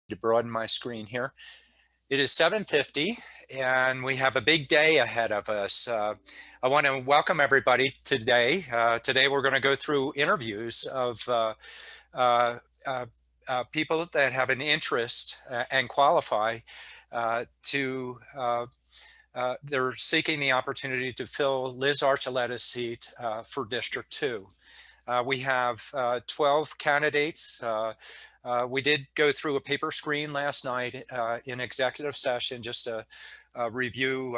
to broaden my screen here. It is 7:50 and we have a big day ahead of us. I want to welcome everybody today. Today we're going to go through interviews of people that have an interest and qualify they're seeking the opportunity to fill Liz Archuletta's seat for District 2. We have 12 candidates. We did go through a paper screen last night in executive session just to review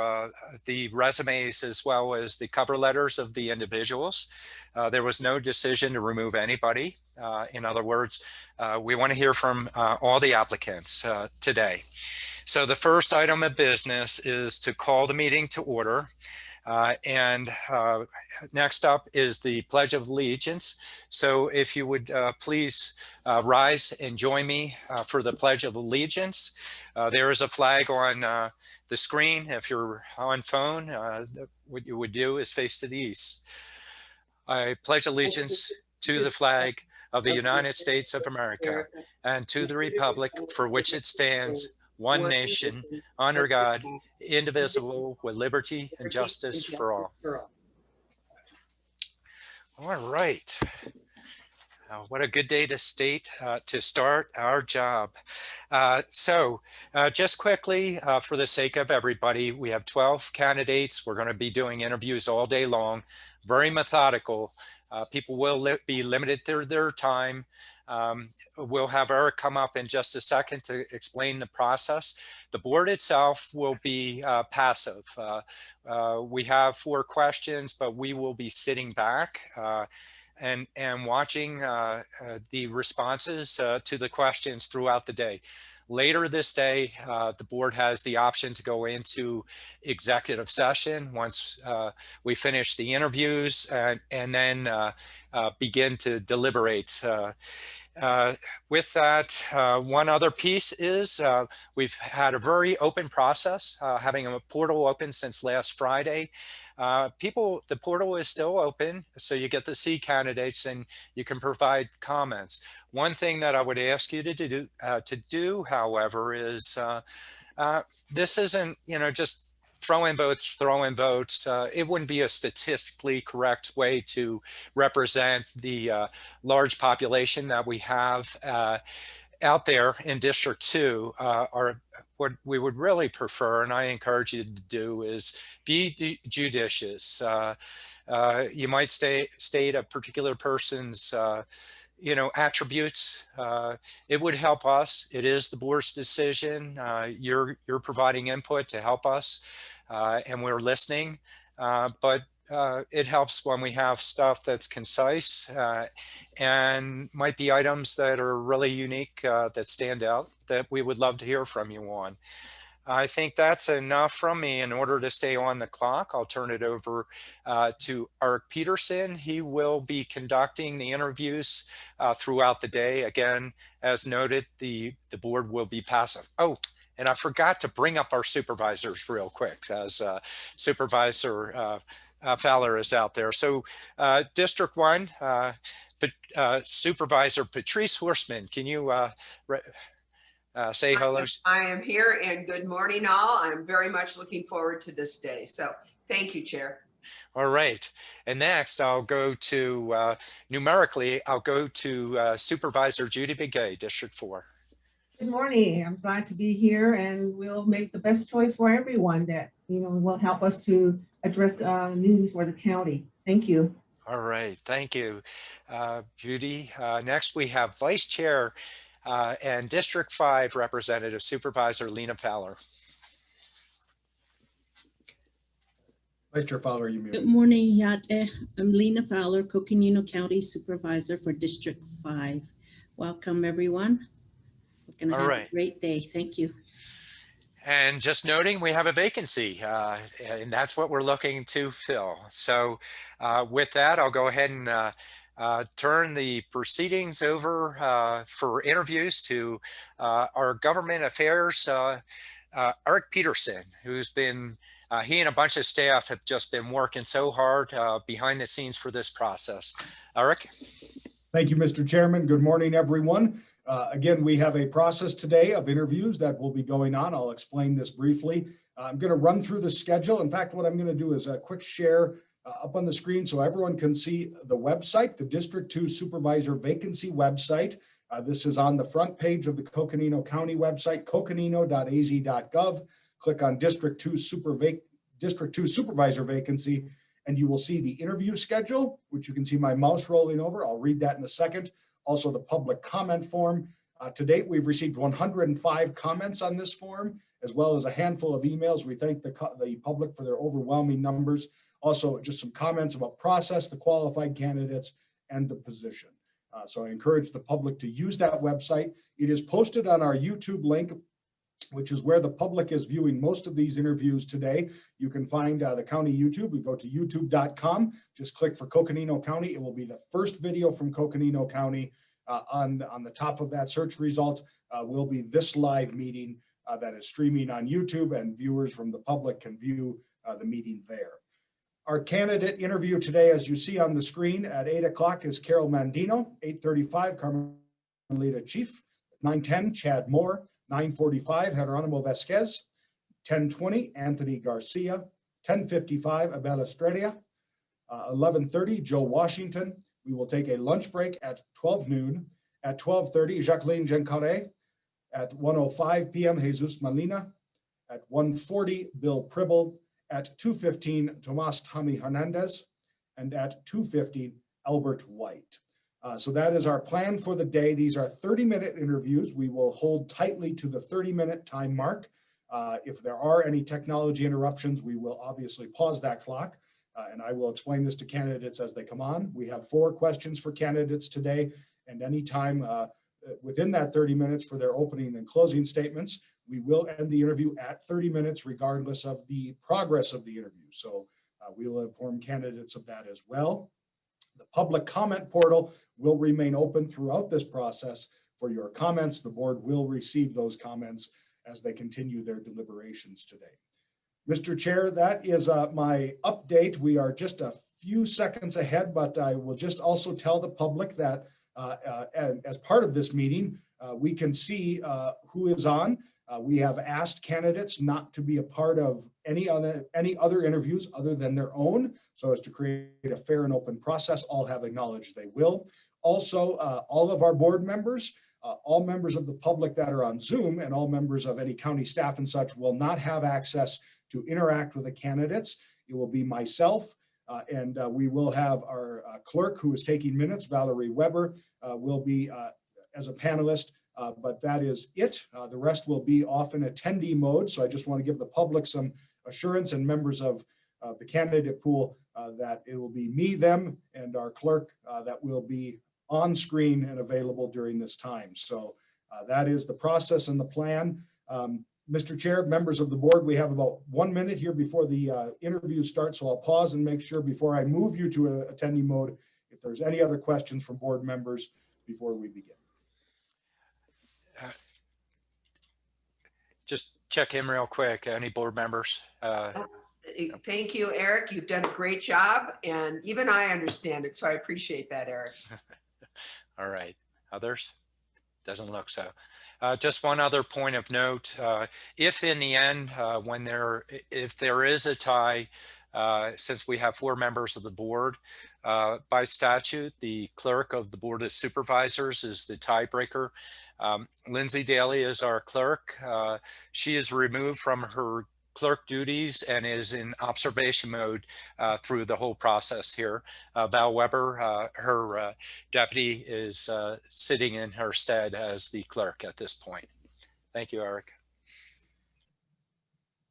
the resumes as well as the cover letters of the individuals. There was no decision to remove anybody. In other words, we want to hear from all the applicants today. So the first item of business is to call the meeting to order. Next up is the Pledge of Allegiance. So if you would please rise and join me for the Pledge of Allegiance. There is a flag on the screen. If you're on phone, what you would do is face to the east. I pledge allegiance to the flag of the United States of America and to the republic for which it stands, one nation, under God, indivisible, with liberty and justice for all. All right. What a good day to start our job. Just quickly, for the sake of everybody, we have 12 candidates. We're going to be doing interviews all day long, very methodical. People will be limited to their time. We'll have Eric come up in just a second to explain the process. The board itself will be passive. We have 4 questions, but we will be sitting back and watching the responses to the questions throughout the day. Later this day, the board has the option to go into executive session once we finish the interviews and then begin to deliberate. With that, one other piece is we've had a very open process, having a portal open since last Friday. The portal is still open, so you get to see candidates and you can provide comments. One thing that I would ask you to do, however, is this isn't, just throwing votes. It wouldn't be a statistically correct way to represent the large population that we have out there in District 2. What we would really prefer, and I encourage you to do, is be judicious. You might state a particular person's attributes. It would help us. It is the board's decision. You're providing input to help us, and we're listening. But it helps when we have stuff that's concise and might be items that are really unique that stand out that we would love to hear from you on. I think that's enough from me. In order to stay on the clock, I'll turn it over to Eric Peterson. He will be conducting the interviews throughout the day. Again, as noted, the board will be passive. Oh, and I forgot to bring up our supervisors real quick, as Supervisor Fowler is out there. So District 1, Supervisor Patrice Horstman, can you say hello? I am here, and good morning all. I'm very much looking forward to this day. So thank you, Chair. All right. And next I'll go to, numerically, I'll go to Supervisor Judy Begay, District 4. Good morning. I'm glad to be here, and we'll make the best choice for everyone that, will help us to address needs for the county. Thank you. All right. Thank you, Judy. Next, we have Vice Chair and District 5 Representative Supervisor Lena Fowler. Vice Chair Fowler, you muted. Good morning, Yate. I'm Lena Fowler, Coconino County Supervisor for District 5. Welcome, everyone. We're going to have a great day. Thank you. And just noting, we have a vacancy, and that's what we're looking to fill. So with that, I'll go ahead and turn the proceedings over for interviews to our government affairs, Eric Peterson, who's been, he and a bunch of staff have just been working so hard behind the scenes for this process. Eric? Thank you, Mr. Chairman. Good morning, everyone. Again, we have a process today of interviews that will be going on. I'll explain this briefly. I'm going to run through the schedule. In fact, what I'm going to do is a quick share up on the screen so everyone can see the website, the District 2 Supervisor vacancy website. This is on the front page of the Coconino County website, coconino.az.gov. Click on District 2 Supervisor vacancy, and you will see the interview schedule, which you can see my mouse rolling over. I'll read that in a second. Also, the public comment form. To date, we've received 105 comments on this form, as well as a handful of emails. We thank the public for their overwhelming numbers. Also, just some comments about process, the qualified candidates, and the position. So I encourage the public to use that website. It is posted on our YouTube link, which is where the public is viewing most of these interviews today. You can find the county YouTube. We go to youtube.com, just click for Coconino County. It will be the first video from Coconino County. On the top of that search result will be this live meeting that is streaming on YouTube, and viewers from the public can view the meeting there. Our candidate interview today, as you see on the screen at 8 o'clock, is Carol Mandino, 8:35, Carmelita Chief, 9:10, Chad Moore, 9:45, Geronimo Vasquez, 10:20, Anthony Garcia, 10:55, Abel Estrella, 11:30, Joe Washington. We will take a lunch break at 12 noon. At 12:30, Jacqueline Gencare. At 1:05 p.m., Jesus Molina. At 1:40, Bill Pribble. At 2:15, Tomas Tommy Hernandez. And at 2:50, Albert White. So that is our plan for the day. These are 30-minute interviews. We will hold tightly to the 30-minute time mark. If there are any technology interruptions, we will obviously pause that clock. And I will explain this to candidates as they come on. We have 4 questions for candidates today, and any time within that 30 minutes for their opening and closing statements. We will end the interview at 30 minutes regardless of the progress of the interview. So we will inform candidates of that as well. The public comment portal will remain open throughout this process for your comments. The board will receive those comments as they continue their deliberations today. Mr. Chair, that is my update. We are just a few seconds ahead, but I will just also tell the public that as part of this meeting, we can see who is on. We have asked candidates not to be a part of any other interviews other than their own, so as to create a fair and open process. All have acknowledged they will. Also, all of our board members, all members of the public that are on Zoom, and all members of any county staff and such will not have access to interact with the candidates. It will be myself, and we will have our clerk who is taking minutes, Valerie Weber, will be as a panelist, but that is it. The rest will be off in attendee mode. So I just want to give the public some assurance, and members of the candidate pool that it will be me, them, and our clerk that will be on screen and available during this time. So that is the process and the plan. Mr. Chair, members of the board, we have about 1 minute here before the interview starts, so I'll pause and make sure before I move you to attendee mode, if there's any other questions from board members before we begin. Just check in real quick. Any board members? Thank you, Eric. You've done a great job, and even I understand it, so I appreciate that, Eric. All right. Others? Doesn't look so. Just one other point of note. If in the end, if there is a tie, since we have 4 members of the board, by statute, the clerk of the Board of Supervisors is the tiebreaker. Lindsay Daly is our clerk. She is removed from her clerk duties and is in observation mode through the whole process here. Val Weber, her deputy, is sitting in her stead as the clerk at this point. Thank you, Eric.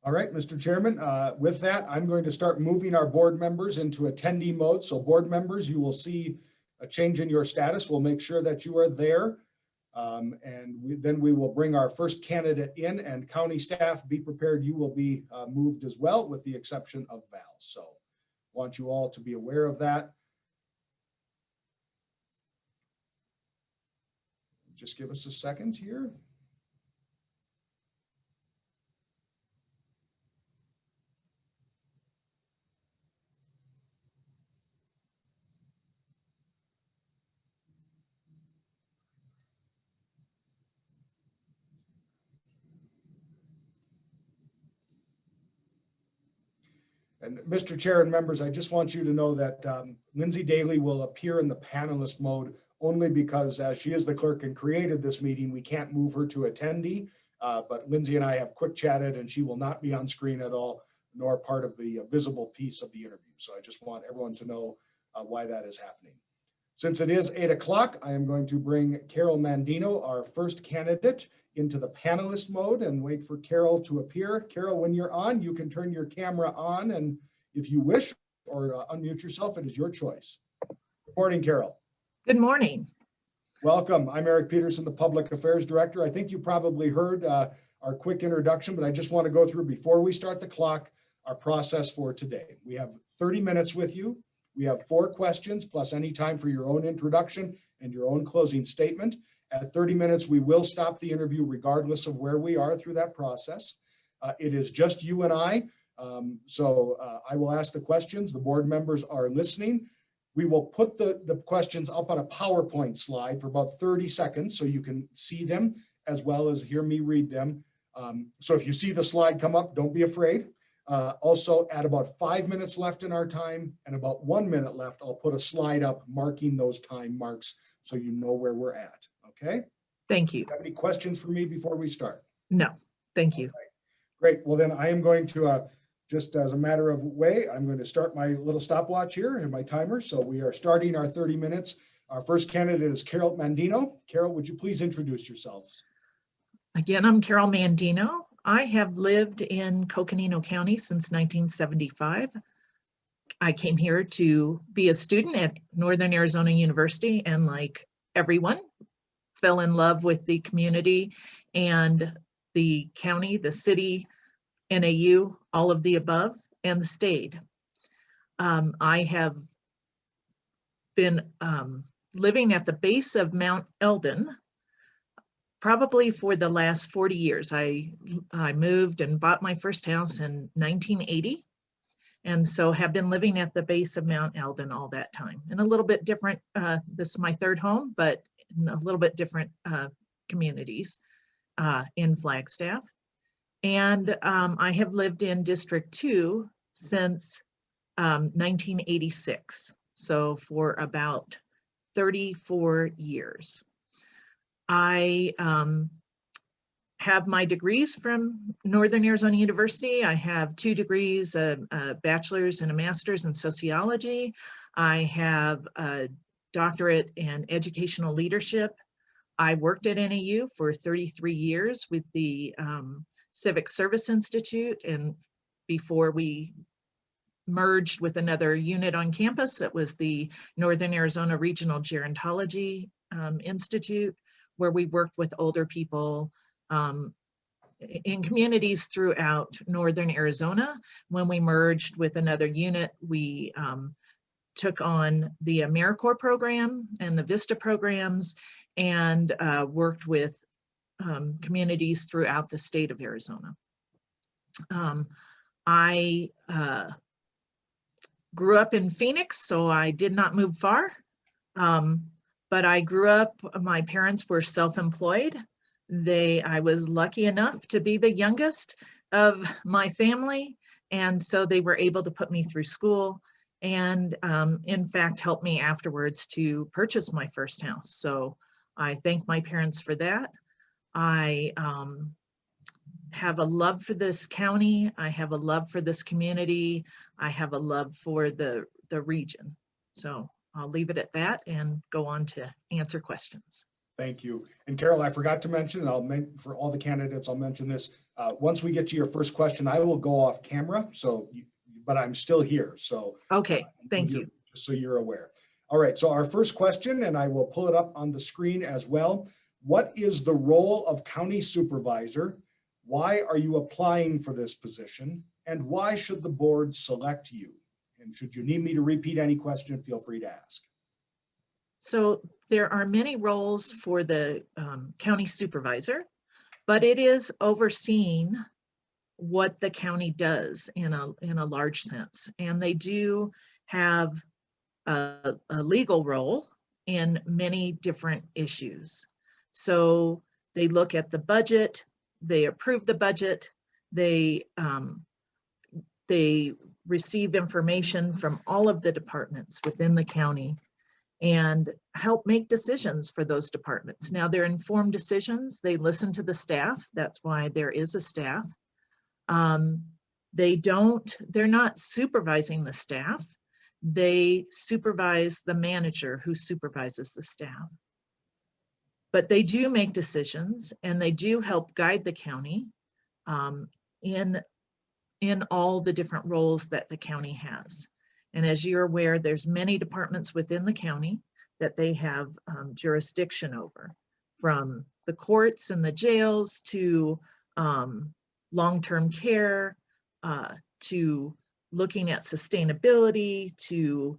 All right, Mr. Chairman, with that, I'm going to start moving our board members into attendee mode. So board members, you will see a change in your status. We'll make sure that you are there. Then we will bring our first candidate in, and county staff, be prepared. You will be moved as well, with the exception of Val. So want you all to be aware of that. Just give us a second here. And Mr. Chair and members, I just want you to know that Lindsay Daly will appear in the panelist mode only because as she is the clerk and created this meeting, we can't move her to attendee. But Lindsay and I have quick chatted and she will not be on screen at all, nor part of the visible piece of the interview. So I just want everyone to know why that is happening. Since it is 8 o'clock, I am going to bring Carol Mandino, our first candidate, into the panelist mode and wait for Carol to appear. Carol, when you're on, you can turn your camera on, and if you wish, or unmute yourself, it is your choice. Good morning, Carol. Good morning. Welcome. I'm Eric Peterson, the Public Affairs Director. I think you probably heard our quick introduction, but I just want to go through, before we start the clock, our process for today. We have 30 minutes with you. We have 4 questions plus any time for your own introduction and your own closing statement. At 30 minutes, we will stop the interview regardless of where we are through that process. It is just you and I. So I will ask the questions. The board members are listening. We will put the questions up on a PowerPoint slide for about 30 seconds so you can see them as well as hear me read them. So if you see the slide come up, don't be afraid. Also, at about 5 minutes left in our time and about 1 minute left, I'll put a slide up marking those time marks so you know where we're at. Okay? Thank you. Do you have any questions for me before we start? No, thank you. Okay. Great. Well, then I am going to, just as a matter of way, I'm going to start my little stopwatch here and my timer. So we are starting our 30 minutes. Our first candidate is Carol Mandino. Carol, would you please introduce yourselves? Again, I'm Carol Mandino. I have lived in Coconino County since 1975. I came here to be a student at Northern Arizona University, and like everyone, fell in love with the community and the county, the city, NAU, all of the above, and stayed. I have been living at the base of Mount Eldon probably for the last 40 years. I moved and bought my first house in 1980. And so have been living at the base of Mount Eldon all that time. And a little bit different, this is my third home, but in a little bit different communities in Flagstaff. And I have lived in District 2 since 1986. So for about 34 years. I have my degrees from Northern Arizona University. I have 2 degrees, a bachelor's and a master's in sociology. I have a doctorate in educational leadership. I worked at NAU for 33 years with the Civic Service Institute, and before we merged with another unit on campus, it was the Northern Arizona Regional Gerontology Institute, where we worked with older people in communities throughout Northern Arizona. When we merged with another unit, we took on the AmeriCorps program and the VISTA programs and worked with communities throughout the state of Arizona. I grew up in Phoenix, so I did not move far. But I grew up, my parents were self-employed. I was lucky enough to be the youngest of my family. And so they were able to put me through school and in fact, helped me afterwards to purchase my first house. So I thank my parents for that. I have a love for this county. I have a love for this community. I have a love for the region. So I'll leave it at that and go on to answer questions. Thank you. And Carol, I forgot to mention, and for all the candidates, I'll mention this. Once we get to your first question, I will go off camera. So, but I'm still here. So okay, thank you. Just so you're aware. All right. So our first question, and I will pull it up on the screen as well. What is the role of county supervisor? Why are you applying for this position? And why should the board select you? And should you need me to repeat any question, feel free to ask. So there are many roles for the county supervisor, but it is overseeing what the county does in a large sense. And they do have a legal role in many different issues. So they look at the budget, they approve the budget, they receive information from all of the departments within the county and help make decisions for those departments. Now, they're informed decisions. They listen to the staff. That's why there is a staff. They're not supervising the staff. They supervise the manager who supervises the staff. But they do make decisions and they do help guide the county in all the different roles that the county has. And as you're aware, there's many departments within the county that they have jurisdiction over, from the courts and the jails to long-term care, to looking at sustainability, to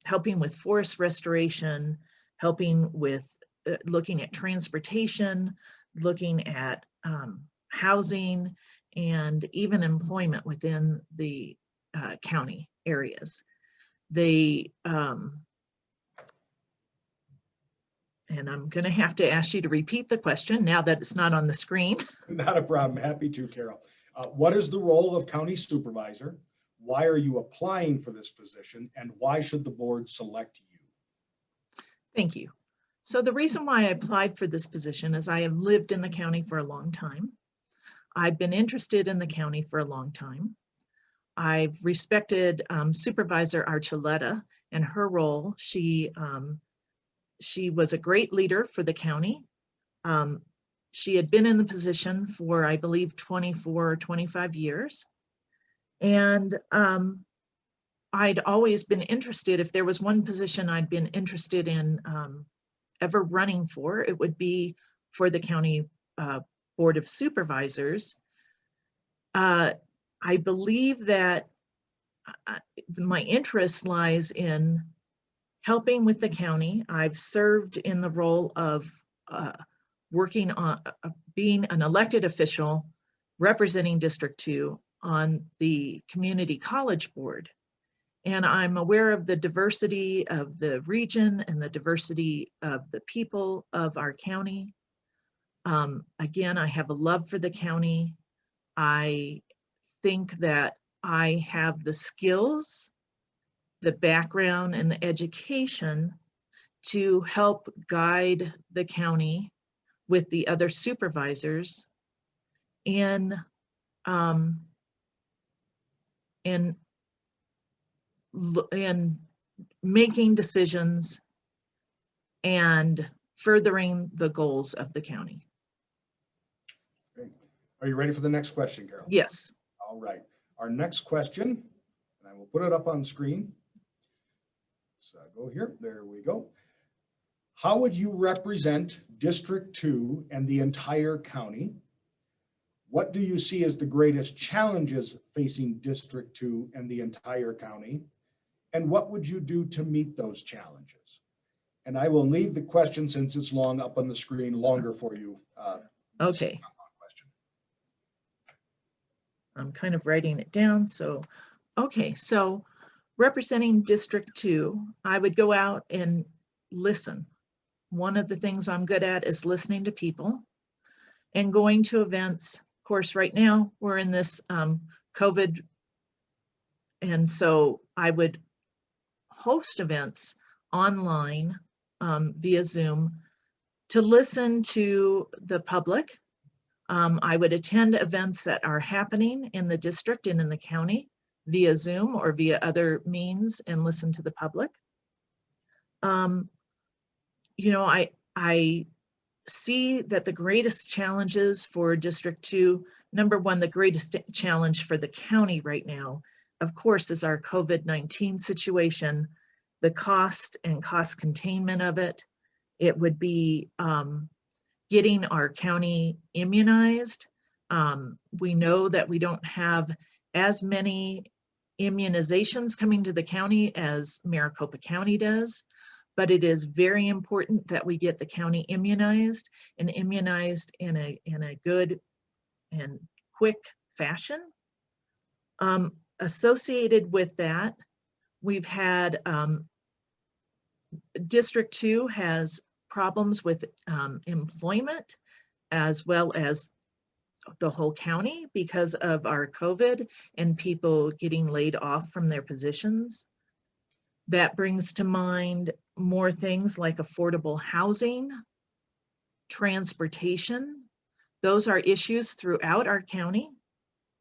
helping with forest restoration, helping with looking at transportation, looking at housing, and even employment within the county areas. They, and I'm going to have to ask you to repeat the question now that it's not on the screen. Not a problem. Happy to, Carol. What is the role of county supervisor? Why are you applying for this position? And why should the board select you? Thank you. So the reason why I applied for this position is I have lived in the county for a long time. I've been interested in the county for a long time. I've respected Supervisor Archuleta and her role. She was a great leader for the county. She had been in the position for, I believe, 24 or 25 years. And I'd always been interested, if there was one position I'd been interested in ever running for, it would be for the county Board of Supervisors. I believe that my interest lies in helping with the county. I've served in the role of working on being an elected official representing District 2 on the Community College Board. And I'm aware of the diversity of the region and the diversity of the people of our county. Again, I have a love for the county. I think that I have the skills, the background, and the education to help guide the county with the other supervisors in making decisions and furthering the goals of the county. Okay. Are you ready for the next question, Carol? Yes. All right. Our next question, and I will put it up on screen. Let's go here. There we go. How would you represent District 2 and the entire county? What do you see as the greatest challenges facing District 2 and the entire county? And what would you do to meet those challenges? And I will leave the question, since it's long, up on the screen longer for you. Okay. I'm kind of writing it down. So, okay. So representing District 2, I would go out and listen. One of the things I'm good at is listening to people and going to events. Of course, right now we're in this COVID. And so I would host events online via Zoom to listen to the public. I would attend events that are happening in the district and in the county via Zoom or via other means and listen to the public. You know, I see that the greatest challenges for District 2, number one, the greatest challenge for the county right now, of course, is our COVID-19 situation, the cost and cost containment of it. It would be getting our county immunized. We know that we don't have as many immunizations coming to the county as Maricopa County does, but it is very important that we get the county immunized and immunized in a good and quick fashion. Associated with that, we've had District 2 has problems with employment, as well as the whole county because of our COVID and people getting laid off from their positions. That brings to mind more things like affordable housing, transportation. Those are issues throughout our county,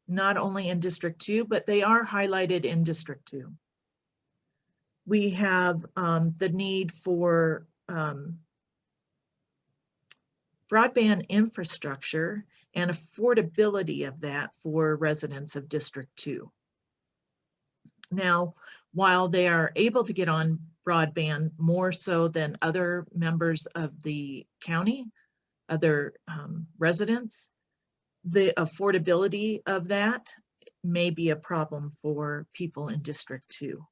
not only in District 2, but they are highlighted in District 2. We have the need for broadband infrastructure and affordability of that for residents of District 2. Now, while they are able to get on broadband more so than other members of the county, other residents, the affordability of that may be a problem for people in District 2.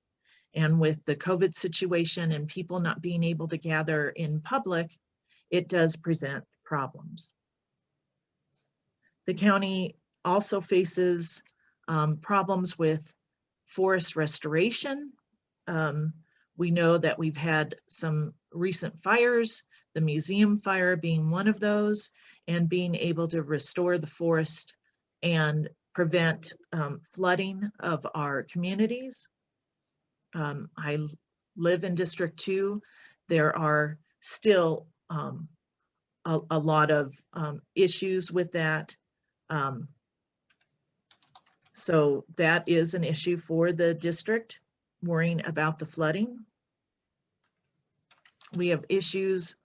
And with the COVID situation and people not being able to gather in public, it does present problems. The county also faces problems with forest restoration. We know that we've had some recent fires, the museum fire being one of those, and being able to restore the forest and prevent flooding of our communities. I live in District 2. There are still a lot of issues with that. So that is an issue for the district, worrying about the flooding. We have issues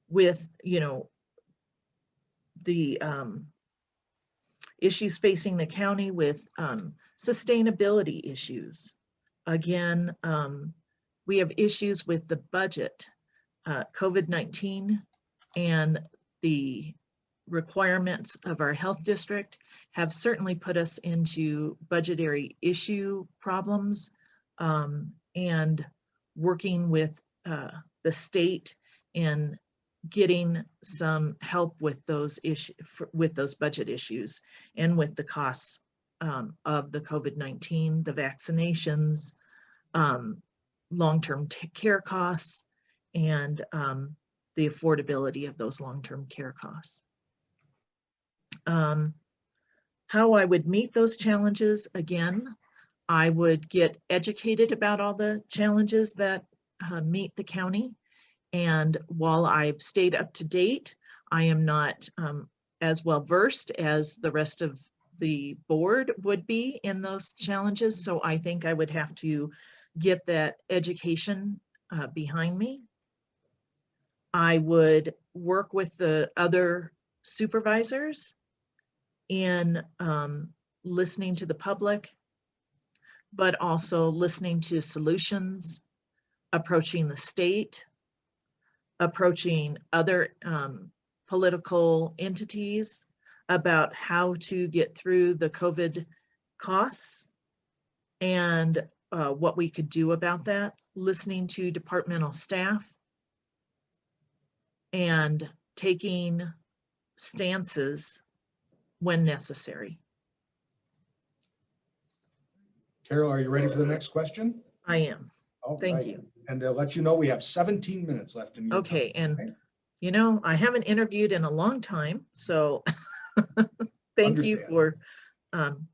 with, the issues facing the county with sustainability issues. Again, we have issues with the budget, COVID-19, and the requirements of our health district have certainly put us into budgetary issue problems, and working with the state in getting some help with those issues, with those budget issues, and with the costs of the COVID-19, the vaccinations, long-term care costs, and the affordability of those long-term care costs. How I would meet those challenges, again, I would get educated about all the challenges that meet the county. And while I've stayed up to date, I am not as well versed as the rest of the board would be in those challenges. So I think I would have to get that education behind me. I would work with the other supervisors in listening to the public, but also listening to solutions, approaching the state, approaching other political entities about how to get through the COVID costs and what we could do about that, listening to departmental staff, and taking stances when necessary. Carol, are you ready for the next question? I am. All Thank right. you. And to let you know, we have 17 minutes left in your Okay, time. and you know, I haven't interviewed in a long time, so thank you Understand. for doing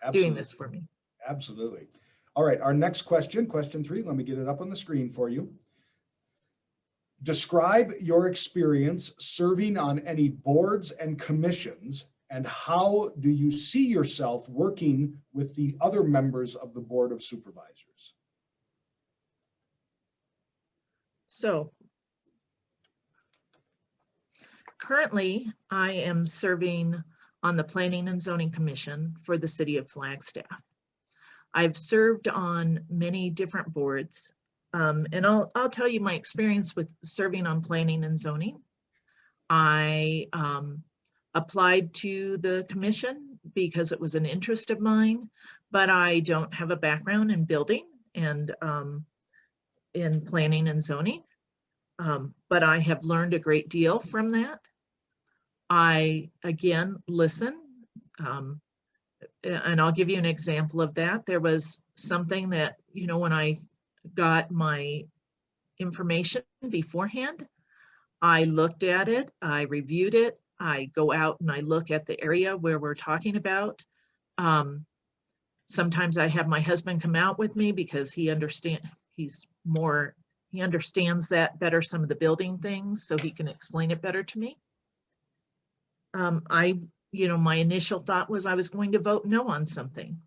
Absolutely. this for me. Absolutely. All right, our next question, question 3, let me get it up on the screen for you. Describe your experience serving on any boards and commissions, and how do you see yourself working with the other members of the Board of Supervisors? So currently, I am serving on the Planning and Zoning Commission for the City of Flagstaff. I've served on many different boards, and I'll tell you my experience with serving on Planning and Zoning. I applied to the commission because it was an interest of mine, but I don't have a background in building and in planning and zoning. But I have learned a great deal from that. I, again, listen, and I'll give you an example of that. There was something that, you know, when I got my information beforehand, I looked at it, I reviewed it, I go out and I look at the area where we're talking about. Sometimes I have my husband come out with me because he understands that better, some of the building things, so he can explain it better to me. My initial thought was I was going to vote no on something,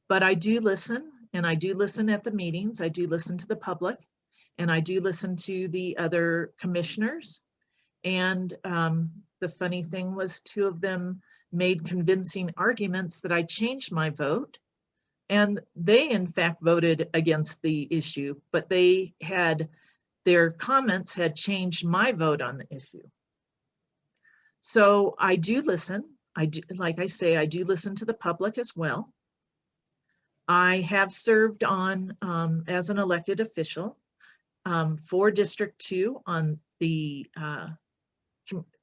but I do listen, and I do listen at the meetings. I do listen to the public, and I do listen to the other commissioners. And the funny thing was 2 of them made convincing arguments that I changed my vote. And they in fact voted against the issue, but their comments had changed my vote on the issue. So I do listen. Like I say, I do listen to the public as well. I have served on as an elected official for District 2 on the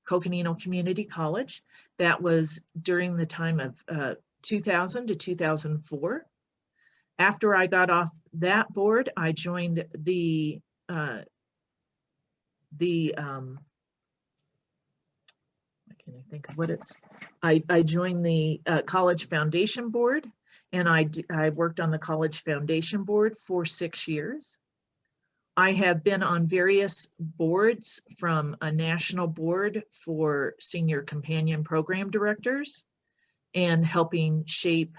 Coconino Community College. That was during the time of 2000 to 2004. After I got off that board, I joined I joined the College Foundation Board, and I worked on the College Foundation Board for 6 years. I have been on various boards, from a national board for senior companion program directors and helping shape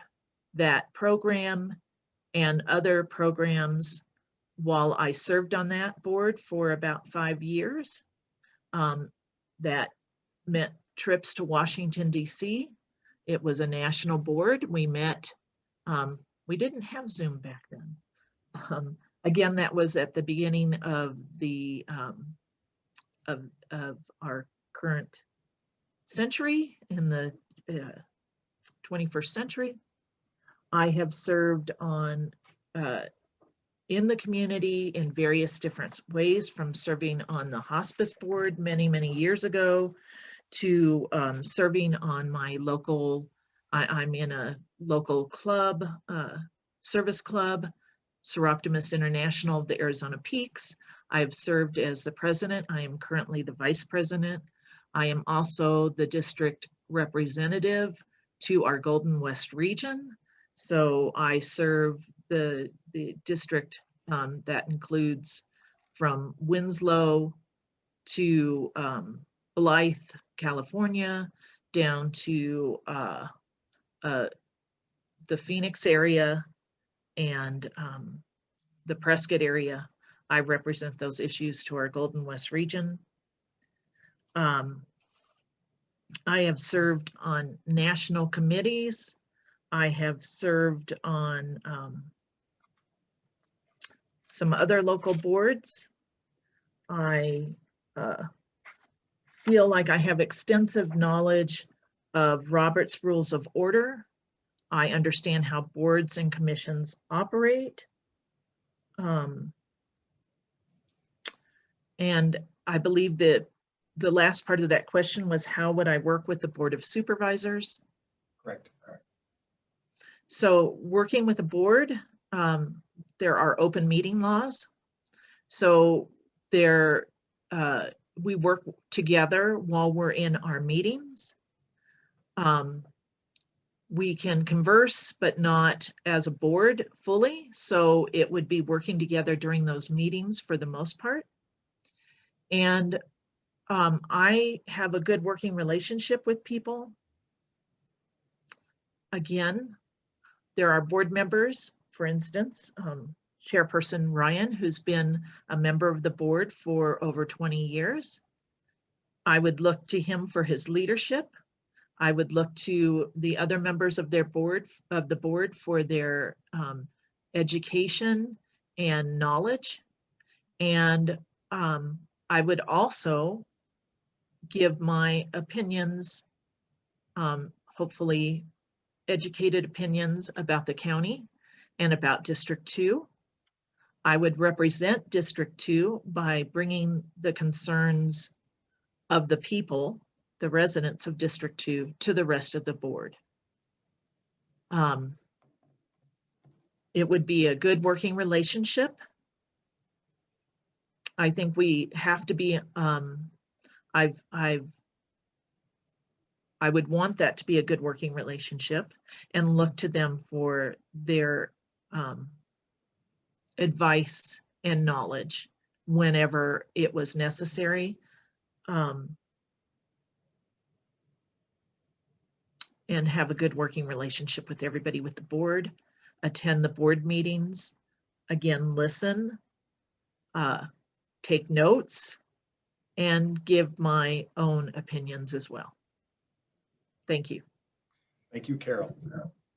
that program and other programs while I served on that board for about 5 years. That meant trips to Washington, D.C. It was a national board. We met, we didn't have Zoom back then. Again, that was at the beginning of the of our current century, in the 21st century. I have served on in the community in various different ways, from serving on the hospice board many, many years ago to serving on my local, I'm in a local club, service club, Seroptimus International of the Arizona Peaks. I have served as the president. I am currently the vice president. I am also the district representative to our Golden West region. So I serve the district that includes from Winslow to Blythe, California, down to the Phoenix area and the Prescott area. I represent those issues to our Golden West region. I have served on national committees. I have served on some other local boards. I feel like I have extensive knowledge of Robert's Rules of Order. I understand how boards and commissions operate. And I believe that the last part of that question was, how would I work with the Board of Supervisors? Correct. So working with a board, there are open meeting laws. So we work together while we're in our meetings. We can converse, but not as a board fully. So it would be working together during those meetings for the most part. And I have a good working relationship with people. Again, there are board members, for instance, Chairperson Ryan, who's been a member of the board for over 20 years. I would look to him for his leadership. I would look to the other members of the board for their education and knowledge. And I would also give my opinions, hopefully educated opinions about the county and about District 2. I would represent District 2 by bringing the concerns of the people, the residents of District 2, to the rest of the board. It would be a good working relationship. I think we have to be, I've I would want that to be a good working relationship and look to them for their advice and knowledge whenever it was necessary. And have a good working relationship with everybody with the board, attend the board meetings, again, listen, take notes, and give my own opinions as well. Thank you. Thank you, Carol.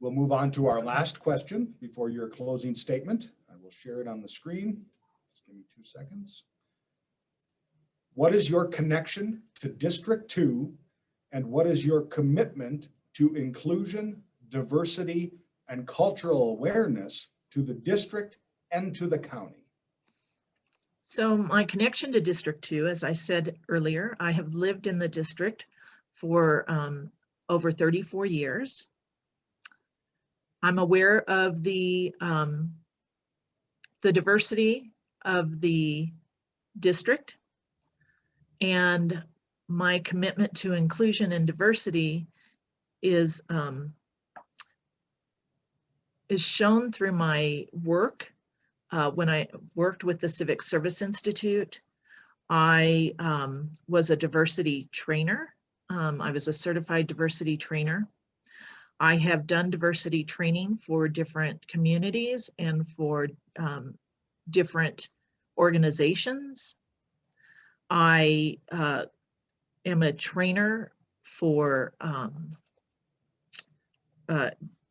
We'll move on to our last question before your closing statement. I will share it on the screen. Just give me 2 seconds. What is your connection to District 2, and what is your commitment to inclusion, diversity, and cultural awareness to the district and to the county? So my connection to District 2, as I said earlier, I have lived in the district for over 34 years. I'm aware of the diversity of the district, and my commitment to inclusion and diversity is shown through my work. When I worked with the Civic Service Institute, I was a diversity trainer. I was a certified diversity trainer. I have done diversity training for different communities and for different organizations. I am a trainer for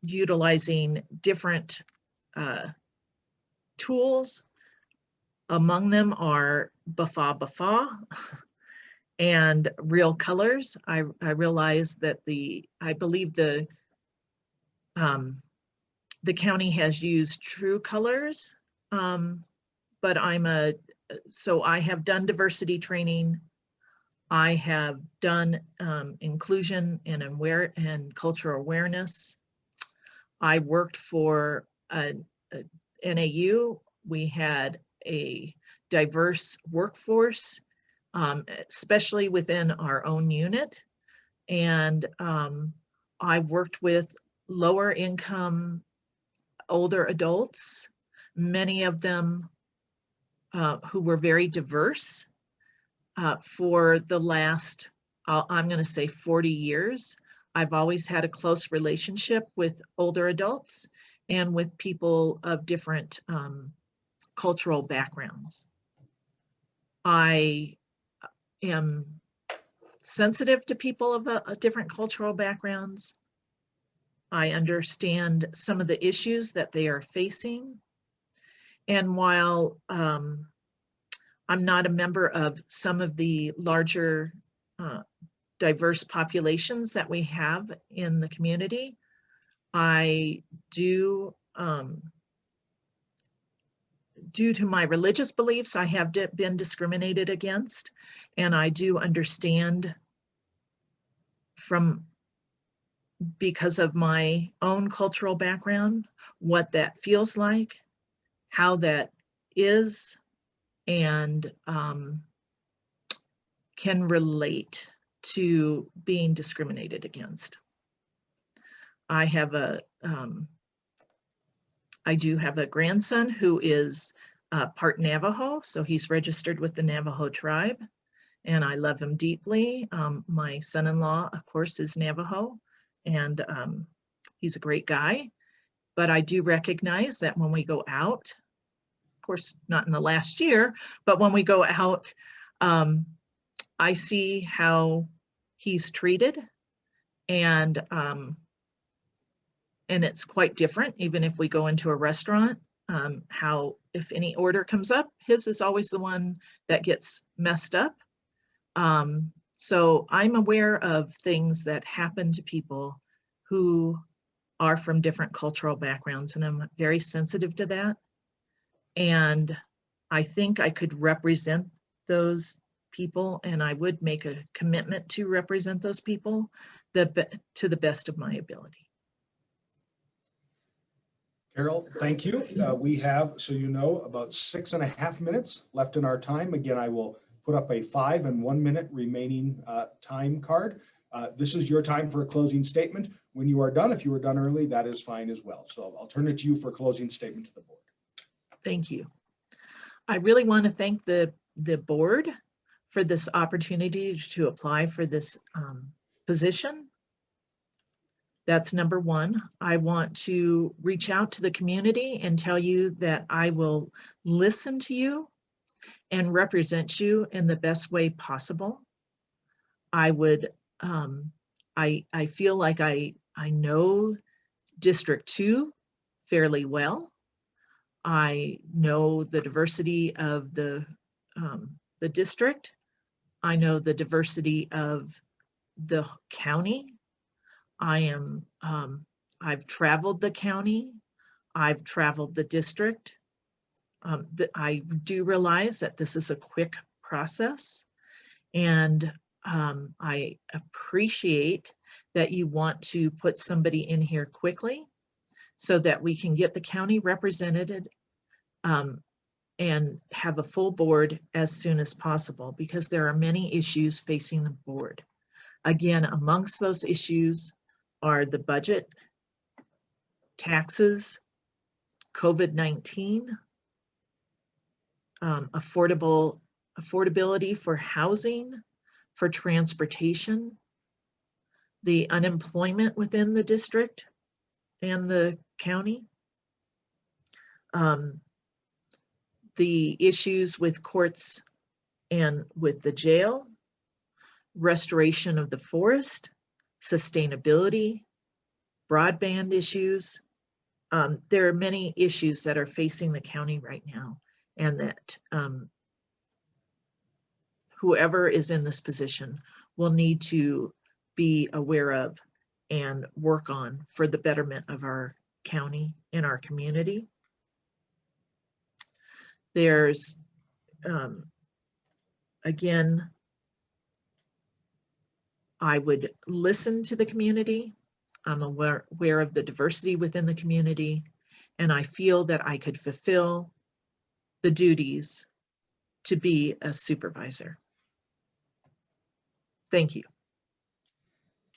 utilizing different tools. Among them are Bafa and Real Colors. I realize that I believe the county has used True Colors, but so I have done diversity training. I have done inclusion and cultural awareness. I worked for NAU. We had a diverse workforce, especially within our own unit. And I worked with lower income older adults, many of them who were very diverse for the last, I'm going to say 40 years. I've always had a close relationship with older adults and with people of different cultural backgrounds. I am sensitive to people of different cultural backgrounds. I understand some of the issues that they are facing. And while I'm not a member of some of the larger diverse populations that we have in the community, I do, due to my religious beliefs, I have been discriminated against, and I do understand because of my own cultural background, what that feels like, how that is, and can relate to being discriminated against. I do have a grandson who is part Navajo, so he's registered with the Navajo tribe, and I love him deeply. My son-in-law, of course, is Navajo, and he's a great guy. But I do recognize that when we go out, of course, not in the last year, but when we go out, I see how he's treated, and it's quite different, even if we go into a restaurant, how if any order comes up, his is always the one that gets messed up. So I'm aware of things that happen to people who are from different cultural backgrounds, and I'm very sensitive to that. And I think I could represent those people, and I would make a commitment to represent those people to the best of my ability. Carol, thank you. We have, so you know, about 6.5 minutes left in our time. Again, I will put up a 5 and 1 minute remaining time card. This is your time for a closing statement. When you are done, if you are done early, that is fine as well. So I'll turn it to you for a closing statement to the board. Thank you. I really want to thank the board for this opportunity to apply for this position. That's number one. I want to reach out to the community and tell you that I will listen to you and represent you in the best way possible. I would, I feel like I know District 2 fairly well. I know the diversity of the district. I know the diversity of the county. I've traveled the county. I've traveled the district. I do realize that this is a quick process, and I appreciate that you want to put somebody in here quickly so that we can get the county represented and have a full board as soon as possible, because there are many issues facing the board. Again, amongst those issues are the budget, taxes, COVID-19, affordability for housing, for transportation, the unemployment within the district and the county, the issues with courts and with the jail, restoration of the forest, sustainability, broadband issues. There are many issues that are facing the county right now, and that whoever is in this position will need to be aware of and work on for the betterment of our county and our community. There's, again, I would listen to the community. I'm aware of the diversity within the community, and I feel that I could fulfill the duties to be a supervisor. Thank you.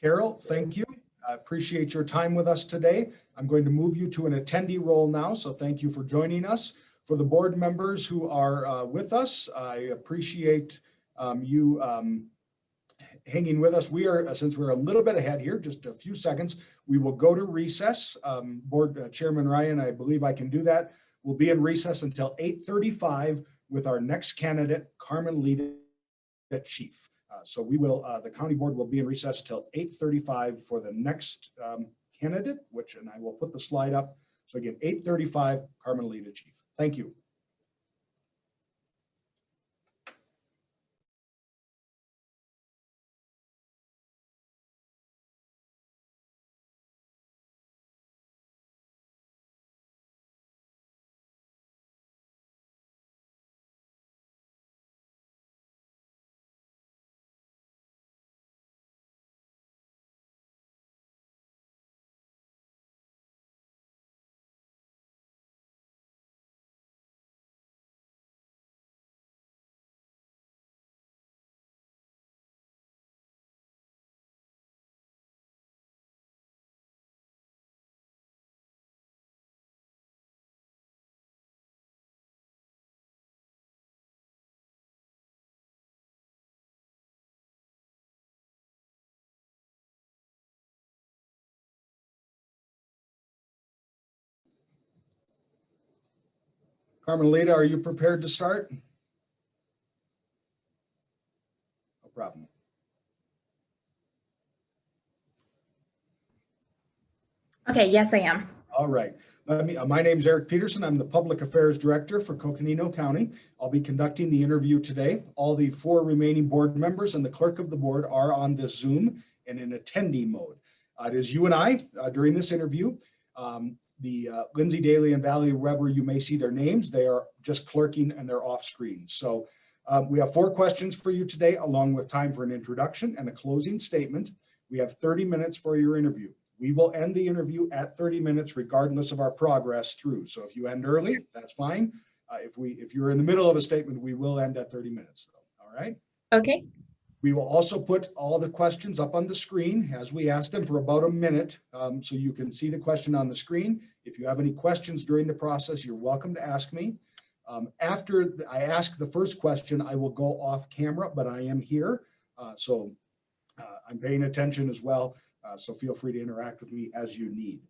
Carol, thank you. I appreciate your time with us today. I'm going to move you to an attendee role now, so thank you for joining us. For the board members who are with us, I appreciate you hanging with us. We are, since we're a little bit ahead here, just a few seconds, we will go to recess. Board Chairman Ryan, I believe I can do that. We'll be in recess until 8:35 with our next candidate, Carmen Lita, Chief. So we will, the county board will be in recess till 8:35 for the next candidate, and I will put the slide up. So again, 8:35, Carmen Lita, Chief. Thank you. Carmen Lita, are you prepared to start? No problem. Okay, yes, I am. All right. My name is Eric Peterson. I'm the Public Affairs Director for Coconino County. I'll be conducting the interview today. All the 4 remaining board members and the clerk of the board are on this Zoom and in attendee mode. It is you and I during this interview. Lindsay Daly and Valerie Weber, you may see their names. They are just clerking and they're off screen. So we have 4 questions for you today, along with time for an introduction and a closing statement. We have 30 minutes for your interview. We will end the interview at 30 minutes, regardless of our progress through. So if you end early, that's fine. If you're in the middle of a statement, we will end at 30 minutes. Though. All right. Okay. We will also put all the questions up on the screen as we ask them for about a minute, so you can see the question on the screen. If you have any questions during the process, you're welcome to ask me. After I ask the first question, I will go off camera, but I am here. So I'm paying attention as well. So feel free to interact with me as you need.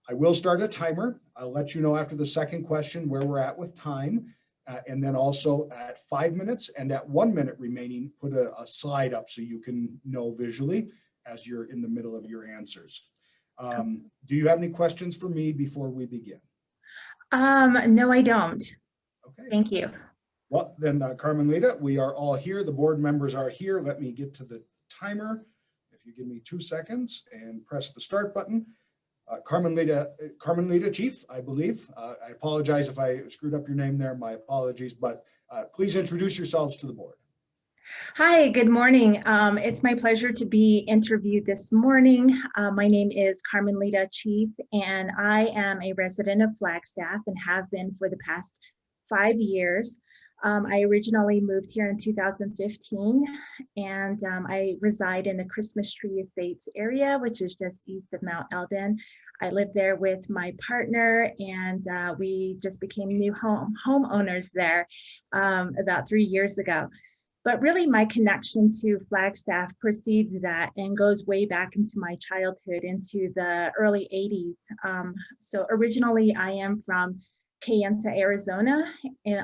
I will start a timer. I'll let you know after the second question where we're at with time. And then also at 5 minutes and at 1 minute remaining, put a slide up so you can know visually as you're in the middle of your answers. Do you have any questions for me before we begin? No, I don't. Okay. Thank you. Well, then, Carmelita, we are all here. The board members are here. Let me get to the timer. If you give me 2 seconds and press the start button. Carmelita Chief, I believe. I apologize if I screwed up your name there. My apologies, but please introduce yourselves to the board. Hi, good morning. It's my pleasure to be interviewed this morning. My name is Carmelita Chief, and I am a resident of Flagstaff and have been for the past 5 years. I originally moved here in 2015, and I reside in the Christmas Tree Estates area, which is just east of Mount Eldon. I live there with my partner, and we just became new homeowners there about 3 years ago. But really my connection to Flagstaff precedes that and goes way back into my childhood, into the early 80s. So originally I am from Kayenta, Arizona,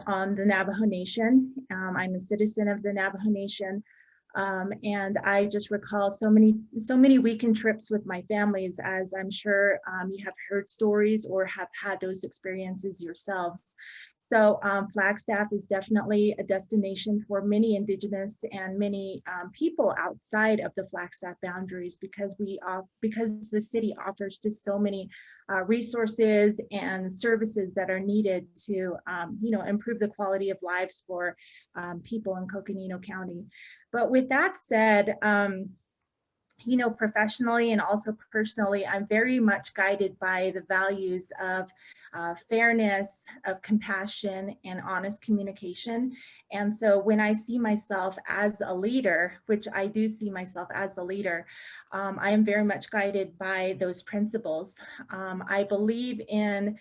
on the Navajo Nation. I'm a citizen of the Navajo Nation. And I just recall so many weekend trips with my families, as I'm sure you have heard stories or have had those experiences yourselves. So Flagstaff is definitely a destination for many Indigenous and many people outside of the Flagstaff boundaries, because the city offers just so many resources and services that are needed to improve the quality of lives for people in Coconino County. But with that said, professionally and also personally, I'm very much guided by the values of fairness, of compassion, and honest communication. And so when I see myself as a leader, which I do see myself as a leader, I am very much guided by those principles. I believe in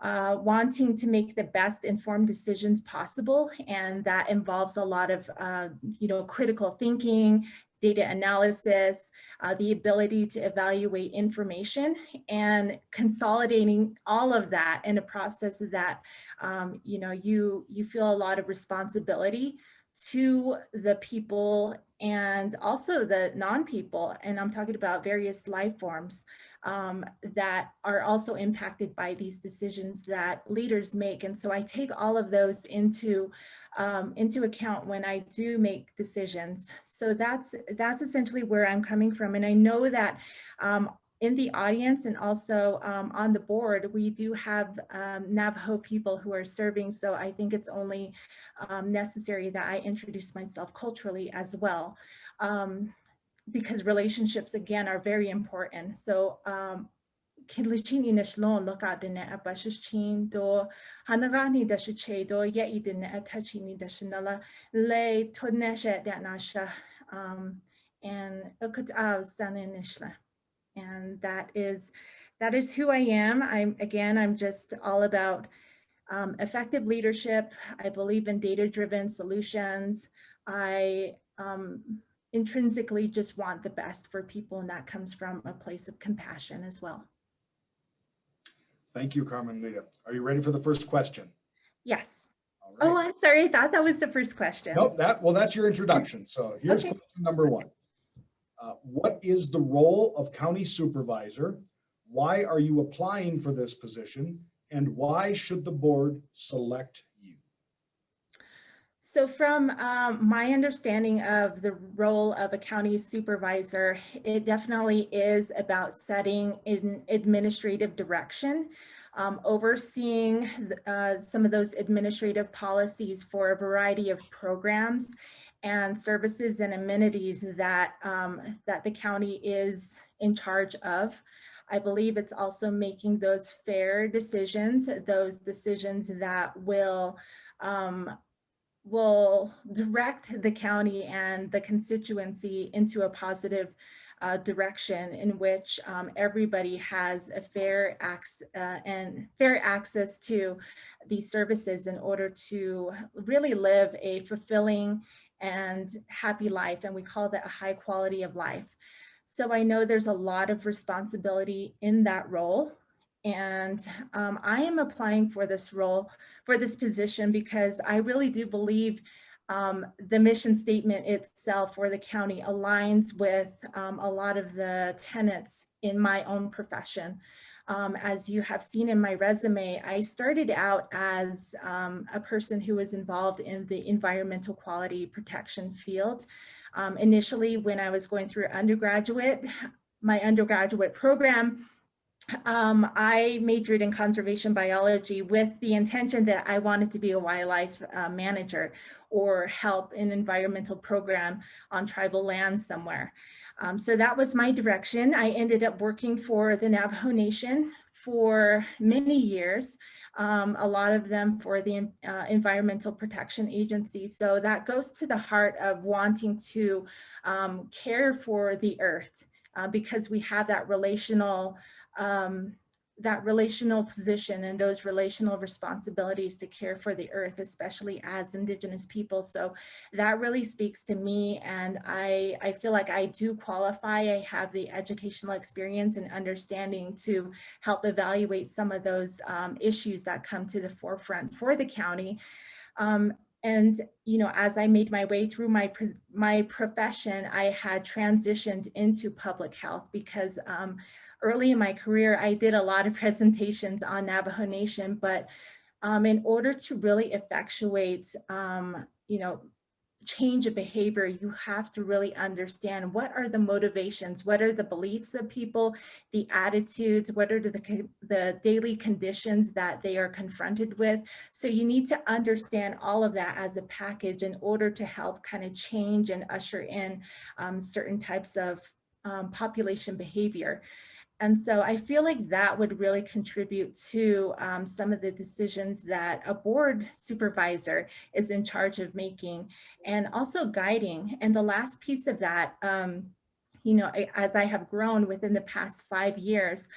wanting to make the best informed decisions possible, and that involves a lot of critical thinking, data analysis, the ability to evaluate information, and consolidating all of that in a process that you feel a lot of responsibility to the people and also the non-people, and I'm talking about various life forms that are also impacted by these decisions that leaders make. And so I take all of those into account when I do make decisions. So that's essentially where I'm coming from. And I know that in the audience and also on the board, we do have Navajo people who are serving. So I think it's only necessary that I introduce myself culturally as well, because relationships, again, are very important. So Kinlichini Nashlon look at the net abashichin do Hanagani dashiche do yet the net attachini dashinala lay tonesha that nasha and ukut av staninishla. And that is who I am. I'm just all about effective leadership. I believe in data-driven solutions. I intrinsically just want the best for people, and that comes from a place of compassion as well. Thank you, Carmelita. Are you ready for the first question? Yes. All right. Oh, I'm sorry. I thought that was the first question. Nope, that's your introduction. So here's Okay. question number 1. What is the role of county supervisor? Why are you applying for this position? And why should the board select you? So from my understanding of the role of a county supervisor, it definitely is about setting an administrative direction, overseeing some of those administrative policies for a variety of programs and services and amenities that, that the county is in charge of. I believe it's also making those fair decisions, those decisions that will direct the county and the constituency into a positive direction in which everybody has a fair access to these services in order to really live a fulfilling and happy life. And we call that a high quality of life. So I know there's a lot of responsibility in that role. And I am applying for this role, for this position, because I really do believe the mission statement itself for the county aligns with a lot of the tenets in my own profession. As you have seen in my resume, I started out as a person who was involved in the environmental quality protection field. Initially, when I was going through my undergraduate program, I majored in conservation biology with the intention that I wanted to be a wildlife manager or help an environmental program on tribal land somewhere. So that was my direction. I ended up working for the Navajo Nation for many years, a lot of them for the Environmental Protection Agency. So that goes to the heart of wanting to care for the earth because we have that relational position and those relational responsibilities to care for the earth, especially as Indigenous people. So that really speaks to me, and I feel like I do qualify. I have the educational experience and understanding to help evaluate some of those issues that come to the forefront for the county. And, you know, as I made my way through my profession, I had transitioned into public health because early in my career, I did a lot of presentations on Navajo Nation, but in order to really effectuate, you know, change of behavior, you have to really understand what are the motivations, what are the beliefs of people, the attitudes, what are the daily conditions that they are confronted with. So you need to understand all of that as a package in order to help kind of change and usher in certain types of population behavior. And so I feel like that would really contribute to some of the decisions that a board supervisor is in charge of making and also guiding. And the last piece of that, you know, as I have grown within the past 5 years,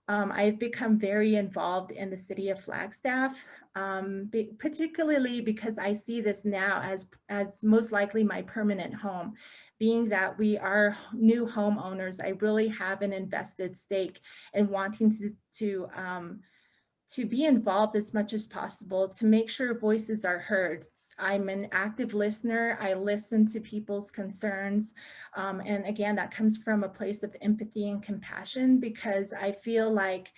I've become very involved in the city of Flagstaff, particularly because I see this now as most likely my permanent home. Being that we are new homeowners, I really have an invested stake in wanting to be involved as much as possible, to make sure voices are heard. I'm an active listener. I listen to people's concerns. And again, that comes from a place of empathy and compassion, because I feel like,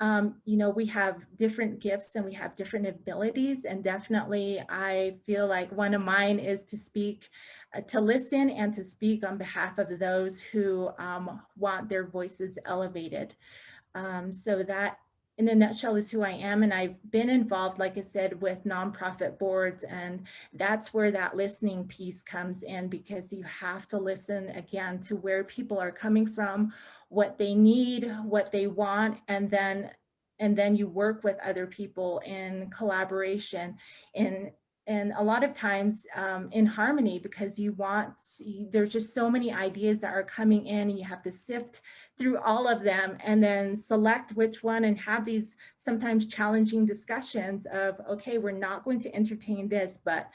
you know, we have different gifts and we have different abilities. And definitely, I feel like one of mine is to speak, to listen and to speak on behalf of those who want their voices elevated. So that, in a nutshell, is who I am. And I've been involved, like I said, with nonprofit boards. And that's where that listening piece comes in, because you have to listen again to where people are coming from, what they need, what they want, and then you work with other people in collaboration, and a lot of times in harmony, because there's just so many ideas that are coming in, and you have to sift through all of them and then select which one, and have these sometimes challenging discussions of, okay, we're not going to entertain this, but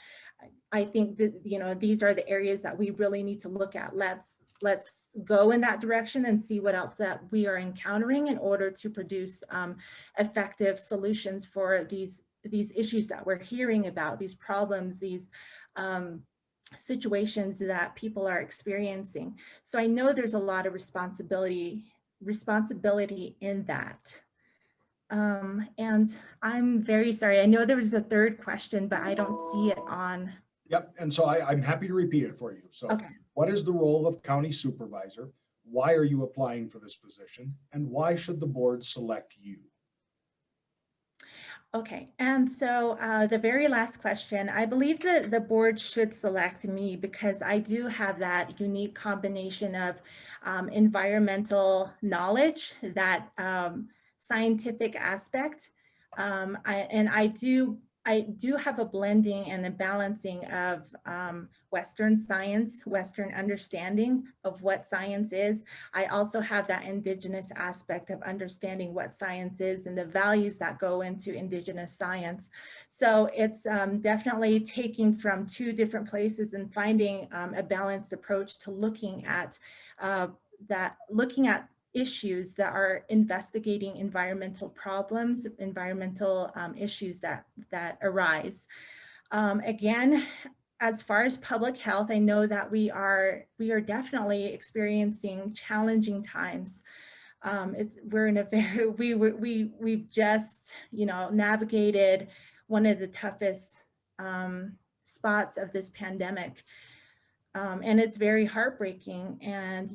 I think that, you know, these are the areas that we really need to look at. Let's go in that direction and see what else that we are encountering in order to produce effective solutions for these issues that we're hearing about, these problems, these situations that people are experiencing. So I know there's a lot of responsibility in that. And I'm very sorry. I know there was a third question, but I don't see it on. Yep, and so I'm happy to repeat it for you. So Okay. What is the role of county supervisor? Why are you applying for this position? And why should the board select you? Okay, and so the very last question, I believe that the board should select me because I do have that unique combination of environmental knowledge, that scientific aspect, and I do I do have a blending and a balancing of Western science, Western understanding of what science is. I also have that Indigenous aspect of understanding what science is and the values that go into Indigenous science. So it's definitely taking from two different places and finding a balanced approach to looking at issues that are investigating environmental problems, environmental issues that arise. Again, as far as public health, I know that we are definitely experiencing challenging times. We're in a very, we've just, navigated one of the toughest spots of this pandemic. And it's very heartbreaking. And,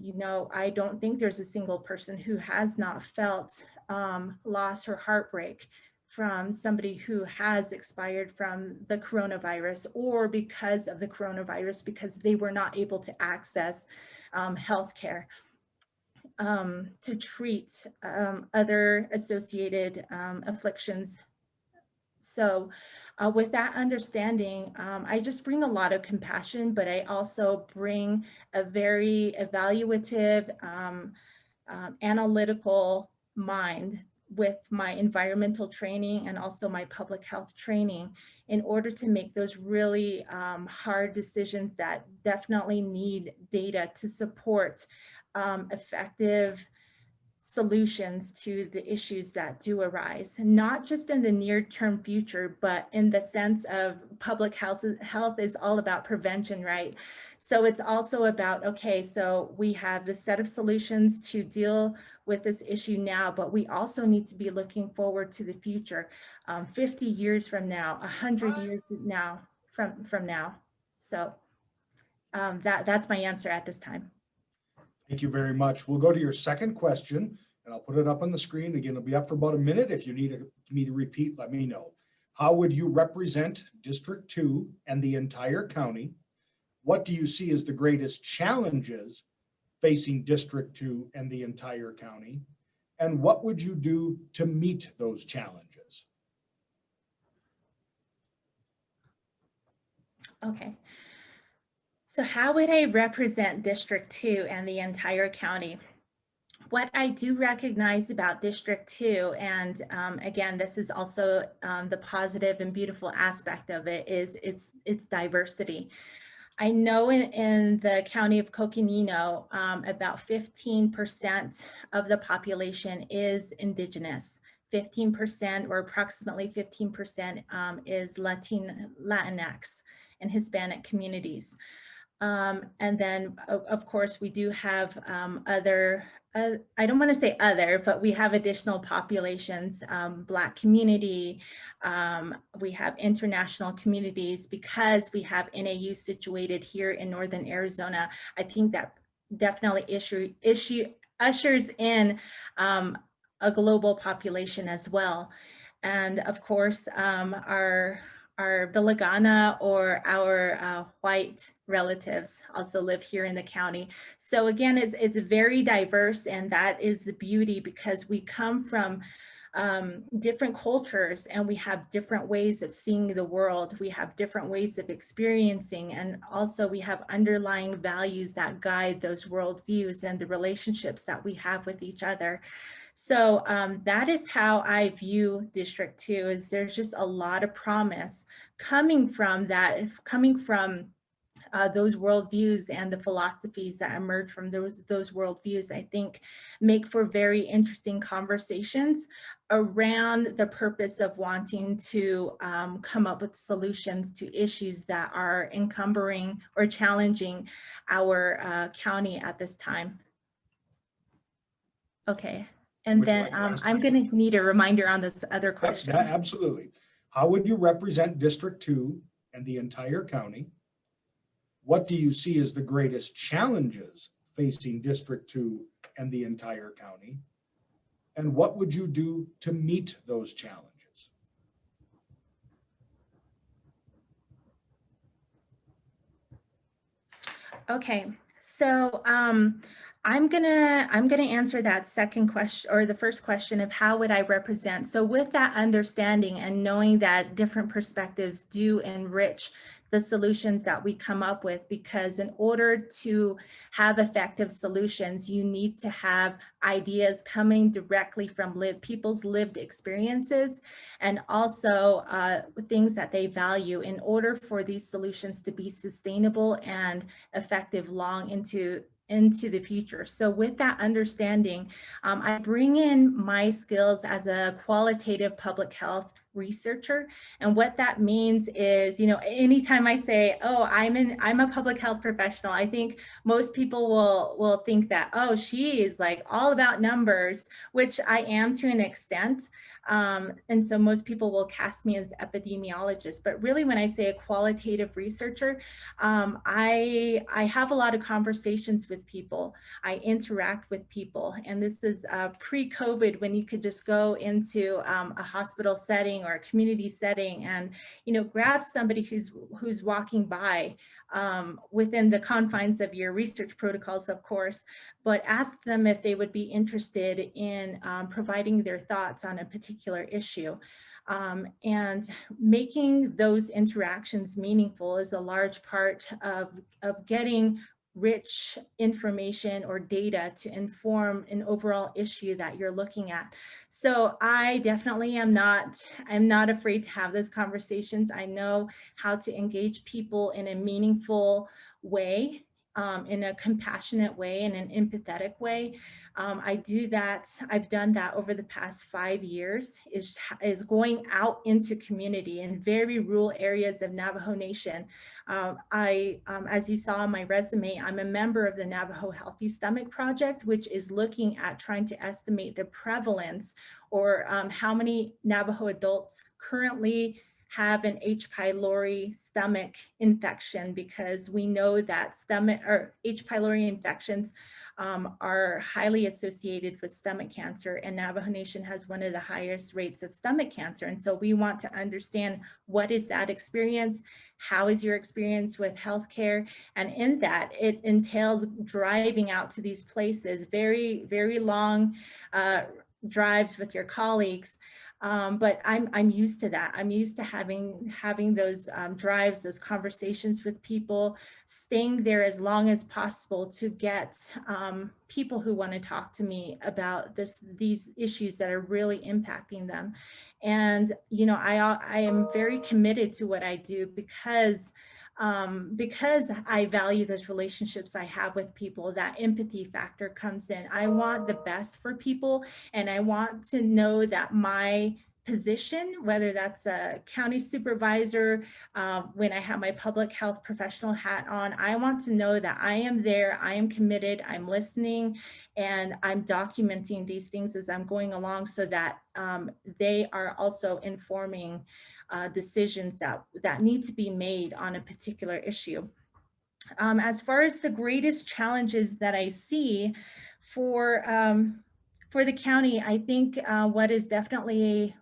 I don't think there's a single person who has not felt loss or heartbreak from somebody who has expired from the coronavirus or because of the coronavirus, because they were not able to access healthcare to treat other associated afflictions. So with that understanding, I just bring a lot of compassion, but I also bring a very evaluative, analytical mind with my environmental training and also my public health training in order to make those really hard decisions that definitely need data to support effective solutions to the issues that do arise, not just in the near-term future, but in the sense of public health is all about prevention, right? So it's also about, okay, so we have the set of solutions to deal with this issue now, but we also need to be looking forward to the future, 50 years from now, 100 years now from now. So that's my answer at this time. Thank you very much. We'll go to your second question, and I'll put it up on the screen. Again, it'll be up for about a minute. If you need me to repeat, let me know. How would you represent District 2 and the entire county? What do you see as the greatest challenges facing District 2 and the entire county? And what would you do to meet those challenges? Okay. So how would I represent District 2 and the entire county? What I do recognize about District 2, and again, this is also the positive and beautiful aspect of it, is its diversity. I know in the county of Coconino, about 15% of the population is Indigenous. 15% or approximately 15% is Latinx and Hispanic communities. And then, of course, we do have other, I don't want to say other, but we have additional populations, Black community, we have international communities because we have NAU situated here in Northern Arizona. I think that definitely ushers in a global population as well. And of course, our Vilagana or our white relatives also live here in the county. So again, it's very diverse, and that is the beauty, because we come from different cultures and we have different ways of seeing the world. We have different ways of experiencing, and also we have underlying values that guide those worldviews and the relationships that we have with each other. So that is how I view District 2, is there's just a lot of promise coming from that, those worldviews and the philosophies that emerge from those worldviews, I think make for very interesting conversations around the purpose of wanting to come up with solutions to issues that are encumbering or challenging our county at this time. Okay. And then I'm going to need a reminder on this other question. Yeah, absolutely. How would you represent District 2 and the entire county? What do you see as the greatest challenges facing District 2 and the entire county? And what would you do to meet those challenges? Okay, so I'm gonna answer that second question, or the first question of how would I represent. So with that understanding and knowing that different perspectives do enrich the solutions that we come up with, because in order to have effective solutions, you need to have ideas coming directly from people's lived experiences, and also things that they value in order for these solutions to be sustainable and effective long into the future. So with that understanding, I bring in my skills as a qualitative public health researcher. And what that means is, you know, anytime I say, oh, I'm a public health professional, I think most people will think that, oh, she is like all about numbers, which I am to an extent. And so most people will cast me as epidemiologist, but really when I say a qualitative researcher, I have a lot of conversations with people. I interact with people, and this is pre-COVID, when you could just go into a hospital setting or a community setting and, you know, grab somebody who's walking by within the confines of your research protocols, of course, but ask them if they would be interested in providing their thoughts on a particular issue. And making those interactions meaningful is a large part of getting rich information or data to inform an overall issue that you're looking at. So I definitely I'm not afraid to have those conversations. I know how to engage people in a meaningful way, in a compassionate way, in an empathetic way. I do that. I've done that over the past 5 years, is going out into community in very rural areas of Navajo Nation. As you saw on my resume, I'm a member of the Navajo Healthy Stomach Project, which is looking at trying to estimate the prevalence, or how many Navajo adults currently have an H. pylori stomach infection, because we know that H. pylori infections are highly associated with stomach cancer, and Navajo Nation has one of the highest rates of stomach cancer. And so we want to understand, what is that experience? How is your experience with healthcare? And in that, it entails driving out to these places, very, very long drives with your colleagues. But I'm used to that. I'm used to having those drives, those conversations with people, staying there as long as possible to get people who want to talk to me about these issues that are really impacting them. And, you know, I am very committed to what I do, because I value those relationships I have with people. That empathy factor comes in. I want the best for people, and I want to know that my position, whether that's a county supervisor, when I have my public health professional hat on, I want to know that I am there, I am committed, I'm listening, and I'm documenting these things as I'm going along, so that they are also informing decisions that need to be made on a particular issue. As far as the greatest challenges that I see for the county, I think what is definitely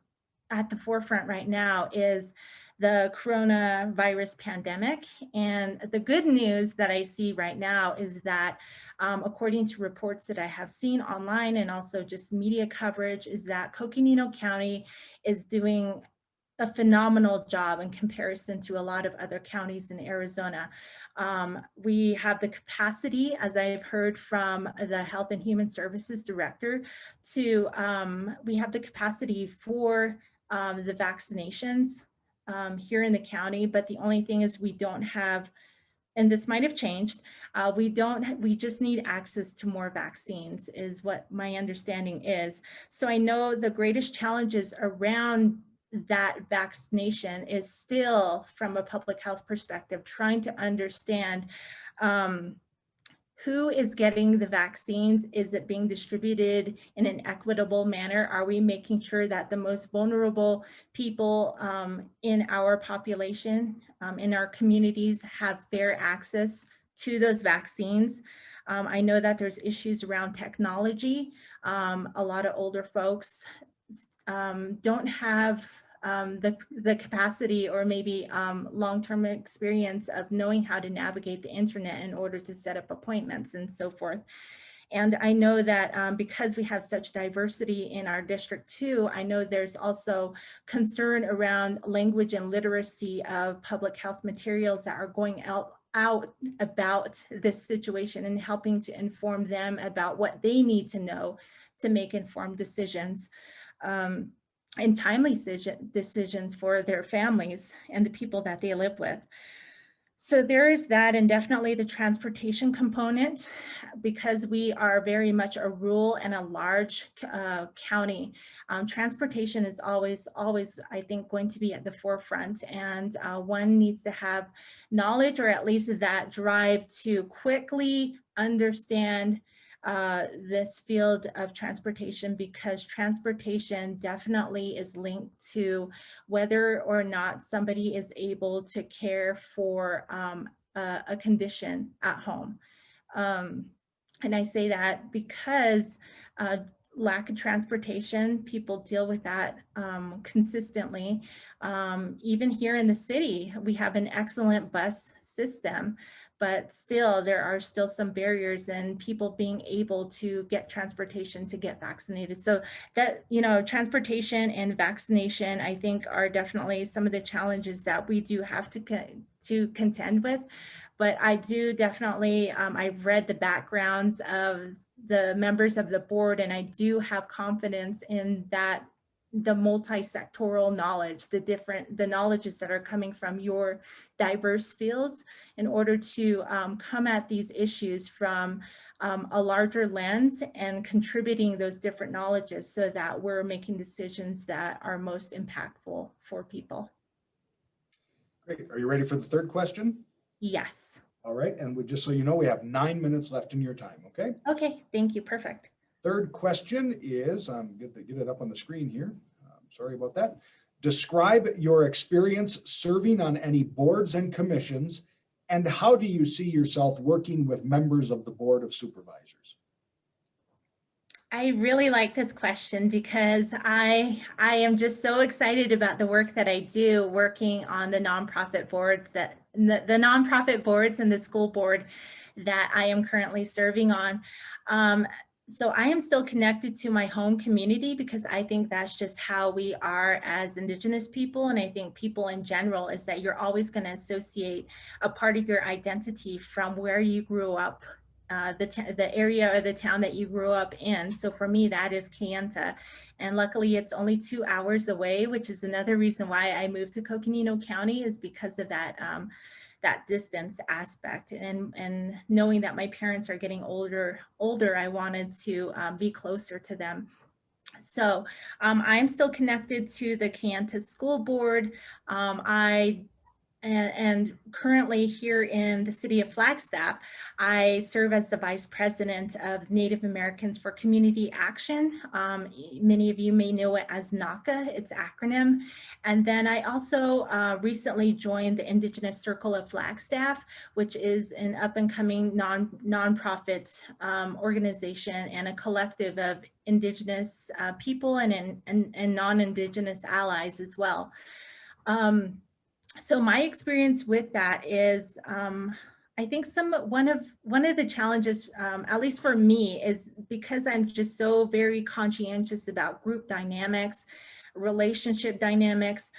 at the forefront right now is the coronavirus pandemic. And the good news that I see right now is that according to reports that I have seen online, and also just media coverage, is that Coconino County is doing a phenomenal job in comparison to a lot of other counties in Arizona. We have the capacity, as I've heard from the Health and Human Services Director, we have the capacity for the vaccinations here in the county, but the only thing is we don't have, and this might have changed, we just need access to more vaccines, is what my understanding is. So I know the greatest challenges around that vaccination is still, from a public health perspective, trying to understand who is getting the vaccines. Is it being distributed in an equitable manner? Are we making sure that the most vulnerable people in our population, in our communities, have fair access to those vaccines? I know that there's issues around technology. A lot of older folks don't have the capacity, or maybe long-term experience of knowing how to navigate the internet in order to set up appointments and so forth. And I know that because we have such diversity in our district too, I know there's also concern around language and literacy of public health materials that are going out about this situation and helping to inform them about what they need to know to make informed decisions and timely decisions for their families and the people that they live with. So there is that, and definitely the transportation component, because we are very much a rural and a large county. Transportation is always, I think, going to be at the forefront, and one needs to have knowledge, or at least that drive to quickly understand this field of transportation, because transportation definitely is linked to whether or not somebody is able to care for a condition at home. And I say that because lack of transportation, people deal with that consistently. Even here in the city, we have an excellent bus system, but still there are still some barriers in people being able to get transportation to get vaccinated. So that, you know, transportation and vaccination, I think, are definitely some of the challenges that we do have to contend with. But I do definitely, I've read the backgrounds of the members of the board, and I do have confidence in that the multi-sectoral knowledge, the knowledges that are coming from your diverse fields, in order to come at these issues from a larger lens and contributing those different knowledges so that we're making decisions that are most impactful for people. Great. Are you ready for the third question? Yes. All right. And just so you know, we have 9 minutes left in your time. Okay. Okay. Thank you. Perfect. Third question is, get it up on the screen here. Sorry about that. Describe your experience serving on any boards and commissions, and how do you see yourself working with members of the Board of Supervisors? I really like this question because I am just so excited about the work that I do working on the nonprofit boards, that the nonprofit boards and the school board that I am currently serving on. So I am still connected to my home community because I think that's just how we are as Indigenous people. And I think people in general is that you're always going to associate a part of your identity from where you grew up, the area or the town that you grew up in. So for me, that is Kayenta. And luckily it's only 2 hours away, which is another reason why I moved to Coconino County, is because of that that distance aspect, and knowing that my parents are getting older, I wanted to be closer to them. So I'm still connected to the Kayenta School Board. And currently here in the city of Flagstaff, I serve as the Vice President of Native Americans for Community Action. Many of you may know it as NACA, its acronym. And then I also recently joined the Indigenous Circle of Flagstaff, which is an up and coming nonprofit organization and a collective of Indigenous people and non-Indigenous allies as well. So my experience with that is, I think one of the challenges, at least for me, is because I'm just so very conscientious about group dynamics, relationship dynamics.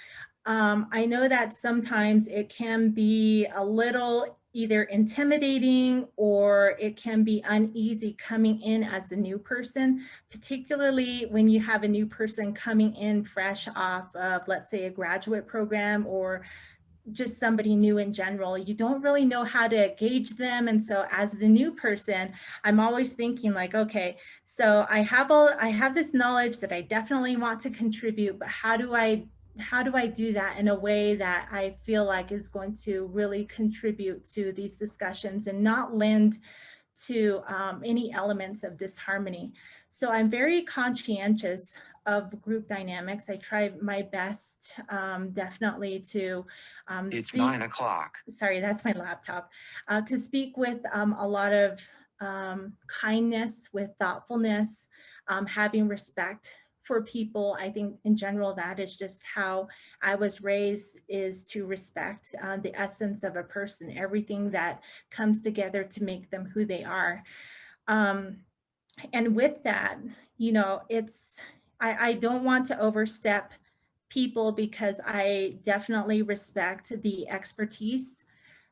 I know that sometimes it can be a little either intimidating or it can be uneasy coming in as a new person, particularly when you have a new person coming in fresh off of, let's say, a graduate program or just somebody new in general. You don't really know how to gauge them. And so as the new person, I'm always thinking like, okay, so I have this knowledge that I definitely want to contribute, but how do I do that in a way that I feel like is going to really contribute to these discussions and not lend to any elements of disharmony? So I'm very conscientious of group dynamics. I try my best, definitely to it's speak, 9 o'clock. Sorry, that's my laptop. To speak with a lot of kindness, with thoughtfulness, having respect for people. I think in general, that is just how I was raised, is to respect the essence of a person, everything that comes together to make them who they are. And with that, you know, I don't want to overstep people because I definitely respect the expertise,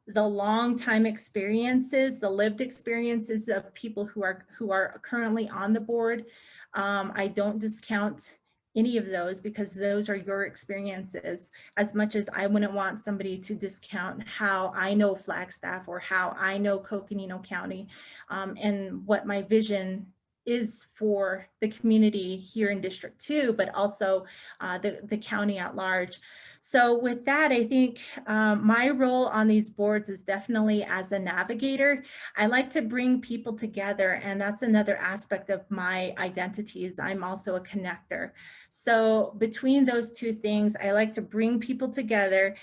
the long time experiences, the lived experiences of people who are currently on the board. I don't discount any of those because those are your experiences, as much as I wouldn't want somebody to discount how I know Flagstaff or how I know Coconino County, and what my vision is for the community here in District 2, but also the county at large. So with that, I think my role on these boards is definitely as a navigator. I like to bring people together, and that's another aspect of my identity is I'm also a connector. So between those two things, I like to bring people together.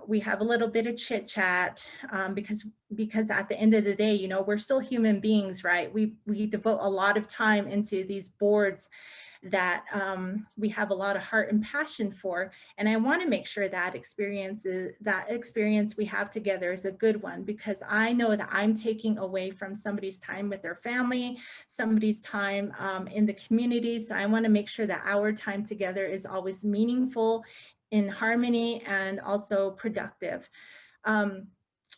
We have a little bit of chit chat because at the end of the day, you know, we're still human beings, right? We devote a lot of time into these boards that we have a lot of heart and passion for. And I want to make sure that experience we have together is a good one, because I know that I'm taking away from somebody's time with their family, somebody's time in the community. So I want to make sure that our time together is always meaningful, in harmony, and also productive.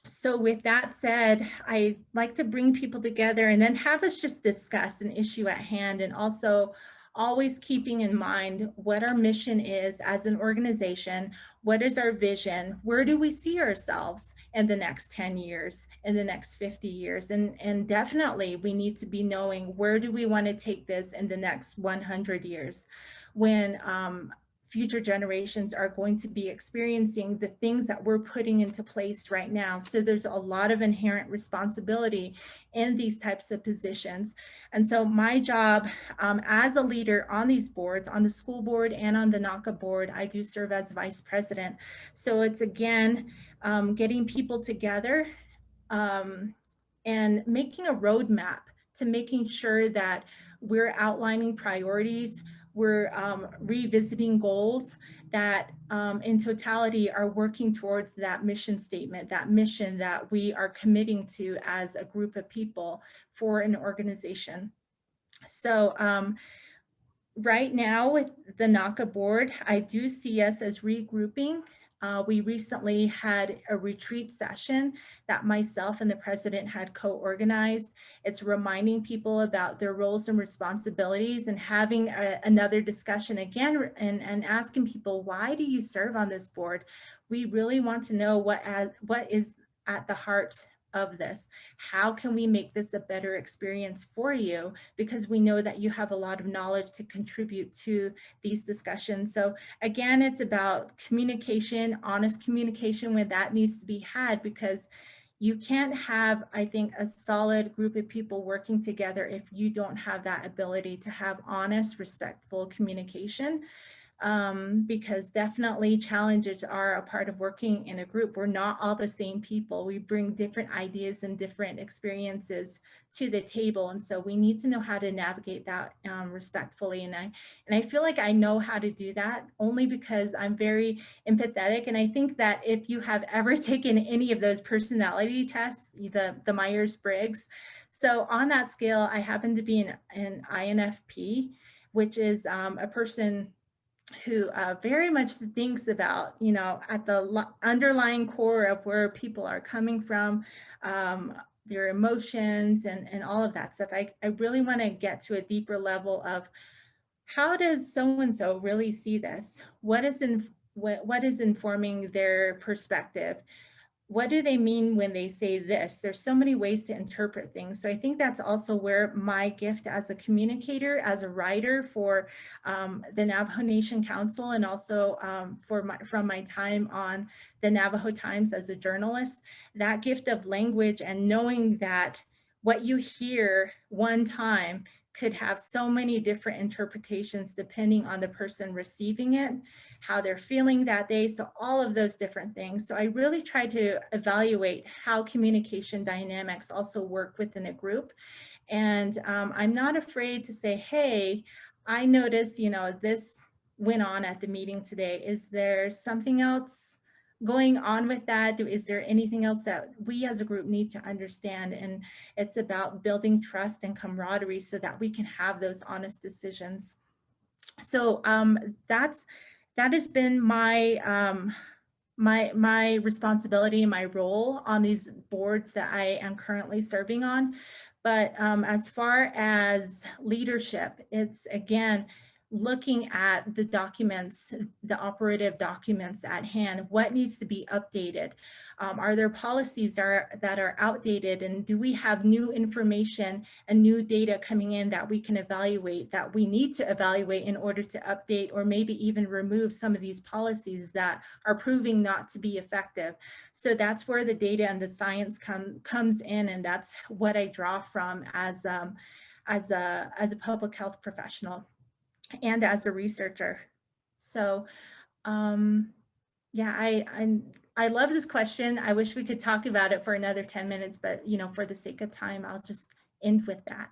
So with that said, I like to bring people together and then have us just discuss an issue at hand, and also always keeping in mind what our mission is as an organization, what is our vision, where do we see ourselves in the next 10 years, in the next 50 years, and definitely we need to be knowing where do we want to take this in the next 100 years, when future generations are going to be experiencing the things that we're putting into place right now. So there's a lot of inherent responsibility in these types of positions. And so my job as a leader on these boards, on the school board and on the NACA board, I do serve as vice president. So it's again, getting people together and making a roadmap to making sure that we're outlining priorities, we're revisiting goals that in totality are working towards that mission statement, that mission that we are committing to as a group of people for an organization. So right now with the NACA board, I do see us as regrouping. We recently had a retreat session that myself and the president had co-organized. It's reminding people about their roles and responsibilities, and having another discussion again, and asking people, why do you serve on this board? We really want to know what is at the heart of this. How can we make this a better experience for you? Because we know that you have a lot of knowledge to contribute to these discussions. So again, it's about communication, honest communication when that needs to be had, because you can't have, I think, a solid group of people working together if you don't have that ability to have honest, respectful communication. Because definitely challenges are a part of working in a group. We're not all the same people. We bring different ideas and different experiences to the table. And so we need to know how to navigate that respectfully. And I feel like I know how to do that only because I'm very empathetic. And I think that if you have ever taken any of those personality tests, the Myers-Briggs, so on that scale, I happen to be an INFP, which is a person who very much thinks about, you know, at the underlying core of where people are coming from, their emotions and all of that stuff. I really want to get to a deeper level of how does so-and-so really see this? What is informing their perspective? What do they mean when they say this? There's so many ways to interpret things. So I think that's also where my gift as a communicator, as a writer for the Navajo Nation Council, and also from my time on the Navajo Times as a journalist, that gift of language and knowing that what you hear one time could have so many different interpretations depending on the person receiving it, how they're feeling that day, so all of those different things. So I really try to evaluate how communication dynamics also work within a group. And I'm not afraid to say, hey, I noticed, you know, this went on at the meeting today. Is there something else going on with that, is there anything else that we as a group need to understand? And it's about building trust and camaraderie so that we can have those honest decisions. So that has been my my responsibility and my role on these boards that I am currently serving on. But as far as leadership, it's again, looking at the documents, the operative documents at hand, what needs to be updated? Are there policies that are outdated, and do we have new information and new data coming in that we can evaluate, that we need to evaluate in order to update or maybe even remove some of these policies that are proving not to be effective? So that's where the data and the science comes in, and that's what I draw from as a public health professional and as a researcher. So yeah, I love this question. I wish we could talk about it for another 10 minutes, but you know, for the sake of time, I'll just end with that.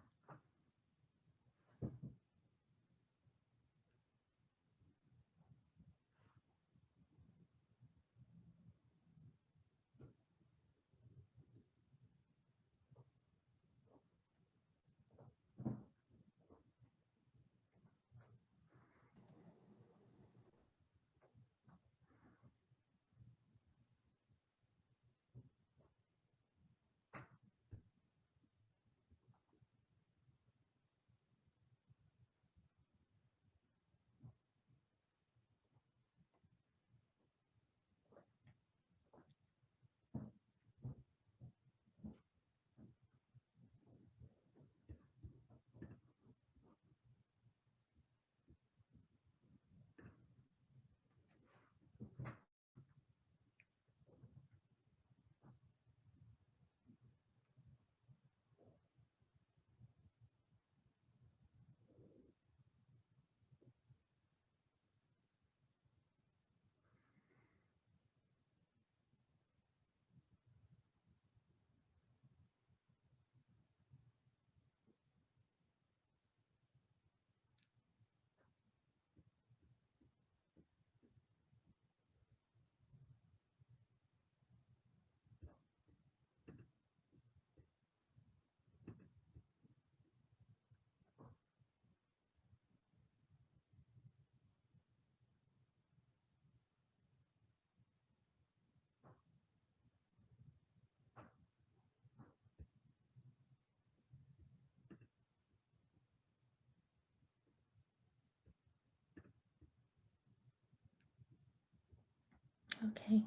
Okay,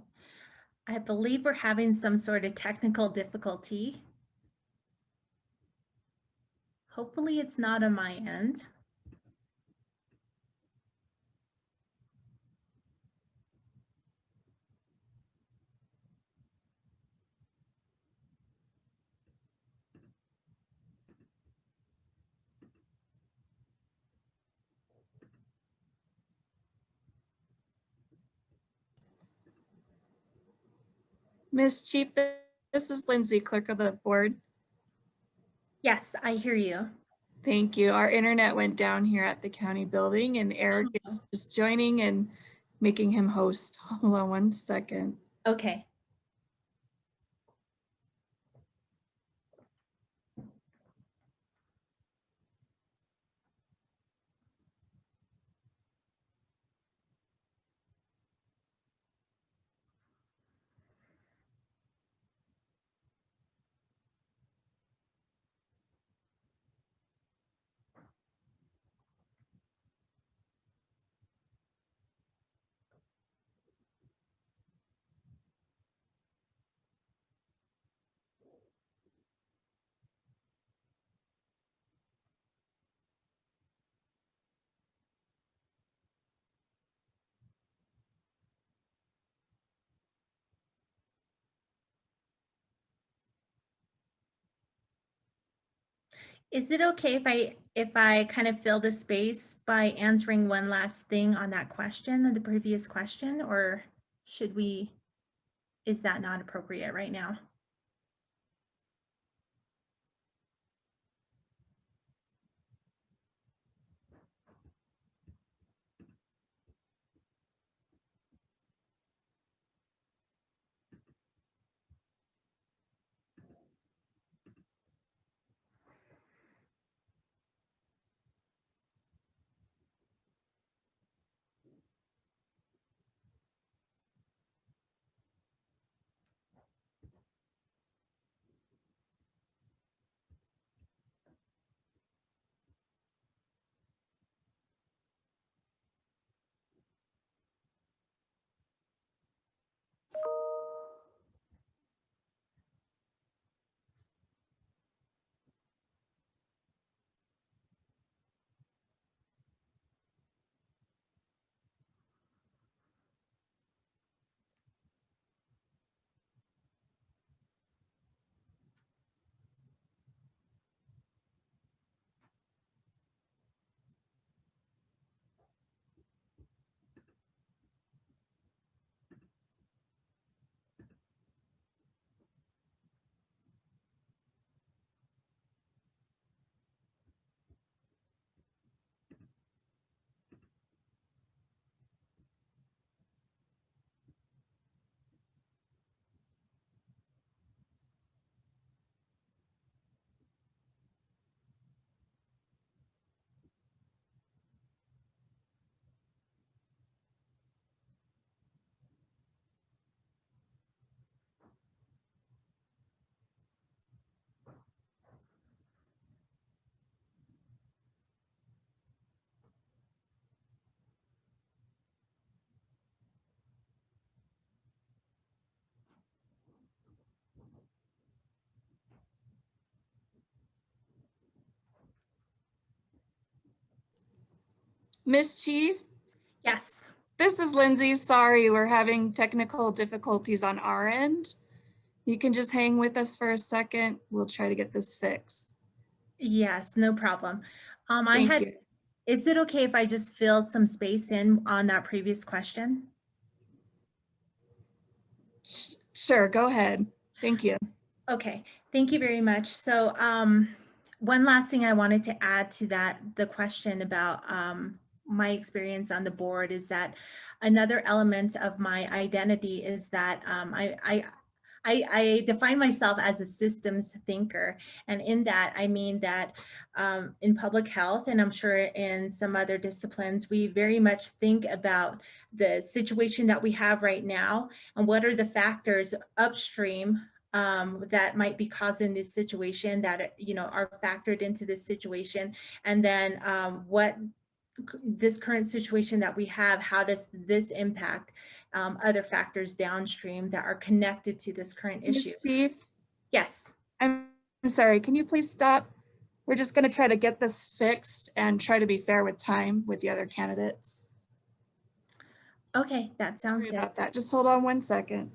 I believe we're having some sort of technical difficulty. Hopefully it's not on my end. Ms. Chief, this is Lindsay, clerk of the board. Yes, I hear you. Thank you. Our internet went down here at the county building, and Eric is just joining and making him host. Hold on one second. Okay. Is it okay if I kind of fill the space by answering one last thing on that question, the previous question, or should we, is that not appropriate right now? Miss Chief, Yes. this is Lindsay. Sorry, we're having technical difficulties on our end. You can just hang with us for a second. We'll try to get this fixed. Yes, no problem. Thank you. Is it okay if I just filled some space in on that previous question? Sure, go ahead. Thank you. Okay, thank you very much. So one last thing I wanted to add to that, the question about my experience on the board is that another element of my identity is that I define myself as a systems thinker. And in that, I mean that in public health, and I'm sure in some other disciplines, we very much think about the situation that we have right now and what are the factors upstream that might be causing this situation that, you know, are factored into this situation. And then what this current situation that we have, how does this impact other factors downstream that are connected to this current issue? Ms. Chief, Yes. I'm sorry, can you please stop? We're just going to try to get this fixed and try to be fair with time with the other candidates. Okay, that sounds Sorry good. about that. Just hold on one second.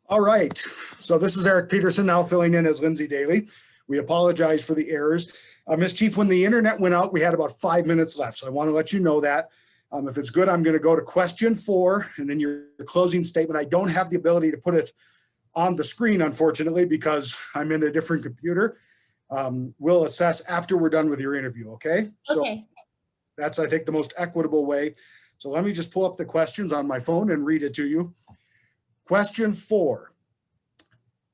All right, so this is Eric Peterson now filling in as Lindsay Daly. We apologize for the errors. Ms. Chief, when the internet went out, we had about 5 minutes left, so I want to let you know that. If it's good, I'm going to go to question 4 and then your closing statement. I don't have the ability to put it on the screen, unfortunately, because I'm in a different computer. We'll assess after we're done with your interview, okay? Okay. So that's, I think, the most equitable way. So let me just pull up the questions on my phone and read it to you. Question 4,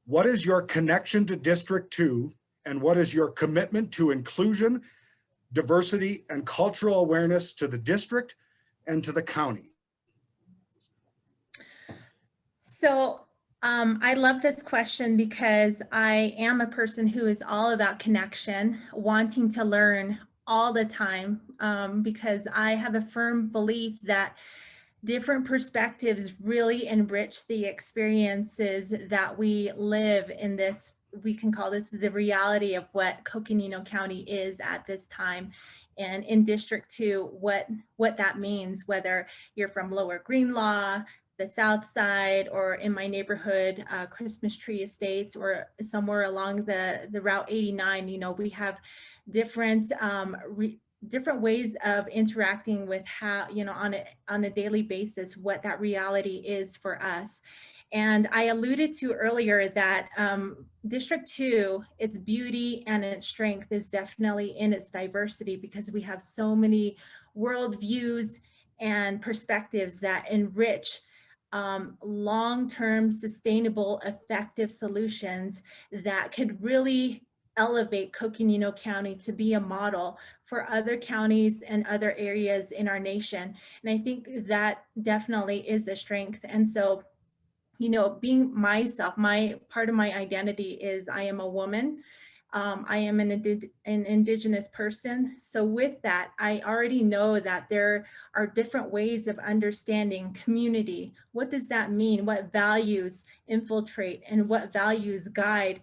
what is your connection to District 2 and what is your commitment to inclusion, diversity, and cultural awareness to the district and to the county? So I love this question because I am a person who is all about connection, wanting to learn all the time, because I have a firm belief that different perspectives really enrich the experiences that we live in this. We can call this the reality of what Coconino County is at this time. And in District 2, what that means, whether you're from Lower Greenlaw, the South Side, or in my neighborhood, Christmas Tree Estates, or somewhere along the Route 89, you know, we have different different ways of interacting with how, you know, on a daily basis, what that reality is for us. And I alluded to earlier that District 2, its beauty and its strength is definitely in its diversity, because we have so many worldviews and perspectives that enrich long-term, sustainable, effective solutions that could really elevate Coconino County to be a model for other counties and other areas in our nation. And I think that definitely is a strength. And so, you know, being myself, part of my identity is I am a woman. I am an Indigenous person. So with that, I already know that there are different ways of understanding community. What does that mean? What values infiltrate and what values guide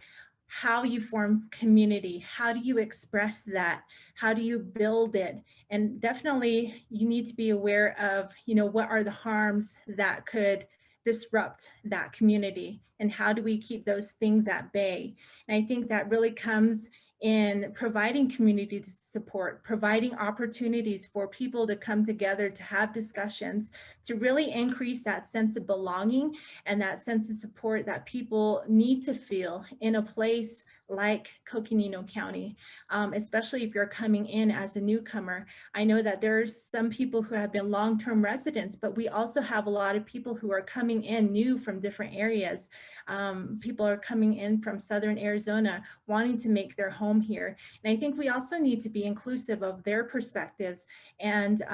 how you form community? How do you express that? How do you build it? And definitely you need to be aware of, you know, what are the harms that could disrupt that community, and how do we keep those things at bay? And I think that really comes in providing community support, providing opportunities for people to come together to have discussions, to really increase that sense of belonging and that sense of support that people need to feel in a place like Coconino County, especially if you're coming in as a newcomer. I know that there's some people who have been long-term residents, but we also have a lot of people who are coming in new from different areas. People are coming in from Southern Arizona wanting to make their home here. And I think we also need to be inclusive of their perspectives and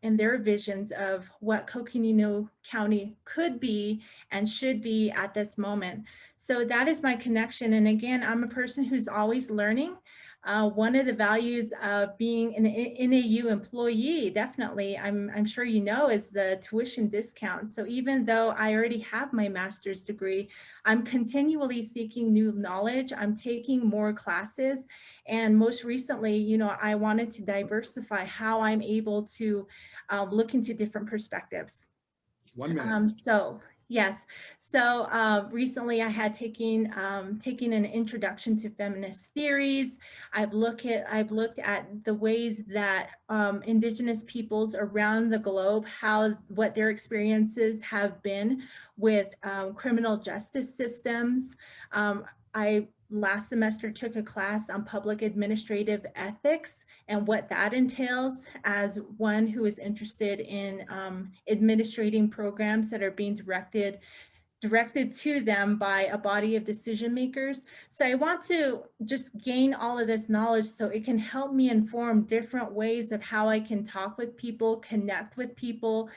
their visions of what Coconino County could be and should be at this moment. So that is my connection. And again, I'm a person who's always learning. One of the values of being an NAU employee, definitely, I'm sure you know, is the tuition discount. So even though I already have my master's degree, I'm continually seeking new knowledge. I'm taking more classes. And most recently, you know, I wanted to diversify how I'm able to look into different perspectives. 1 minute. Yes. So recently I had taken an introduction to feminist theories. I've looked at the ways that Indigenous peoples around the globe, what their experiences have been with criminal justice systems. I last semester took a class on public administrative ethics and what that entails as one who is interested in administrating programs that are being directed to them by a body of decision makers. So I want to just gain all of this knowledge so it can help me inform different ways of how I can talk with people, connect with people,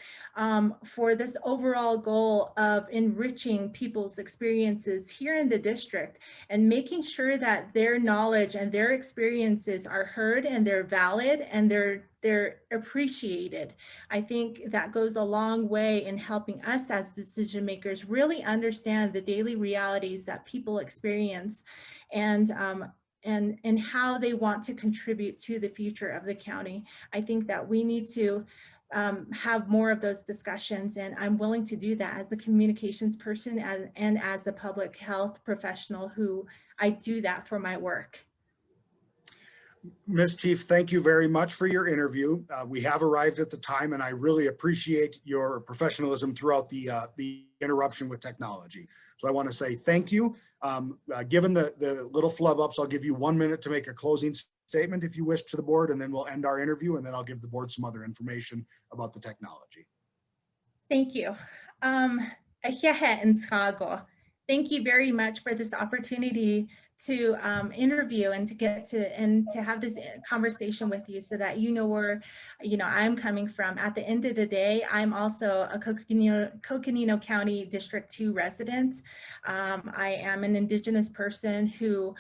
for this overall goal of enriching people's experiences here in the district and making sure that their knowledge and their experiences are heard and they're valid and they're appreciated. I think that goes a long way in helping us as decision makers really understand the daily realities that people experience. And and how they want to contribute to the future of the county. I think that we need to have more of those discussions, and I'm willing to do that as a communications person and as a public health professional who I do that for my work. Ms. Chief, thank you very much for your interview. We have arrived at the time, and I really appreciate your professionalism throughout the interruption with technology. So I want to say thank you. Given the little flub ups, I'll give you 1 minute to make a closing statement if you wish to the board, and then we'll end our interview, and then I'll give the board some other information about the technology. Thank you. Thank you very much for this opportunity to interview and to have this conversation with you, so that you know where I'm coming from. At the end of the day, I'm also a Coconino County District 2 resident. I am an Indigenous person who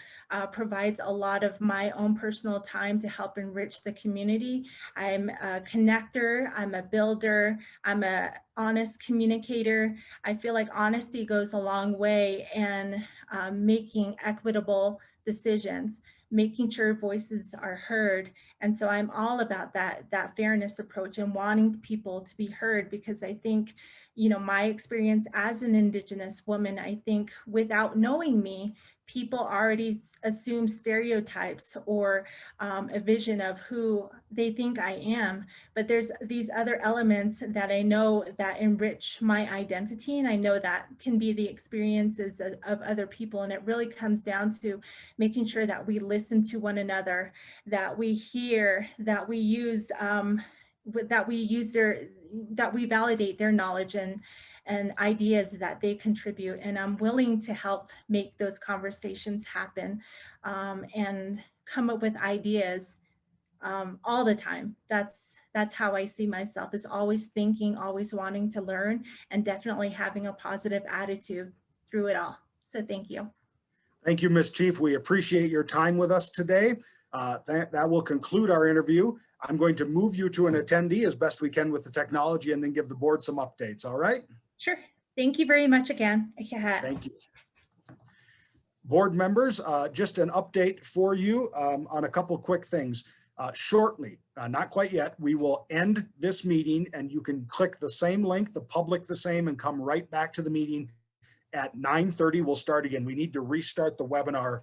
provides a lot of my own personal time to help enrich the community. I'm a connector, I'm a builder, I'm a honest communicator. I feel like honesty goes a long way in making equitable decisions, making sure voices are heard. And so I'm all about that fairness approach and wanting people to be heard, because I think, my experience as an Indigenous woman, I think without knowing me, people already assume stereotypes or a vision of who they think I am. But there's these other elements that I know that enrich my identity, and I know that can be the experiences of other people. And it really comes down to making sure that we listen to one another, that we hear, that we use that we validate their knowledge and ideas that they contribute. And I'm willing to help make those conversations happen and come up with ideas all the time. That's how I see myself, is always thinking, always wanting to learn, and definitely having a positive attitude through it all. So thank you. Thank you, Ms. Chief. We appreciate your time with us today. That will conclude our interview. I'm going to move you to an attendee as best we can with the technology, and then give the board some updates. All right? Sure. Thank you very much again. Thank you. Board members, just an update for you on a couple quick things. Shortly, not quite yet, we will end this meeting, and you can click the same link, the public the same, and come right back to the meeting at 9:30. We'll start again. We need to restart the webinar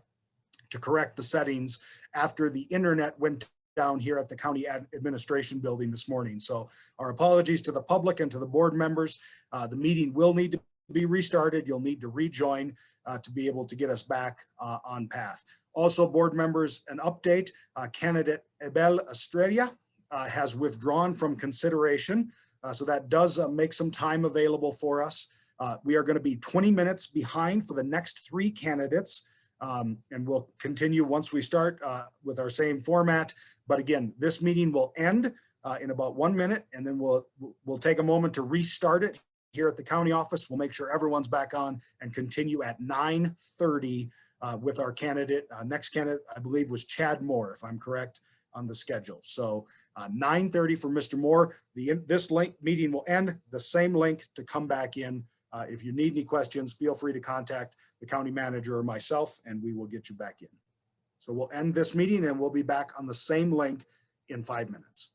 to correct the settings after the internet went down here at the county administration building this morning. So our apologies to the public and to the board members. The meeting will need to be restarted. You'll need to rejoin to be able to get us back on path. Also, board members, an update, candidate Abel Estrella has withdrawn from consideration. So that does make some time available for us. We are going to be 20 minutes behind for the next 3 candidates. And we'll continue once we start with our same format. But again, this meeting will end in about 1 minute, and then we'll take a moment to restart it here at the county office. We'll make sure everyone's back on and continue at 9:30 with our candidate. Next candidate, I believe, was Chad Moore, if I'm correct on the schedule. So 9:30 for Mr. Moore. This meeting will end. The same link to come back in. If you need any questions, feel free to contact the county manager or myself, and we will get you back in. So we'll end this meeting, and we'll be back on the same link in 5 minutes.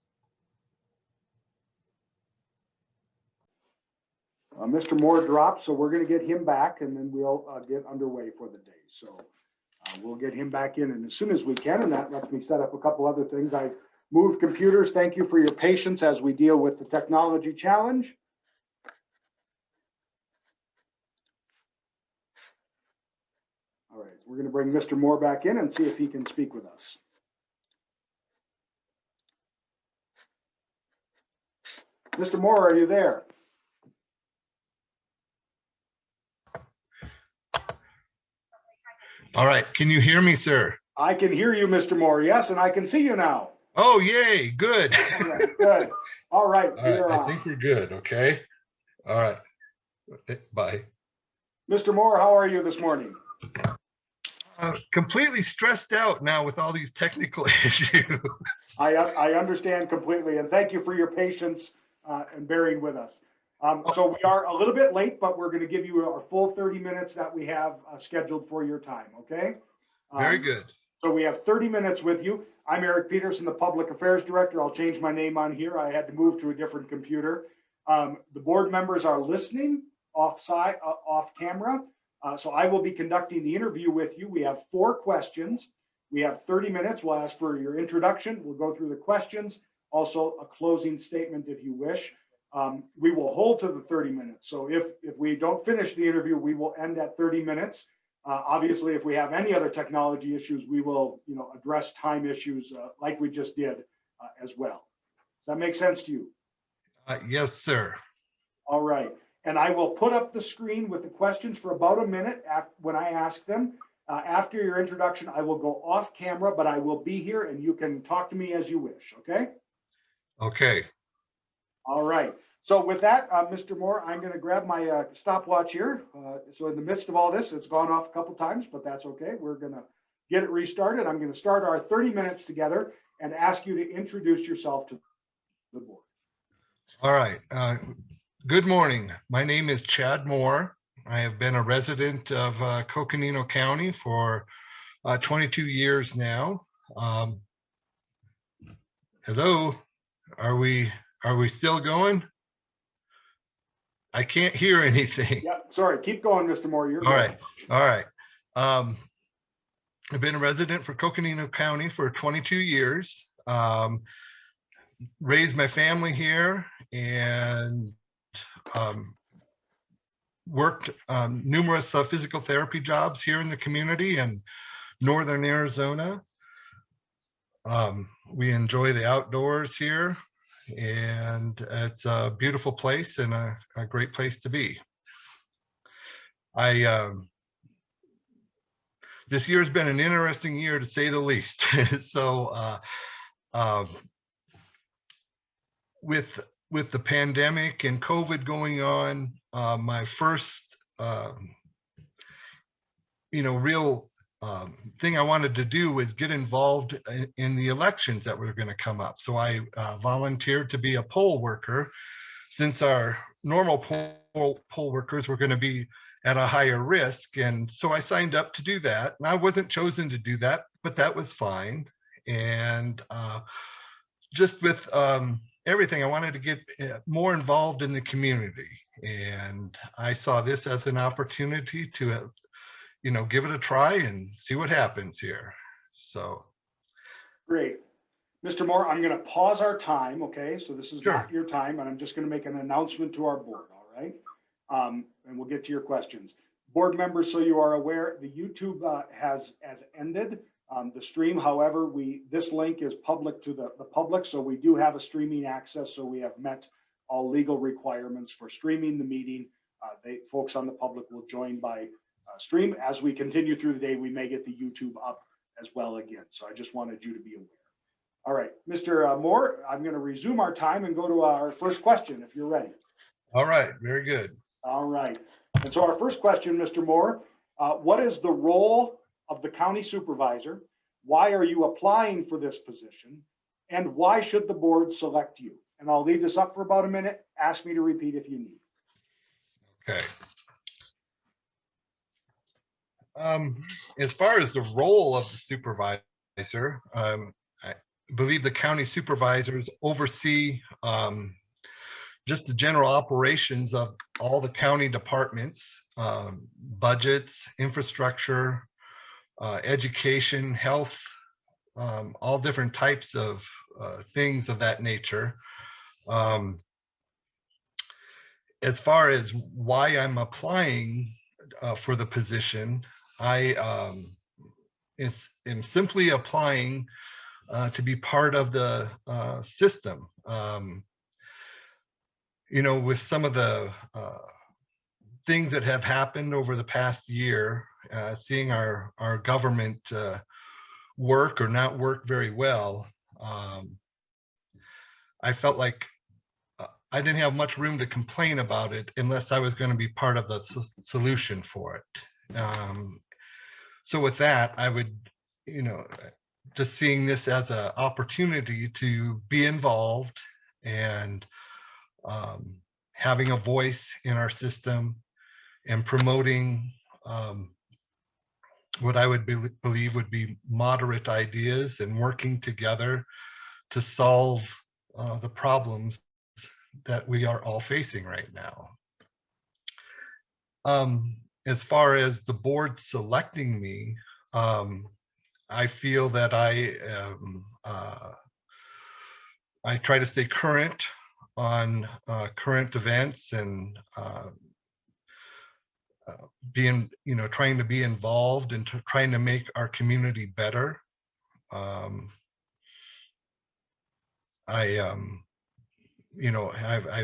Mr. Moore dropped, so we're going to get him back, and then we'll get underway for the day. So we'll get him back in, and as soon as we can, and that lets me set up a couple other things. I moved computers. Thank you for your patience as we deal with the technology challenge. All right, we're going to bring Mr. Moore back in and see if he can speak with us. Mr. Moore, are you there? All right, can you hear me, sir? I can hear you, Mr. Moore. Yes, and I can see you now. Oh, yay, good. All right, good. All right, All right, I think we're good, okay? All right, bye. Mr. Moore, how are you this morning? Completely stressed out now with all these technical issues. I understand completely, and thank you for your patience and bearing with us. So we are a little bit late, but we're going to give you our full 30 minutes that we have scheduled for your time, okay? Very good. So we have 30 minutes with you. I'm Eric Peterson, the Public Affairs Director. I'll change my name on here. I had to move to a different computer. The board members are listening off camera. So I will be conducting the interview with you. We have 4 questions. We have 30 minutes. We'll ask for your introduction. We'll go through the questions, also a closing statement if you wish. We will hold to the 30 minutes. So if we don't finish the interview, we will end at 30 minutes. Obviously, if we have any other technology issues, we will, address time issues like we just did as well. Does that make sense to you? Yes, sir. All right. And I will put up the screen with the questions for about a minute when I ask them. After your introduction, I will go off camera, but I will be here and you can talk to me as you wish. Okay? Okay. All right. So with that, Mr. Moore, I'm going to grab my stopwatch here. So in the midst of all this, it's gone off a couple times, but that's okay. We're going to get it restarted. I'm going to start our 30 minutes together and ask you to introduce yourself to the board. All right. Good morning. My name is Chad Moore. I have been a resident of Coconino County for 22 years now. Hello. Are we still going? I can't hear anything. Yeah, sorry. Keep going, Mr. Moore. You're All right. All right. I've been a resident for Coconino County for 22 years. Raised my family here and worked numerous physical therapy jobs here in the community in northern Arizona. We enjoy the outdoors here, and it's a beautiful place and a great place to be. This year has been an interesting year to say the least. So with the pandemic and COVID going on, my first real thing I wanted to do was get involved in the elections that were going to come up. So I volunteered to be a poll worker, since our normal poll workers were going to be at a higher risk. And so I signed up to do that. And I wasn't chosen to do that, but that was fine. And just with everything, I wanted to get more involved in the community. And I saw this as an opportunity to give it a try and see what happens here. So. Great. Mr. Moore, I'm going to pause our time. Okay. So this is Sure. Not your time, and I'm just going to make an announcement to our board. All right. And we'll get to your questions. Board members, so you are aware, the YouTube has ended the stream. However, this link is public to the public. So we do have a streaming access. So we have met all legal requirements for streaming the meeting. Folks on the public will join by stream. As we continue through the day, we may get the YouTube up as well again. So I just wanted you to be aware. All right, Mr. Moore, I'm going to resume our time and go to our first question if you're ready. All right, very good. All right. And so our first question, Mr. Moore, what is the role of the county supervisor? Why are you applying for this position? And why should the board select you? And I'll leave this up for about a minute. Ask me to repeat if you need. Okay. As far as the role of the supervisor, I believe the county supervisors oversee just the general operations of all the county departments, budgets, infrastructure, education, health, all different types of things of that nature. As far as why I'm applying for the position, I am simply applying to be part of the system. With some of the things that have happened over the past year, seeing our government work or not work very well, I felt like I didn't have much room to complain about it unless I was going to be part of the solution for it. So with that, I would, just seeing this as an opportunity to be involved and having a voice in our system and promoting what I would believe would be moderate ideas and working together to solve the problems that we are all facing right now. As far as the board selecting me, I feel that I try to stay current on current events and trying to be involved and trying to make our community better. I've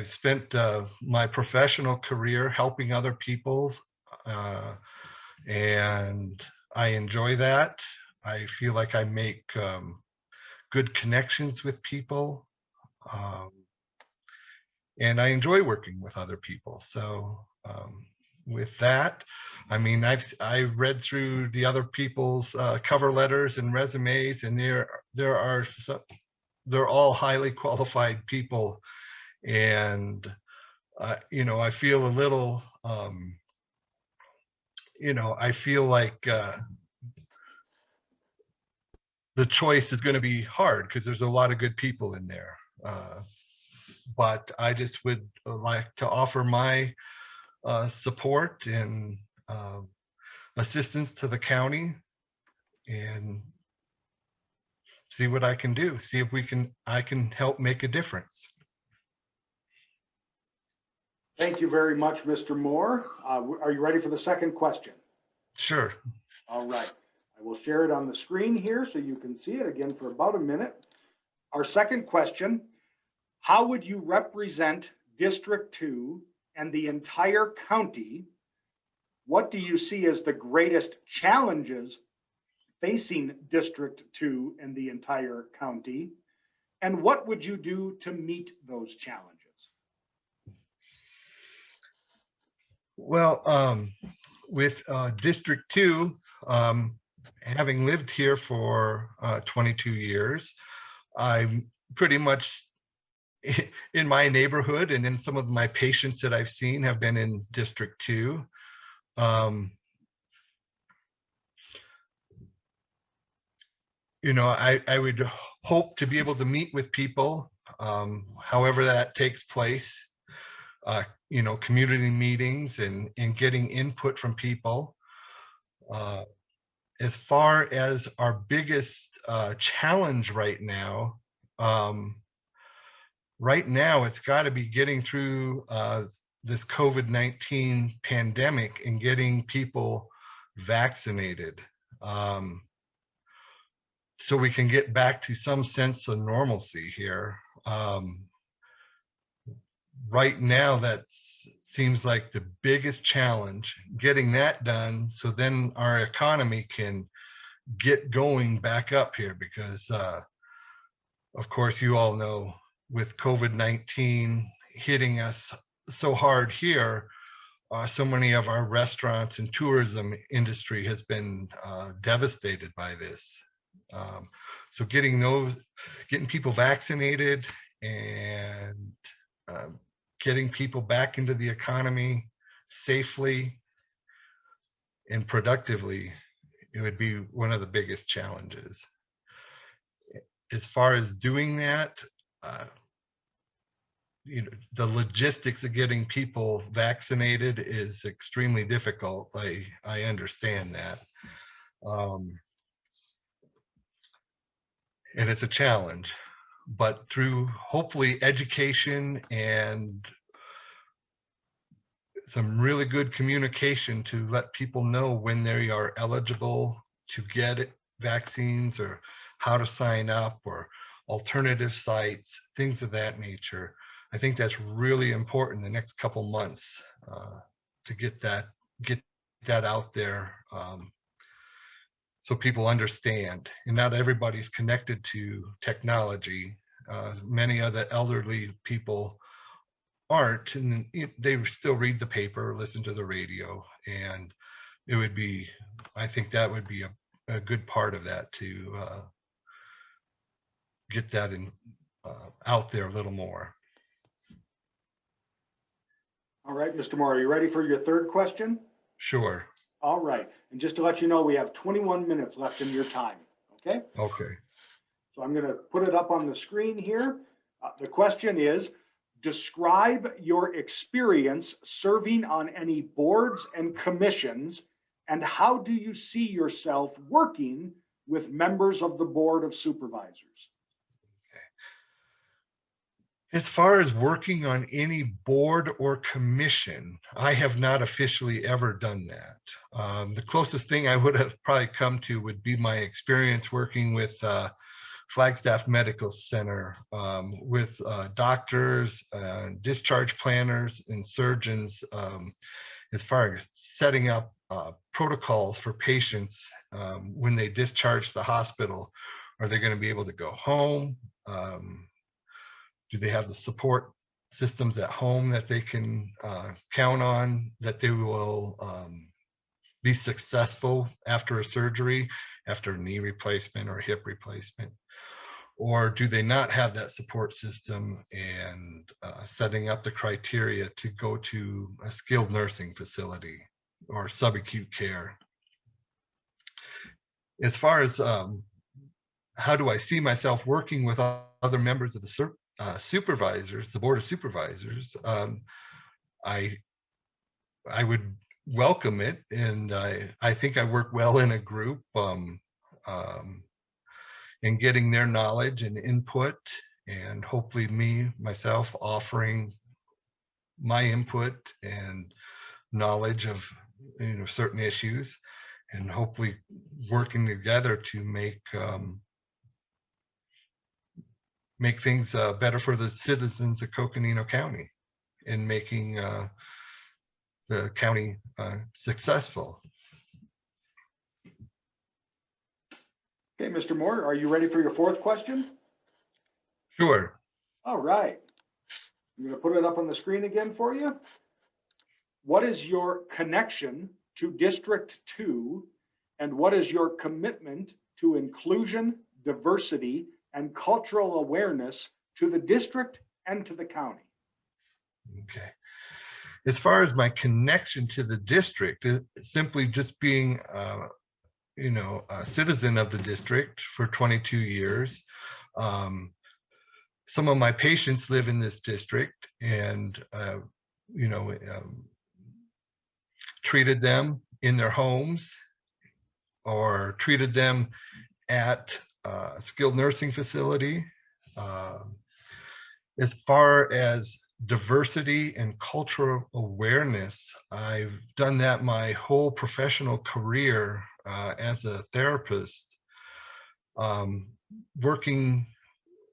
spent my professional career helping other people, and I enjoy that. I feel like I make good connections with people, and I enjoy working with other people. So with that, I mean, I read through the other people's cover letters and resumes, and they're all highly qualified people. And, I feel a little, I feel like the choice is going to be hard because there's a lot of good people in there. But I just would like to offer my support and assistance to the county and see what I can do. See if I can help make a difference. Thank you very much, Mr. Moore. Are you ready for the second question? Sure. All right. I will share it on the screen here so you can see it again for about a minute. Our second question, how would you represent District 2 and the entire county? What do you see as the greatest challenges facing District 2 and the entire county? And what would you do to meet those challenges? Well, with District 2, having lived here for 22 years, I'm pretty much in my neighborhood, and in some of my patients that I've seen have been in District 2. I would hope to be able to meet with people, however that takes place, community meetings and getting input from people. As far as our biggest challenge right now, it's got to be getting through this COVID-19 pandemic and getting people vaccinated, so we can get back to some sense of normalcy here. Right now, that seems like the biggest challenge, getting that done so then our economy can get going back up here, because of course you all know, with COVID-19 hitting us so hard here, so many of our restaurants and tourism industry has been devastated by this. So getting people vaccinated and getting people back into the economy safely and productively, it would be one of the biggest challenges. As far as doing that, the logistics of getting people vaccinated is extremely difficult. I understand that. And it's a challenge, but through hopefully education and some really good communication to let people know when they are eligible to get vaccines, or how to sign up, or alternative sites, things of that nature. I think that's really important the next couple months to get that out there, so people understand. And not everybody's connected to technology. Many of the elderly people aren't, and they still read the paper, listen to the radio, and it would be, I think that would be a good part of that, to get that out there a little more. All right, Mr. Moore, are you ready for your third question? Sure. All right. And just to let you know, we have 21 minutes left in your time. Okay. Okay. So I'm going to put it up on the screen here. The question is, describe your experience serving on any boards and commissions, and how do you see yourself working with members of the Board of Supervisors? As far as working on any board or commission, I have not officially ever done that. The closest thing I would have probably come to would be my experience working with Flagstaff Medical Center, with doctors, discharge planners, and surgeons, as far as setting up protocols for patients when they discharge the hospital. Are they going to be able to go home? Do they have the support systems at home that they can count on, that they will be successful after a surgery, after a knee replacement or hip replacement? Or do they not have that support system, and setting up the criteria to go to a skilled nursing facility or subacute care? As far as how do I see myself working with other members of the supervisors, the Board of Supervisors, I would welcome it, and I think I work well in a group, and getting their knowledge and input, and hopefully myself offering my input and knowledge of certain issues, and hopefully working together to make things better for the citizens of Coconino County, and making the county successful. Okay, Mr. Moore, are you ready for your fourth question? Sure. All right. I'm going to put it up on the screen again for you. What is your connection to District 2, and what is your commitment to inclusion, diversity, and cultural awareness to the district and to the county? Okay. As far as my connection to the district, it's simply just being a citizen of the district for 22 years. Some of my patients live in this district, and treated them in their homes, or treated them at a skilled nursing facility. As far as diversity and cultural awareness, I've done that my whole professional career as a therapist.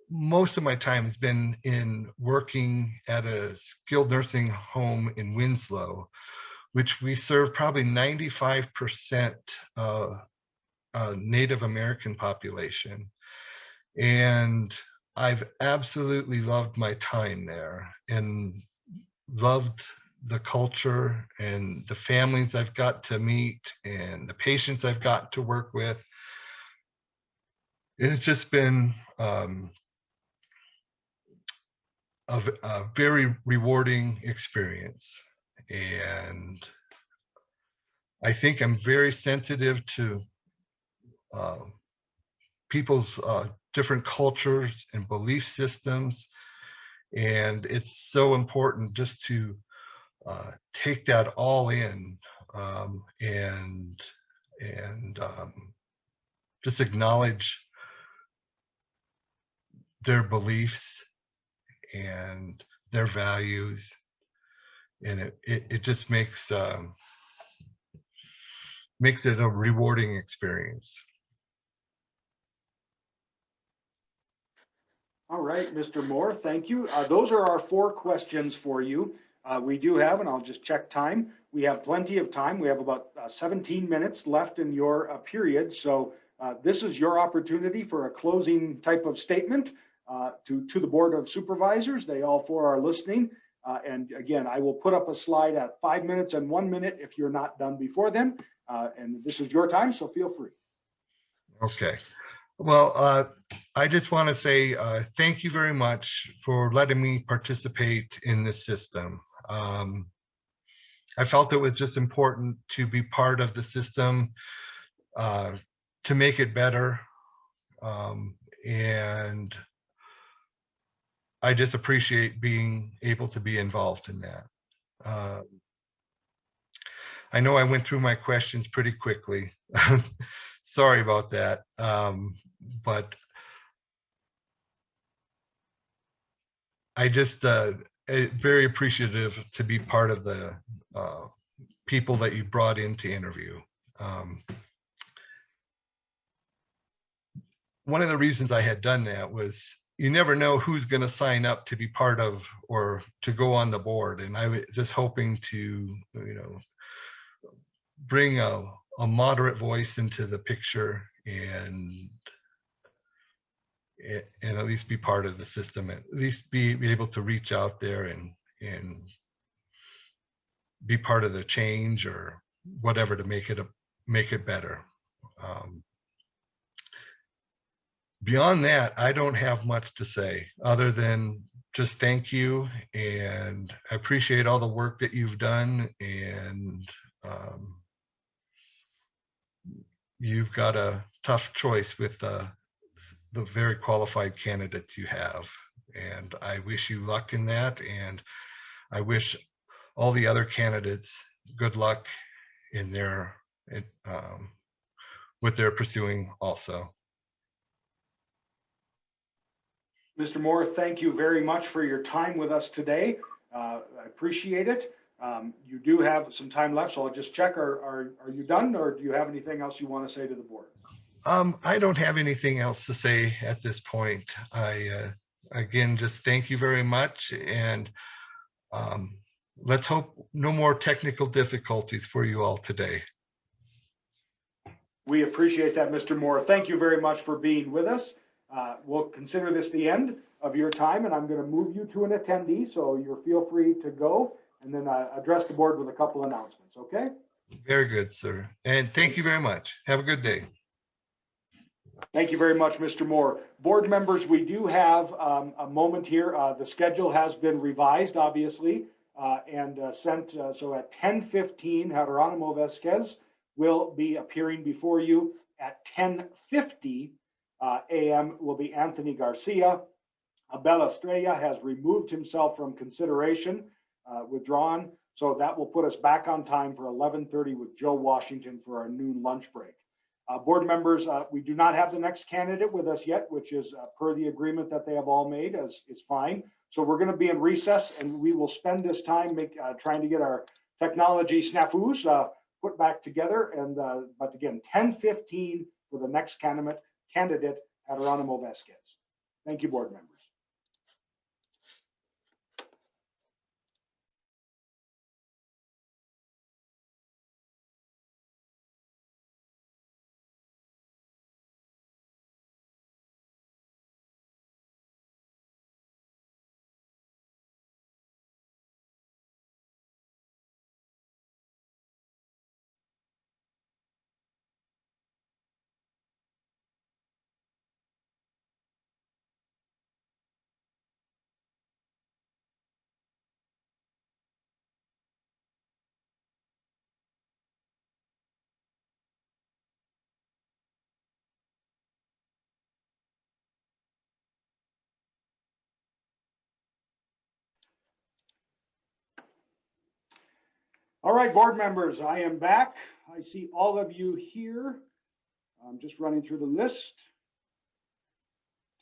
Most of my time has been in working at a skilled nursing home in Winslow, which we serve probably 95% Native American population. And I've absolutely loved my time there, and loved the culture and the families I've got to meet and the patients I've got to work with. It's just been a very rewarding experience. And I think I'm very sensitive to people's different cultures and belief systems. And it's so important just to take that all in, and just acknowledge their beliefs and their values. And it just makes it a rewarding experience. All right, Mr. Moore, thank you. Those are our 4 questions for you. We do have, and I'll just check time, we have plenty of time. We have about 17 minutes left in your period. So this is your opportunity for a closing type of statement to the Board of Supervisors. They all 4 are listening. And again, I will put up a slide at 5 minutes and 1 minute if you're not done before then. And this is your time, so feel free. Okay. Well, I just want to say thank you very much for letting me participate in this system. I felt it was just important to be part of the system, to make it better. And I just appreciate being able to be involved in that. I know I went through my questions pretty quickly. Sorry about that. But I just very appreciative to be part of the people that you brought in to interview. One of the reasons I had done that was you never know who's going to sign up to be part of or to go on the board. And I was just hoping to, bring a moderate voice into the picture and at least be part of the system, at least be able to reach out there and be part of the change or whatever to make it better. Beyond that, I don't have much to say other than just thank you, and I appreciate all the work that you've done, and you've got a tough choice with the very qualified candidates you have, and I wish you luck in that, and I wish all the other candidates good luck in their what they're pursuing also. Mr. Moore, thank you very much for your time with us today. I appreciate it. You do have some time left, so I'll just check. Are you done, or do you have anything else you want to say to the board? I don't have anything else to say at this point. I again just thank you very much, and let's hope no more technical difficulties for you all today. We appreciate that, Mr. Moore. Thank you very much for being with us. We'll consider this the end of your time, and I'm going to move you to an attendee, so you're feel free to go and then address the board with a couple announcements, okay? Very good, sir. And thank you very much. Have a good day. Thank you very much, Mr. Moore. Board members, we do have a moment here. The schedule has been revised, obviously, and sent. So at 10:15, Geronimo Vasquez will be appearing before you. At 10:50 a.m. will be Anthony Garcia. Abel Estrella has removed himself from consideration, withdrawn. So that will put us back on time for 11:30 with Joe Washington for our noon lunch break. Board members, we do not have the next candidate with us yet, which is per the agreement that they have all made, as is fine. So we're going to be in recess, and we will spend this time trying to get our technology snafus put back together. And but again, 10:15 for the next candidate, Geronimo Vasquez. Thank you, board members. All right, board members, I am back. I see all of you here. I'm just running through the list.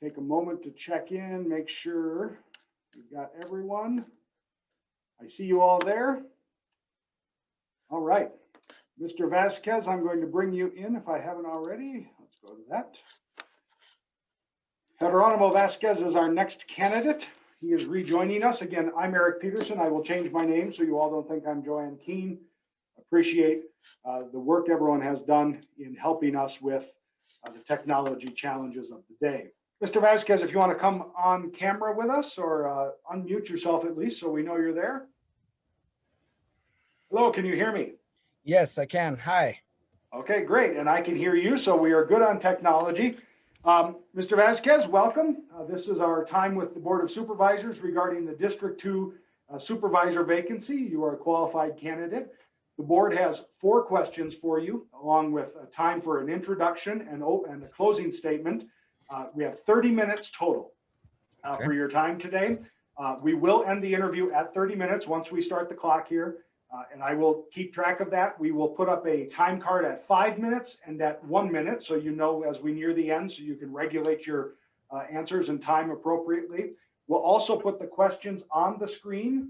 Take a moment to check in, make sure we've got everyone. I see you all there. All right, Mr. Vasquez, I'm going to bring you in if I haven't already. Let's go to that. Geronimo Vasquez is our next candidate. He is rejoining us. Again, I'm Eric Peterson. I will change my name so you all don't think I'm Joanne Keene. Appreciate the work everyone has done in helping us with the technology challenges of the day. Mr. Vasquez, if you want to come on camera with us or unmute yourself at least so we know you're there. Hello, can you hear me? Yes, I can. Hi. Okay, great. And I can hear you, so we are good on technology. Mr. Vasquez, welcome. This is our time with the Board of Supervisors regarding the District 2 supervisor vacancy. You are a qualified candidate. The board has 4 questions for you, along with a time for an introduction and a closing statement. We have 30 minutes total Okay. for your time today. We will end the interview at 30 minutes once we start the clock here, and I will keep track of that. We will put up a time card at 5 minutes and at 1 minute, so you know as we near the end, so you can regulate your answers and time appropriately. We'll also put the questions on the screen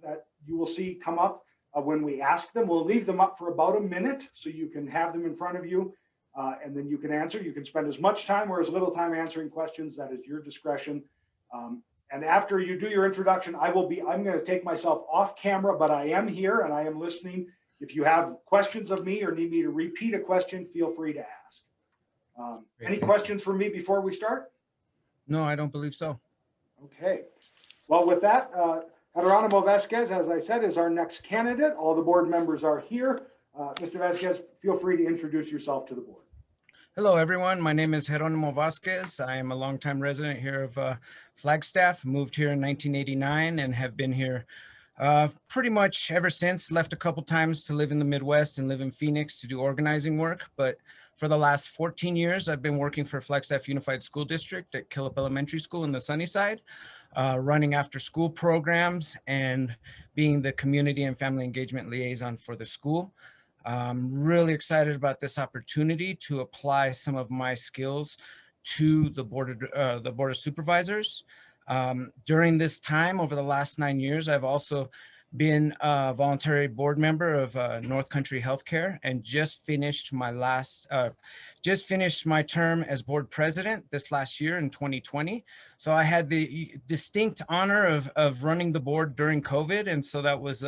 that you will see come up when we ask them. We'll leave them up for about a minute so you can have them in front of you, and then you can answer. You can spend as much time or as little time answering questions. That is your discretion. And after you do your introduction, I'm going to take myself off camera, but I am here and I am listening. If you have questions of me or need me to repeat a question, feel free to ask. Any questions for me before we start? No, I don't believe so. Okay. Well, with that, Geronimo Vasquez, as I said, is our next candidate. All the board members are here. Mr. Vasquez, feel free to introduce yourself to the board. Hello, everyone. My name is Geronimo Vasquez. I am a longtime resident here of Flagstaff. Moved here in 1989 and have been here pretty much ever since. Left a couple times to live in the Midwest and live in Phoenix to do organizing work. But for the last 14 years, I've been working for Flagstaff Unified School District at Killip Elementary School in the Sunnyside, running after school programs and being the community and family engagement liaison for the school. I'm really excited about this opportunity to apply some of my skills to the Board of Supervisors. During this time, over the last 9 years, I've also been a voluntary board member of North Country Healthcare and just finished my term as board president this last year in 2020. So I had the distinct honor of running the board during COVID. And so that was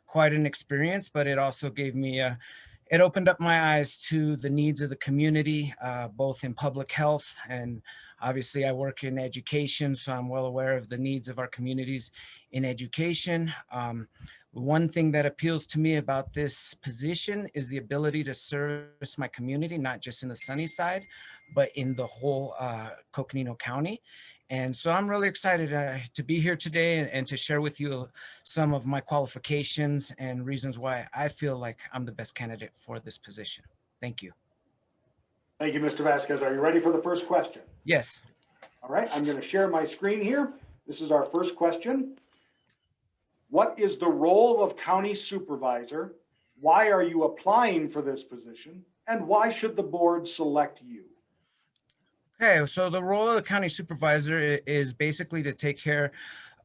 quite an experience, but it also gave me it opened up my eyes to the needs of the community, both in public health and obviously I work in education, so I'm well aware of the needs of our communities in education. One thing that appeals to me about this position is the ability to service my community, not just in the Sunnyside, but in the whole Coconino County. And so I'm really excited to be here today and to share with you some of my qualifications and reasons why I feel like I'm the best candidate for this position. Thank you. Thank you, Mr. Vasquez. Are you ready for the first question? Yes. All right, I'm going to share my screen here. This is our first question. What is the role of county supervisor? Why are you applying for this position? And why should the board select you? Okay, so the role of the county supervisor is basically to take care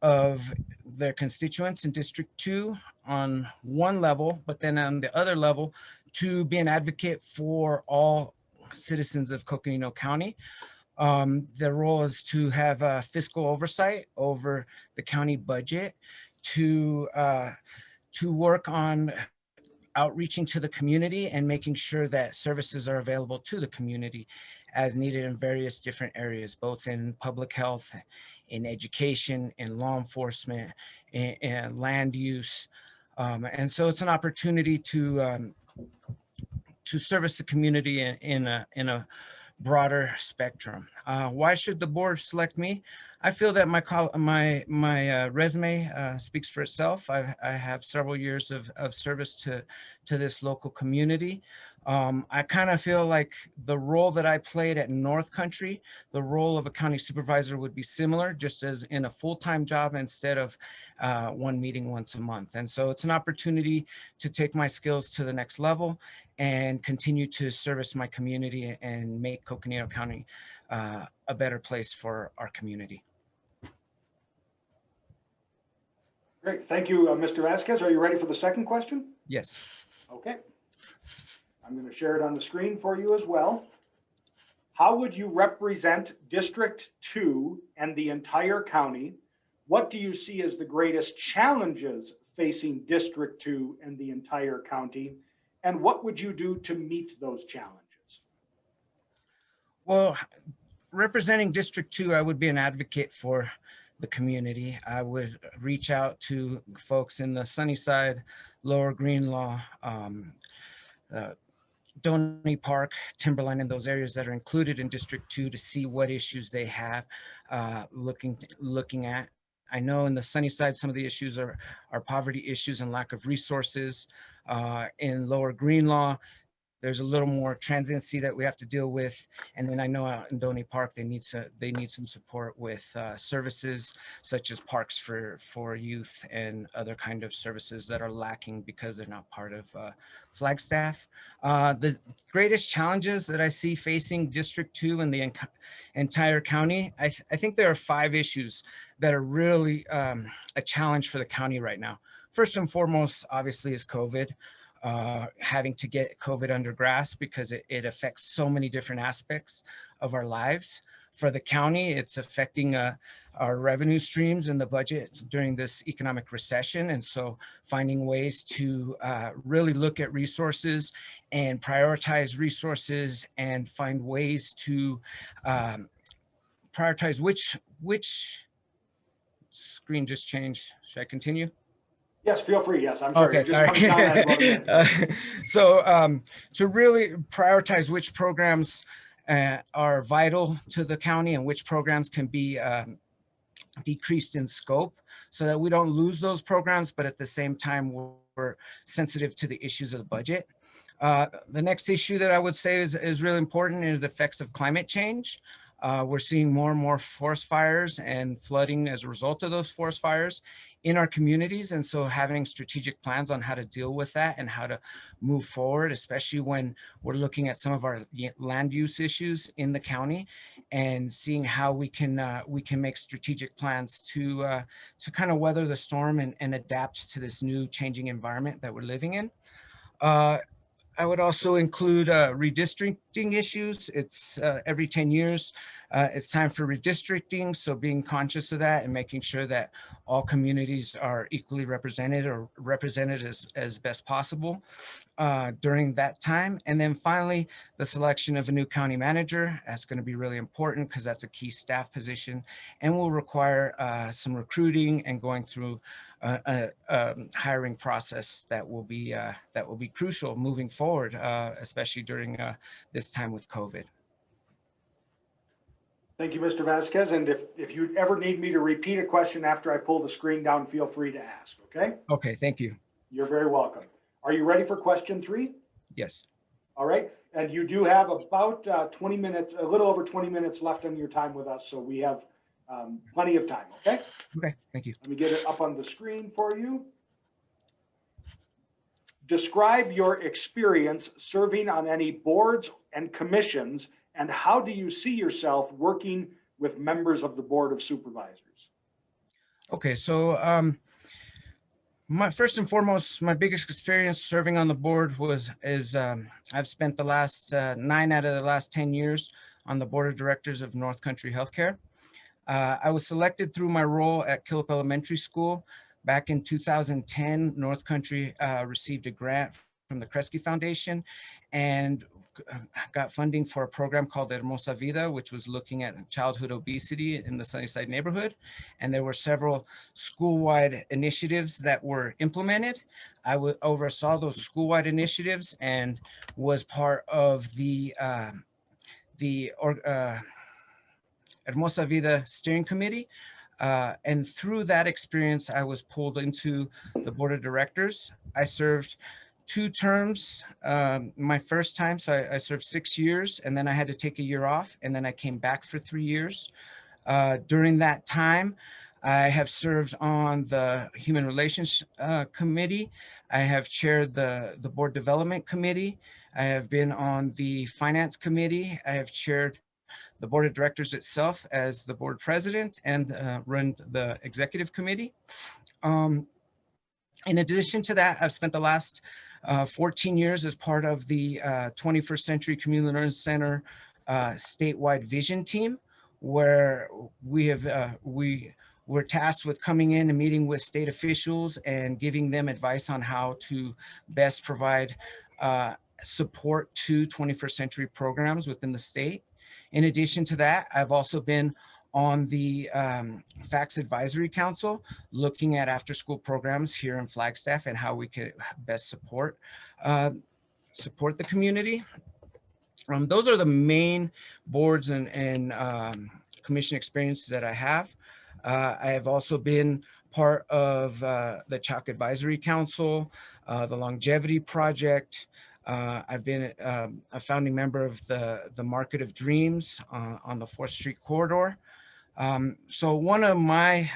of their constituents in District 2 on one level, but then on the other level to be an advocate for all citizens of Coconino County. Their role is to have fiscal oversight over the county budget, to work on outreaching to the community and making sure that services are available to the community as needed in various different areas, both in public health, in education, in law enforcement, in land use. And so it's an opportunity to service the community in a broader spectrum. Why should the board select me? I feel that my resume speaks for itself. I have several years of service to this local community. I kind of feel like the role that I played at North Country, the role of a county supervisor would be similar, just as in a full-time job instead of one meeting once a month. And so it's an opportunity to take my skills to the next level and continue to service my community and make Coconino County a better place for our community. Great, thank you, Mr. Vasquez. Are you ready for the second question? Yes. Okay. I'm going to share it on the screen for you as well. How would you represent District 2 and the entire county? What do you see as the greatest challenges facing District 2 and the entire county? And what would you do to meet those challenges? Well, representing District 2, I would be an advocate for the community. I would reach out to folks in the Sunnyside, Lower Greenlaw, Donny Park, Timberline, and those areas that are included in District 2 to see what issues they have looking at. I know in the Sunnyside, some of the issues are poverty issues and lack of resources. In Lower Greenlaw, there's a little more transiency that we have to deal with. And then I know out in Donny Park, they need some support with services such as parks for youth and other kind of services that are lacking because they're not part of Flagstaff. The greatest challenges that I see facing District 2 and the entire county, I think there are 5 issues that are really a challenge for the county right now. First and foremost, obviously, is COVID. Having to get COVID under grasp because it affects so many different aspects of our lives. For the county, it's affecting our revenue streams and the budget during this economic recession. And so finding ways to really look at resources and prioritize resources and find ways to prioritize which screen just changed. Should I continue? Yes, feel free. Yes, I'm sorry. Okay, Just all comes down that road again. right. So to really prioritize which programs are vital to the county and which programs can be decreased in scope so that we don't lose those programs, but at the same time, we're sensitive to the issues of the budget. The next issue that I would say is really important is the effects of climate change. We're seeing more and more forest fires and flooding as a result of those forest fires in our communities. And so having strategic plans on how to deal with that and how to move forward, especially when we're looking at some of our land use issues in the county and seeing how we can make strategic plans to kind of weather the storm and adapt to this new changing environment that we're living in. I would also include redistricting issues. It's every 10 years, it's time for redistricting. So being conscious of that and making sure that all communities are equally represented or represented as best possible during that time. And then finally, the selection of a new county manager. That's going to be really important because that's a key staff position and will require some recruiting and going through a hiring process that will be crucial moving forward, especially during this time with COVID. Thank you, Mr. Vasquez. And if you ever need me to repeat a question after I pull the screen down, feel free to ask, okay? Okay, thank you. You're very welcome. Are you ready for question 3? Yes. All right. And you do have about 20 minutes, a little over 20 minutes left on your time with us. So we have plenty of time, okay? Okay, thank you. Let me get it up on the screen for you. Describe your experience serving on any boards and commissions, and how do you see yourself working with members of the Board of Supervisors? Okay, so first and foremost, my biggest experience serving on the board is I've spent the last 9 out of the last 10 years on the board of directors of North Country Healthcare. I was selected through my role at Killip Elementary School. Back in 2010, North Country received a grant from the Kresge Foundation and got funding for a program called Hermosa Vida, which was looking at childhood obesity in the Sunnyside neighborhood. And there were several school-wide initiatives that were implemented. I oversaw those school-wide initiatives and was part of the Hermosa Vida Steering Committee. And through that experience, I was pulled into the board of directors. I served 2 terms my first time. So I served 6 years and then I had to take a year off and then I came back for 3 years. During that time, I have served on the Human Relations Committee. I have chaired the Board Development Committee. I have been on the Finance Committee. I have chaired the board of directors itself as the board president and run the executive committee. In addition to that, I've spent the last 14 years as part of the 21st Century Community Learning Center statewide vision team, where we're tasked with coming in and meeting with state officials and giving them advice on how to best provide support to 21st century programs within the state. In addition to that, I've also been on the FACTS Advisory Council, looking at after-school programs here in Flagstaff and how we could best support the community. Those are the main boards and commission experiences that I have. I have also been part of the Chalk Advisory Council, the Longevity Project. I've been a founding member of the Market of Dreams on the 4th Street corridor. So one of my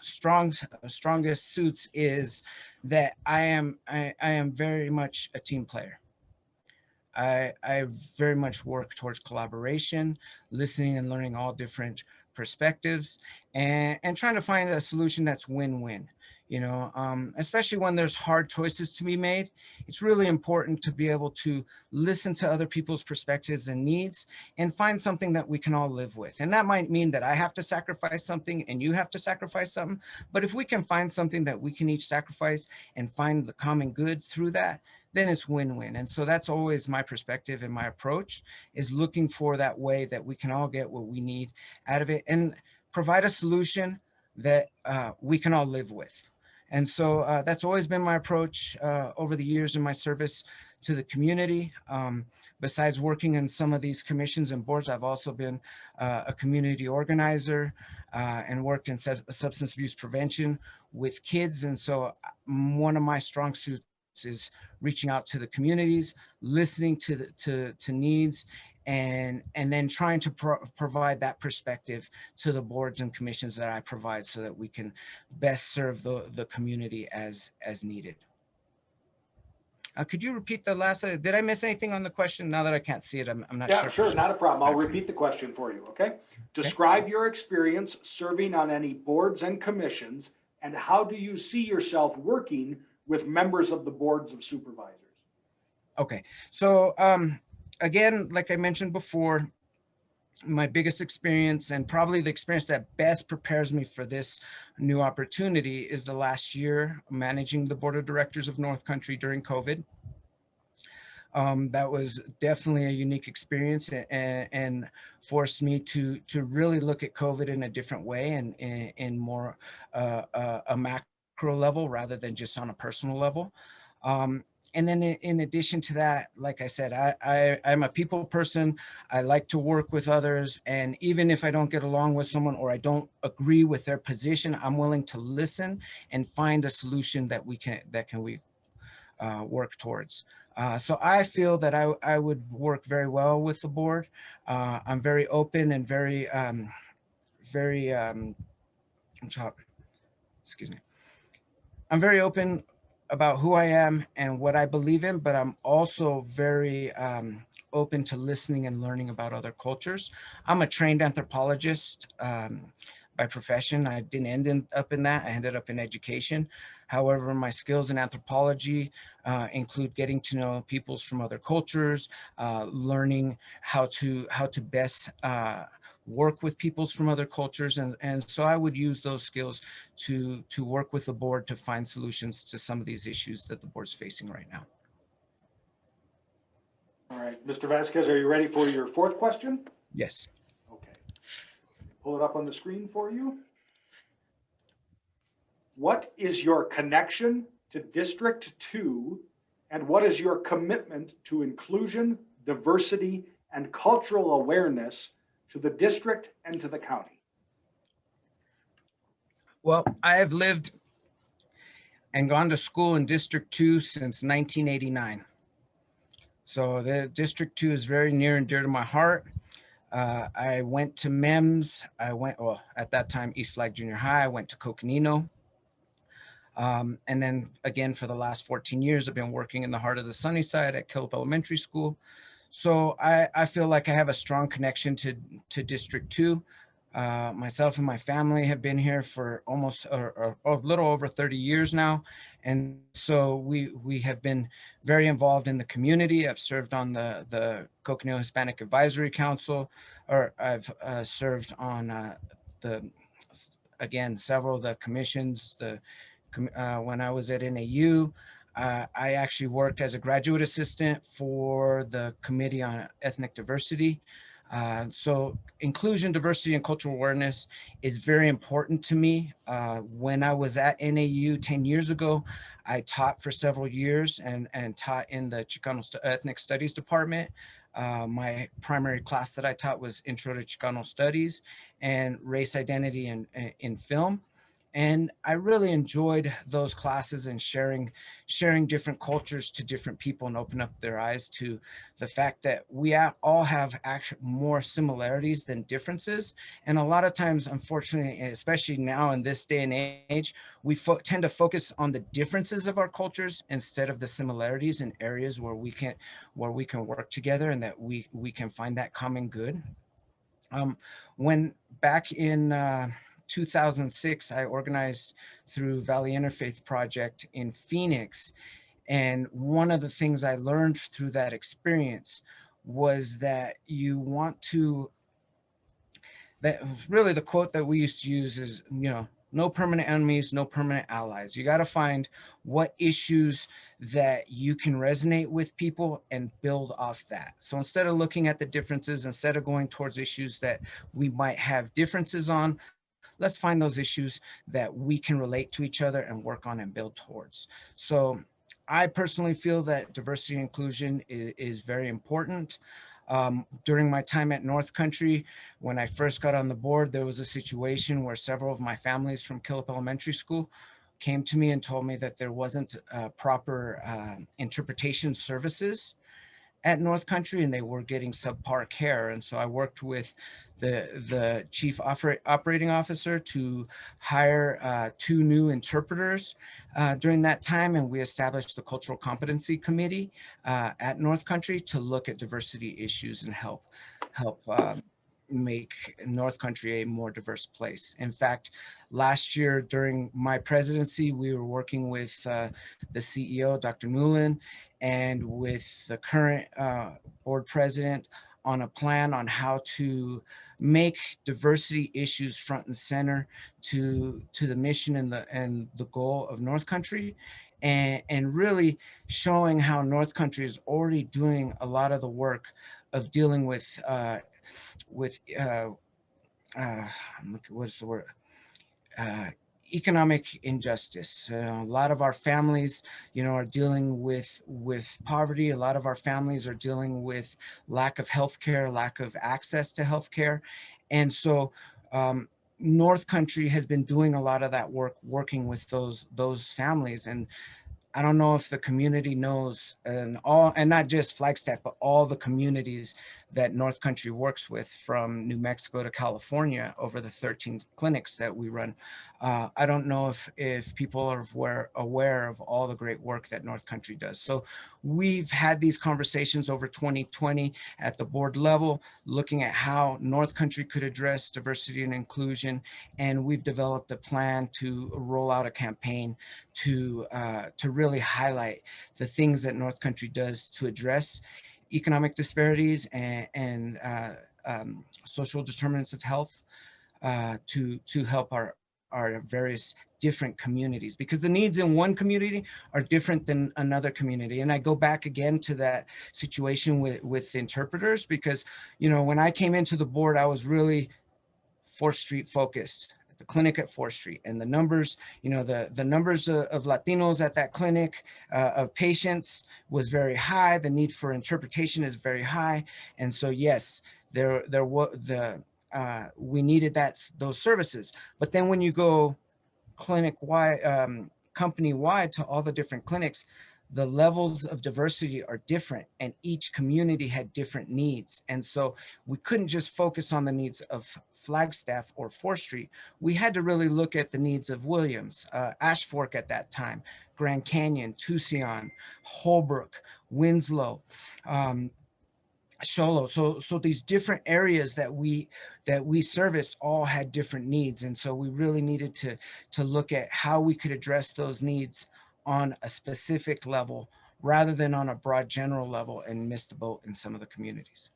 strongest suits is that I am very much a team player. I very much work towards collaboration, listening and learning all different perspectives, and trying to find a solution that's win-win. You know, especially when there's hard choices to be made, it's really important to be able to listen to other people's perspectives and needs and find something that we can all live with. And that might mean that I have to sacrifice something and you have to sacrifice something. But if we can find something that we can each sacrifice and find the common good through that, then it's win-win. And so that's always my perspective and my approach, is looking for that way that we can all get what we need out of it and provide a solution that we can all live with. And so that's always been my approach over the years in my service to the community. Besides working in some of these commissions and boards, I've also been a community organizer and worked in substance abuse prevention with kids. And so one of my strong suits is reaching out to the communities, listening to needs, and then trying to provide that perspective to the boards and commissions that I provide so that we can best serve the community as needed. Could you repeat the last, did I miss anything on the question? Now that I can't see it, I'm not sure. Yeah, sure, not a problem. I'll repeat the question for you, okay? Describe your experience serving on any boards and commissions, and how do you see yourself working with members of the boards of supervisors? Okay, so again, like I mentioned before, my biggest experience and probably the experience that best prepares me for this new opportunity is the last year managing the board of directors of North Country during COVID. That was definitely a unique experience and forced me to really look at COVID in a different way and in more a macro level rather than just on a personal level. And then in addition to that, like I said, I'm a people person. I like to work with others. And even if I don't get along with someone or I don't agree with their position, I'm willing to listen and find a solution that we can work towards. So I feel that I would work very well with the board. I'm very open and I'm very open about who I am and what I believe in, but I'm also very open to listening and learning about other cultures. I'm a trained anthropologist by profession. I didn't end up in that. I ended up in education. However, my skills in anthropology include getting to know peoples from other cultures, learning how to best work with peoples from other cultures. And so I would use those skills to work with the board to find solutions to some of these issues that the board's facing right now. All right, Mr. Vasquez, are you ready for your fourth question? Yes. Okay. Pull it up on the screen for you. What is your connection to District 2, and what is your commitment to inclusion, diversity, and cultural awareness to the district and to the county? Well, I have lived and gone to school in District 2 since 1989. So the District 2 is very near and dear to my heart. I went to MEMS. Well, at that time, East Flag Junior High. I went to Coconino. And then again, for the last 14 years, I've been working in the heart of the sunny side at Killip Elementary School. So I feel like I have a strong connection to District 2. Myself and my family have been here for almost a little over 30 years now. And so we have been very involved in the community. I've served on the Coconino Hispanic Advisory Council, or I've served on several of the commissions. When I was at NAU, I actually worked as a graduate assistant for the Committee on Ethnic Diversity. So inclusion, diversity, and cultural awareness is very important to me. When I was at NAU 10 years ago, I taught for several years and taught in the Chicano Ethnic Studies Department. My primary class that I taught was Intro to Chicano Studies and Race Identity in Film. And I really enjoyed those classes and sharing different cultures to different people and open up their eyes to the fact that we all have actually more similarities than differences. And a lot of times, unfortunately, especially now in this day and age, we tend to focus on the differences of our cultures instead of the similarities in areas where we can work together and that we can find that common good. When back in 2006, I organized through Valley Interfaith Project in Phoenix. And one of the things I learned through that experience was that that really the quote that we used to use is, no permanent enemies, no permanent allies. You got to find what issues that you can resonate with people and build off that. So instead of looking at the differences, instead of going towards issues that we might have differences on, let's find those issues that we can relate to each other and work on and build towards. So I personally feel that diversity and inclusion is very important. During my time at North Country, when I first got on the board, there was a situation where several of my families from Killip Elementary School came to me and told me that there wasn't proper interpretation services at North Country and they were getting subpar care. And so I worked with the chief operating officer to hire 2 new interpreters during that time. And we established the Cultural Competency Committee at North Country to look at diversity issues and help make North Country a more diverse place. In fact, last year during my presidency, we were working with the CEO, Dr. Newland, and with the current board president on a plan on how to make diversity issues front and center to the mission and the goal of North Country, and really showing how North Country is already doing a lot of the work of dealing with what's the word? Economic injustice. A lot of our families, are dealing with poverty. A lot of our families are dealing with lack of healthcare, lack of access to healthcare. And so North Country has been doing a lot of that work, working with those families. And I don't know if the community knows, and not just Flagstaff, but all the communities that North Country works with, from New Mexico to California, over the 13 clinics that we run. I don't know if people are aware of all the great work that North Country does. So we've had these conversations over 2020 at the board level, looking at how North Country could address diversity and inclusion. And we've developed a plan to roll out a campaign to really highlight the things that North Country does to address economic disparities and social determinants of health, to help our various different communities, because the needs in one community are different than another community. And I go back again to that situation with interpreters, because, when I came into the board, I was really 4th Street focused, the clinic at 4th Street, and the numbers, the numbers of Latinos at that clinic, of patients, was very high. The need for interpretation is very high. And so, yes, we needed those services. But then when you go clinic-wide, company-wide to all the different clinics, the levels of diversity are different, and each community had different needs. And so we couldn't just focus on the needs of Flagstaff or 4th Street. We had to really look at the needs of Williams, Ash Fork at that time, Grand Canyon, Tucson, Holbrook, Winslow, Sholo. So these different areas that we serviced all had different needs. And so we really needed to look at how we could address those needs on a specific level rather than on a broad general level and miss the boat in some of the communities.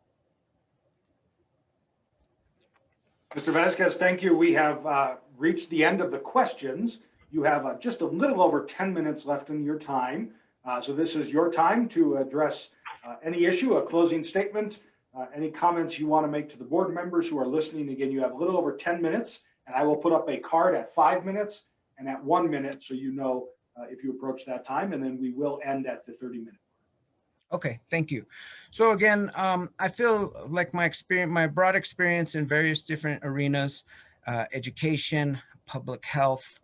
Mr. Vasquez, thank you. We have reached the end of the questions. You have just a little over 10 minutes left in your time. So this is your time to address any issue, a closing statement, any comments you want to make to the board members who are listening. Again, you have a little over 10 minutes, and I will put up a card at 5 minutes and at 1 minute, so you know if you approach that time, and then we will end at the 30-minute. Okay, thank you. So again, I feel like my broad experience in various different arenas, education, public health,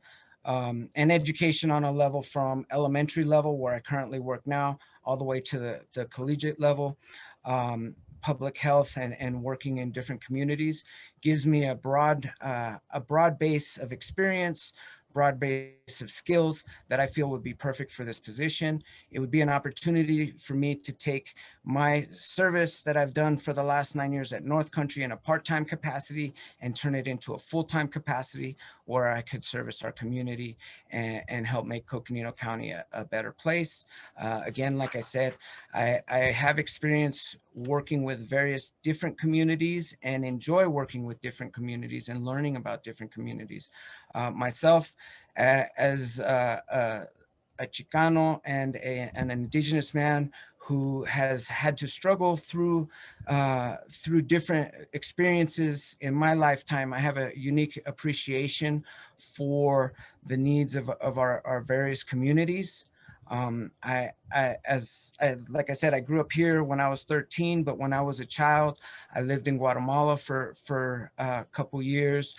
and education on a level from elementary level where I currently work now, all the way to the collegiate level, public health and working in different communities gives me a broad base of experience, broad base of skills that I feel would be perfect for this position. It would be an opportunity for me to take my service that I've done for the last 9 years at North Country in a part-time capacity and turn it into a full-time capacity where I could service our community and help make Coconino County a better place. Again, like I said, I have experience working with various different communities and enjoy working with different communities and learning about different communities. Myself, as a Chicano and an indigenous man who has had to struggle through different experiences in my lifetime, I have a unique appreciation for the needs of our various communities. Like I said, I grew up here when I was 13, but when I was a child, I lived in Guatemala for a couple years.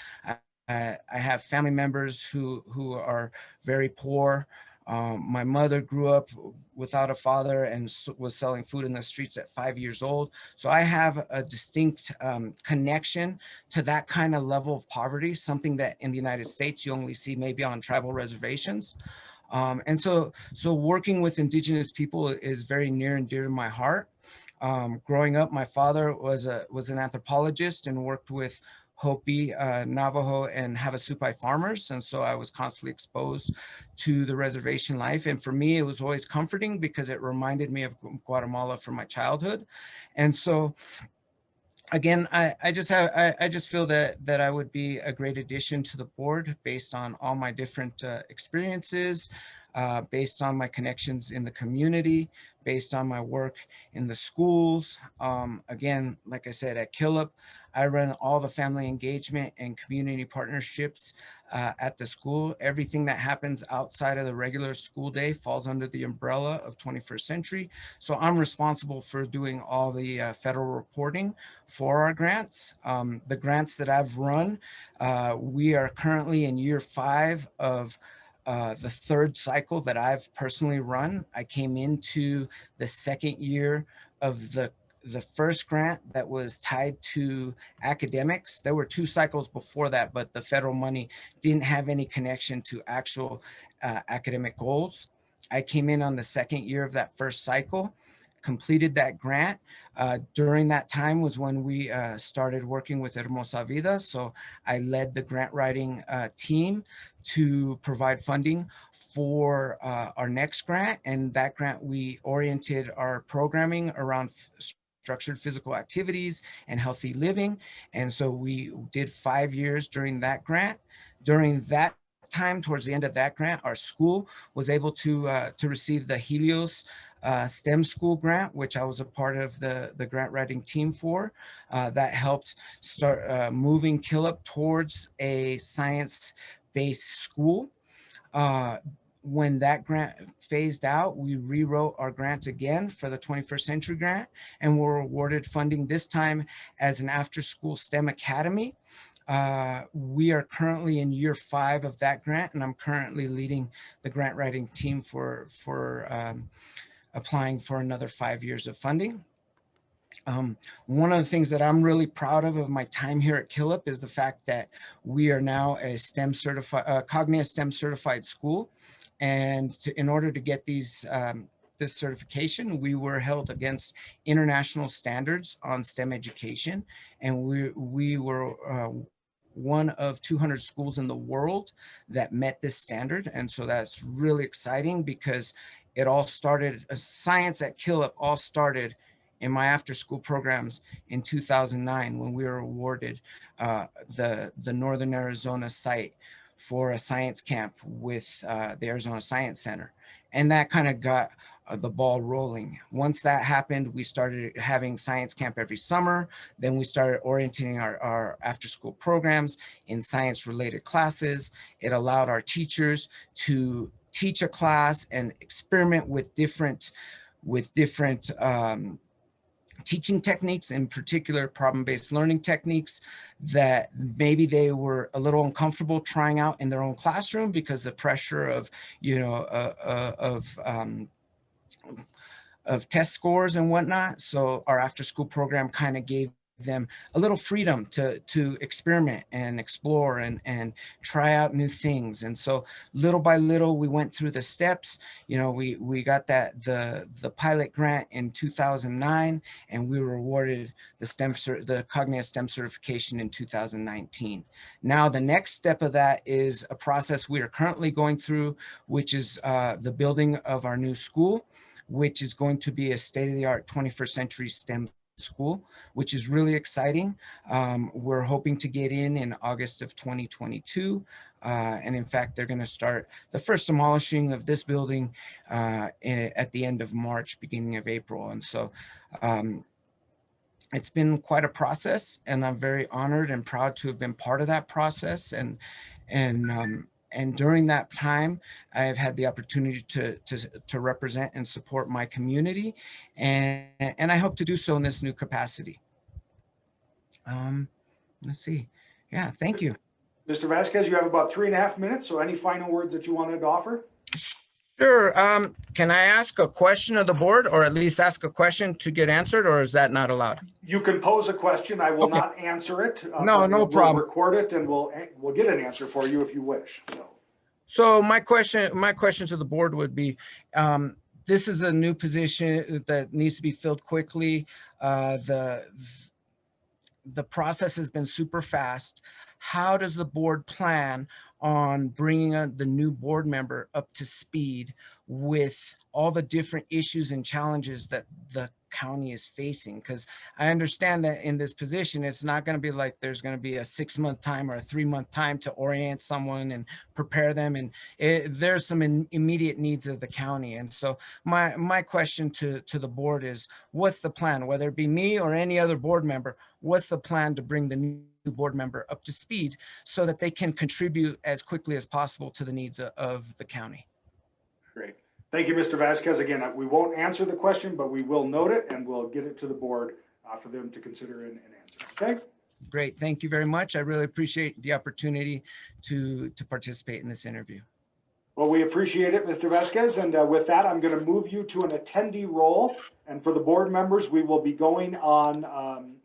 I have family members who are very poor. My mother grew up without a father and was selling food in the streets at 5 years old. So I have a distinct connection to that kind of level of poverty, something that in the United States you only see maybe on tribal reservations. And so working with indigenous people is very near and dear to my heart. Growing up, my father was an anthropologist and worked with Hopi, Navajo, and Havasupai farmers. And so I was constantly exposed to the reservation life. And for me, it was always comforting because it reminded me of Guatemala from my childhood. And so again, I just feel that I would be a great addition to the board based on all my different experiences, based on my connections in the community, based on my work in the schools. Again, like I said, at Killip, I run all the family engagement and community partnerships at the school. Everything that happens outside of the regular school day falls under the umbrella of 21st Century. So I'm responsible for doing all the federal reporting for our grants. The grants that I've run, we are currently in year 5 of the 3rd cycle that I've personally run. I came into the 2nd year of the first grant that was tied to academics. There were 2 cycles before that, but the federal money didn't have any connection to actual academic goals. I came in on the 2nd year of that first cycle, completed that grant. During that time was when we started working with Hermosa Vida. So I led the grant writing team to provide funding for our next grant. And that grant, we oriented our programming around structured physical activities and healthy living. And so we did 5 years during that grant. During that time, towards the end of that grant, our school was able to receive the Helios STEM school grant, which I was a part of the grant writing team for. That helped start moving Killip towards a science-based school. When that grant phased out, we rewrote our grant again for the 21st Century Grant and were awarded funding this time as an after-school STEM academy. We are currently in year 5 of that grant, and I'm currently leading the grant writing team for applying for another 5 years of funding. One of the things that I'm really proud of my time here at Killip is the fact that we are now a STEM certified, Cognia STEM certified school. And in order to get this certification, we were held against international standards on STEM education. And we were one of 200 schools in the world that met this standard. And so that's really exciting because it all started, science at Killip all started in my after school programs in 2009 when we were awarded the Northern Arizona site for a science camp with the Arizona Science Center. And that kind of got the ball rolling. Once that happened, we started having science camp every summer. Then we started orienting our after school programs in science related classes. It allowed our teachers to teach a class and experiment with different with different teaching techniques, in particular problem-based learning techniques that maybe they were a little uncomfortable trying out in their own classroom because the pressure of, you know, of test scores and whatnot. So our after school program kind of gave them a little freedom to experiment and explore and try out new things. And so little by little, we went through the steps. You know, we got the pilot grant in 2009, and we were awarded the Cognitive STEM certification in 2019. Now, the next step of that is a process we are currently going through, which is the building of our new school, which is going to be a state-of-the-art 21st century STEM school, which is really exciting. We're hoping to get in August of 2022. And in fact, they're going to start the first demolishing of this building at the end of March, beginning of April. And so it's been quite a process, and I'm very honored and proud to have been part of that process. And during that time, I have had the opportunity to represent and support my community, and I hope to do so in this new capacity. Let's see. Yeah, thank you. Mr. Vasquez, you have about 3.5 minutes, so any final words that you wanted to offer? Sure. Can I ask a question of the board, or at least ask a question to get answered, or is that not allowed? You can pose a question. I will Okay. not answer it. No, but no problem. We'll record it and we'll get an answer for you if you wish. So my question to the board would be, this is a new position that needs to be filled quickly. The process has been super fast. How does the board plan on bringing the new board member up to speed with all the different issues and challenges that the county is facing? Because I understand that in this position, it's not going to be like there's going to be a 6-month time or a 3-month time to orient someone and prepare them. And there's some immediate needs of the county. And so my question to the board is, what's the plan? Whether it be me or any other board member, what's the plan to bring the new board member up to speed so that they can contribute as quickly as possible to the needs of the county? Great. Thank you, Mr. Vasquez. Again, we won't answer the question, but we will note it and we'll get it to the board for them to consider and answer. Okay? Great. Thank you very much. I really appreciate the opportunity to participate in this interview. Well, we appreciate it, Mr. Vasquez. And with that, I'm going to move you to an attendee role. And for the board members, we will be going on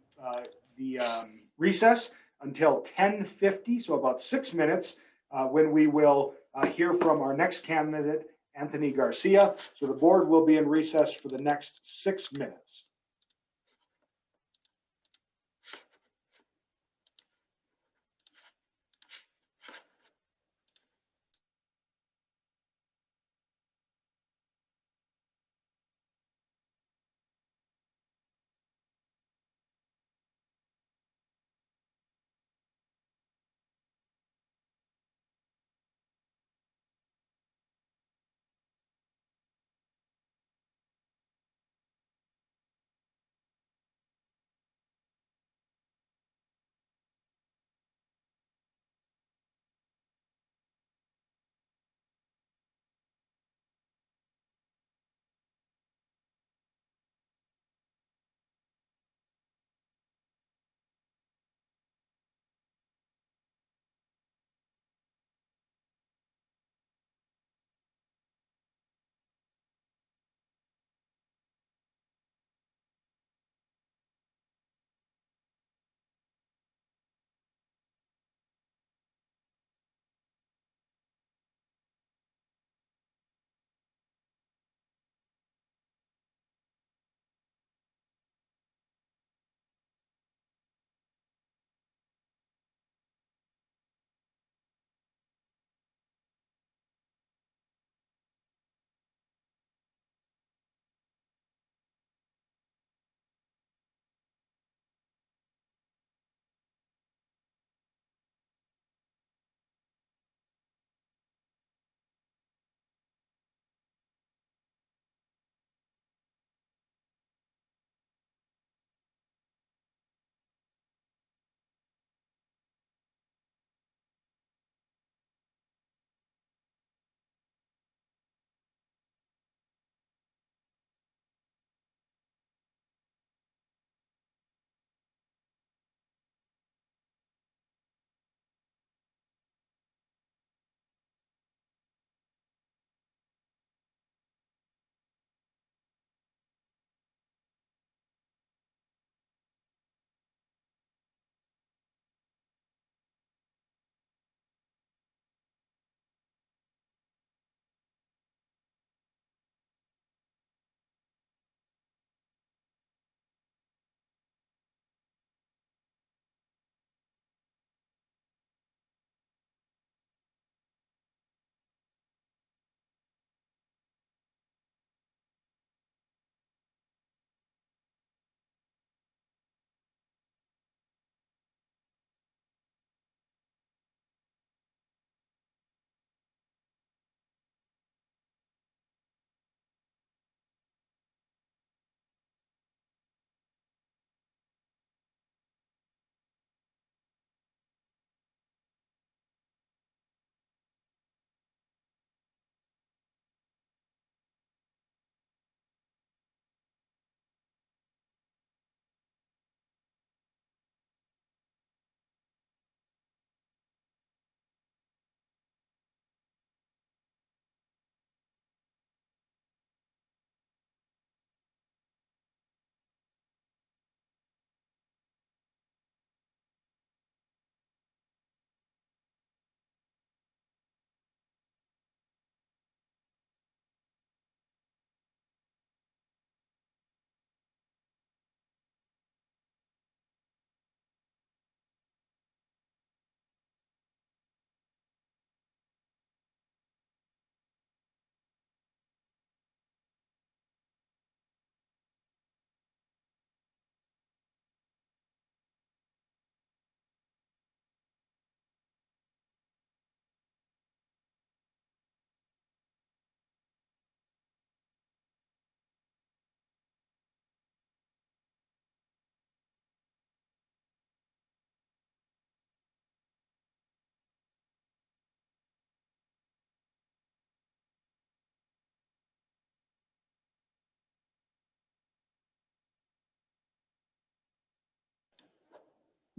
the recess until 10:50, so about 6 minutes, when we will hear from our next candidate, Anthony Garcia. So the board will be in recess for the next 6 minutes.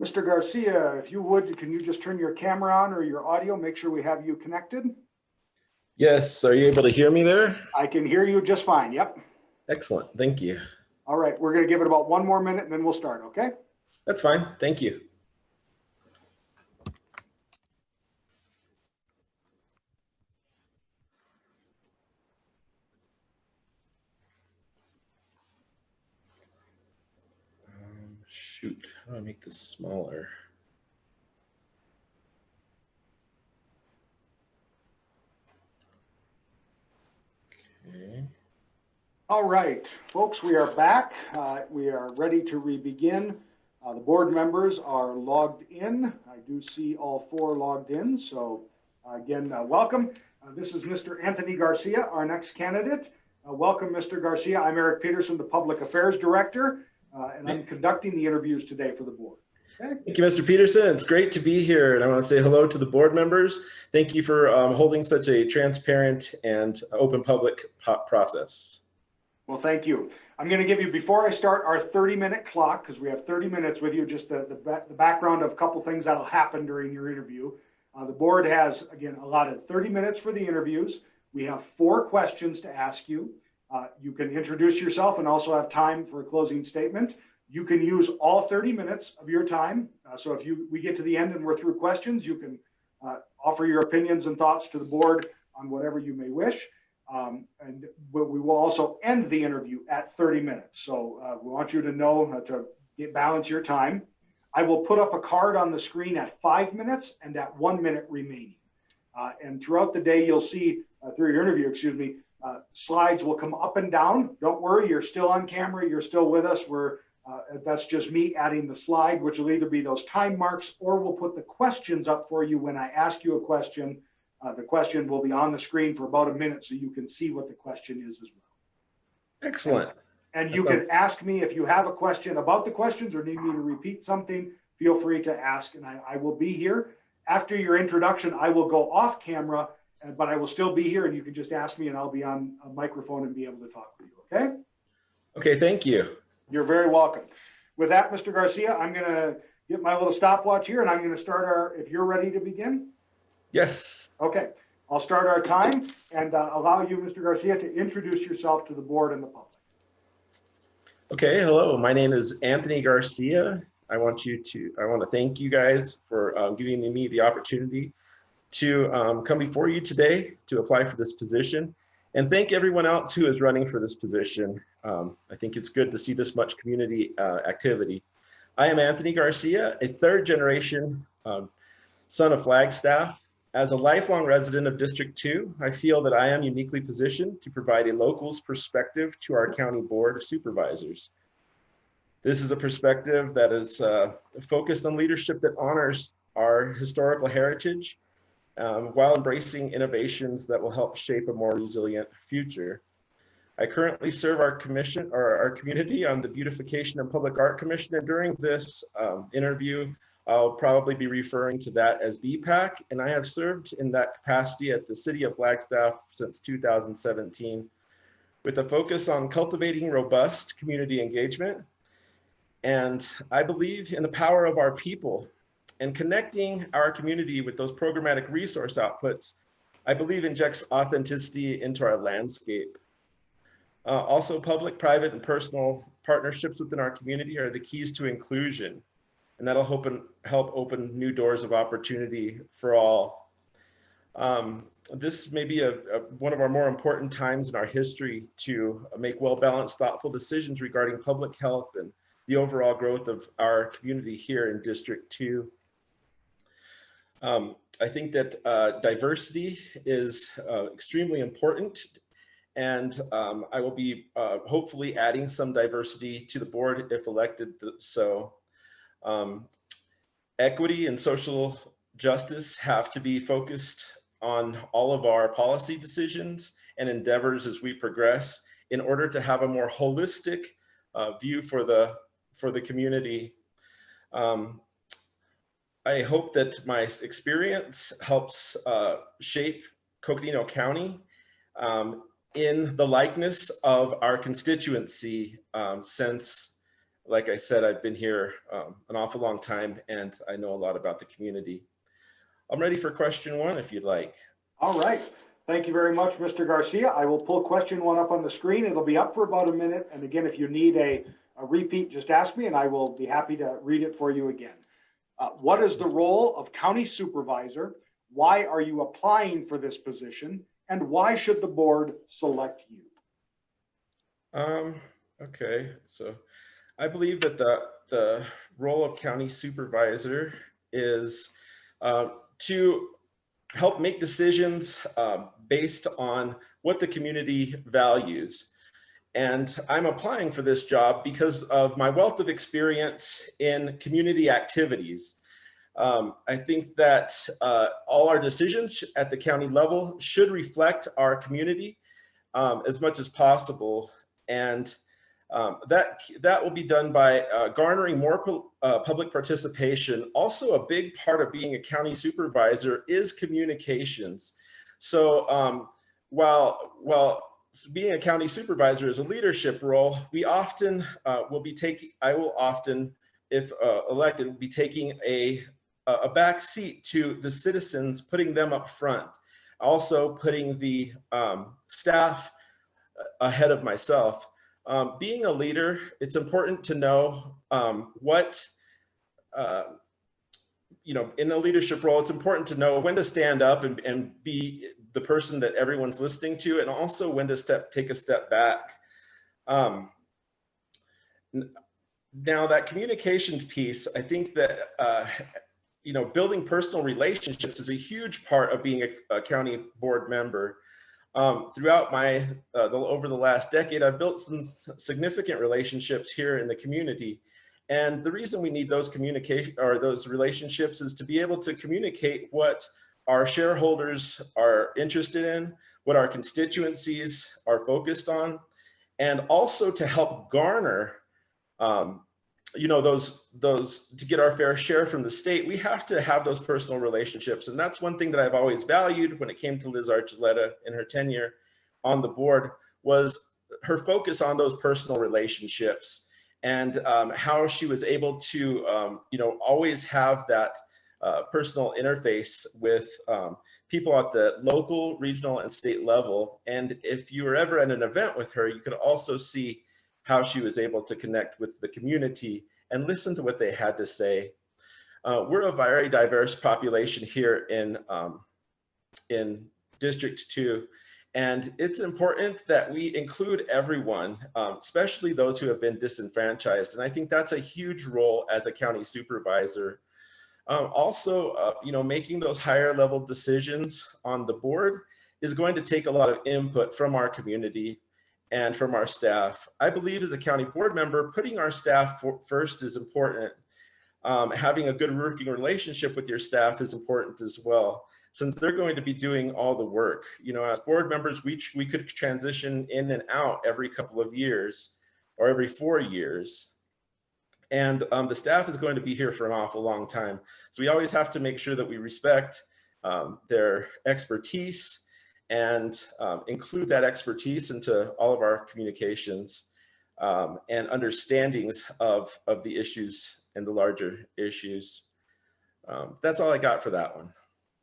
Mr. Garcia, if you would, can you just turn your camera on or your audio? Make sure we have you connected. Yes, are you able to hear me there? I can hear you just fine. Yep. Excellent, thank you. All right, we're going to give it about 1 more minute and then we'll start, okay? That's fine, thank you. Shoot, how do I make this smaller? Okay. All right, folks, we are back. We are ready to re-begin. The board members are logged in. I do see all 4 logged in. So again, welcome. This is Mr. Anthony Garcia, our next candidate. Welcome, Mr. Garcia. I'm Eric Peterson, the Public Affairs Director, and I'm conducting the interviews today for the board. Okay. Thank you, Mr. Peterson. It's great to be here. And I want to say hello to the board members. Thank you for holding such a transparent and open public process. Well, thank you. I'm going to give you, before I start, our 30-minute clock, because we have 30 minutes with you, just the background of a couple things that'll happen during your interview. The board has, again, allotted 30 minutes for the interviews. We have 4 questions to ask you. You can introduce yourself and also have time for a closing statement. You can use all 30 minutes of your time. So if we get to the end and we're through questions, you can offer your opinions and thoughts to the board on whatever you may wish. And we will also end the interview at 30 minutes. So we want you to know how to balance your time. I will put up a card on the screen at 5 minutes and at 1 minute remaining. And throughout the day, you'll see through your interview, slides will come up and down. Don't worry, you're still on camera. You're still with us. That's just me adding the slide, which will either be those time marks or we'll put the questions up for you when I ask you a question. The question will be on the screen for about a minute so you can see what the question is as well. Excellent. And you can ask me if you have a question about the questions or need me to repeat something, feel free to ask and I will be here. After your introduction, I will go off camera, but I will still be here and you can just ask me and I'll be on a microphone and be able to talk to you, okay? Okay, thank you. You're very welcome. With that, Mr. Garcia, I'm going to get my little stopwatch here and I'm going to start if you're ready to begin. Yes. Okay, I'll start our time and allow you, Mr. Garcia, to introduce yourself to the board and the public. Okay, hello, my name is Anthony Garcia. I want to thank you guys for giving me the opportunity to come before you today to apply for this position and thank everyone else who is running for this position. I think it's good to see this much community activity. I am Anthony Garcia, a 3rd generation son of Flagstaff. As a lifelong resident of District 2, I feel that I am uniquely positioned to provide a local's perspective to our County Board of Supervisors. This is a perspective that is focused on leadership that honors our historical heritage while embracing innovations that will help shape a more resilient future. I currently serve our community on the Beautification and Public Art Commission, and during this interview, I'll probably be referring to that as BPAC, and I have served in that capacity at the City of Flagstaff since 2017, with a focus on cultivating robust community engagement. And I believe in the power of our people and connecting our community with those programmatic resource outputs, I believe injects authenticity into our landscape. Also, public, private, and personal partnerships within our community are the keys to inclusion. And that'll help open new doors of opportunity for all. This may be one of our more important times in our history to make well-balanced, thoughtful decisions regarding public health and the overall growth of our community here in District 2. I think that diversity is extremely important, and I will be hopefully adding some diversity to the board if elected so. Equity and social justice have to be focused on all of our policy decisions and endeavors as we progress in order to have a more holistic view for the community. I hope that my experience helps shape Coconino County in the likeness of our constituency since like I said, I've been here an awful long time, and I know a lot about the community. I'm ready for question 1 if you'd like. All right. Thank you very much, Mr. Garcia. I will pull question 1 up on the screen. It'll be up for about a minute. And again, if you need a repeat, just ask me and I will be happy to read it for you again. What is the role of county supervisor? Why are you applying for this position? And why should the board select you? Okay, so I believe that the role of county supervisor is to help make decisions based on what the community values. And I'm applying for this job because of my wealth of experience in community activities. I think that all our decisions at the county level should reflect our community as much as possible. And that will be done by garnering more public participation. Also, a big part of being a county supervisor is communications. So while being a county supervisor is a leadership role, we often I will often, if elected, be taking a back seat to the citizens, putting them up front. Also putting the staff ahead of myself. Being a leader, it's important to know in a leadership role, it's important to know when to stand up and be the person that everyone's listening to, and also when to take a step back. Now that communications piece, I think that, building personal relationships is a huge part of being a county board member. Throughout over the last decade, I've built some significant relationships here in the community. And the reason we need those relationships is to be able to communicate what our shareholders are interested in, what our constituencies are focused on, and also to help garner, those to get our fair share from the state. We have to have those personal relationships. And that's one thing that I've always valued when it came to Liz Archuleta in her tenure on the board, was her focus on those personal relationships and how she was able to, always have that personal interface with people at the local, regional, and state level. And if you were ever at an event with her, you could also see how she was able to connect with the community and listen to what they had to say. We're a very diverse population here in District 2, and it's important that we include everyone, especially those who have been disenfranchised. And I think that's a huge role as a county supervisor. Also, making those higher level decisions on the board is going to take a lot of input from our community and from our staff. I believe as a county board member, putting our staff first is important. Having a good working relationship with your staff is important as well, since they're going to be doing all the work. As board members, we could transition in and out every couple of years or every 4 years. And the staff is going to be here for an awful long time. So we always have to make sure that we respect their expertise and include that expertise into all of our communications and understandings of the issues and the larger issues. That's all I got for that one.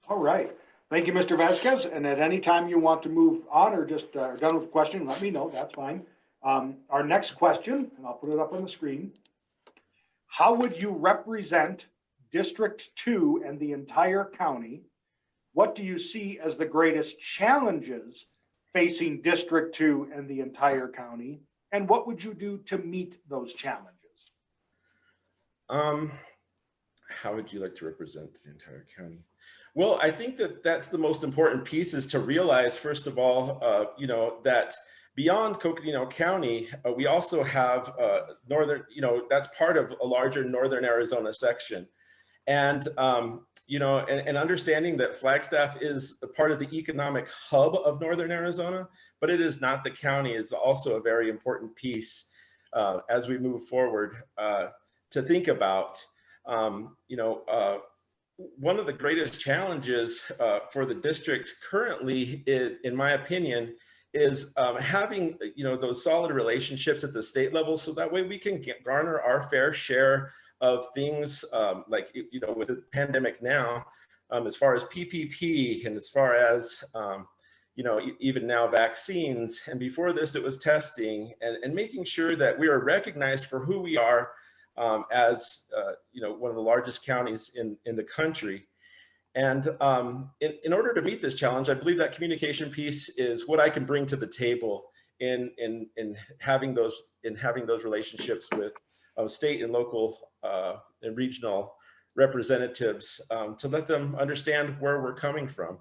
All right. Thank you, Mr. Vasquez. And at any time you want to move on or just done with the question, let me know. That's fine. Our next question, and I'll put it up on the screen. How would you represent District 2 and the entire county? What do you see as the greatest challenges facing District 2 and the entire county? And what would you do to meet those challenges? How would you like to represent the entire county? Well, I think that that's the most important piece, is to realize, first of all, that beyond Coconino County, we also have northern, that's part of a larger northern Arizona section. And and understanding that Flagstaff is a part of the economic hub of northern Arizona, but it is not the county, is also a very important piece as we move forward to think about. One of the greatest challenges for the district currently, in my opinion, having, those solid relationships at the state level, so that way we can garner our fair share of things like, with the pandemic now, as far as PPP and as far as, even now vaccines. And before this, it was testing and making sure that we are recognized for who we are as, one of the largest counties in the country. And in order to meet this challenge, I believe that communication piece is what I can bring to the table in having those relationships with state and local and regional representatives to let them understand where we're coming from.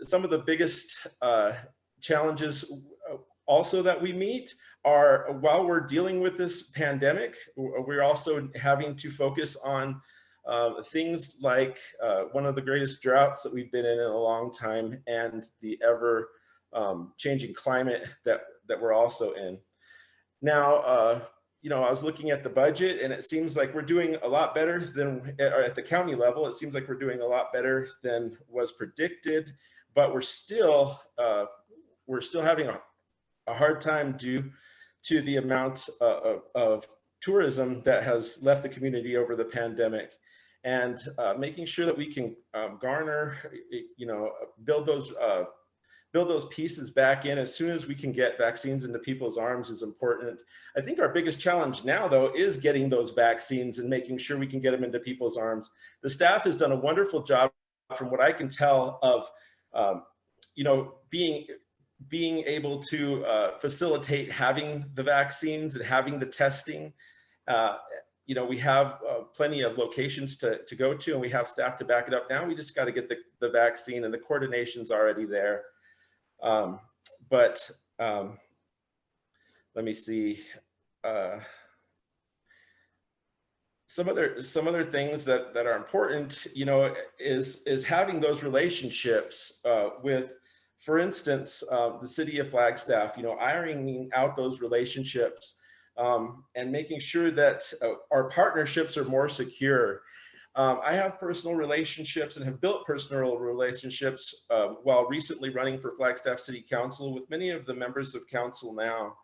Some of the biggest challenges also that we meet are, while we're dealing with this pandemic, we're also having to focus on things like one of the greatest droughts that we've been in a long time, and the ever changing climate that we're also in. Now, I was looking at the budget, and it seems like we're doing a lot better than, or at the county level, it seems like we're doing a lot better than was predicted, but we're still having a hard time due to the amount of tourism that has left the community over the pandemic, and making sure that we can garner, build those pieces back in as soon as we can get vaccines into people's arms is important. I think our biggest challenge now, though, is getting those vaccines and making sure we can get them into people's arms. The staff has done a wonderful job, from what I can tell, of being able to facilitate having the vaccines and having the testing. We have plenty of locations to go to, and we have staff to back it up. Now we just got to get the vaccine, and the coordination's already there. Let me see. Some other things that are important, is having those relationships with, for instance, the city of Flagstaff, ironing out those relationships and making sure that our partnerships are more secure. I have personal relationships and have built personal relationships while recently running for Flagstaff City Council with many of the members of council now.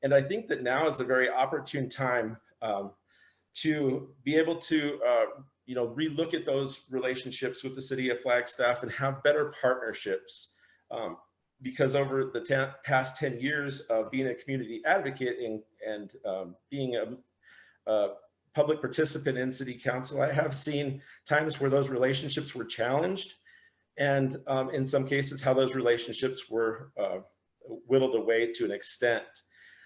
And I think that now is a very opportune time to be able to, relook at those relationships with the city of Flagstaff and have better partnerships. Because over the past 10 years of being a community advocate and being a public participant in city council, I have seen times where those relationships were challenged, and in some cases how those relationships were whittled away to an extent.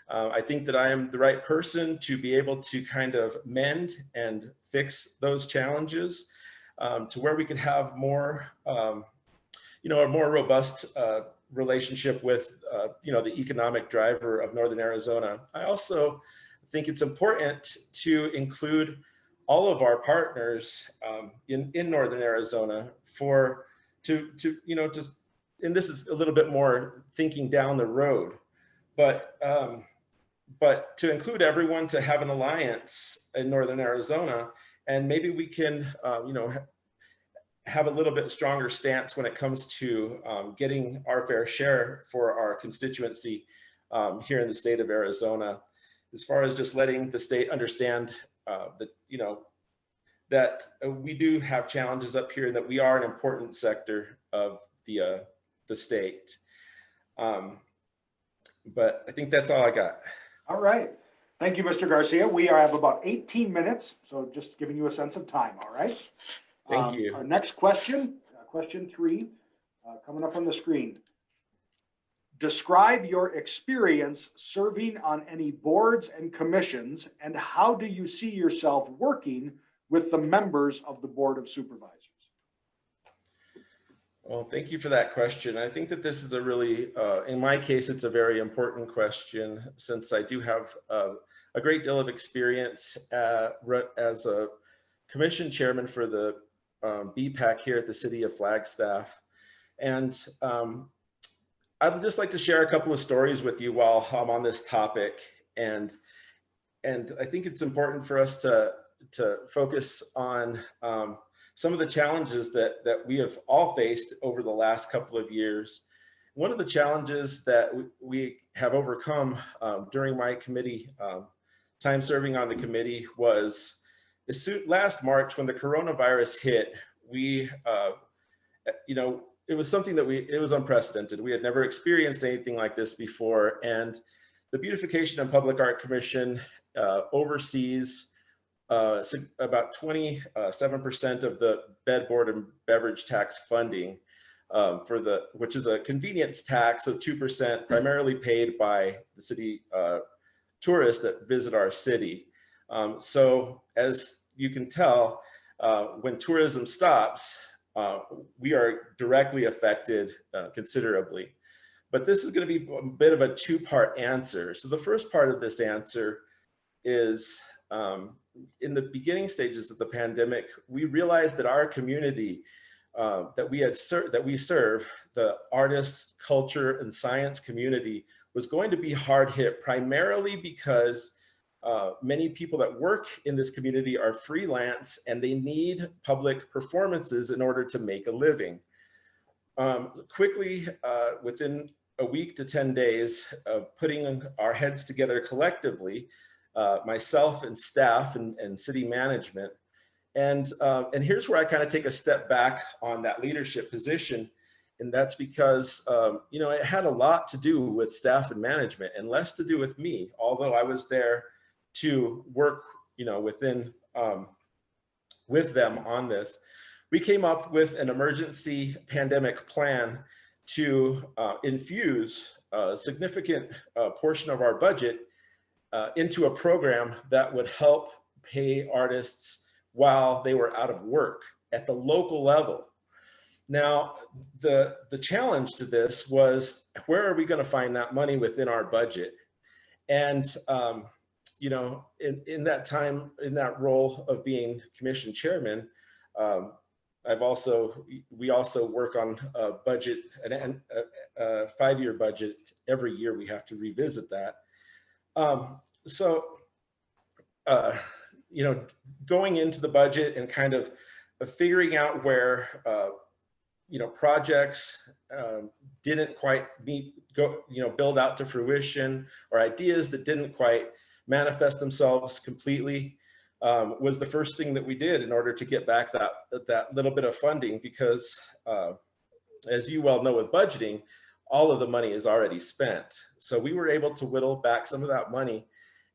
I think that I am the right person to be able to kind of mend and fix those challenges to where we could have more, a more robust relationship with, the economic driver of Northern Arizona. I also think it's important to include all of our partners in Northern Arizona and this is a little bit more thinking down the road, but to include everyone, to have an alliance in Northern Arizona, and maybe we can, have a little bit stronger stance when it comes to getting our fair share for our constituency here in the state of Arizona, as far as just letting the state understand that we do have challenges up here and that we are an important sector of the state. But I think that's all I got. All right. Thank you, Mr. Garcia. We have about 18 minutes, so just giving you a sense of time, all right? Thank you. Our next question, question 3, coming up on the screen. Describe your experience serving on any boards and commissions, and how do you see yourself working with the members of the Board of Supervisors? Well, thank you for that question. I think that this is a really, in my case, it's a very important question, since I do have a great deal of experience as a commission chairman for the BPAC here at the city of Flagstaff. And I'd just like to share a couple of stories with you while I'm on this topic. And I think it's important for us to focus on some of the challenges that we have all faced over the last couple of years. one of the challenges that we have overcome during my committee time serving on the committee was last March when the coronavirus hit. We, it was something that it was unprecedented. We had never experienced anything like this before. And the Beautification and Public Art Commission oversees about 27% of the bed, board, and beverage tax funding which is a convenience tax of 2%, primarily paid by the city tourists that visit our city. So as you can tell, when tourism stops, we are directly affected considerably. But this is going to be a bit of a two-part answer. So the first part of this answer is in the beginning stages of the pandemic, we realized that our community that we serve, the artists, culture, and science community, was going to be hard hit primarily because many people that work in this community are freelance and they need public performances in order to make a living. Quickly, within a week to 10 days of putting our heads together collectively, myself and staff and city management, and here's where I kind of take a step back on that leadership position. And that's because, it had a lot to do with staff and management and less to do with me, although I was there to work, with them on this. We came up with an emergency pandemic plan to infuse a significant portion of our budget into a program that would help pay artists while they were out of work at the local level. Now, the challenge to this was, where are we going to find that money within our budget? And, in that time, in that role of being commission chairman, we also work on a budget, a 5-year budget. Every year we have to revisit that. Going into the budget and kind of figuring out where, projects didn't quite build out to fruition, or ideas that didn't quite manifest themselves completely, was the first thing that we did in order to get back that little bit of funding, because as you well know with budgeting, all of the money is already spent. So we were able to whittle back some of that money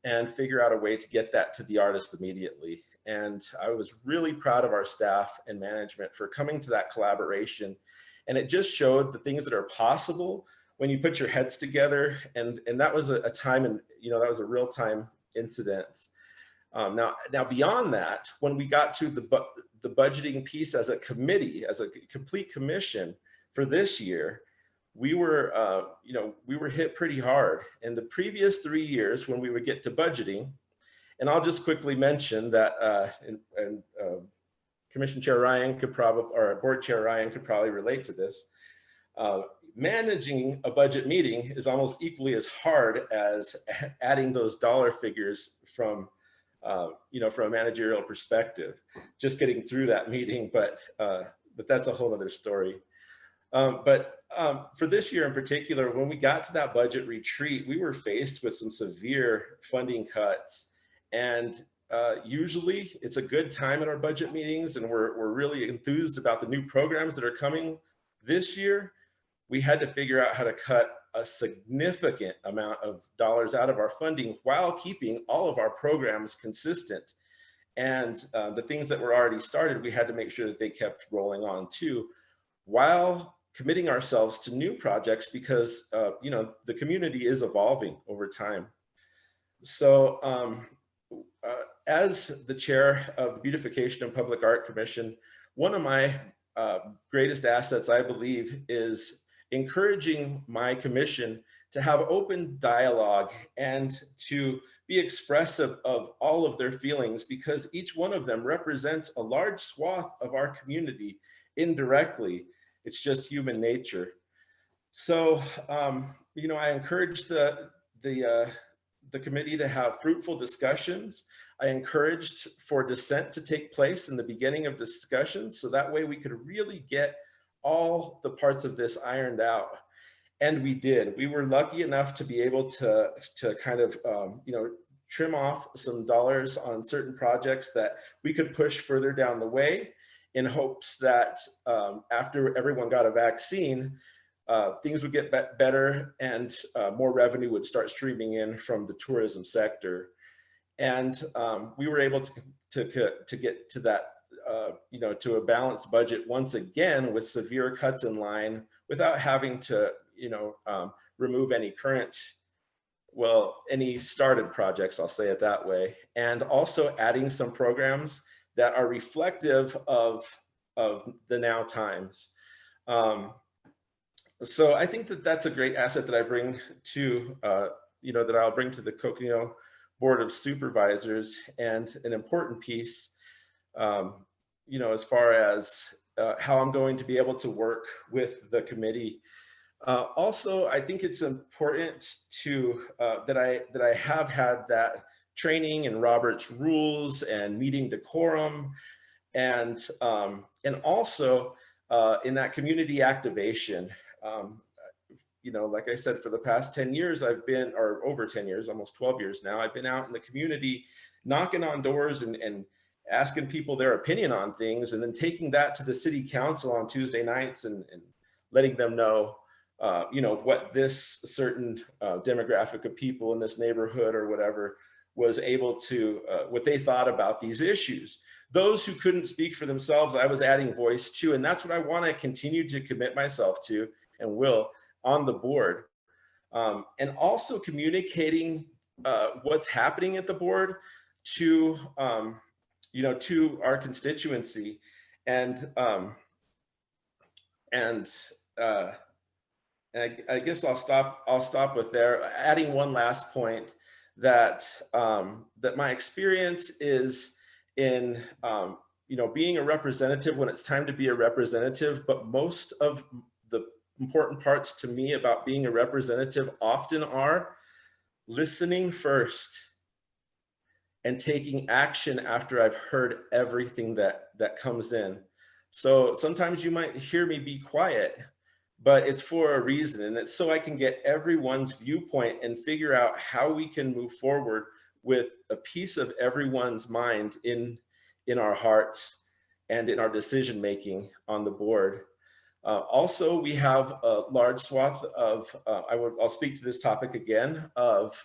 and figure out a way to get that to the artist immediately. And I was really proud of our staff and management for coming to that collaboration. And it just showed the things that are possible when you put your heads together. And that was a time, and that was a real time incident. Now beyond that, when we got to the budgeting piece as a committee, as a complete commission for this year, we were hit pretty hard. In the previous 3 years, when we would get to budgeting, and I'll just quickly mention that, Commission Chair Ryan could probably, or Board Chair Ryan could probably relate to this. Managing a budget meeting is almost equally as hard as adding those dollar figures from a managerial perspective. Just getting through that meeting, but that's a whole other story. For this year in particular, when we got to that budget retreat, we were faced with some severe funding cuts. And usually it's a good time in our budget meetings, and we're really enthused about the new programs that are coming this year. We had to figure out how to cut a significant amount of dollars out of our funding while keeping all of our programs consistent. And the things that were already started, we had to make sure that they kept rolling on too, while committing ourselves to new projects, because the community is evolving over time. So as the chair of the Beautification and Public Art Commission, one of my greatest assets, I believe, is encouraging my commission to have open dialogue and to be expressive of all of their feelings, because each one of them represents a large swath of our community indirectly. It's just human nature. So, I encourage the committee to have fruitful discussions. I encouraged for dissent to take place in the beginning of discussions, so that way we could really get all the parts of this ironed out. And we did. We were lucky enough to be able to kind of, trim off some dollars on certain projects that we could push further down the way in hopes that after everyone got a vaccine, things would get better and more revenue would start streaming in from the tourism sector. And we were able to get to that, to a balanced budget once again with severe cuts in line without having to, remove any any started projects, I'll say it that way. And also adding some programs that are reflective of the now times. So I think that that's a great asset that I bring to, that I'll bring to the Coconino Board of Supervisors, and an important piece, as far as how I'm going to be able to work with the committee. Also, I think it's important to that I have had that training in Robert's rules and meeting decorum, and also in that community activation. Like I said, for the past 10 years, I've been, or over 10 years, almost 12 years now, I've been out in the community, knocking on doors and asking people their opinion on things, and then taking that to the city council on Tuesday nights and letting them know, what this certain demographic of people in this neighborhood or whatever was able to, what they thought about these issues. Those who couldn't speak for themselves, I was adding voice to, and that's what I want to continue to commit myself to, and will, on the board. And also communicating what's happening at the board to, to our constituency. And I guess I'll stop with there, adding one last point, that that my experience is in being a representative when it's time to be a representative, but most of the important parts to me about being a representative often are listening first and taking action after I've heard everything that comes in. So sometimes you might hear me be quiet, but it's for a reason, and it's so I can get everyone's viewpoint and figure out how we can move forward with a piece of everyone's mind in our hearts and in our decision making on the board. Also, we have a large swath of, I'll speak to this topic again, of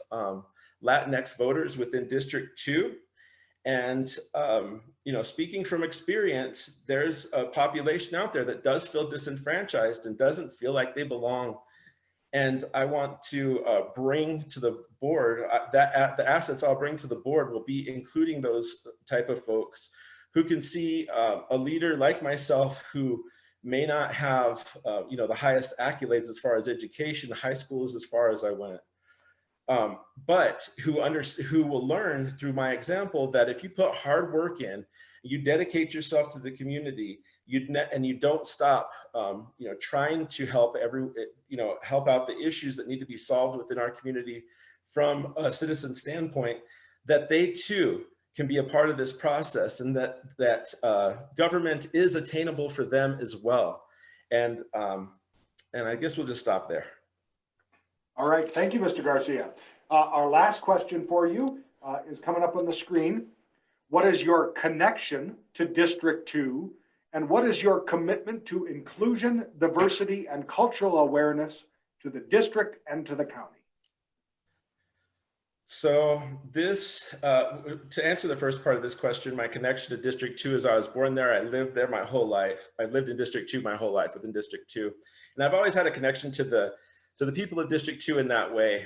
Latinx voters within District 2. And, speaking from experience, there's a population out there that does feel disenfranchised and doesn't feel like they belong. And I want to bring to the board, the assets I'll bring to the board will be including those type of folks who can see a leader like myself who may not have, the highest accolades as far as education, high schools as far as I went. But who will learn through my example that if you put hard work in, you dedicate yourself to the community, and you don't stop, trying to help help out the issues that need to be solved within our community from a citizen standpoint, that they too can be a part of this process, and that government is attainable for them as well. And I guess we'll just stop there. All right, thank you, Mr. Garcia. Our last question for you is coming up on the screen. What is your connection to District 2? And what is your commitment to inclusion, diversity, and cultural awareness to the district and to the county? So this, to answer the first part of this question, my connection to District 2 is I was born there. I lived there my whole life. I lived in District 2 my whole life, within District 2. And I've always had a connection to the people of District 2 in that way.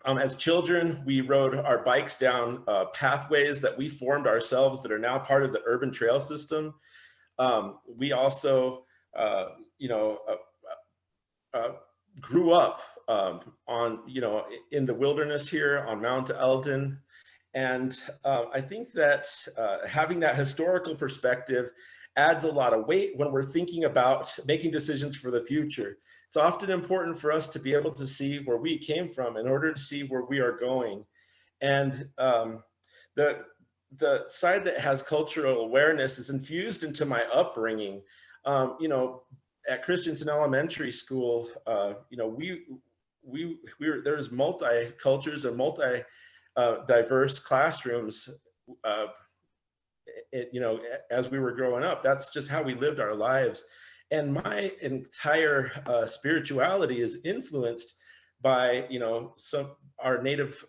As children, we rode our bikes down pathways that we formed ourselves that are now part of the urban trail system. We also, grew up in the wilderness here on Mount Eldon. And I think that having that historical perspective adds a lot of weight when we're thinking about making decisions for the future. It's often important for us to be able to see where we came from in order to see where we are going. And the side that has cultural awareness is infused into my upbringing. at Christensen Elementary School, you know, there's multi-cultures and diverse classrooms, you know, as we were growing up. That's just how we lived our lives. And my entire spirituality is influenced by, you know, our Native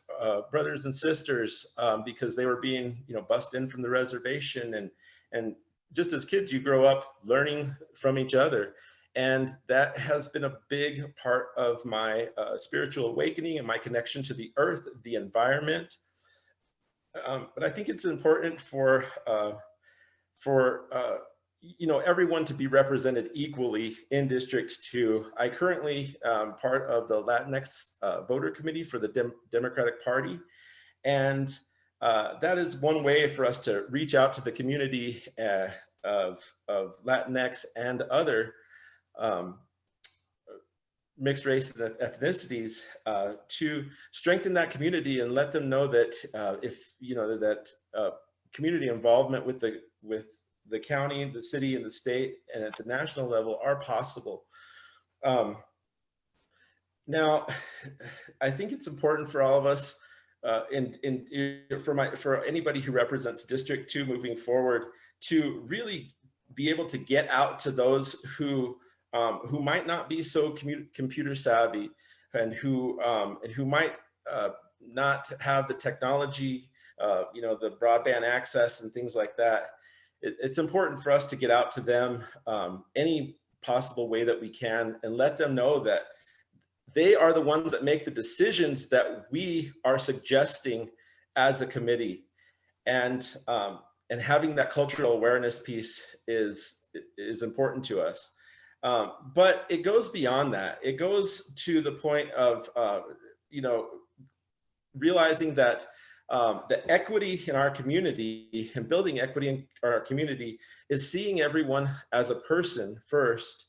brothers and sisters, because they were being, you know, bussed in from the reservation. And just as kids, you grow up learning from each other. And that has been a big part of my spiritual awakening and my connection to the earth, the environment. But I think it's important for you know, everyone to be represented equally in District 2. I currently part of the Latinx voter committee for the Democratic Party. And that is one way for us to reach out to the community of Latinx and other mixed race and ethnicities to strengthen that community and let them know that if, you know, that community involvement with the county, the city, and the state, and at the national level are possible. Now, I think it's important for all of us, for anybody who represents District 2 moving forward, to really be able to get out to those who might not be so computer savvy, and who might not have the technology, you know, the broadband access and things like that. It's important for us to get out to them any possible way that we can, and let them know that they are the ones that make the decisions that we are suggesting as a committee. And having that cultural awareness piece is important to us. But it goes beyond that. It goes to the point of, you know, realizing that the equity in our community and building equity in our community is seeing everyone as a person first,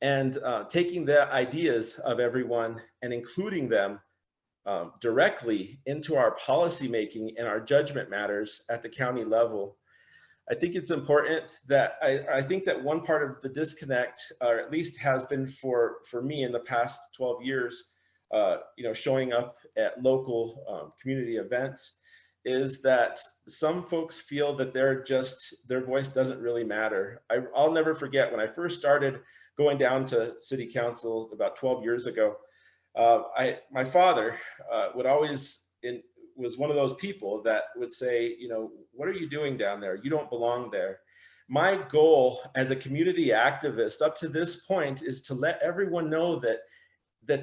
and taking the ideas of everyone and including them directly into our policy making and our judgment matters at the county level. I think it's important that I think that one part of the disconnect, or at least has been for me in the past 12 years, you know, showing up at local community events, is that some folks feel that their voice doesn't really matter. I'll never forget when I first started going down to city council about 12 years ago. My father was one of those people that would say, you know, what are you doing down there? You don't belong there. My goal as a community activist up to this point is to let everyone know that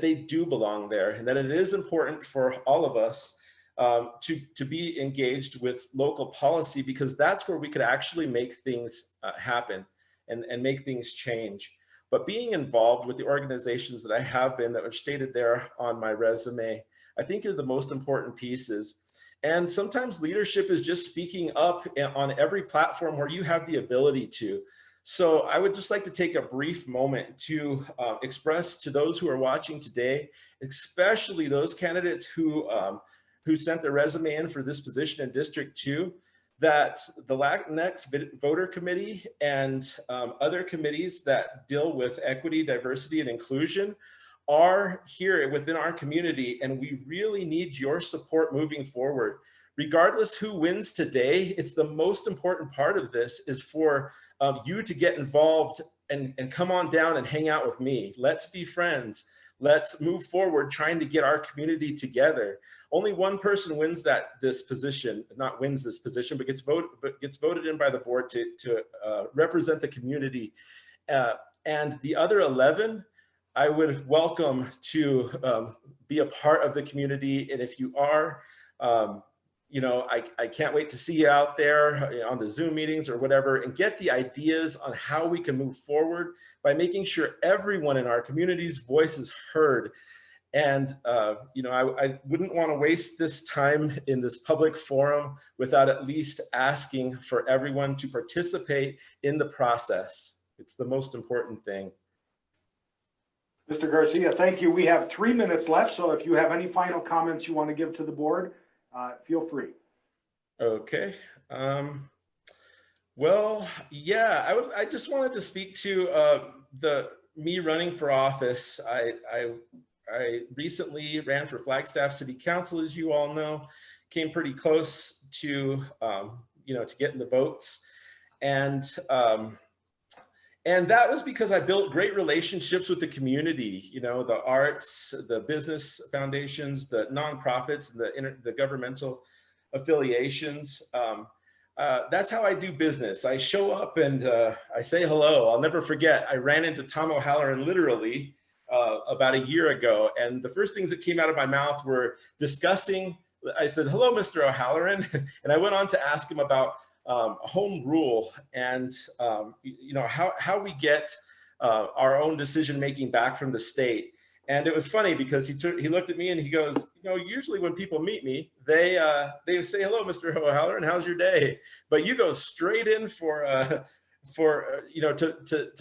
they do belong there, and that it is important for all of us to be engaged with local policy, because that's where we could actually make things happen and make things change. But being involved with the organizations that I have been, that are stated there on my resume, I think are the most important pieces. And sometimes leadership is just speaking up on every platform where you have the ability to. So I would just like to take a brief moment to express to those who are watching today, especially those candidates who sent their resume in for this position in District 2, that the Latinx Voter Committee and other committees that deal with equity, diversity, and inclusion are here within our community, and we really need your support moving forward. Regardless who wins today, it's the most important part of this is for you to get involved and come on down and hang out with me. Let's be friends. Let's move forward trying to get our community together. Only one person wins this position, but gets voted in by the board to represent the community. And the other 11, I would welcome to be a part of the community. And if you are, you know, I can't wait to see you out there on the Zoom meetings or whatever, and get the ideas on how we can move forward by making sure everyone in our community's voice is heard. And, you know, I wouldn't want to waste this time in this public forum without at least asking for everyone to participate in the process. It's the most important thing. Mr. Garcia, thank you. We have 3 minutes left, so if you have any final comments you want to give to the board, feel free. Okay. Well, yeah, I just wanted to speak to me running for office, I recently ran for Flagstaff City Council, as you all know, came pretty close to, to getting the votes. And that was because I built great relationships with the community, the arts, the business foundations, the nonprofits, the governmental affiliations. That's how I do business. I show up and I say hello. I'll never forget, I ran into Tom O'Halloran literally about a year ago. And the first things that came out of my mouth were discussing, I said, hello, Mr. O'Halloran. And I went on to ask him about home rule and how we get our own decision-making back from the state. And it was funny because he looked at me and he goes, usually when people meet me, they say, hello, Mr. O'Halloran, how's your day? But you go straight in to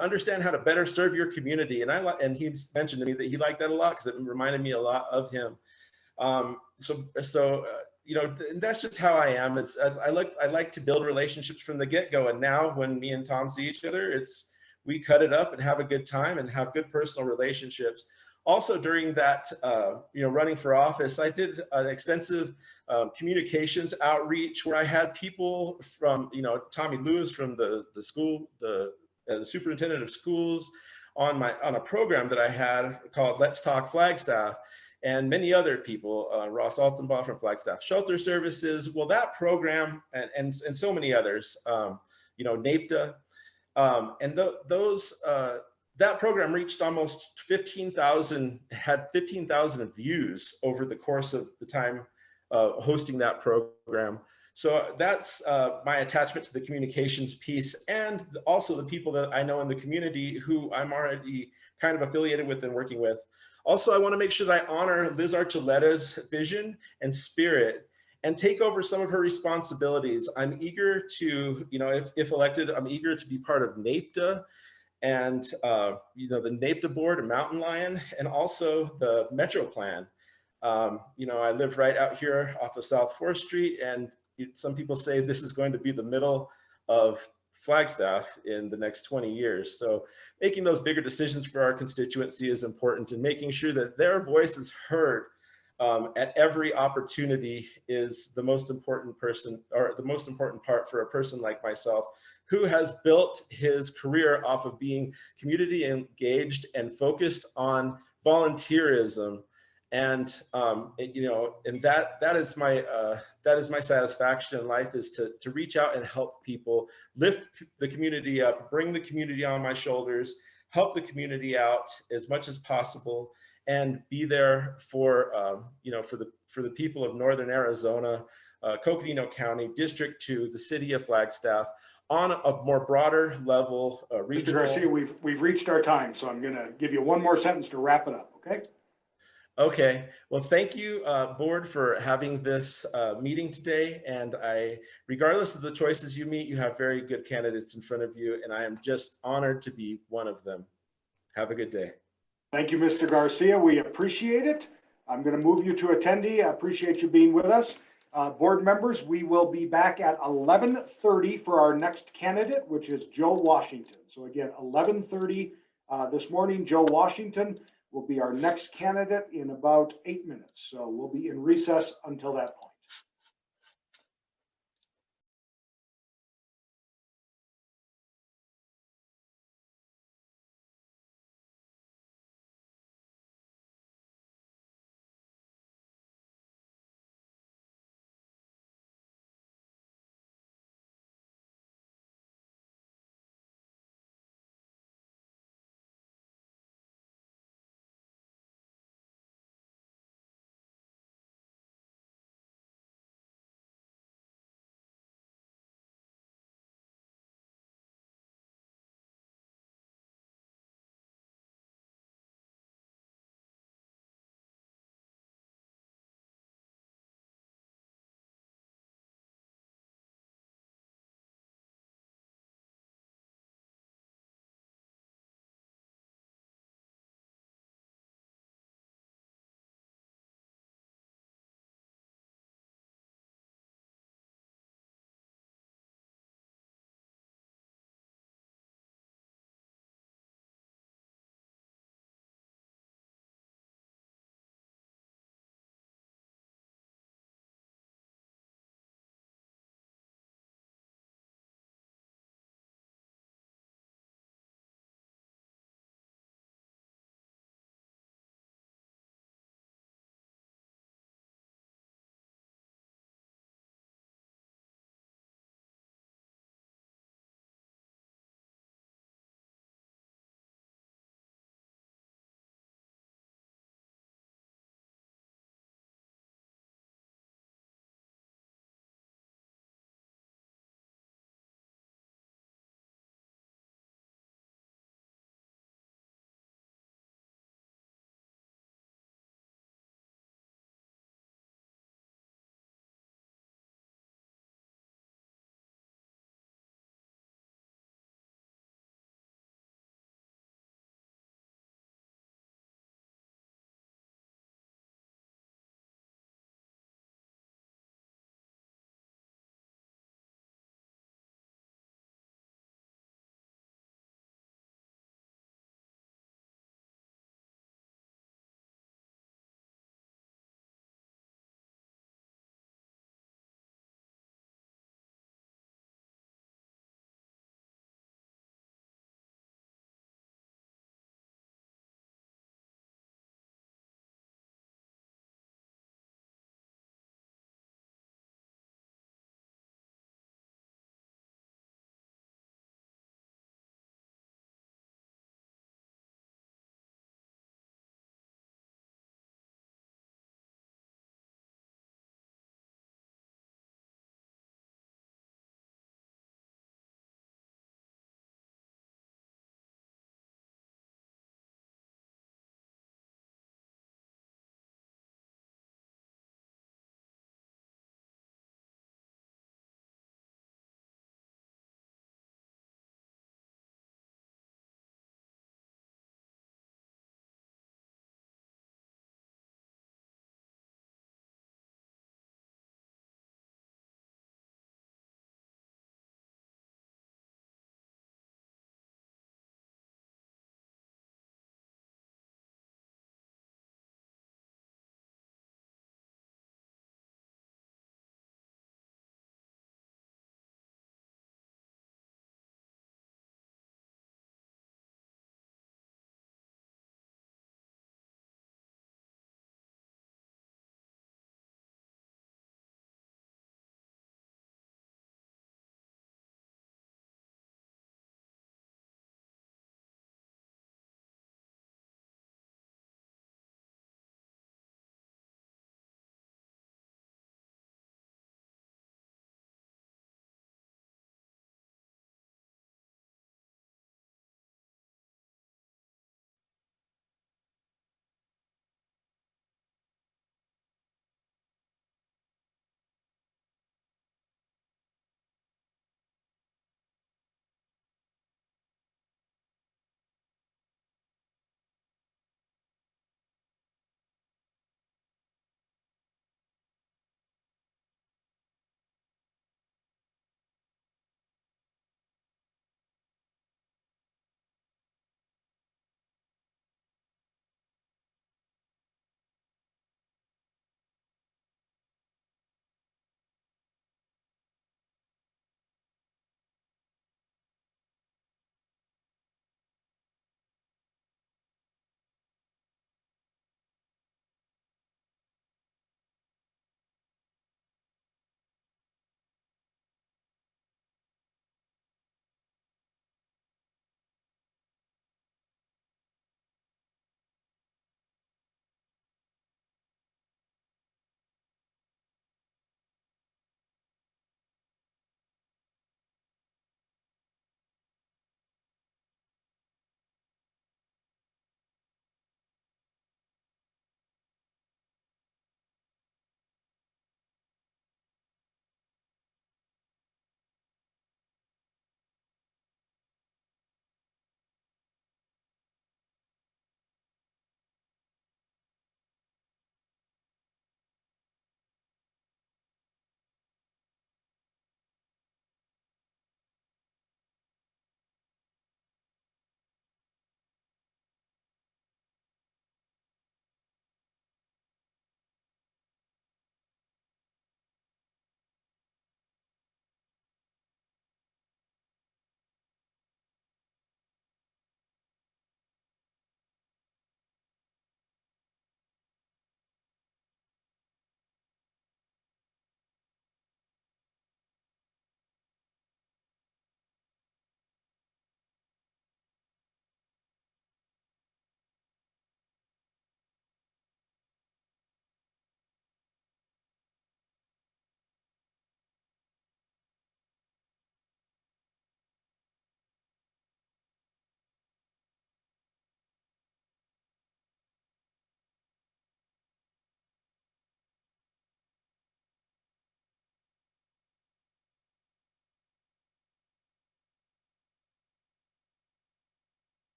understand how to better serve your community. And he mentioned to me that he liked that a lot because it reminded me a lot of him. And that's just how I am. I like to build relationships from the get-go. And now when me and Tom see each other, we cut it up and have a good time and have good personal relationships. Also during that, running for office, I did an extensive communications outreach where I had people from, Tommy Lewis from the school, the superintendent of schools on a program that I had called Let's Talk Flagstaff, and many other people, Ross Altenbaugh from Flagstaff Shelter Services. Well, that program and so many others, NAPTA, that program reached almost 15,000, had 15,000 views over the course of the time hosting that program. So that's my attachment to the communications piece, and also the people that I know in the community who I'm already kind of affiliated with and working with. Also, I want to make sure that I honor Liz Archuleta's vision and spirit and take over some of her responsibilities. I'm eager to, if elected, I'm eager to be part of NAPTA and, the NAPTA board and Mountain Lion, and also the Metro Plan. I live right out here off of South 4th Street, and some people say this is going to be the middle of Flagstaff in the next 20 years. So making those bigger decisions for our constituency is important, and making sure that their voice is heard at every opportunity is the most important part for a person like myself, who has built his career off of being community engaged and focused on volunteerism. And that is my satisfaction in life, is to reach out and help people, lift the community up, bring the community on my shoulders, help the community out as much as possible, and be there for the people of Northern Arizona, Coconino County, District 2, the city of Flagstaff, on a more broader level, regional. Mr. Garcia, we've reached our time, so I'm going to give you one more sentence to wrap it up, okay? Okay, well, thank you, board, for having this meeting today. And regardless of the choices you meet, you have very good candidates in front of you, and I am just honored to be one of them. Have a good day. Thank you, Mr. Garcia. We appreciate it. I'm going to move you to attendee. I appreciate you being with us. Board members, we will be back at 11:30 for our next candidate, which is Joe Washington. So again, 11:30 this morning, Joe Washington will be our next candidate in about 8 minutes. So we'll be in recess until that point.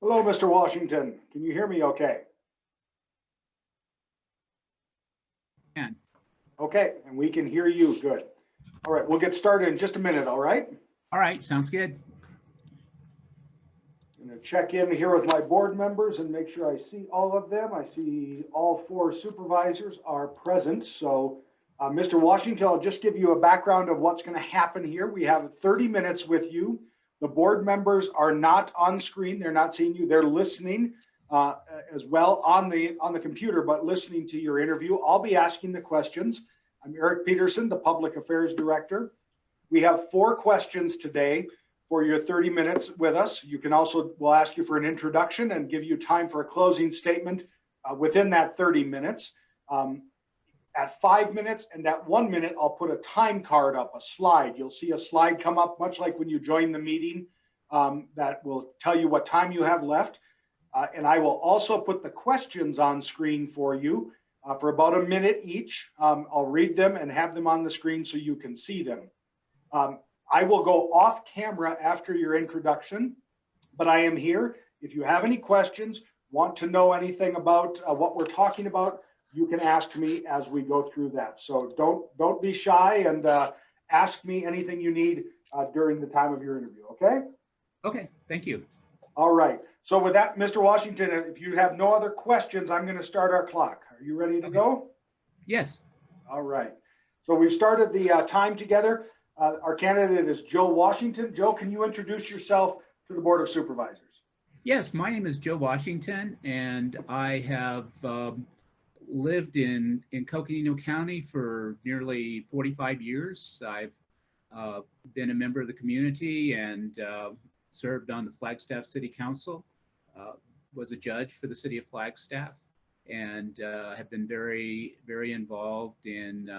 Hello, Mr. Washington. Can you hear me okay? Can. Okay, and we can hear you. Good. All right, we'll get started in just a minute, all right? All right, sounds good. I'm going to check in here with my board members and make sure I see all of them. I see all 4 supervisors are present. So, Mr. Washington, I'll just give you a background of what's going to happen here. We have 30 minutes with you. The board members are not on screen. They're not seeing you. They're listening as well on the computer, but listening to your interview. I'll be asking the questions. I'm Eric Peterson, the Public Affairs Director. We have 4 questions today for your 30 minutes with us. You can also, we'll ask you for an introduction and give you time for a closing statement within that 30 minutes. At 5 minutes and at 1 minute, I'll put a time card up, a slide. You'll see a slide come up, much like when you join the meeting, that will tell you what time you have left. And I will also put the questions on screen for you for about a minute each. I'll read them and have them on the screen so you can see them. I will go off camera after your introduction, but I am here. If you have any questions, want to know anything about what we're talking about, you can ask me as we go through that. So don't be shy and ask me anything you need during the time of your interview, okay? Okay, thank you. All right. So with that, Mr. Washington, if you have no other questions, I'm going to start our clock. Are you ready to go? Yes. All right. So we've started the time together. Our candidate is Joe Washington. Joe, can you introduce yourself to the Board of Supervisors? Yes, my name is Joe Washington, and I have lived in Coconino County for nearly 45 years. I've been a member of the community and served on the Flagstaff City Council, was a judge for the city of Flagstaff, and have been very, very involved in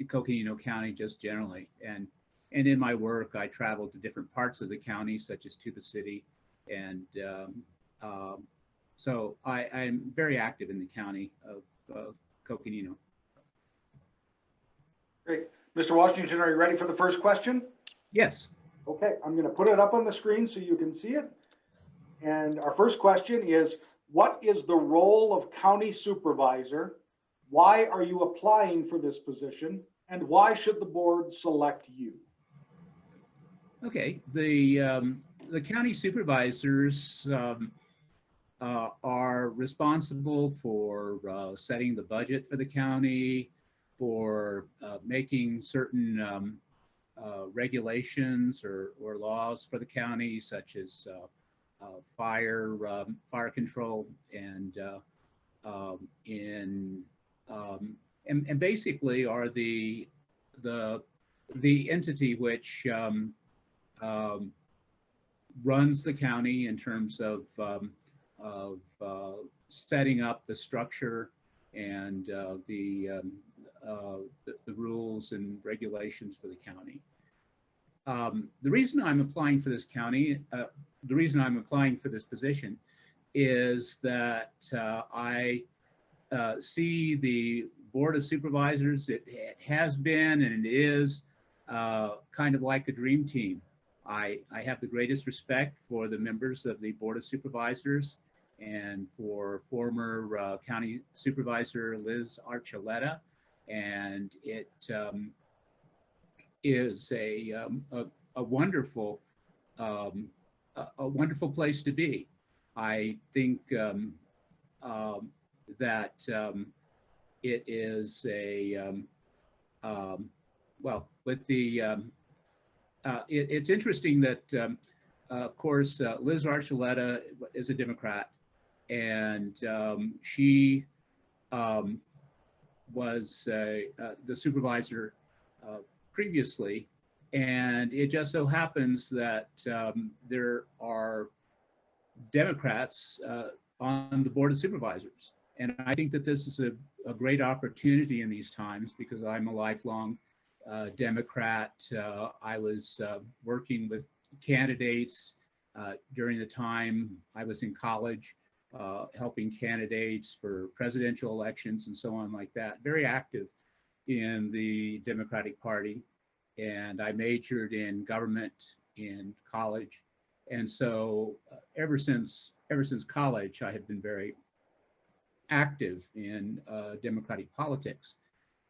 Coconino County just generally. And in my work, I traveled to different parts of the county, such as Tuba City. And so I'm very active in the county of Coconino. Great. Mr. Washington, are you ready for the first question? Yes. Okay, I'm going to put it up on the screen so you can see it. And our first question is, what is the role of county supervisor? Why are you applying for this position? And why should the board select you? Okay, the county supervisors are responsible for setting the budget for the county, for making certain regulations or laws for the county, such as fire control, and basically are the entity which runs the county in terms of setting up the structure and the rules and regulations for the county. The reason I'm applying for this the reason I'm applying for this position is that I see the Board of Supervisors, it has been and it is kind of like a dream team. I have the greatest respect for the members of the Board of Supervisors and for former County Supervisor Liz Archuleta, and it is a wonderful place to be. I think that it is well, with the it's interesting that of course Liz Archuleta is a Democrat, and she was the supervisor previously, and it just so happens that there are Democrats on the Board of Supervisors. And I think that this is a great opportunity in these times, because I'm a lifelong Democrat. I was working with candidates during the time I was in college, helping candidates for presidential elections and so on like that. Very active in the Democratic Party. And I majored in government in college, And so ever since college, I have been very active in democratic politics.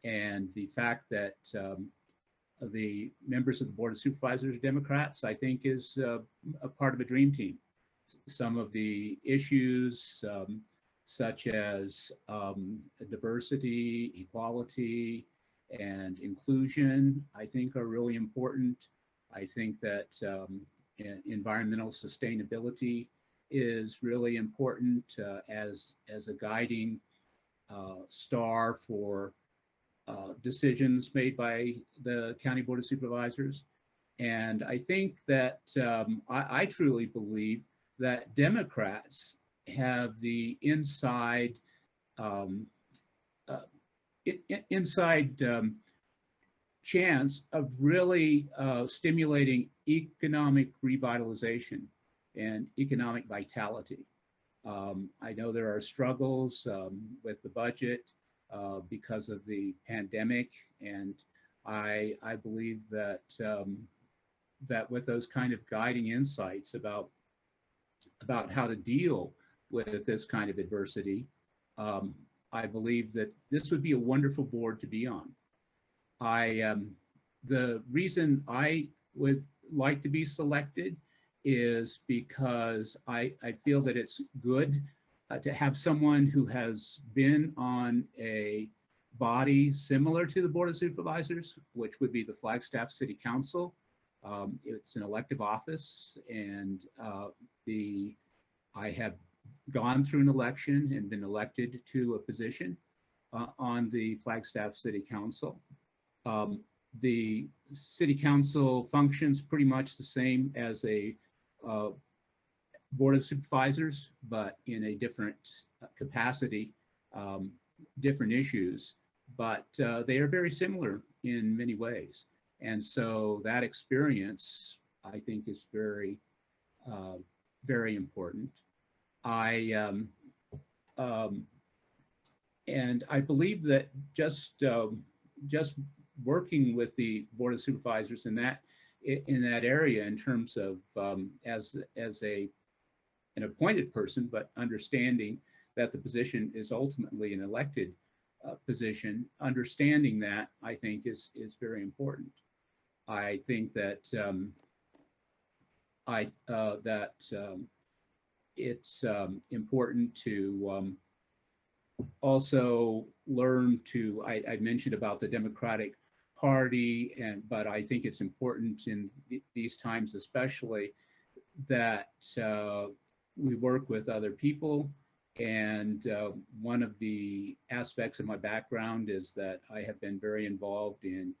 And the fact that the members of the Board of Supervisors are Democrats, I think is a part of a dream team. Some of the issues such as diversity, equality, and inclusion, I think are really important. I think that environmental sustainability is really important as a guiding star for decisions made by the County Board of Supervisors. And I think that I truly believe that Democrats have the inside chance of really stimulating economic revitalization and economic vitality. I know there are struggles with the budget because of the pandemic, and I believe that that with those kind of guiding insights about how to deal with this kind of adversity, I believe that this would be a wonderful board to be on. The reason I would like to be selected is because I feel that it's good to have someone who has been on a body similar to the Board of Supervisors, which would be the Flagstaff City Council. It's an elective office, and I have gone through an election and been elected to a position on the Flagstaff City Council. The City Council functions pretty much the same as a Board of Supervisors, but in a different capacity, different issues, but they are very similar in many ways. And so that experience, I think, is very, very important. And I believe that just working with the Board of Supervisors in that area, in terms of as an appointed person, but understanding that the position is ultimately an elected position, understanding that, I think is very important. I think that it's important to also learn to, I mentioned about the Democratic Party, but I think it's important in these times especially that we work with other people. And one of the aspects of my background is that I have been very involved in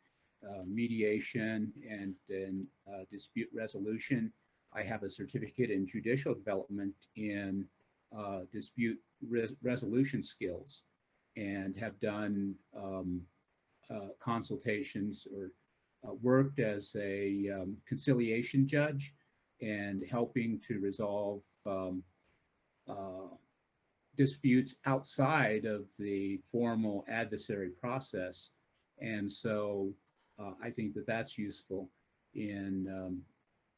mediation and in dispute resolution. I have a certificate in judicial development in dispute resolution skills, and have done consultations or worked as a conciliation judge and helping to resolve disputes outside of the formal adversary process. And so I think that that's useful in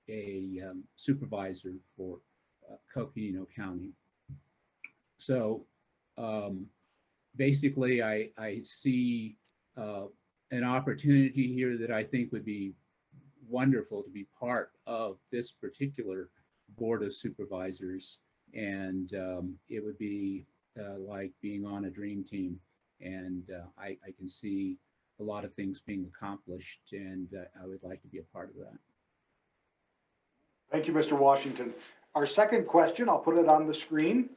a supervisor for Coconino County. So basically, I see an opportunity here that I think would be wonderful to be part of this particular Board of Supervisors. And it would be like being on a dream team. And I can see a lot of things being accomplished, and I would like to be a part of that. Thank you, Mr. Washington. Our second question, I'll put it on the screen,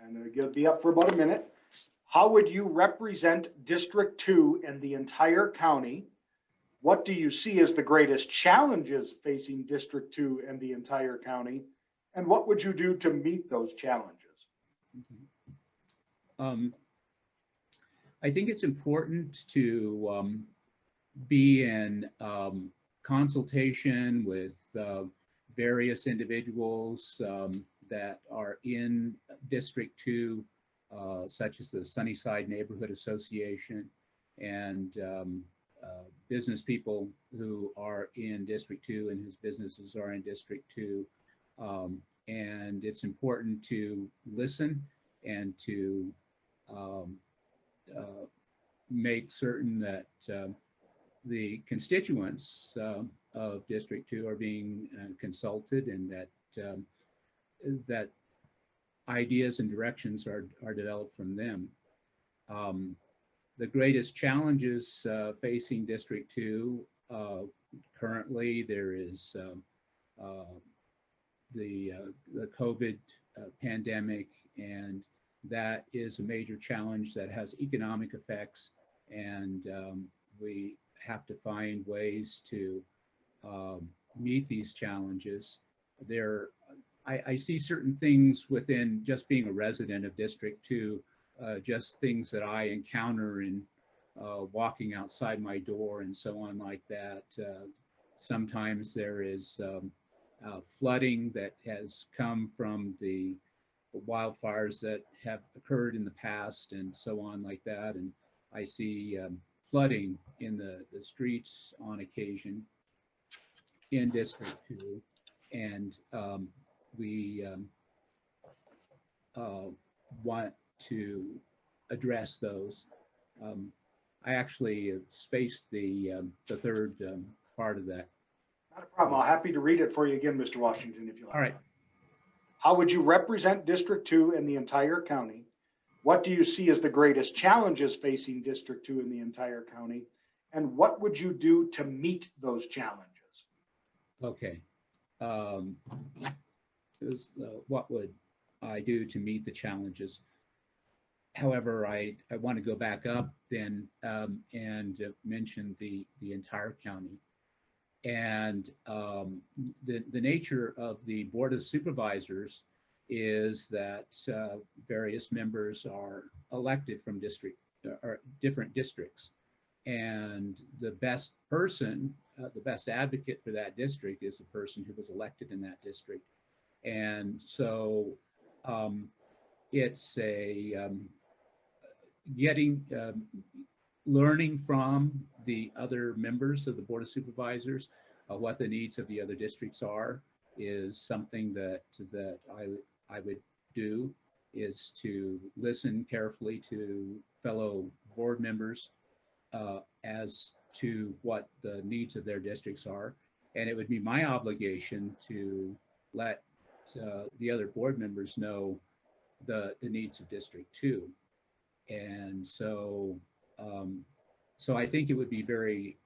and it'll be up for about a minute. How would you represent District 2 and the entire county? What do you see as the greatest challenges facing District 2 and the entire county? And what would you do to meet those challenges? I think it's important to be in consultation with various individuals that are in District 2, such as the Sunnyside Neighborhood Association, and business people who are in District 2 and whose businesses are in District 2. And it's important to listen and to make certain that the constituents of District 2 are being consulted, and that that ideas and directions are developed from them. The greatest challenges facing District 2 currently, there is the COVID pandemic, and that is a major challenge that has economic effects, and we have to find ways to meet these challenges. I see certain things within just being a resident of District 2, just things that I encounter in walking outside my door and so on like that. Sometimes there is flooding that has come from the wildfires that have occurred in the past and so on like that. And I see flooding in the streets on occasion in District 2. And we want to address those. I actually spaced the third part of that. Not a problem. I'm happy to read it for you again, Mr. Washington, if you like. All right. How would you represent District 2 in the entire county? What do you see as the greatest challenges facing District 2 in the entire county? And what would you do to meet those challenges? Okay. What would I do to meet the challenges? However, I want to go back up then and mention the entire county. And the nature of the Board of Supervisors is that various members are elected from different districts. And the best person, the best advocate for that district is the person who was elected in that district. And so it's a learning from the other members of the Board of Supervisors, what the needs of the other districts are, is something that I would do, is to listen carefully to fellow board members as to what the needs of their districts are. And it would be my obligation to let the other board members know the needs of District 2. And so, so I think it would be very,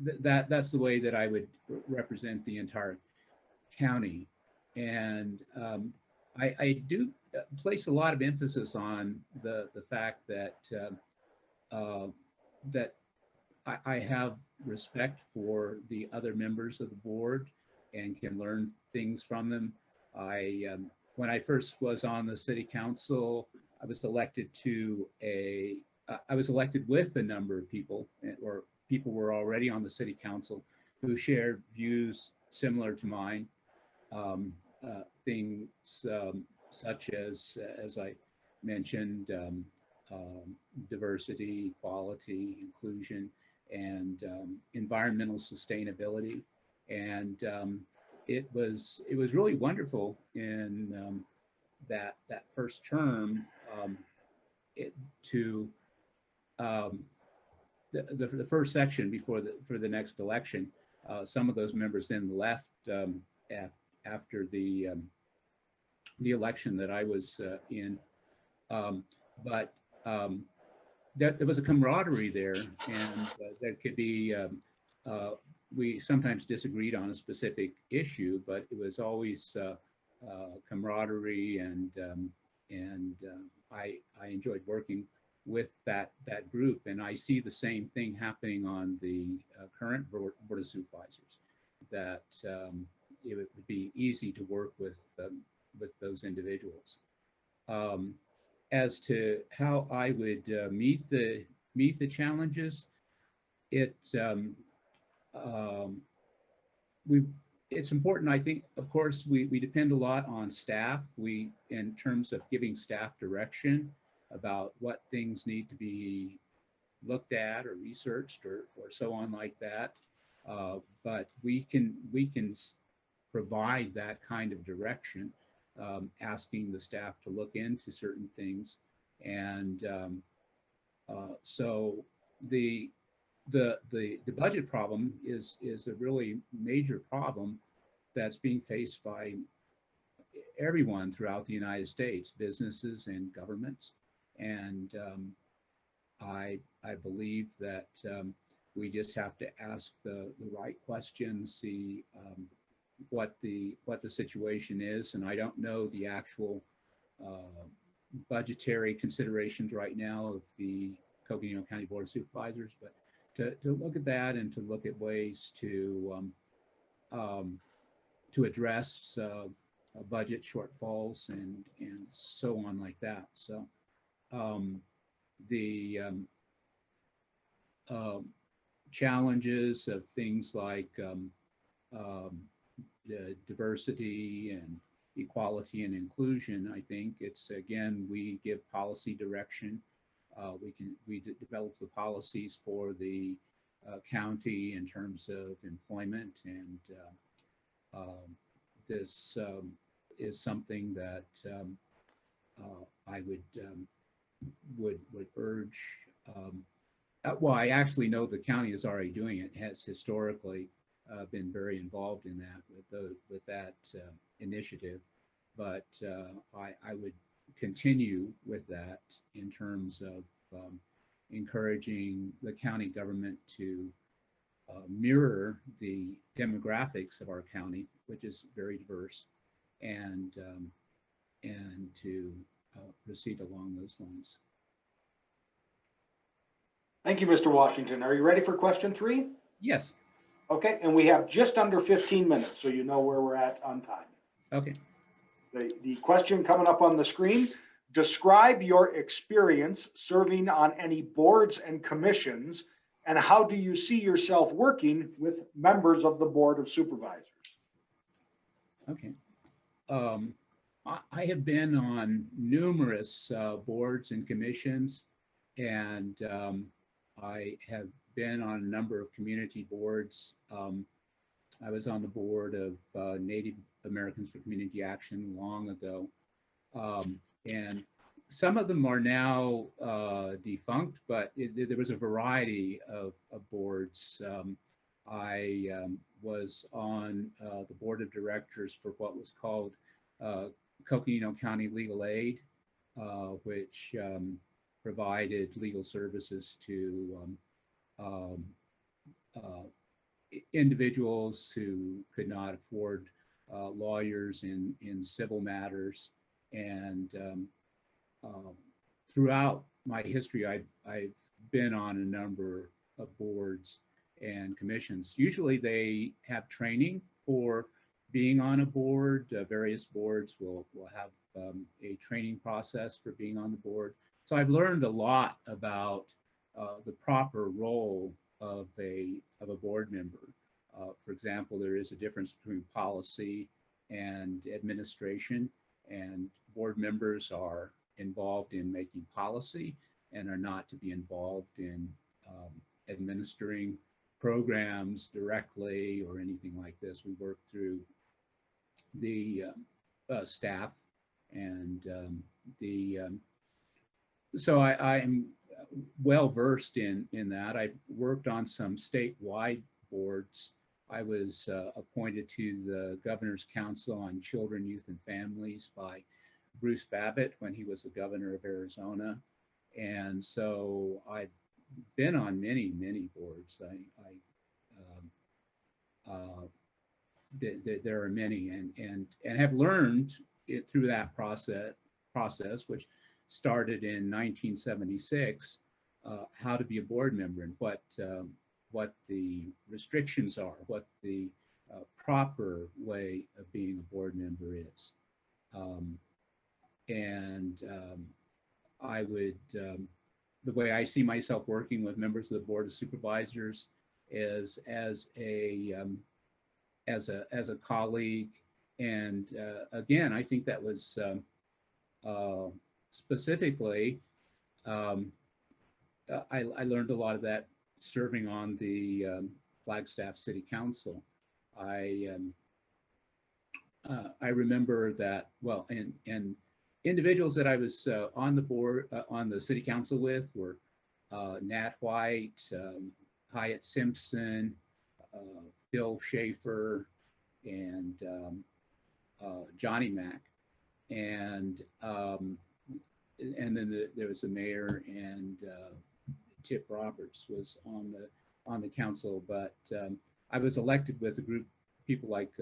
that's the way that I would represent the entire county. And I do place a lot of emphasis on the fact that that I have respect for the other members of the board and can learn things from them. When I first was on the city council, I was elected with a number of people, or people were already on the city council who shared views similar to mine. Things such as I mentioned, diversity, equality, inclusion, and environmental sustainability. And it was really wonderful in that first term the first section for the next election. Some of those members then left after the election that I was in, but there was a camaraderie there, and that could be. We sometimes disagreed on a specific issue, but it was always camaraderie, and I enjoyed working with that group. And I see the same thing happening on the current Board of Supervisors, that it would be easy to work with those individuals. As to how I would meet the challenges, it's important. I think, of course, we depend a lot on staff. In terms of giving staff direction about what things need to be looked at or researched or so on like that. But we can provide that kind of direction, asking the staff to look into certain things. And so the budget problem is a really major problem that's being faced by everyone throughout the United States, businesses and governments. And I believe that we just have to ask the right questions, see what the situation is. And I don't know the actual budgetary considerations right now of the Coconino County Board of Supervisors, but to look at that and to look at ways to address budget shortfalls and so on like that. So the challenges of things like the diversity and equality and inclusion, I think it's, again, we give policy direction. We develop the policies for the county in terms of employment, and this is something that I would urge. Well, I actually know the county is already doing it. Has historically been very involved in that with that initiative, but I would continue with that in terms of encouraging the county government to mirror the demographics of our county, which is very diverse, and to proceed along those lines. Thank you, Mr. Washington. Are you ready for question 3? Yes. Okay, and we have just under 15 minutes, so you know where we're at on time. Okay. The question coming up on the screen: describe your experience serving on any boards and commissions, and how do you see yourself working with members of the Board of Supervisors? Okay. I have been on numerous boards and commissions, and I have been on a number of community boards. I was on the board of Native Americans for Community Action long ago. And some of them are now defunct, but there was a variety of boards. I was on the board of directors for what was called Coconino County Legal Aid, which provided legal services to individuals who could not afford lawyers in civil matters. And throughout my history, I've been on a number of boards and commissions. Usually they have training for being on a board. Various boards will have a training process for being on the board. So I've learned a lot about the proper role of a board member. For example, there is a difference between policy and administration, and board members are involved in making policy and are not to be involved in administering programs directly or anything like this. We work through the staff, and so I am well versed in that. I've worked on some statewide boards. I was appointed to the Governor's Council on Children, Youth, and Families by Bruce Babbitt when he was the governor of Arizona. And so I've been on many boards. There are many, and have learned it through that process, which started in 1976, how to be a board member and what the restrictions are, what the proper way of being a board member is. I would, the way I see myself working with members of the Board of Supervisors is as a colleague. And again, I think that was specifically, I learned a lot of that serving on the Flagstaff City Council. I remember that, well, and individuals that I was on the board, on the city council with were Nat White, Hyatt Simpson, Phil Schaefer, and Johnny Mack. And then there was the mayor, and Tip Roberts was on the council, but I was elected with a group of people like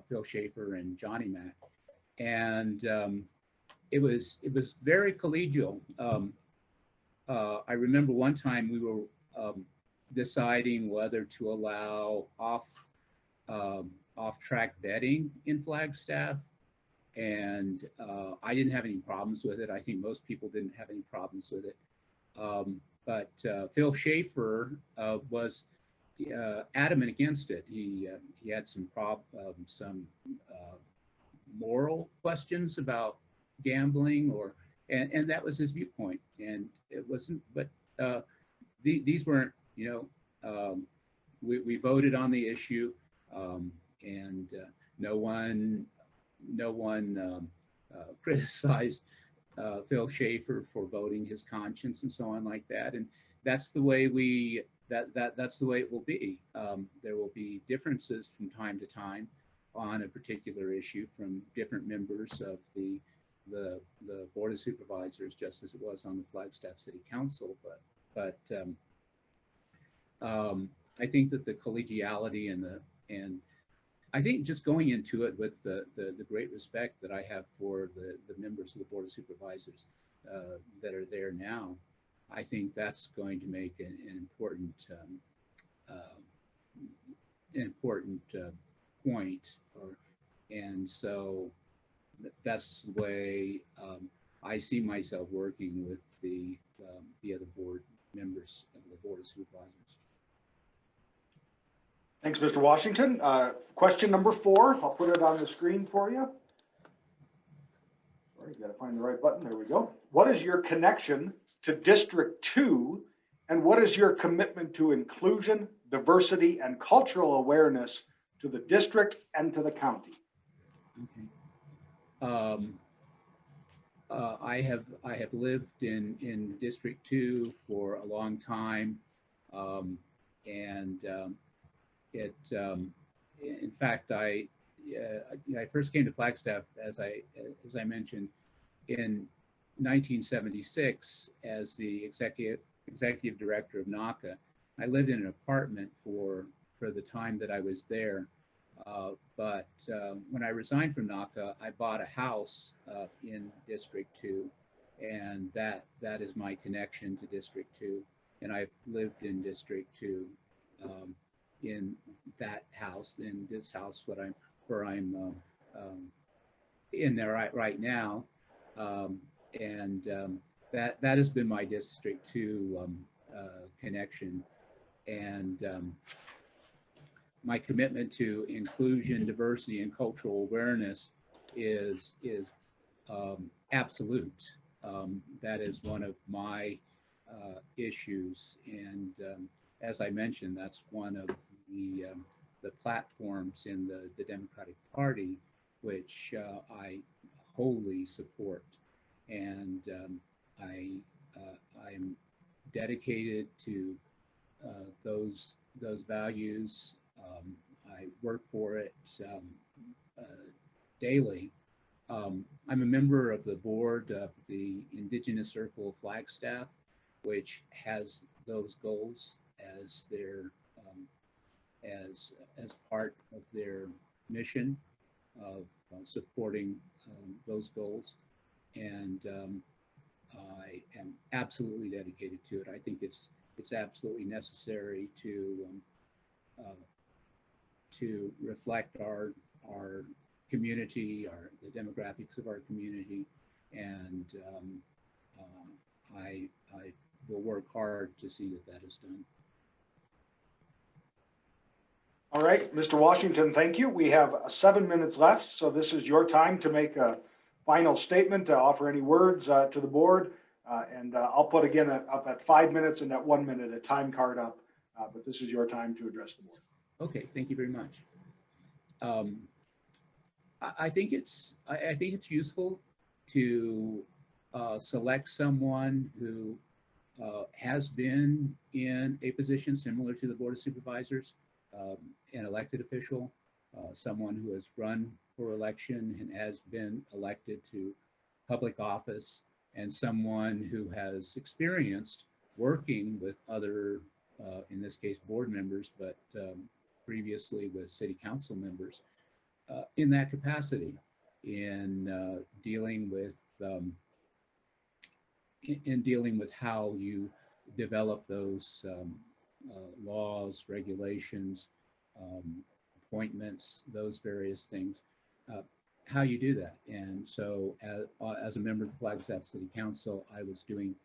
Phil Schaefer and Johnny Mack, and it was very collegial. I remember one time we were deciding whether to allow off-track betting in Flagstaff, and I didn't have any problems with it. I think most people didn't have any problems with it. But Phil Schaefer was adamant against it. He had some moral questions about gambling, and that was his viewpoint. And it wasn't. But these weren't. We voted on the issue, and no one criticized Phil Schaefer for voting his conscience and so on like that. And that's the way that's the way it will be. There will be differences from time to time on a particular issue from different members of the Board of Supervisors, just as it was on the Flagstaff City Council. But I think that the collegiality and I think just going into it with the great respect that I have for the members of the Board of Supervisors that are there now, I think that's going to make an important point. And so that's the way I see myself working with the other board members of the Board of Supervisors. Thanks, Mr. Washington. Question number 4, I'll put it on the screen for you. Sorry, you gotta find the right button, there we go. What is your connection to District 2, and what is your commitment to inclusion, diversity, and cultural awareness to the district and to the county? Okay. I have lived in District 2 for a long time, in fact, I first came to Flagstaff, as I mentioned, in 1976 as the executive director of NACA. I lived in an apartment for the time that I was there. But when I resigned from NACA, I bought a house in District 2, and that is my connection to District 2. And I've lived in District 2 in that house, in this house, where I'm in there right now, and that has been my District 2 connection, and my commitment to inclusion, diversity, and cultural awareness is absolute. That is one of my issues, and as I mentioned, that's one of the platforms in the Democratic Party, which I wholly support, and I am dedicated to those values. I work for it daily. I'm a member of the board of the Indigenous Circle of Flagstaff, which has those goals as their as part of their mission of supporting those goals, and I am absolutely dedicated to it. I think it's absolutely necessary to reflect our community, the demographics of our community, and I will work hard to see that is done. All right, Mr. Washington, thank you. We have 7 minutes left, so this is your time to make a final statement, to offer any words to the board, and I'll put again up at 5 minutes and at 1 minute a time card up but this is your time to address the board. Okay, thank you very much. I think it's useful to select someone who has been in a position similar to the Board of Supervisors, an elected official, someone who has run for election and has been elected to public office, and someone who has experienced working with other, in this case, board members, but previously with city council members in that capacity, in dealing with how you develop those laws, regulations, appointments, those various things, how you do that. And so as a member of the Flagstaff City Council, I was doing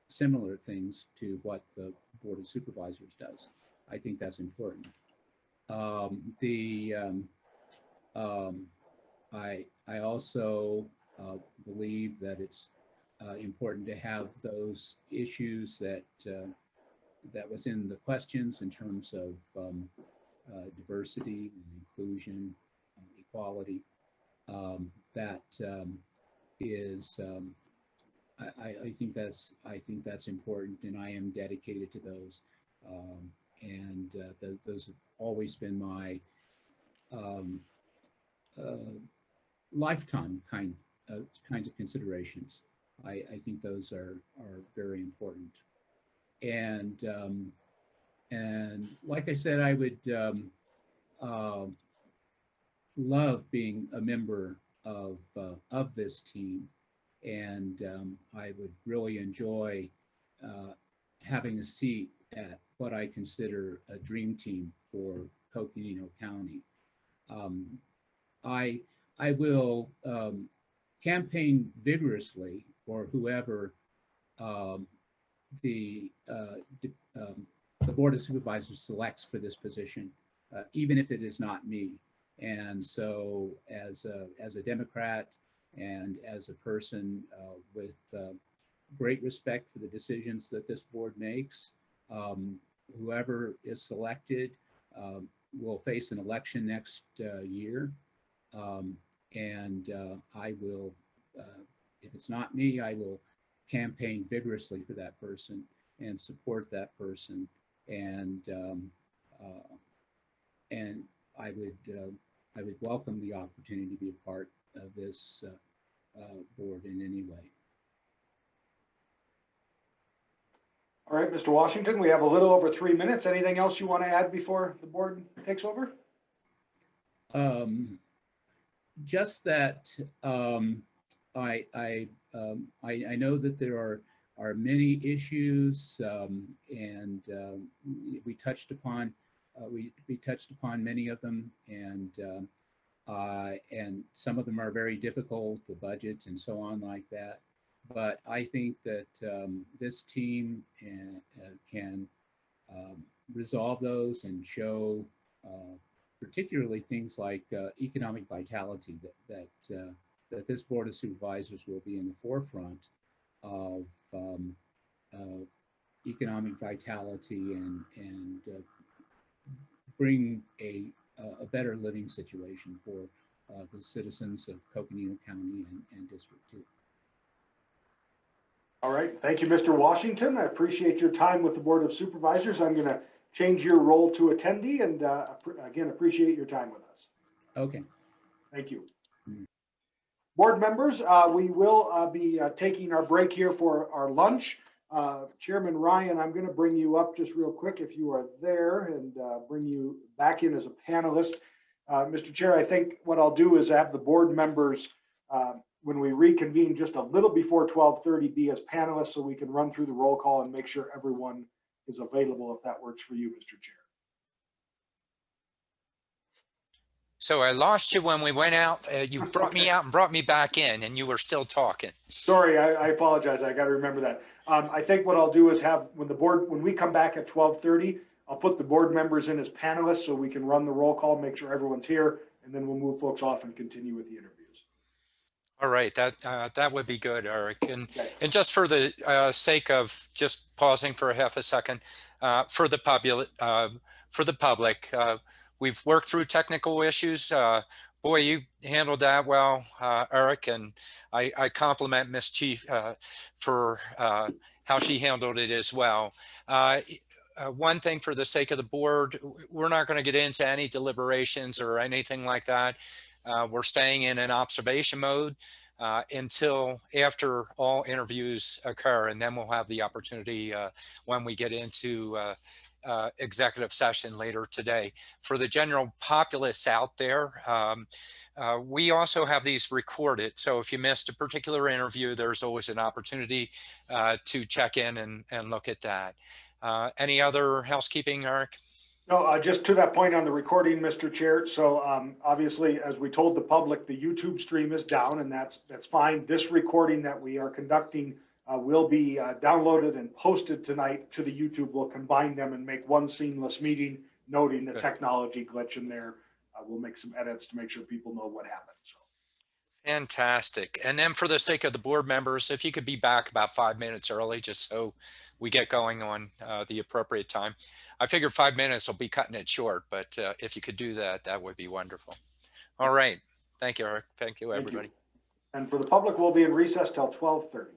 similar things to what the Board of Supervisors does. I think that's important. I also believe that it's important to have those issues that was in the questions in terms of diversity and inclusion, equality. I think that's important, and I am dedicated to those. Those have always been my lifetime kinds of considerations. I think those are very important. And like I said, I would love being a member of this team, and I would really enjoy having a seat at what I consider a dream team for Coconino County. I will campaign vigorously for whoever the Board of Supervisors selects for this position, even if it is not me. And so as a Democrat and as a person with great respect for the decisions that this board makes, whoever is selected will face an election next year. I will, if it's not me, I will campaign vigorously for that person and support that person. And I would welcome the opportunity to be a part of this board in any way. All right, Mr. Washington, we have a little over 3 minutes. Anything else you want to add before the board takes over? Just that I know that there are many issues, and we touched upon many of them, and some of them are very difficult, the budgets and so on like that. But I think that this team can resolve those and show particularly things like economic vitality, that this Board of Supervisors will be in the forefront of economic vitality and bring a better living situation for the citizens of Coconino County and District 2. All right, thank you, Mr. Washington. I appreciate your time with the Board of Supervisors. I'm going to change your role to attendee, and again, appreciate your time with us. Okay. Thank you. Board members, we will be taking our break here for our lunch. Chairman Ryan, I'm going to bring you up just real quick if you are there, and bring you back in as a panelist. Mr. Chair, I think what I'll do is have the board members, when we reconvene just a little before 12:30, be as panelists so we can run through the roll call and make sure everyone is available if that works for you, Mr. Chair. So I lost you when we went out. You brought me out and brought me back in, and you were still talking. Sorry, I apologize. I got to remember that. I think what I'll do is have when we come back at 12:30, I'll put the board members in as panelists so we can run the roll call, make sure everyone's here, and then we'll move folks off and continue with the interviews. All right, that would be good, Eric. And just for the sake of just pausing for a half a second, for the public. We've worked through technical issues. Boy, you handled that well, Eric, and I compliment Ms. Chief for how she handled it as well. One thing for the sake of the board, we're not going to get into any deliberations or anything like that. We're staying in an observation mode until after all interviews occur, and then we'll have the opportunity when we get into executive session later today. For the general populace out there, we also have these recorded. So if you missed a particular interview, there's always an opportunity to check in and look at that. Any other housekeeping, Eric? No, just to that point on the recording, Mr. Chair. So obviously, as we told the public, the YouTube stream is down, and that's fine. This recording that we are conducting will be downloaded and posted tonight to the YouTube. We'll combine them and make one seamless meeting, noting the technology glitch in there. We'll make some edits to make sure people know what happened. So. Fantastic. And then for the sake of the board members, if you could be back about 5 minutes early, just so we get going on the appropriate time. I figured 5 minutes will be cutting it short, but if you could do that, that would be wonderful. All right. Thank you, Eric. Thank you, everybody. Thank you. And for the public, we'll be in recess till 12:30.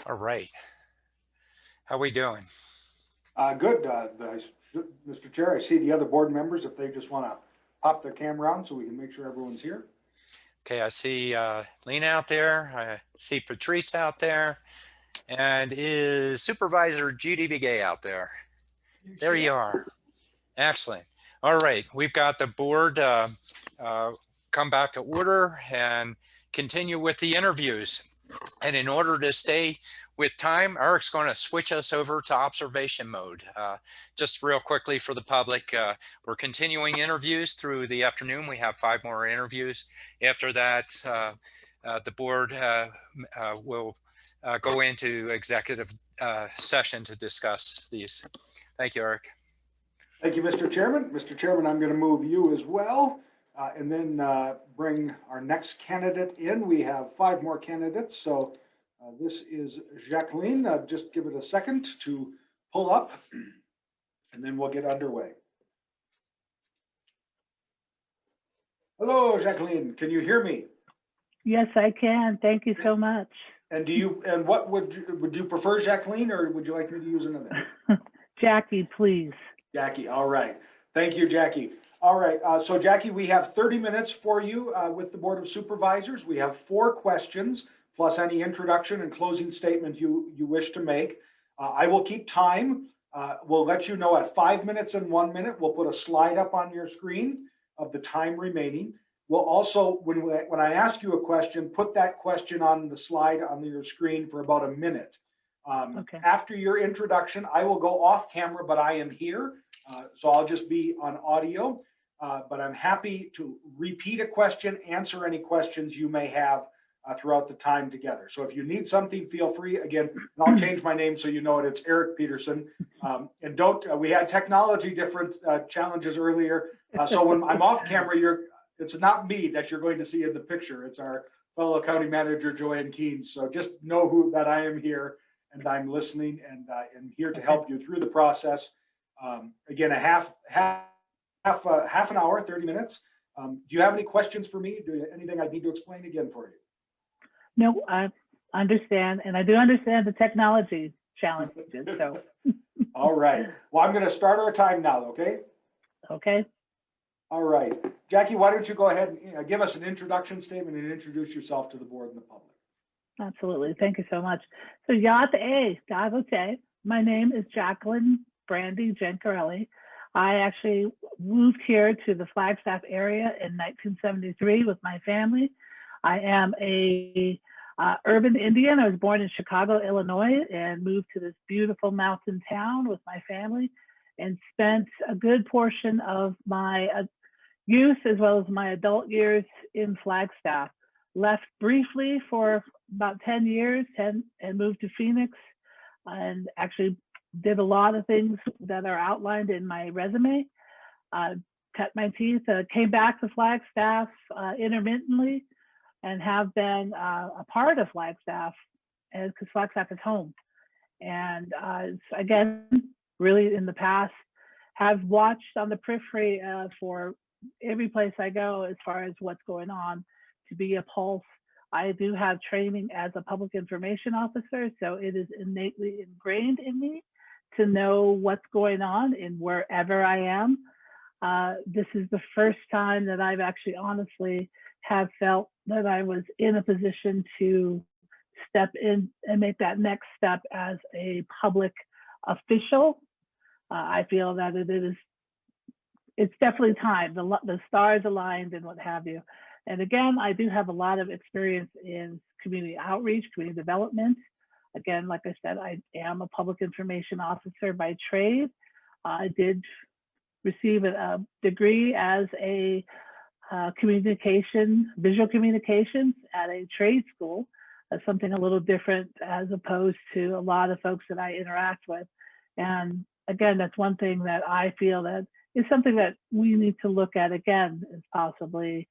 All right. How we doing? Good. Mr. Chair, I see the other board members if they just want to pop their camera on so we can make sure everyone's here. Okay, I see Lena out there. I see Patrice out there. And is Supervisor Judy Begay out there? There you are. Excellent. All right, we've got the board come back to order and continue with the interviews. And in order to stay with time, Eric's going to switch us over to observation mode. Just real quickly for the public, we're continuing interviews through the afternoon. We have 5 more interviews. After that, the board will go into executive session to discuss these. Thank you, Eric. Thank you, Mr. Chairman. Mr. Chairman, I'm going to move you as well, and then bring our next candidate in. We have 5 more candidates. So this is Jacqueline. Just give it a second to pull up, and then we'll get underway. Hello, Jacqueline. Can you hear me? Yes, I can. Thank you so much. And do you? And what would you prefer, Jacqueline, or would you like me to use another? Jackie, please. Jackie. All right. Thank you, Jackie. All right. So, Jackie, we have 30 minutes for you with the Board of Supervisors. We have 4 questions plus any introduction and closing statement you wish to make. I will keep time. We'll let you know at 5 minutes and 1 minute. We'll put a slide up on your screen of the time remaining. We'll also, when I ask you a question, put that question on the slide on your screen for about a minute. Okay. After your introduction, I will go off camera, but I am here. So I'll just be on audio, but I'm happy to repeat a question, answer any questions you may have throughout the time together. So if you need something, feel free. Again, I'll change my name so you know it. It's Eric Peterson. And don't, we had technology different challenges earlier. So when I'm off camera, it's not me that you're going to see in the picture. It's our fellow county manager, Joanne Keynes. So just know that I am here and I'm listening and I'm here to help you through the process. Again, a half an hour, 30 minutes. Do you have any questions for me? Anything I need to explain again for you? No, I understand. And I do understand the technology challenges. So. All right. Well, I'm going to start our time now, okay? Okay. All right. Jackie, why don't you go ahead and give us an introduction statement and introduce yourself to the board and the public. Absolutely. Thank you so much. So Yate, my name is Jacqueline Brandy Gencarelli. I actually moved here to the Flagstaff area in 1973 with my family. I am a urban Indian. I was born in Chicago, Illinois, and moved to this beautiful mountain town with my family and spent a good portion of my youth as well as my adult years in Flagstaff. Left briefly for about 10 years and moved to Phoenix and actually did a lot of things that are outlined in my resume. Cut my teeth, came back to Flagstaff intermittently and have been a part of Flagstaff because Flagstaff is home. And again, really in the past, have watched on the periphery for every place I go as far as what's going on to be a pulse. I do have training as a public information officer, so it is innately ingrained in me to know what's going on in wherever I am. This is the first time that I've actually honestly have felt that I was in a position to step in and make that next step as a public official. I feel that it's definitely time. The stars aligned and what have you. And again, I do have a lot of experience in community outreach, community development. Again, like I said, I am a public information officer by trade. I did receive a degree as a visual communications at a trade school. That's something a little different as opposed to a lot of folks that I interact with. And again, that's one thing that I feel that is something that we need to look at again, is possibly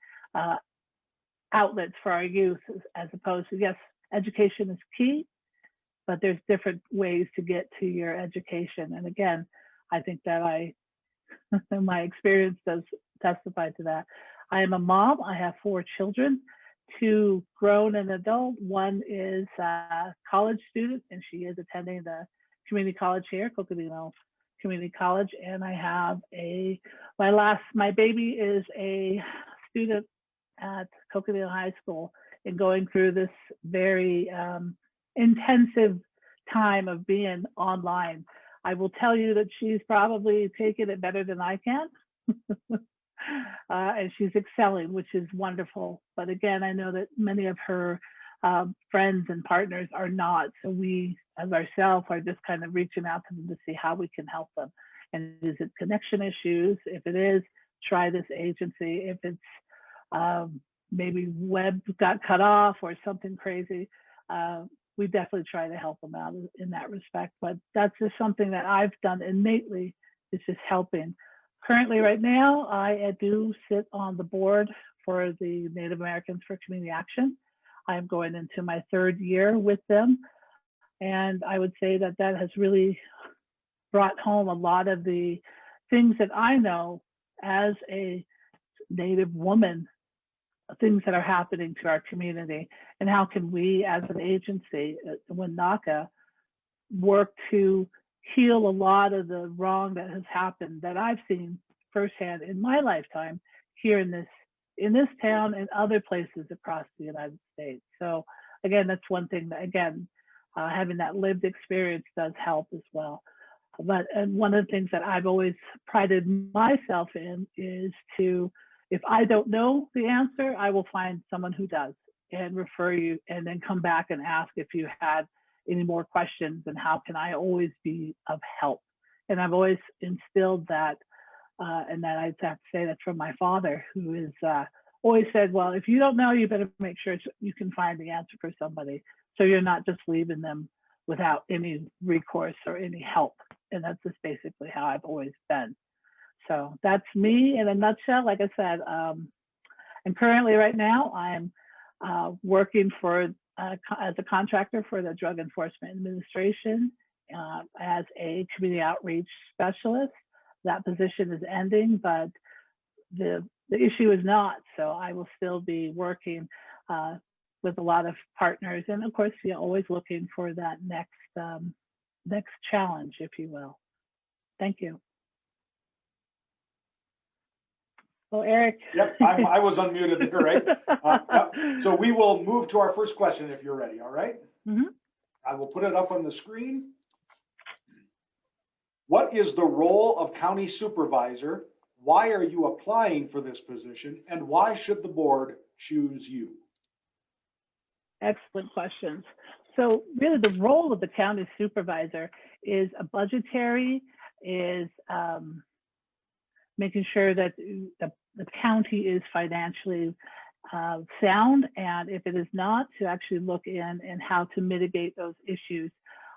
outlets for our youth, as opposed to, yes, education is key, but there's different ways to get to your education. And again, I think that my experience does testify to that. I am a mom. I have 4 children, 2 grown and adult. One is a college student, and she is attending the community college here, Coconino Community College. And I have my baby is a student at Coconino High School and going through this very intensive time of being online. I will tell you that she's probably taken it better than I can. And she's excelling, which is wonderful. But again, I know that many of her friends and partners are not. So we, as ourselves, are just kind of reaching out to them to see how we can help them. And is it connection issues? If it is, try this agency. If it's maybe web got cut off or something crazy, we definitely try to help them out in that respect. But that's just something that I've done innately, is just helping. Currently, right now, I do sit on the board for the Native Americans for Community Action. I'm going into my 3rd year with them. And I would say that that has really brought home a lot of the things that I know as a Native woman, things that are happening to our community, and how can we as an agency, WNACA, work to heal a lot of the wrong that has happened that I've seen firsthand in my lifetime here in this town and other places across the United States. So again, that's one thing that, again, having that lived experience does help as well. And one of the things that I've always prided myself in is to, if I don't know the answer, I will find someone who does and refer you, and then come back and ask if you had any more questions and how can I always be of help. And I've always instilled that, and that I'd have to say that's from my father, who is always said, well, if you don't know, you better make sure you can find the answer for somebody, so you're not just leaving them without any recourse or any help. And that's just basically how I've always been. So that's me in a nutshell. Like I said, and currently right now I'm working for as a contractor for the Drug Enforcement Administration as a community outreach specialist. That position is ending, but the issue is not. So I will still be working with a lot of partners, and of course, you're always looking for that next challenge, if you will. Thank you. Well, Eric. Yep, I was unmuted there, right? Yep. So we will move to our first question if you're ready, all right? Mm-hmm. I will put it up on the screen. What is the role of county supervisor? Why are you applying for this position? And why should the board choose you? Excellent questions. So really the role of the county supervisor is a budgetary, is making sure that the county is financially sound, and if it is not, to actually look in and how to mitigate those issues.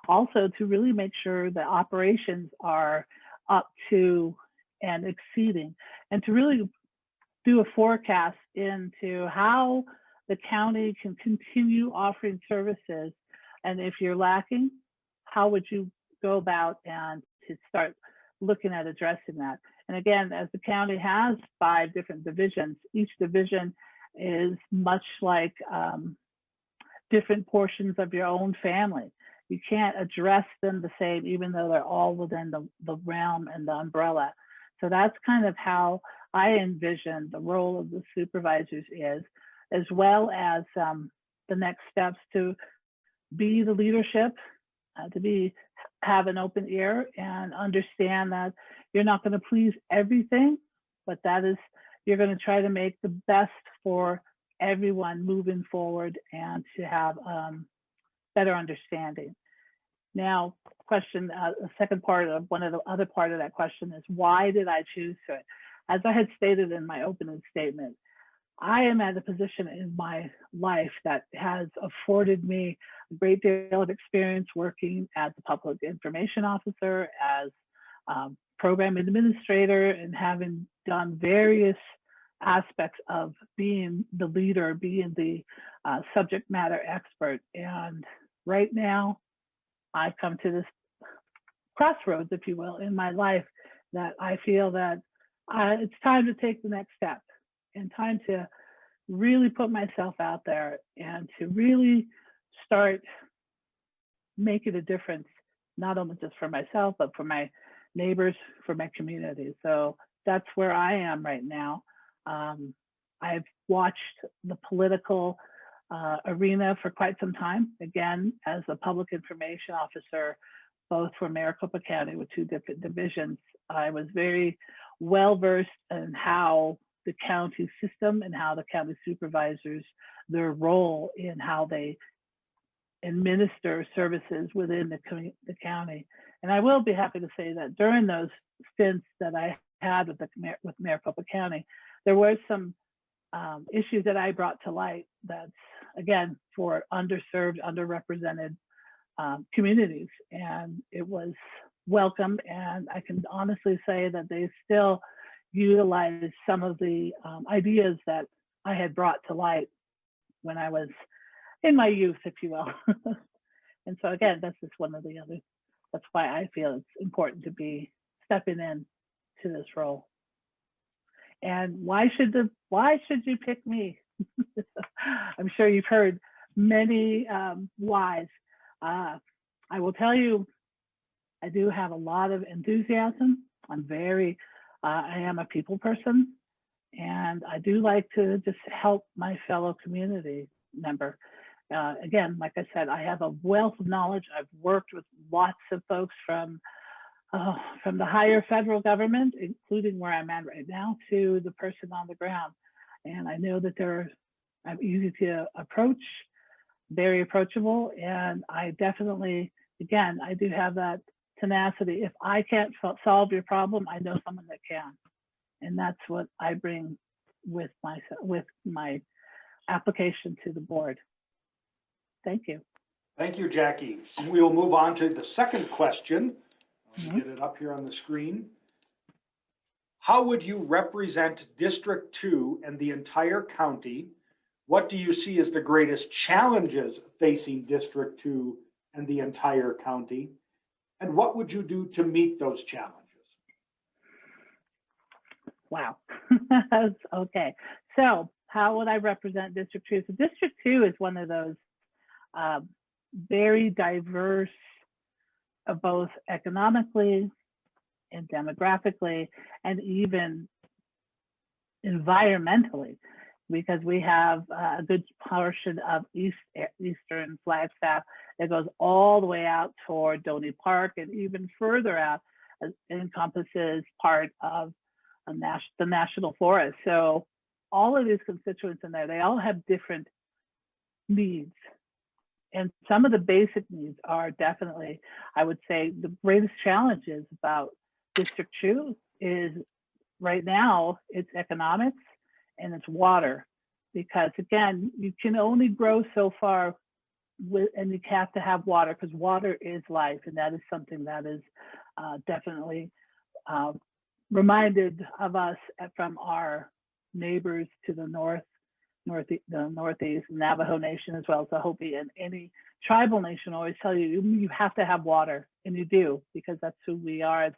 Also to really make sure that operations are up to and exceeding, and to really do a forecast into how the county can continue offering services. And if you're lacking, how would you go about and to start looking at addressing that? And again, as the county has 5 different divisions, each division is much like different portions of your own family. You can't address them the same, even though they're all within the realm and the umbrella. So that's kind of how I envision the role of the supervisors is, as well as the next steps to be the leadership, to have an open ear and understand that you're not going to please everything, but that is, you're going to try to make the best for everyone moving forward and to have better understanding. Now, question, the second part of one of the other part of that question is, why did I choose it? As I had stated in my opening statement, I am at a position in my life that has afforded me a great deal of experience working as a public information officer, as program administrator, and having done various aspects of being the leader, being the subject matter expert. And right now, I've come to this crossroads, if you will, in my life that I feel that it's time to take the next step and time to really put myself out there and to really start making a difference, not only just for myself, but for my neighbors, for my community. So that's where I am right now. I've watched the political arena for quite some time, again, as a public information officer, both for Maricopa County with 2 different divisions. I was very well versed in how the county system and how the county supervisors, their role in how they administer services within the county. And I will be happy to say that during those stints that I had with Maricopa County, there were some issues that I brought to light that's, again, for underserved, underrepresented communities. And it was welcome. And I can honestly say that they still utilize some of the ideas that I had brought to light when I was in my youth, if you will. And so again, that's just one of the other, that's why I feel it's important to be stepping in to this role. And why should you pick me? I'm sure you've heard many whys. I will tell you, I do have a lot of enthusiasm. I am a people person, and I do like to just help my fellow community member. Again, like I said, I have a wealth of knowledge. I've worked with lots of folks from the higher federal government, including where I'm at right now, to the person on the ground. And I know that I'm easy to approach, very approachable, and I definitely, again, I do have that tenacity. If I can't solve your problem, I know someone that can. And that's what I bring with my application to the board. Thank you. Thank you, Jackie. We will move on to the second question. Let me get it up here on the screen. How would you represent District 2 and the entire county? What do you see as the greatest challenges facing District 2 and the entire county? And what would you do to meet those challenges? Wow. Okay. So how would I represent District 2? So District 2 is one of those very diverse, both economically and demographically, and even environmentally, because we have a good portion of eastern Flagstaff that goes all the way out toward Donny Park, and even further out encompasses part of the national forest. So all of these constituents in there, they all have different needs. And some of the basic needs are definitely, I would say, the greatest challenges about District 2 is right now it's economics and it's water. Because again, you can only grow so far and you have to have water, because water is life. And that is something that is definitely reminded of us from our neighbors to the the Northeast, Navajo Nation, as well as the Hopi, and any tribal nation always tell you, you have to have water, and you do, because that's who we are as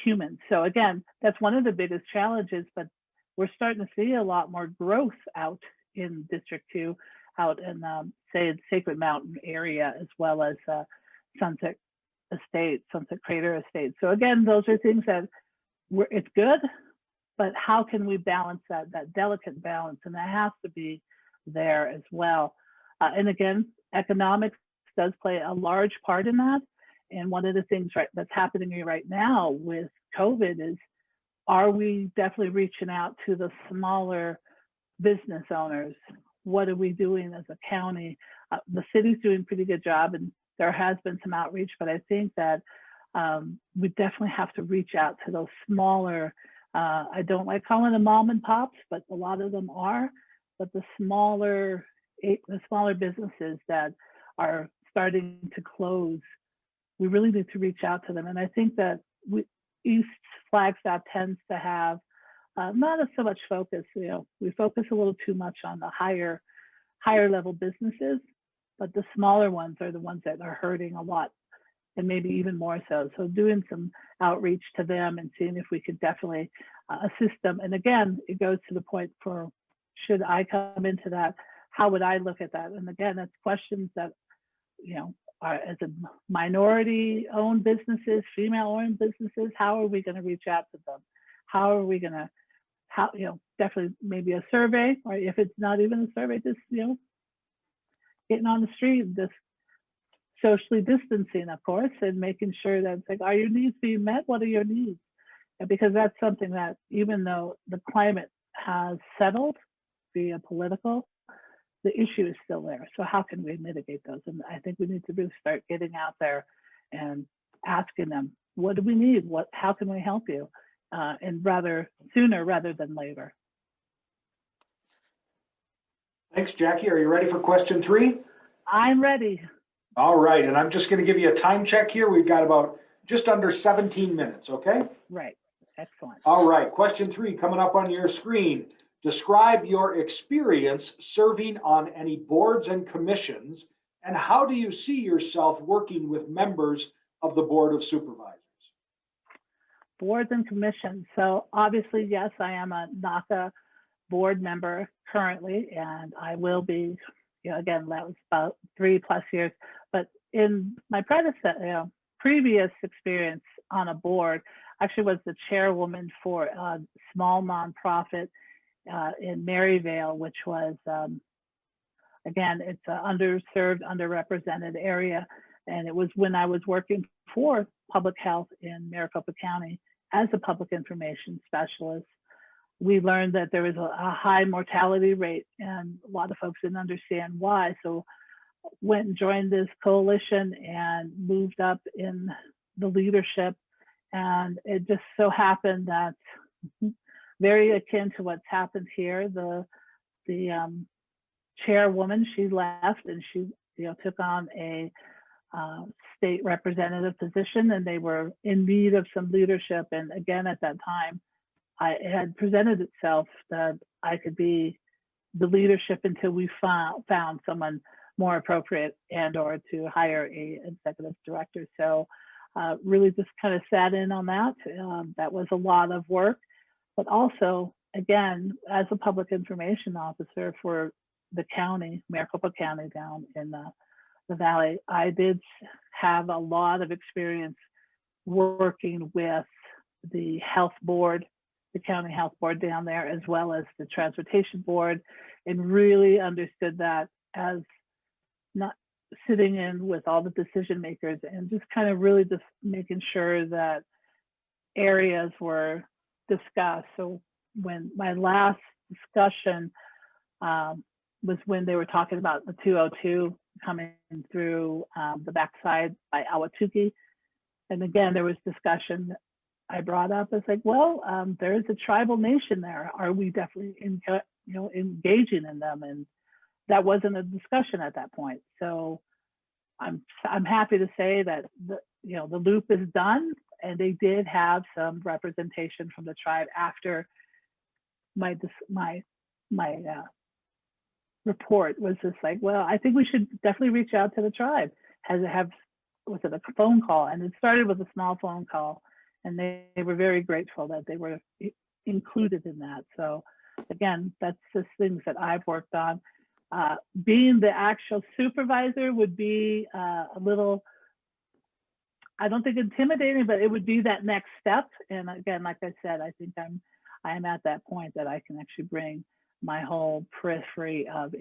humans. So again, that's one of the biggest challenges, but we're starting to see a lot more growth out in District 2, out in, say, the Sacred Mountain area, as well as Sunset Crater Estate. So again, those are things that it's good, but how can we balance that delicate balance? And that has to be there as well. And again, economics does play a large part in that. And one of the things that's happening right now with COVID is, are we definitely reaching out to the smaller business owners? What are we doing as a county? The city's doing a pretty good job, and there has been some outreach, but I think that we definitely have to reach out to those smaller, I don't like calling them mom and pops, but a lot of them are, but the smaller businesses that are starting to close, we really need to reach out to them. And I think that East Flagstaff tends to have not so much focus, we focus a little too much on the higher level businesses, but the smaller ones are the ones that are hurting a lot, and maybe even more so. So doing some outreach to them and seeing if we could definitely assist them. And again, it goes to the point for, should I come into that? How would I look at that? And again, that's questions that, are, as a minority-owned businesses, female-owned businesses, how are we going to reach out to them? How are we going to, definitely maybe a survey, or if it's not even a survey, just, getting on the street, just socially distancing, of course, and making sure that it's like, are your needs being met? What are your needs? And because that's something that, even though the climate has settled via political, the issue is still there. So how can we mitigate those? And I think we need to really start getting out there and asking them, what do we need? How can we help you? And sooner rather than later. Thanks, Jackie. Are you ready for question 3? I'm ready. All right, and I'm just going to give you a time check here. We've got about just under 17 minutes, okay? Right, excellent. All right, question 3 coming up on your screen. Describe your experience serving on any boards and commissions, and how do you see yourself working with members of the Board of Supervisors? Boards and commissions. So obviously, yes, I am a NACA board member currently, and I will be, again, that was about 3+ years. But in my previous experience on a board, actually was the chairwoman for a small nonprofit in Maryvale, which was, again, it's an underserved, underrepresented area. And it was when I was working for public health in Maricopa County as a public information specialist. We learned that there was a high mortality rate, and a lot of folks didn't understand why. So went and joined this coalition and moved up in the leadership. And it just so happened that, very akin to what's happened here, the chairwoman, she left and she took on a state representative position, and they were in need of some leadership. And again, at that time, it had presented itself that I could be the leadership until we found someone more appropriate and or to hire a executive director. So really just kind of sat in on that. That was a lot of work, but also, again, as a public information officer for the county, Maricopa County down in the Valley, I did have a lot of experience working with the health board, the county health board down there, as well as the transportation board, and really understood that as not sitting in with all the decision makers and just kind of really just making sure that areas were discussed. So when my last discussion was when they were talking about the 202 coming through the backside by Awatuki. And again, there was discussion I brought up. It's like, well, there is a tribal nation there. Are we definitely engaging in them? And that wasn't a discussion at that point. So I'm happy to say that the loop is done, and they did have some representation from the tribe after my report was just like, well, I think we should definitely reach out to the tribe. Was it a phone call? And it started with a small phone call, and they were very grateful that they were included in that. So again, that's just things that I've worked on. Being the actual supervisor would be a little, I don't think intimidating, but it would be that next step. And again, like I said, I think I'm at that point that I can actually bring my whole periphery of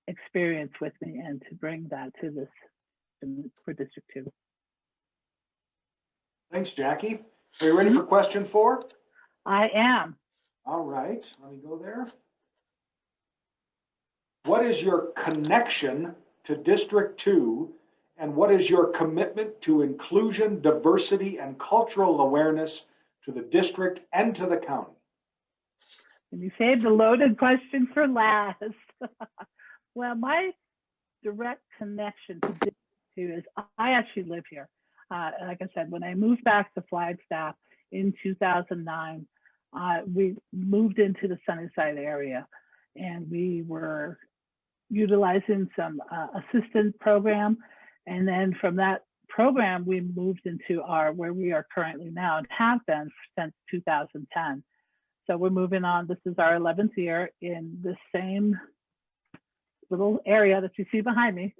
experience with me and to bring that to this for District 2. Thanks, Jackie. Are you ready for question 4? I am. All right, let me go there. What is your connection to District 2, and what is your commitment to inclusion, diversity, and cultural awareness to the district and to the county? And you saved the loaded question for last. Well, my direct connection to District 2 is I actually live here. Like I said, when I moved back to Flagstaff in 2009, we moved into the Sunnyside area, and we were utilizing some assistance program. And then from that program, we moved into where we are currently now and have been since 2010. So we're moving on. This is our 11th year in the same little area that you see behind me.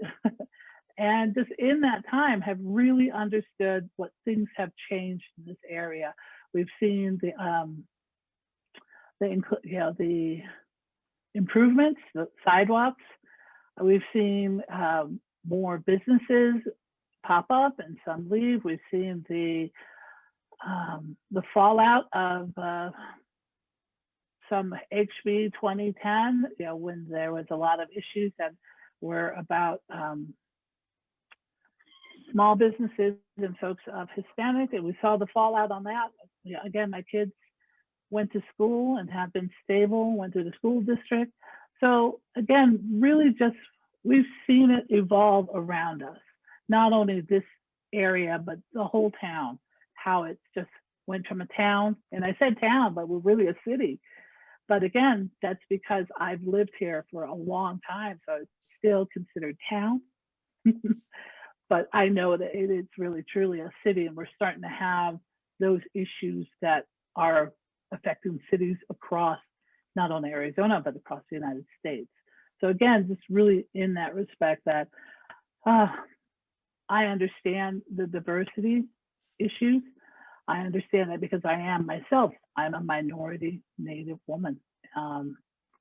And just in that time have really understood what things have changed in this area. We've seen the improvements, the sidewalks. We've seen more businesses pop up and some leave. We've seen the fallout of some HB 2010, when there was a lot of issues that were about small businesses and folks of Hispanic, and we saw the fallout on that. Again, my kids went to school and have been stable, went to the school district. So again, really just, we've seen it evolve around us, not only this area, but the whole town, how it's just went from a town, and I said town, but we're really a city. But again, that's because I've lived here for a long time, so it's still considered town. But I know that it is really truly a city, and we're starting to have those issues that are affecting cities across not only Arizona, but across the United States. So again, just really in that respect that I understand the diversity issues. I understand that because I am myself, I'm a minority Native woman.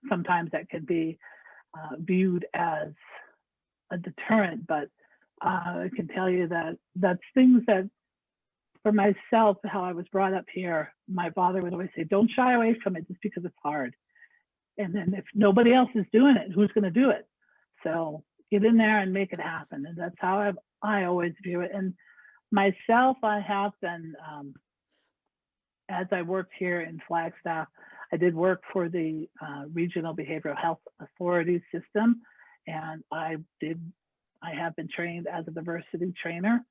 Sometimes that can be viewed as a deterrent, but I can tell you that that's things that, for myself, how I was brought up here, my father would always say, don't shy away from it just because it's hard. And then if nobody else is doing it, who's going to do it? So get in there and make it happen. And that's how I always view it. And myself, I have been, as I worked here in Flagstaff, I did work for the Regional Behavioral Health Authority system. And I have been trained as a diversity trainer.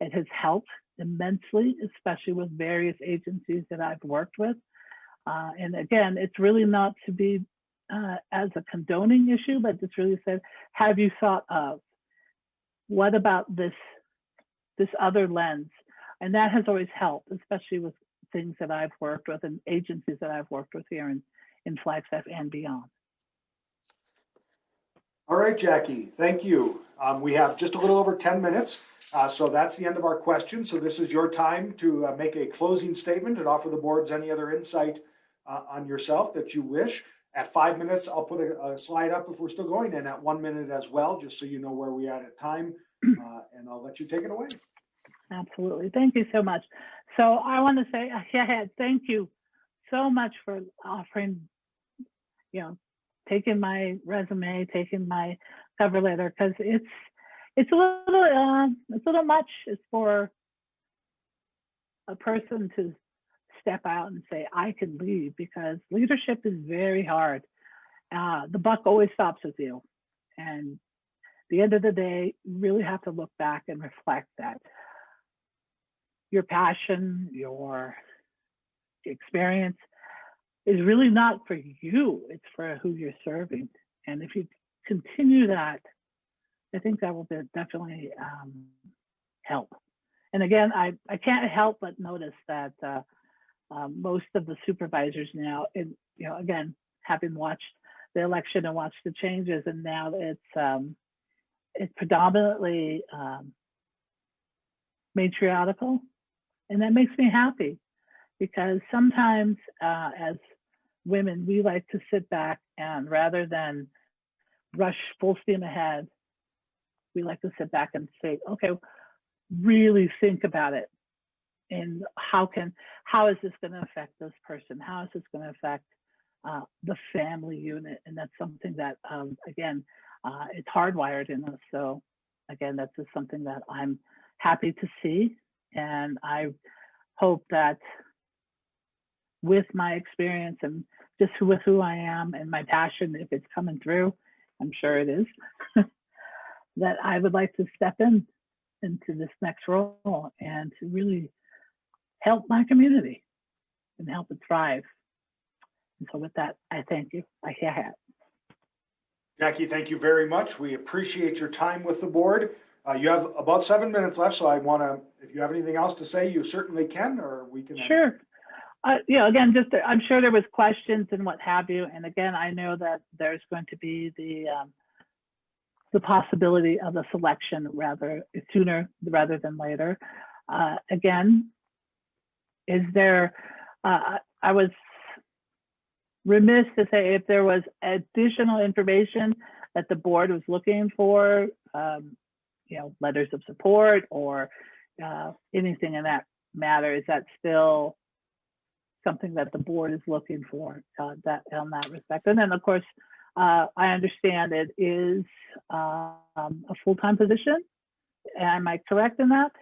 It has helped immensely, especially with various agencies that I've worked with. And again, it's really not to be as a condoning issue, but just really said, have you thought of what about this other lens? And that has always helped, especially with things that I've worked with and agencies that I've worked with here in Flagstaff and beyond. All right, Jackie, thank you. We have just a little over 10 minutes. So that's the end of our questions. So this is your time to make a closing statement and offer the boards any other insight on yourself that you wish. At 5 minutes, I'll put a slide up if we're still going, and at 1 minute as well, just so you know where we are at time. And I'll let you take it away. Absolutely. Thank you so much. So I want to say, thank you so much for offering, taking my resume, taking my cover letter, because it's a little much. It's for a person to step out and say, I can lead, because leadership is very hard. The buck always stops with you. And at the end of the day, you really have to look back and reflect that your passion, your experience is really not for you, it's for who you're serving. And if you continue that, I think that will definitely help. And again, I can't help but notice that most of the supervisors now, and again, having watched the election and watched the changes, and now it's predominantly matriarchal, and that makes me happy, because sometimes as women, we like to sit back and rather than rush full steam ahead, we like to sit back and say, okay, really think about it. And how is this going to affect this person? How is this going to affect the family unit? And that's something that, again, it's hardwired in us. So again, that's just something that I'm happy to see. And I hope that with my experience and just with who I am and my passion, if it's coming through, I'm sure it is, that I would like to step into this next role and to really help my community and help it thrive. And so with that, I thank you. I hear it. Jackie, thank you very much. We appreciate your time with the board. You have about 7 minutes left, so I want to, if you have anything else to say, you certainly can, or we can. Sure. Again, I'm sure there was questions and what have you. And again, I know that there's going to be the possibility of a selection rather sooner rather than later. Again, is there, I was remiss to say if there was additional information that the board was looking for, letters of support or anything in that matter, is that still something that the board is looking for that on that respect? And then of course, I understand it is a full-time position. Am I correct in that?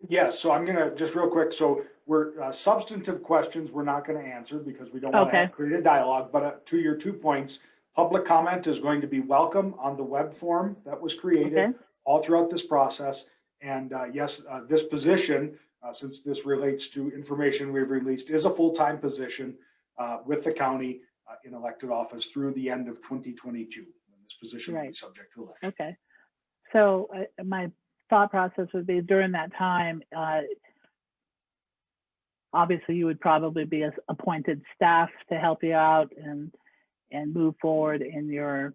Yes, so I'm going to just real quick. So we're substantive questions we're not going to answer because we don't want to create a dialogue. But to your 2 points, public comment is going to be welcome on the web form that was created all throughout this process. And yes, this position, since this relates to information we've released, is a full-time position with the county in elected office through the end of 2022. When this position will be subject to election. Okay. So my thought process would be during that time, obviously you would probably be appointed staff to help you out and move forward in your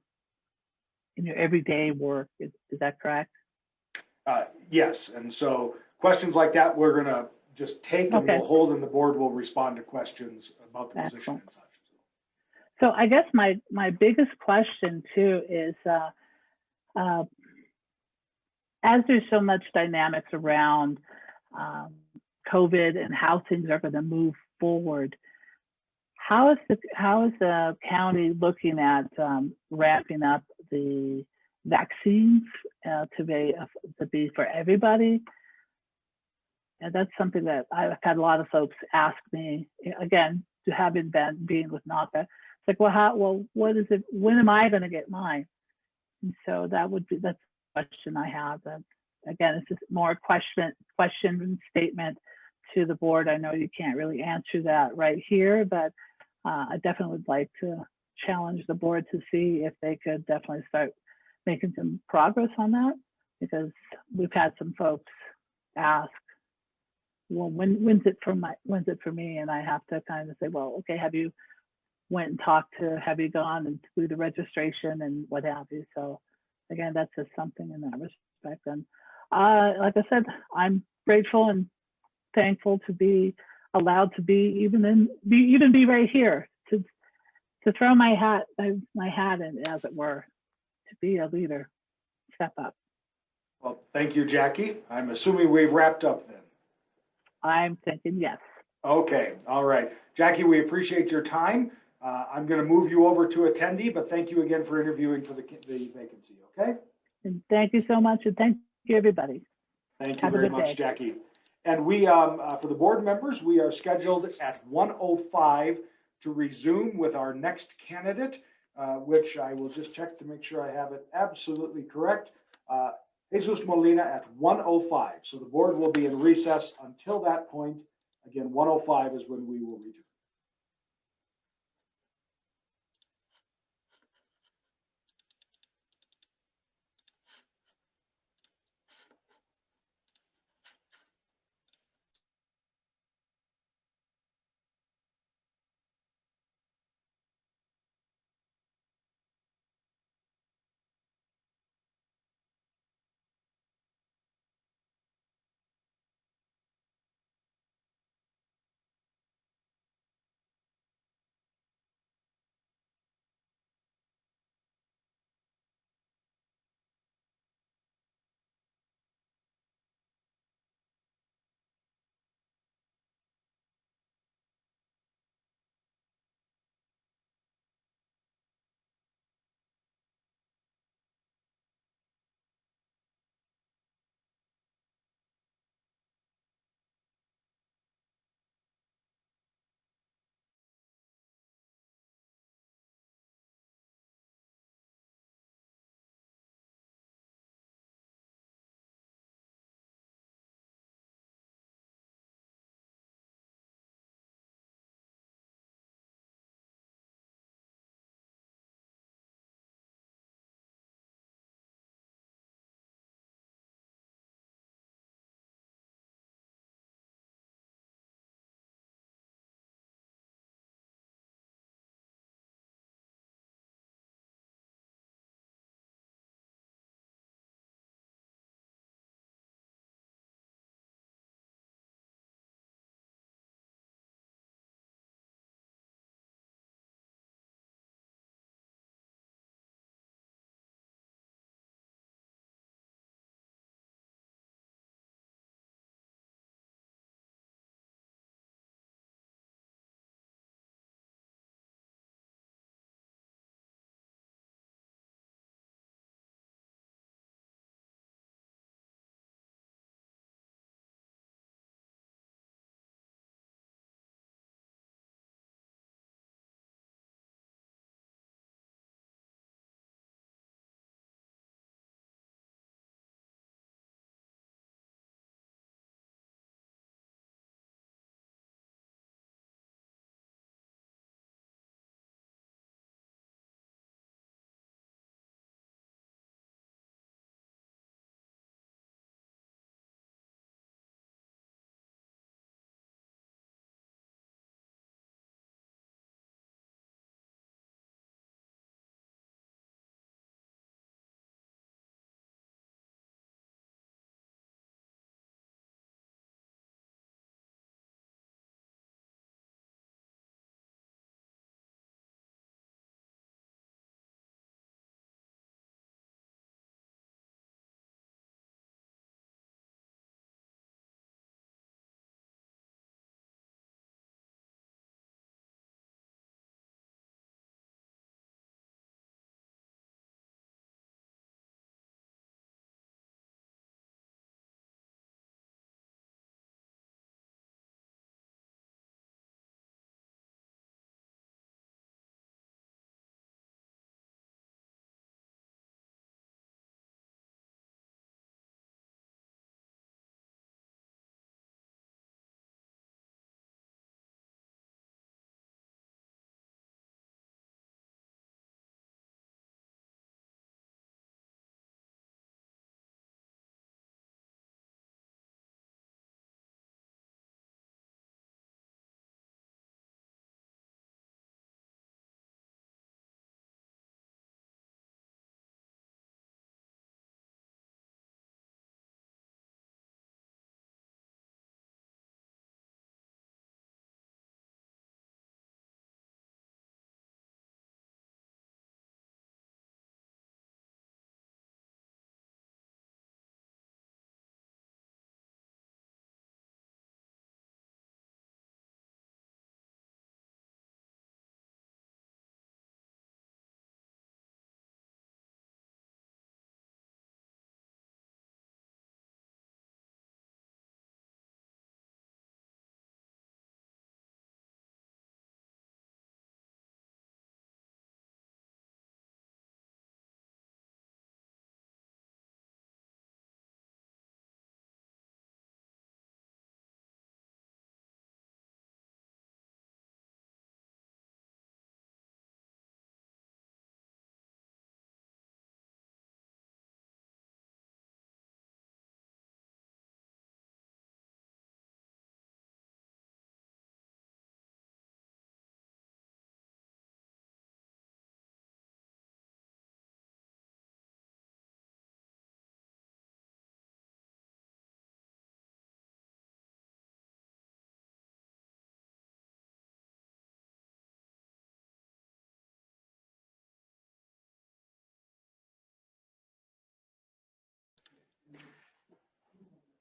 everyday work. Is that correct? Yes. And so questions like that, we're going to just take and we'll hold, and the board will respond to questions about the position and such. So I guess my biggest question too is, as there's so much dynamics around COVID and how things are going to move forward, how is the county looking at ramping up the vaccines to be for everybody? And that's something that I've had a lot of folks ask me, again, to having being with NACA. It's like, what is it? When am I going to get mine? And so that's the question I have. And again, it's just more question and statement to the board. I know you can't really answer that right here, but I definitely would like to challenge the board to see if they could definitely start making some progress on that, because we've had some folks ask, well, when's it for me? And I have to kind of say, well, okay, have you gone and through the registration and what have you? So again, that's just something in that respect. And like I said, I'm grateful and thankful to be allowed to be be right here, to throw my hat in, as it were, to be a leader, step up. Well, thank you, Jackie. I'm assuming we've wrapped up then. I'm thinking yes. Okay, all right. Jackie, we appreciate your time. I'm going to move you over to attendee, but thank you again for interviewing for the vacancy, okay? And thank you so much, and thank you, everybody. Thank you Have a very good much, day. Jackie. And we, for the board members, we are scheduled at 1:05 to resume with our next candidate, which I will just check to make sure I have it absolutely correct. Jesus Molina at 1:05. So the board will be in recess until that point. Again, 1:05 is when we will return.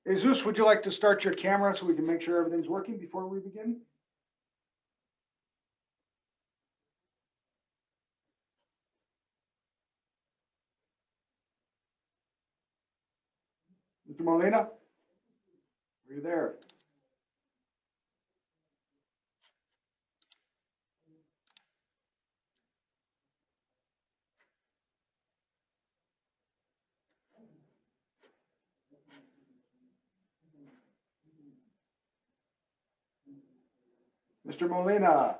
Jesus, would you like to start your camera so we can make sure everything's working before we begin? Mr. Molina, are you there? Mr. Molina,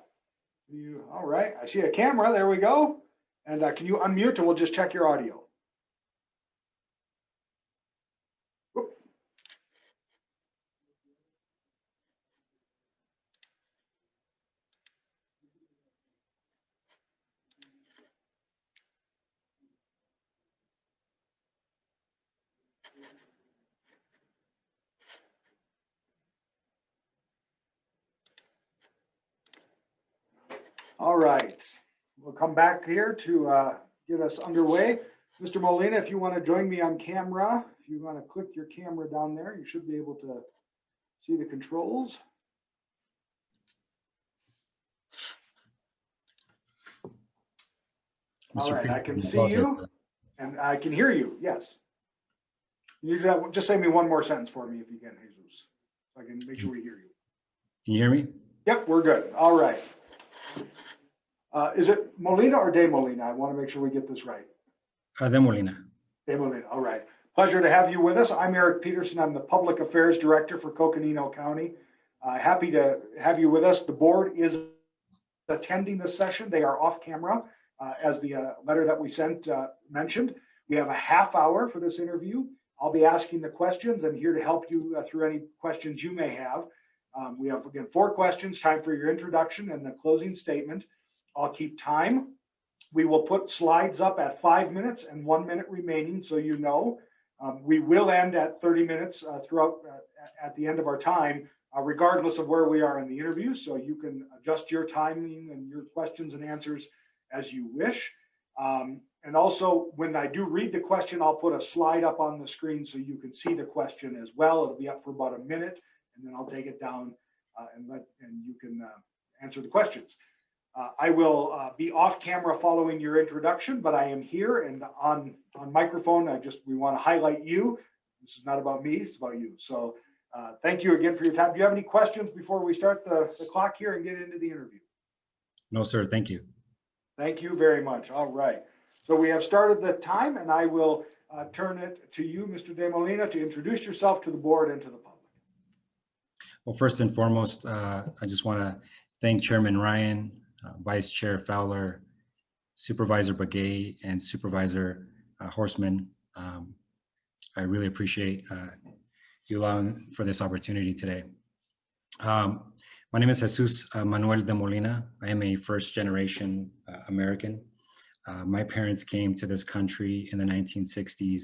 all right, I see a camera, there we go. And can you unmute and we'll just check your audio. Whoop. All right, we'll come back here to get us underway. Mr. Molina, if you want to join me on camera, if you want to click your camera down there, you should be able to see the controls. All right, I can see you and I can hear you, yes. You just say me one more sentence for me if you can, Jesus, so I can make sure we hear you. Can you hear me? Yep, we're good. All right. Is it Molina or De Molina? I want to make sure we get this right. De Molina. De Molina, all right. Pleasure to have you with us. I'm Eric Peterson. I'm the Public Affairs Director for Coconino County. Happy to have you with us. The board is attending this session. They are off camera, as the letter that we sent mentioned. We have a half hour for this interview. I'll be asking the questions. I'm here to help you through any questions you may have. We have, again, 4 questions, time for your introduction and the closing statement. I'll keep time. We will put slides up at 5 minutes and 1 minute remaining, so you know. We will end at 30 minutes throughout at the end of our time, regardless of where we are in the interview. So you can adjust your timing and your questions and answers as you wish. And also, when I do read the question, I'll put a slide up on the screen so you can see the question as well. It'll be up for about a minute, and then I'll take it down and you can answer the questions. I will be off camera following your introduction, but I am here and on microphone. We want to highlight you. This is not about me, it's about you. So thank you again for your time. Do you have any questions before we start the clock here and get into the interview? No, sir. Thank you. Thank you very much. All right. So we have started the time, and I will turn it to you, Mr. De Molina, to introduce yourself to the board and to the public. Well, first and foremost, I just want to thank Chairman Ryan, Vice Chair Fowler, Supervisor Begay, and Supervisor Horseman. I really appreciate you allowing for this opportunity today. My name is Jesus Manuel de Molina. I am a first-generation American. My parents came to this country in the 1960s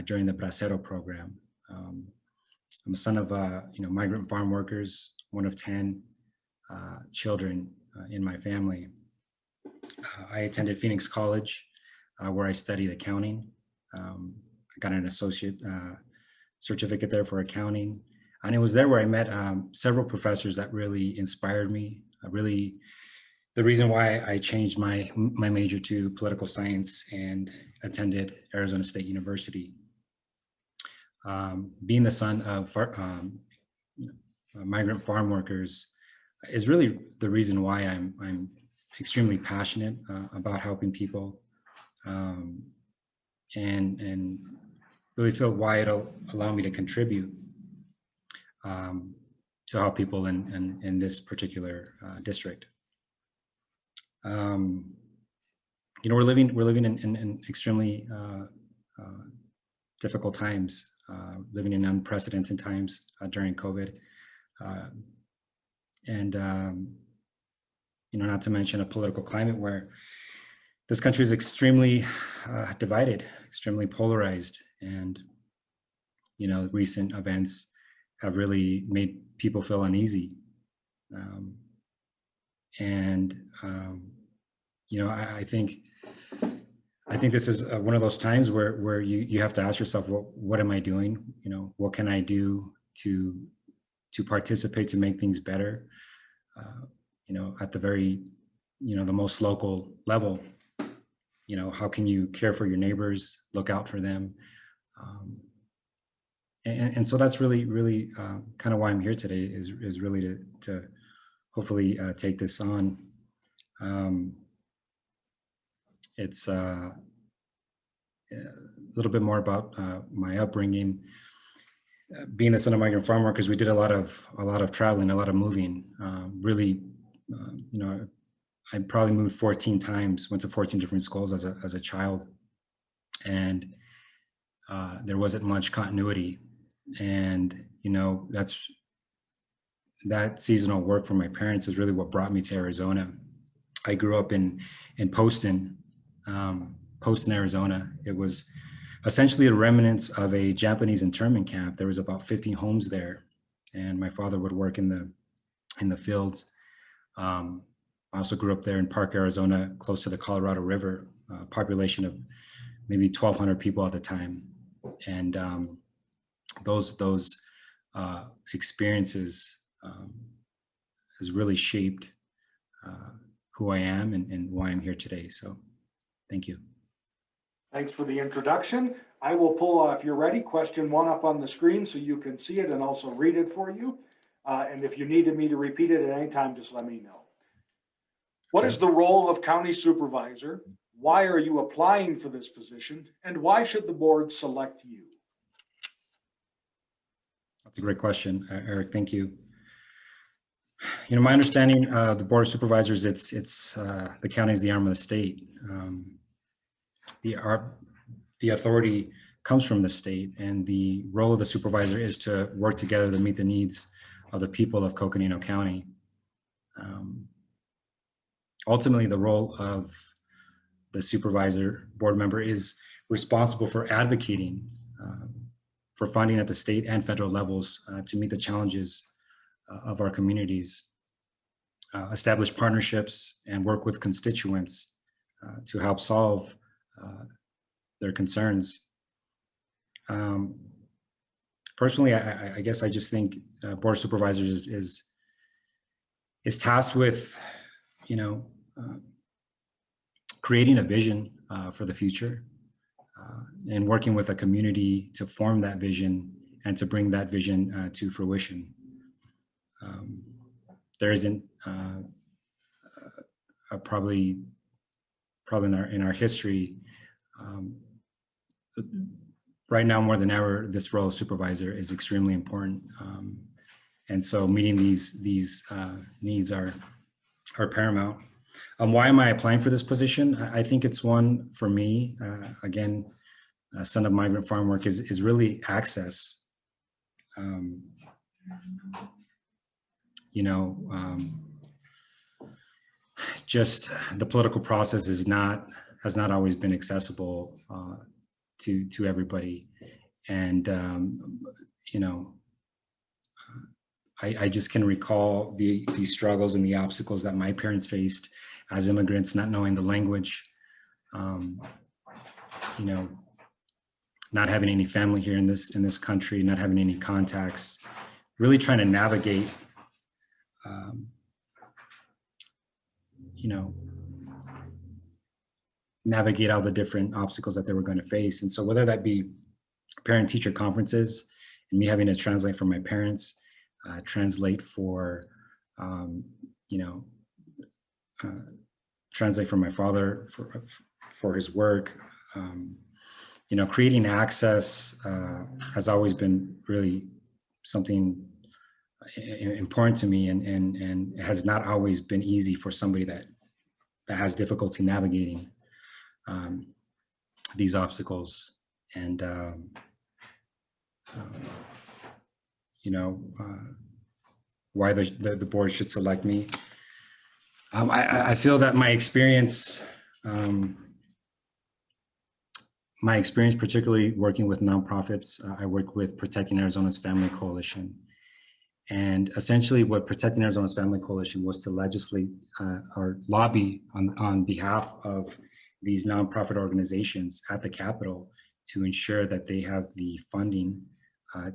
during the Bracero program. I'm a son of migrant farm workers, one of 10 children in my family. I attended Phoenix College, where I studied accounting. I got an associate certificate there for accounting. And it was there where I met several professors that really inspired me. The reason why I changed my major to political science and attended Arizona State University. Being the son of migrant farm workers is really the reason why I'm extremely passionate about helping people, and really feel why it'll allow me to contribute to help people in this particular district. We're living in extremely difficult times, living in unprecedented times during COVID, and not to mention a political climate where this country is extremely divided, extremely polarized, and recent events have really made people feel uneasy. I think I think this is one of those times where you have to ask yourself, what am I doing? You know, what can I do to participate, to make things better? You know, at the very, you know, the most local level. You know, how can you care for your neighbors, look out for them? And so that's really kind of why I'm here today, is really to hopefully take this on. It's a little bit more about my upbringing. Being a son of migrant farm workers, we did a lot of traveling, a lot of moving. Really, you know, I probably moved 14 times, went to 14 different schools as a child, and there wasn't much continuity. And you know, that seasonal work for my parents is really what brought me to Arizona. I grew up in Poston, Arizona. It was essentially the remnants of a Japanese internment camp. There was about 15 homes there, and my father would work in the fields. I also grew up there in Park, Arizona, close to the Colorado River, population of maybe 1,200 people at the time. And those experiences has really shaped who I am and why I'm here today. So thank you. Thanks for the introduction. I will pull, if you're ready, question 1 up on the screen so you can see it and also read it for you. And if you needed me to repeat it at any time, just let me know. What is the role of county supervisor? Why are you applying for this position? And why should the board select you? That's a great question, Eric. Thank you. You know, my understanding, the Board of Supervisors, it's the county is the arm of the state. The authority comes from the state, and the role of the supervisor is to work together to meet the needs of the people of Coconino County. Ultimately, the role of the supervisor board member is responsible for advocating for funding at the state and federal levels to meet the challenges of our communities, establish partnerships, and work with constituents to help solve their concerns. Personally, I guess I just think Board of Supervisors is tasked with, you know, creating a vision for the future and working with a community to form that vision and to bring that vision to fruition. There isn't probably in our history, right now more than ever, this role of supervisor is extremely important. And so meeting these needs are paramount. Why am I applying for this position? I think it's one for me, again, son of migrant farm work, is really access. You know, just the political process has not always been accessible to everybody. And, you know, I just can recall the struggles and the obstacles that my parents faced as immigrants, not knowing the language, you know, not having any family here in this country, not having any contacts, really trying to navigate, you know, navigate all the different obstacles that they were going to face. And so whether that be parent-teacher conferences and me having to translate for my parents, translate for, you know, translate for my father for his work, you know, creating access has always been really something important to me, and it has not always been easy for somebody that has difficulty navigating these obstacles. And you know, why the board should select me. I feel that my experience, particularly working with nonprofits, I work with Protecting Arizona's Family Coalition. And essentially what Protecting Arizona's Family Coalition was to legislate or lobby on behalf of these nonprofit organizations at the Capitol to ensure that they have the funding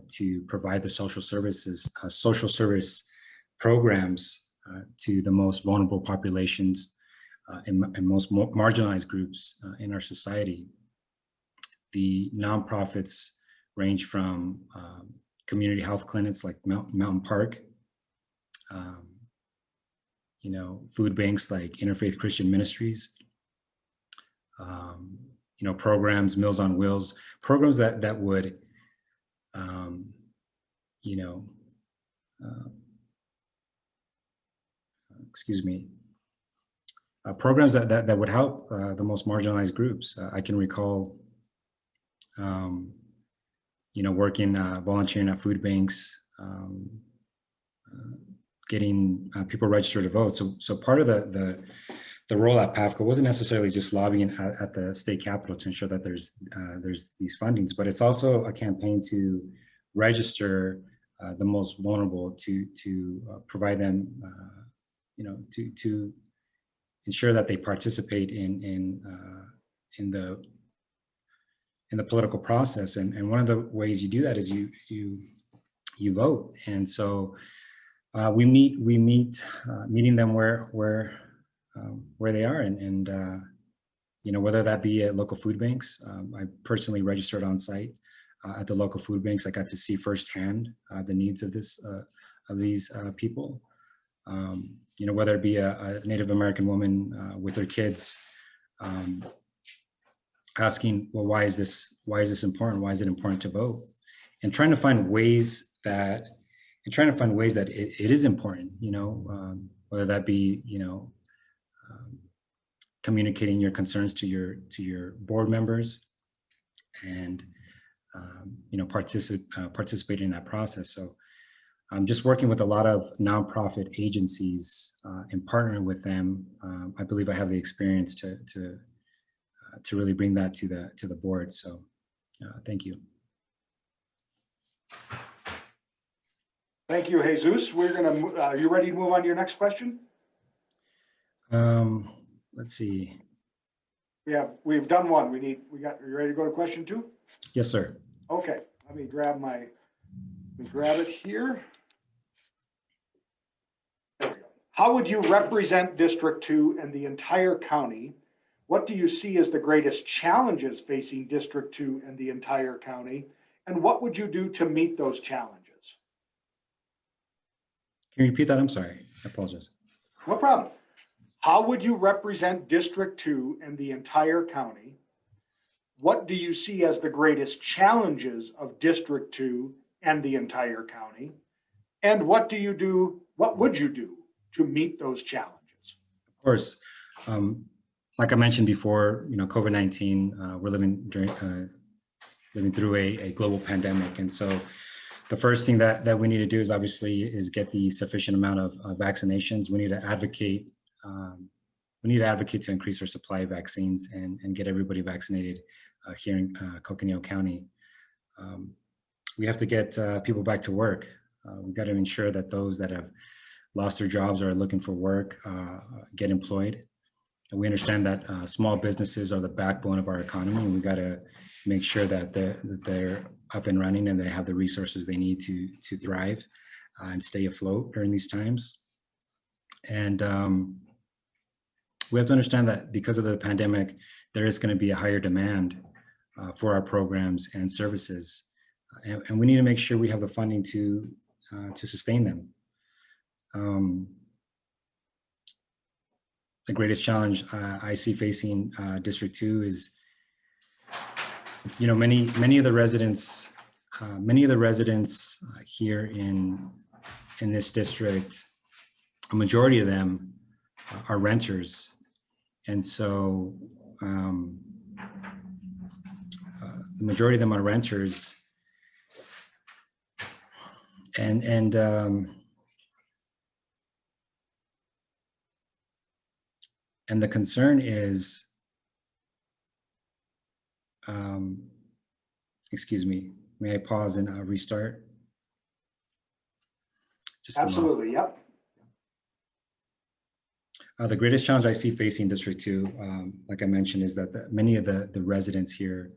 to provide the social service programs to the most vulnerable populations and most marginalized groups in our society. The nonprofits range from community health clinics like Mountain Park, you know, food banks like Interfaith Christian Ministries, you know, programs, Meals on Wheels, programs that would, you know, excuse me, programs that would help the most marginalized groups. I can recall, you know, working, volunteering at food banks, getting people registered to vote. So part of the role at PAFCO wasn't necessarily just lobbying at the state capitol to ensure that there's these fundings, but it's also a campaign to register the most vulnerable, to provide them, you know, to ensure that they participate in the political process. And one of the ways you do that is you vote. And so we meeting them where they are, and you know, whether that be at local food banks. I personally registered on site at the local food banks. I got to see firsthand the needs of these people. You know, whether it be a Native American woman with her kids, asking, well, why is this important? Why is it important to vote? And trying to find ways that it is important, you know, whether that be, you know, communicating your concerns to your board members, and you know, participating in that process. So I'm just working with a lot of nonprofit agencies and partnering with them. I believe I have the experience to really bring that to the board. So thank you. Thank you, Jesus. We're gonna, are you ready to move on to your next question? Let's see. Yeah, we've done one. Are you ready to go to question 2? Yes, sir. Okay, let me grab it here. There we go. How would you represent District 2 and the entire county? What do you see as the greatest challenges facing District 2 and the entire county? And what would you do to meet those challenges? Can you repeat that? I'm sorry. I apologize. No problem. How would you represent District 2 and the entire county? What do you see as the greatest challenges of District 2 and the entire county? And what would you do to meet those challenges? Of course. Like I mentioned before, you know, COVID-19, we're living through a global pandemic. And so the first thing that we need to do is obviously get the sufficient amount of vaccinations. We need to advocate. We need to advocate to increase our supply of vaccines and get everybody vaccinated here in Coconino County. We have to get people back to work. We've got to ensure that those that have lost their jobs or are looking for work get employed. And we understand that small businesses are the backbone of our economy, and we've got to make sure that they're up and running and they have the resources they need to thrive and stay afloat during these times. And we have to understand that because of the pandemic, there is going to be a higher demand for our programs and services, and we need to make sure we have the funding to sustain them. The greatest challenge I see facing District 2 is, you know, many of the residents here in this district, a majority of them are renters, and so the majority of them are renters, and the concern is, excuse me, may I pause and restart? Just absolutely, yep. The greatest challenge I see facing District 2, like I mentioned, is that many of the residents here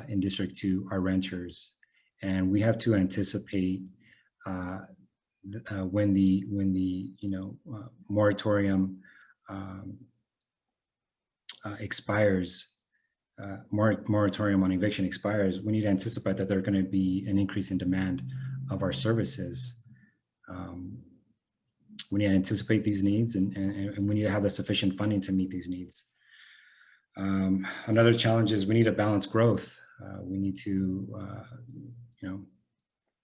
in District 2 are renters, and we have to anticipate when the moratorium expires, moratorium on eviction expires. We need to anticipate that there's going to be an increase in demand of our services. We need to anticipate these needs, and we need to have the sufficient funding to meet these needs. Another challenge is we need to balance growth. We need to,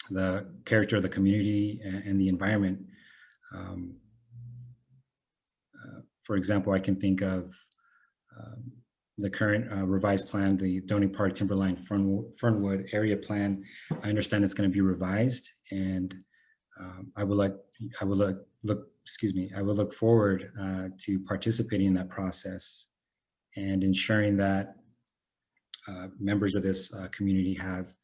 the character of the community and the environment. For example, I can think of the current revised plan, the Donny Park Timberline Fernwood area plan. I understand it's going to be revised, and I would look forward to participating in that process and ensuring that members of this community have,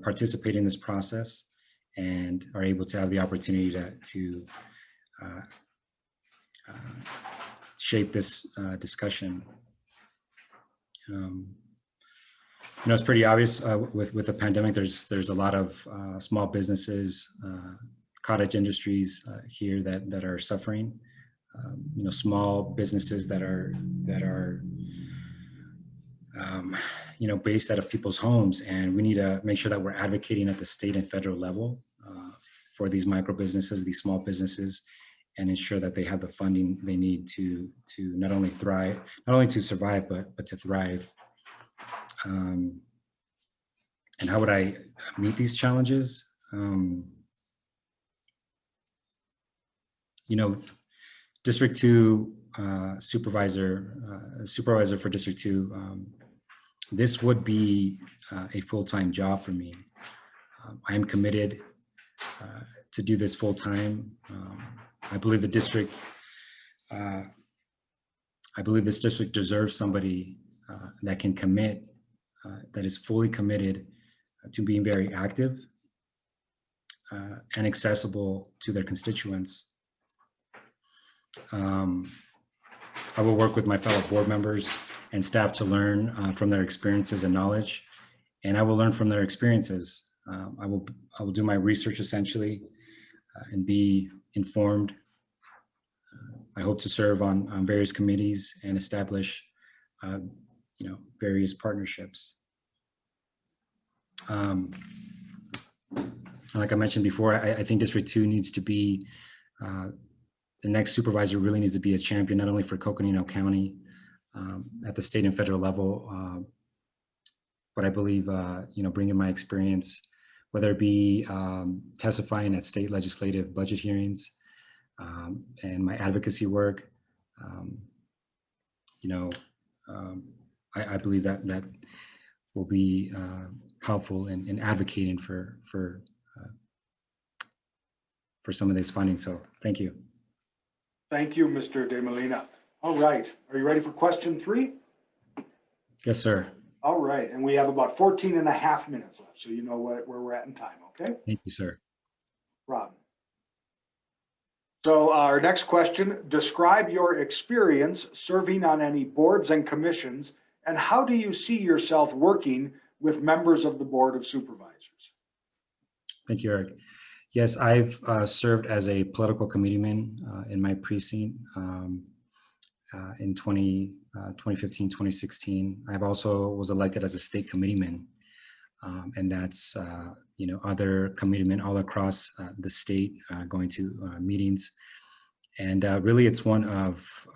participate in this process and are able to have the opportunity to shape this discussion. It's pretty obvious with the pandemic. There's a lot of small businesses, cottage industries here that are suffering. Small businesses that are based out of people's homes, and we need to make sure that we're advocating at the state and federal level for these micro businesses, these small businesses, and ensure that they have the funding they need to not only thrive, not only to survive, but to thrive. And how would I meet these challenges? District 2 supervisor for District 2, this would be a full-time job for me. I am committed to do this full-time. I believe the district, this district deserves somebody that can commit, that is fully committed to being very active and accessible to their constituents. I will work with my fellow board members and staff to learn from their experiences and knowledge, and I will learn from their experiences. I will do my research essentially and be informed. I hope to serve on various committees and establish, various partnerships. Like I mentioned before, I think District 2 needs to be, the next supervisor really needs to be a champion, not only for Coconino County at the state and federal level, but I believe, bringing my experience, whether it be testifying at state legislative budget hearings and my advocacy work, I believe that will be helpful in advocating for some of this funding. So thank you. Thank you, Mr. De Molina. All right, are you ready for question 3? Yes, sir. All right, and we have about 14 and a half minutes left, so you know where we're at in time, okay? Thank you, sir. Rob. So our next question, describe your experience serving on any boards and commissions, and how do you see yourself working with members of the Board of Supervisors? Thank you, Eric. Yes, I've served as a political committeeman in my precinct in 2015, 2016. I've also was elected as a state committeeman, and that's, other committeemen all across the state going to meetings. And really it's one of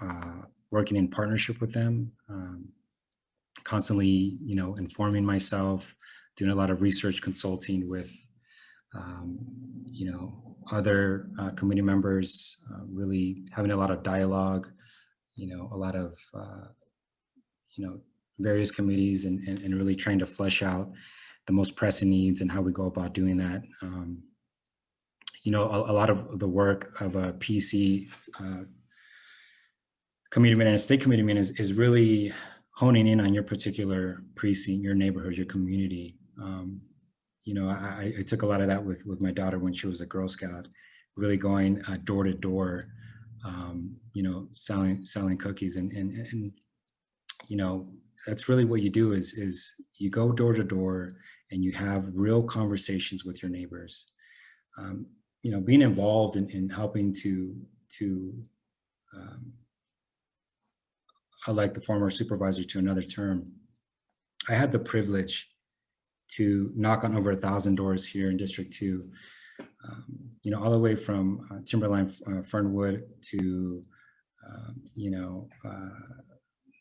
working in partnership with them, constantly, informing myself, doing a lot of research consulting with other committee members, really having a lot of dialogue, a lot of, various committees and really trying to flesh out the most pressing needs and how we go about doing that. A lot of the work of a PC committeeman and a state committeeman is really honing in on your particular precinct, your neighborhood, your community. I took a lot of that with my daughter when she was a Girl Scout, really going door to door, you know, selling cookies, and you know, that's really what you do is you go door to door and you have real conversations with your neighbors. You know, being involved in helping to elect the former supervisor to another term, I had the privilege to knock on over 1,000 doors here in District 2, you know, all the way from Timberline, Fernwood to, you know,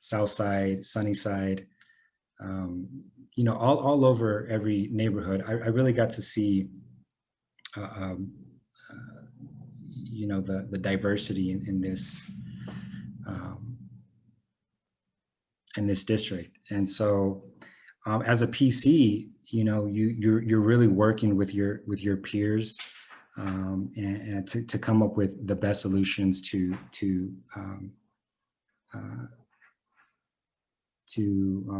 Southside, Sunnyside, you know, all over every neighborhood. I really got to see, you know, the diversity in this district. And so as a PC, you know, you're really working with your peers and to come up with the best solutions to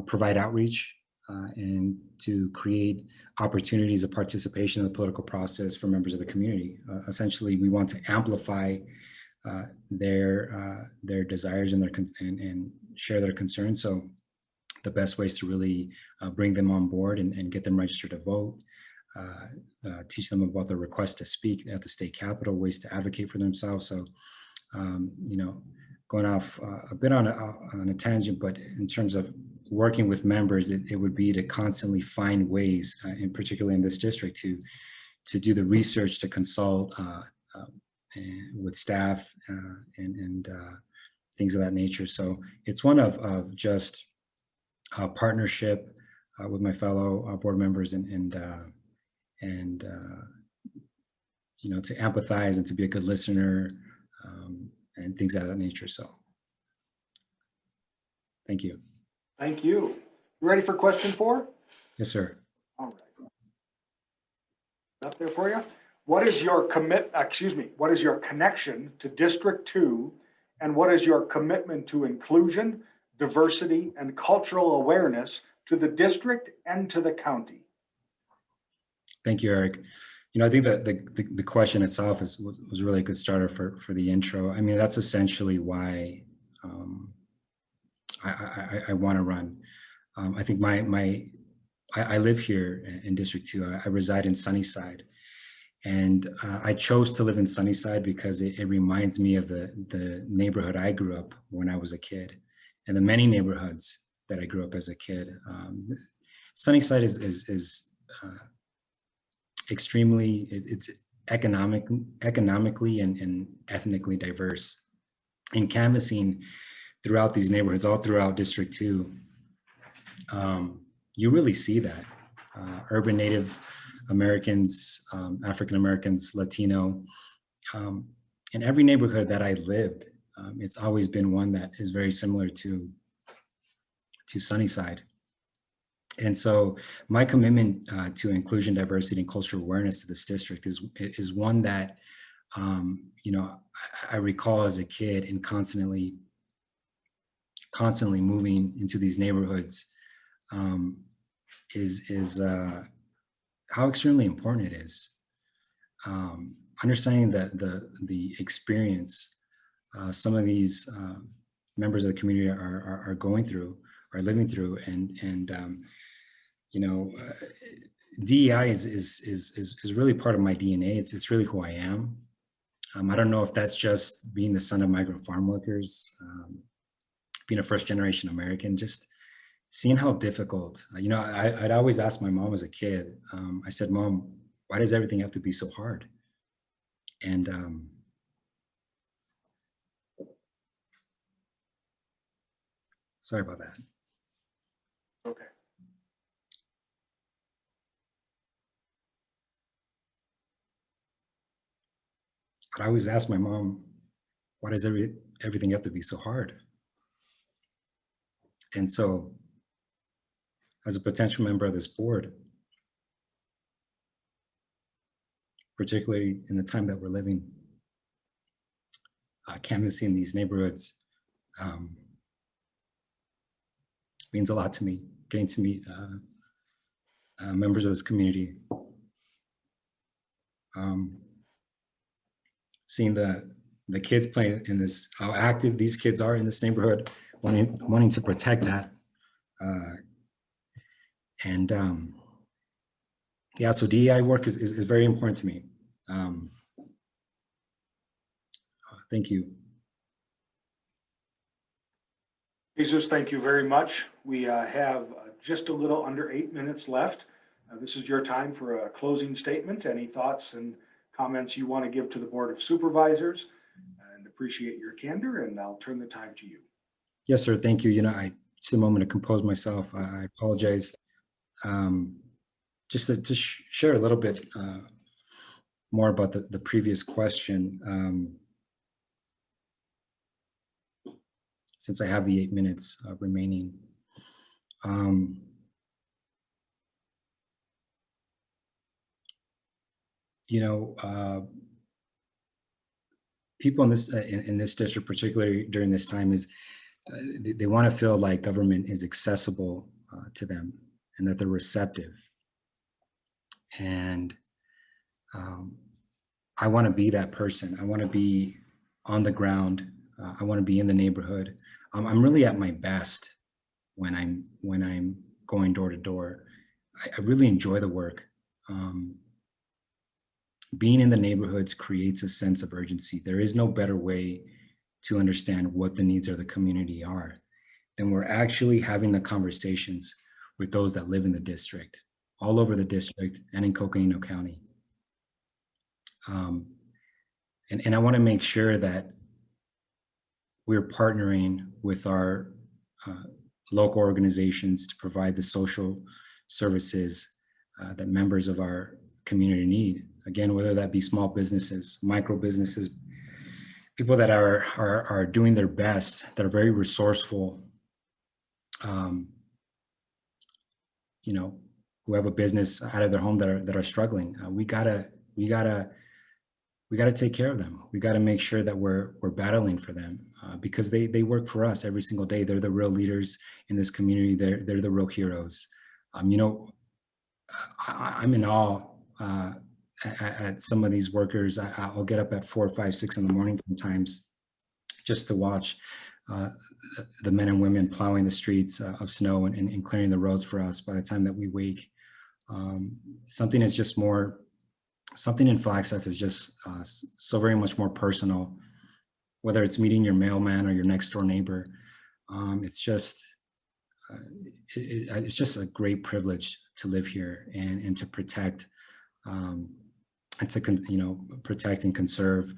provide outreach and to create opportunities of participation in the political process for members of the community. Essentially, we want to amplify their desires and and share their concerns. So the best ways to really bring them on board and get them registered to vote, teach them about the request to speak at the state capitol, ways to advocate for themselves. So, you know, going off a bit on a tangent, but in terms of working with members, it would be to constantly find ways, in particularly in this district, to do the research, to consult with staff and things of that nature. So it's one of just partnership with my fellow board members and you know, to empathize and to be a good listener and things of that nature. So thank you. Thank you. You ready for question 4? Yes, sir. All right. Up there for you. What is your what is your connection to District 2, and what is your commitment to inclusion, diversity, and cultural awareness to the district and to the county? Thank you, Eric. You know, I think that the question itself was really a good starter for the intro. I mean, that's essentially why I want to run. I think I live here in District 2. I reside in Sunnyside, and I chose to live in Sunnyside because it reminds me of the neighborhood I grew up when I was a kid, and the many neighborhoods that I grew up as a kid. Sunnyside is extremely, it's economically and ethnically diverse. In canvassing throughout these neighborhoods, all throughout District 2, you really see that. Urban Native Americans, African Americans, Latino, in every neighborhood that I lived, it's always been one that is very similar to Sunnyside. And so my commitment to inclusion, diversity, and cultural awareness to this district is one that, you know, I recall as a kid and constantly moving into these neighborhoods is how extremely important it is. Understanding that the experience some of these members of the community are going through, are living through, and you know, DEI is really part of my DNA. It's really who I am. I don't know if that's just being the son of migrant farm workers, being a first generation American, just seeing how difficult, you know, I'd always ask my mom as a kid, I said, Mom, why does everything have to be so hard? And sorry about that. Okay. I always ask my mom, why does everything have to be so hard? And so, as a potential member of this board, particularly in the time that we're living, canvassing these neighborhoods means a lot to me. Getting to meet members of this community, seeing the the kids playing in this, how active these kids are in this neighborhood, wanting to protect that. Yeah, so DEI work is very important to me. Thank you. Jesus, thank you very much. We have just a little under 8 minutes left. This is your time for a closing statement. Any thoughts and comments you want to give to the Board of Supervisors? And appreciate your candor, and I'll turn the time to you. Yes, sir. Thank you. You know, I just a moment to compose myself. I apologize. Just to share a little bit more about the previous question. Since I have the 8 minutes remaining. You know, people in this district, particularly during this time, is they want to feel like government is accessible to them and that they're receptive. And I want to be that person. I want to be on the ground. I want to be in the neighborhood. I'm really at my best when I'm going door to door. I really enjoy the work. Being in the neighborhoods creates a sense of urgency. There is no better way to understand what the needs of the community are than we're actually having the conversations with those that live in the district, all over the district and in Coconino County. And I want to make sure that we're partnering with our local organizations to provide the social services that members of our community need. Again, whether that be small businesses, micro businesses, people that are doing their best, that are very resourceful, you know, who have a business out of their home that are struggling. We gotta take care of them. We gotta make sure that we're battling for them because they work for us every single day. They're the real leaders in this community. They're the real heroes. You know, I'm in awe at some of these workers. I'll get up at 4, 5, 6 in the morning sometimes just to watch the men and women plowing the streets of snow and clearing the roads for us by the time that we wake. Something in Flagstaff is just so very much more personal, whether it's meeting your mailman or your next door neighbor. It's just a great privilege to live here and to protect and to protect and conserve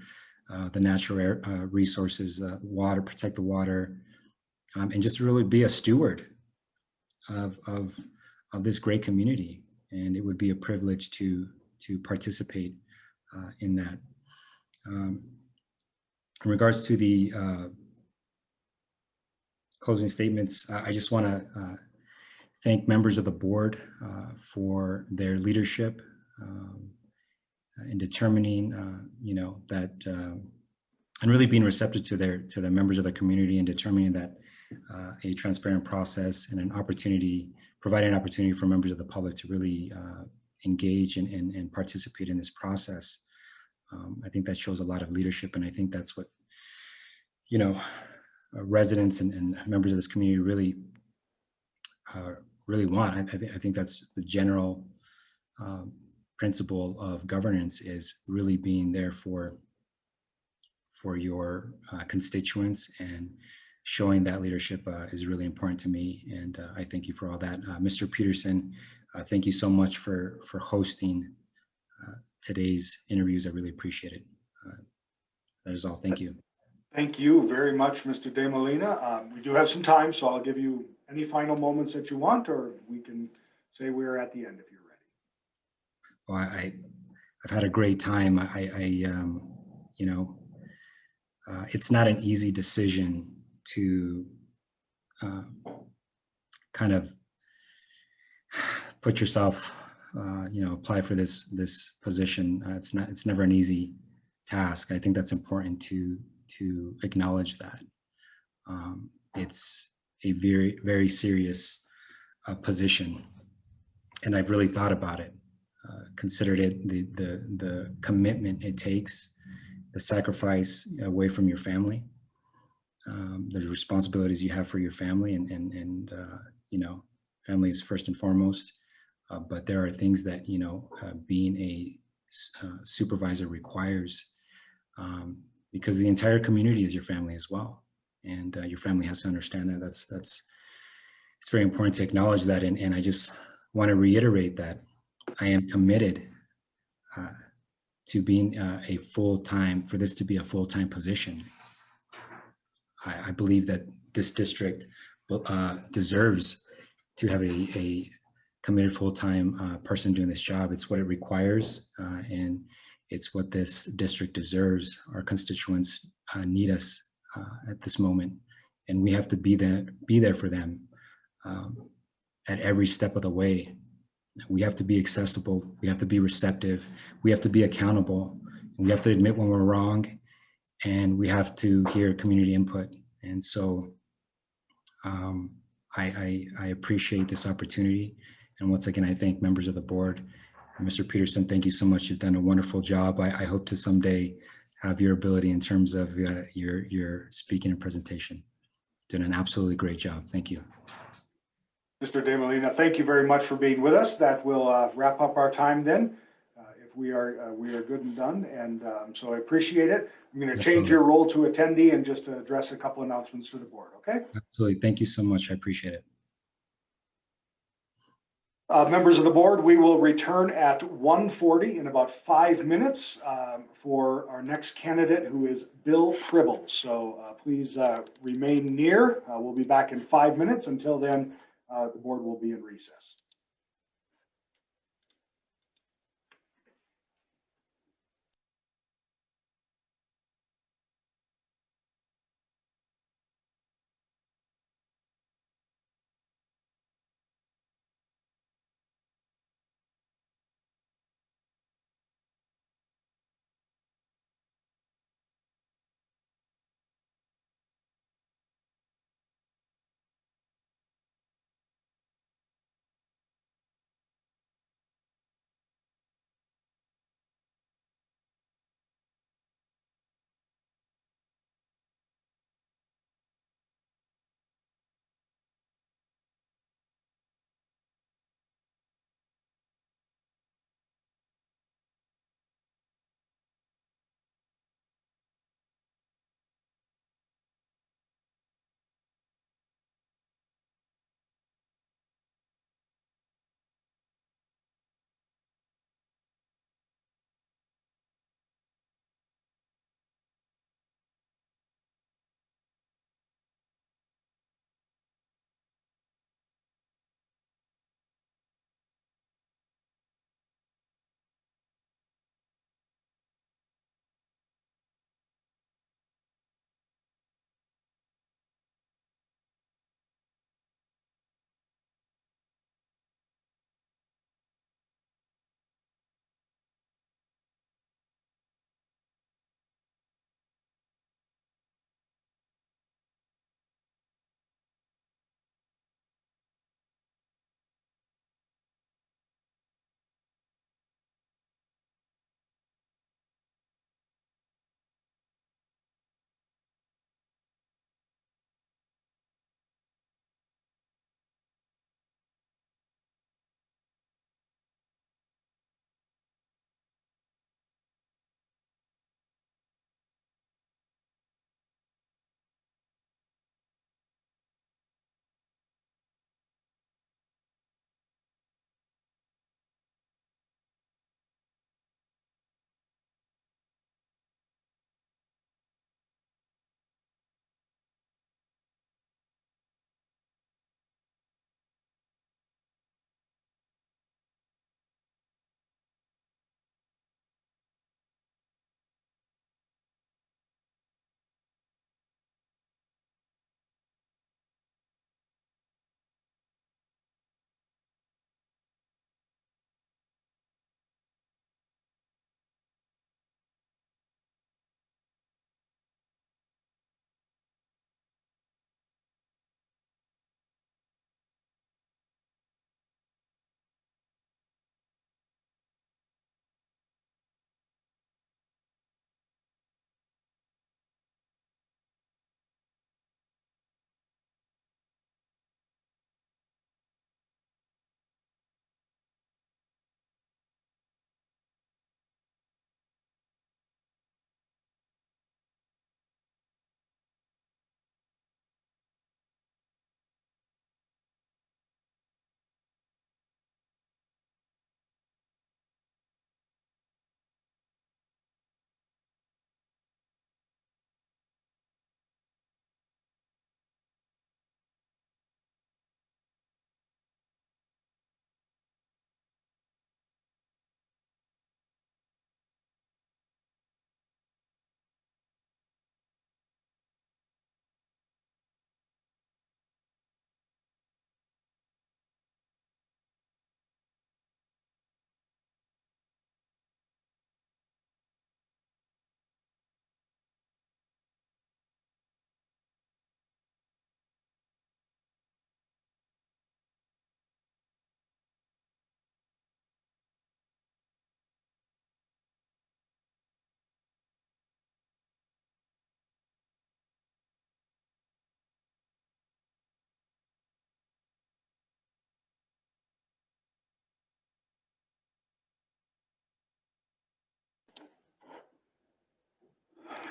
the natural resources, water, protect the water, and just really be a steward of this great community. And it would be a privilege to participate in that. In regards to the closing statements, I just want to thank members of the board for their leadership in determining, that, and really being receptive to the members of the community and determining that a transparent process and providing an opportunity for members of the public to really engage and participate in this process. I think that shows a lot of leadership, and I think that's what, residents and members of this community really want. I think that's the general principle of governance, is really being there for your constituents, and showing that leadership is really important to me. And I thank you for all that. Mr. Peterson, thank you so much for hosting today's interviews. I really appreciate it. That is all. Thank you. Thank you very much, Mr. De Molina. We do have some time, so I'll give you any final moments that you want, or we can say we're at the end if you're ready. Well, I've had a great time. It's not an easy decision to kind of put yourself, apply for this position. It's never an easy task. I think that's important to acknowledge that. It's a very, very serious position, and I've really thought about it, considered it, the commitment it takes, the sacrifice away from your family. There's responsibilities you have for your family, and you know, family is first and foremost. But there are things that, you know, being a supervisor requires, because the entire community is your family as well, and your family has to understand that. It's very important to acknowledge that, and I just want to reiterate that I am committed to being a full-time, for this to be a full-time position. I believe that this district deserves to have a committed full-time person doing this job. It's what it requires, and it's what this district deserves. Our constituents need us at this moment, and we have to be there for them at every step of the way. We have to be accessible. We have to be receptive. We have to be accountable. We have to admit when we're wrong, and we have to hear community input. And so I appreciate this opportunity. And once again, I thank members of the board. Mr. Peterson, thank you so much. You've done a wonderful job. I hope to someday have your ability in terms of your speaking and presentation. Did an absolutely great job. Thank you. Mr. De Molina, thank you very much for being with us. That will wrap up our time then. If we are good and done, and so I appreciate it. I'm going to change your role to attendee and just address a couple announcements to the board, okay? Absolutely. Thank you so much. I appreciate it. Members of the board, we will return at 1:40 in about 5 minutes for our next candidate, who is Bill Pribble. So please remain near. We'll be back in 5 minutes. Until then, the board will be in recess.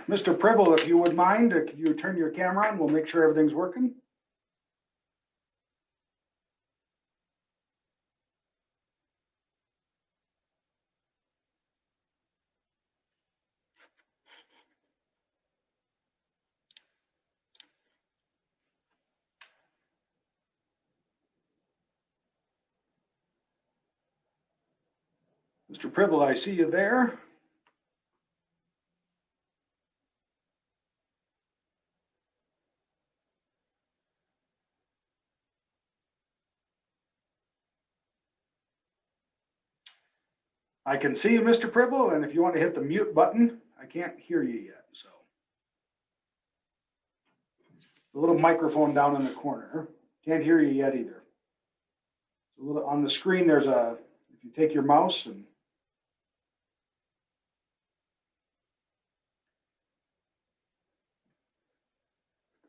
Mr. Pribble, if you would mind, could you turn your camera on? We'll make sure everything's working. Mr. Pribble, I see you there. I can see you, Mr. Pribble, and if you want to hit the mute button, I can't hear you yet, so. The little microphone down in the corner. Can't hear you yet either. A little on the screen, there's a, if you take your mouse and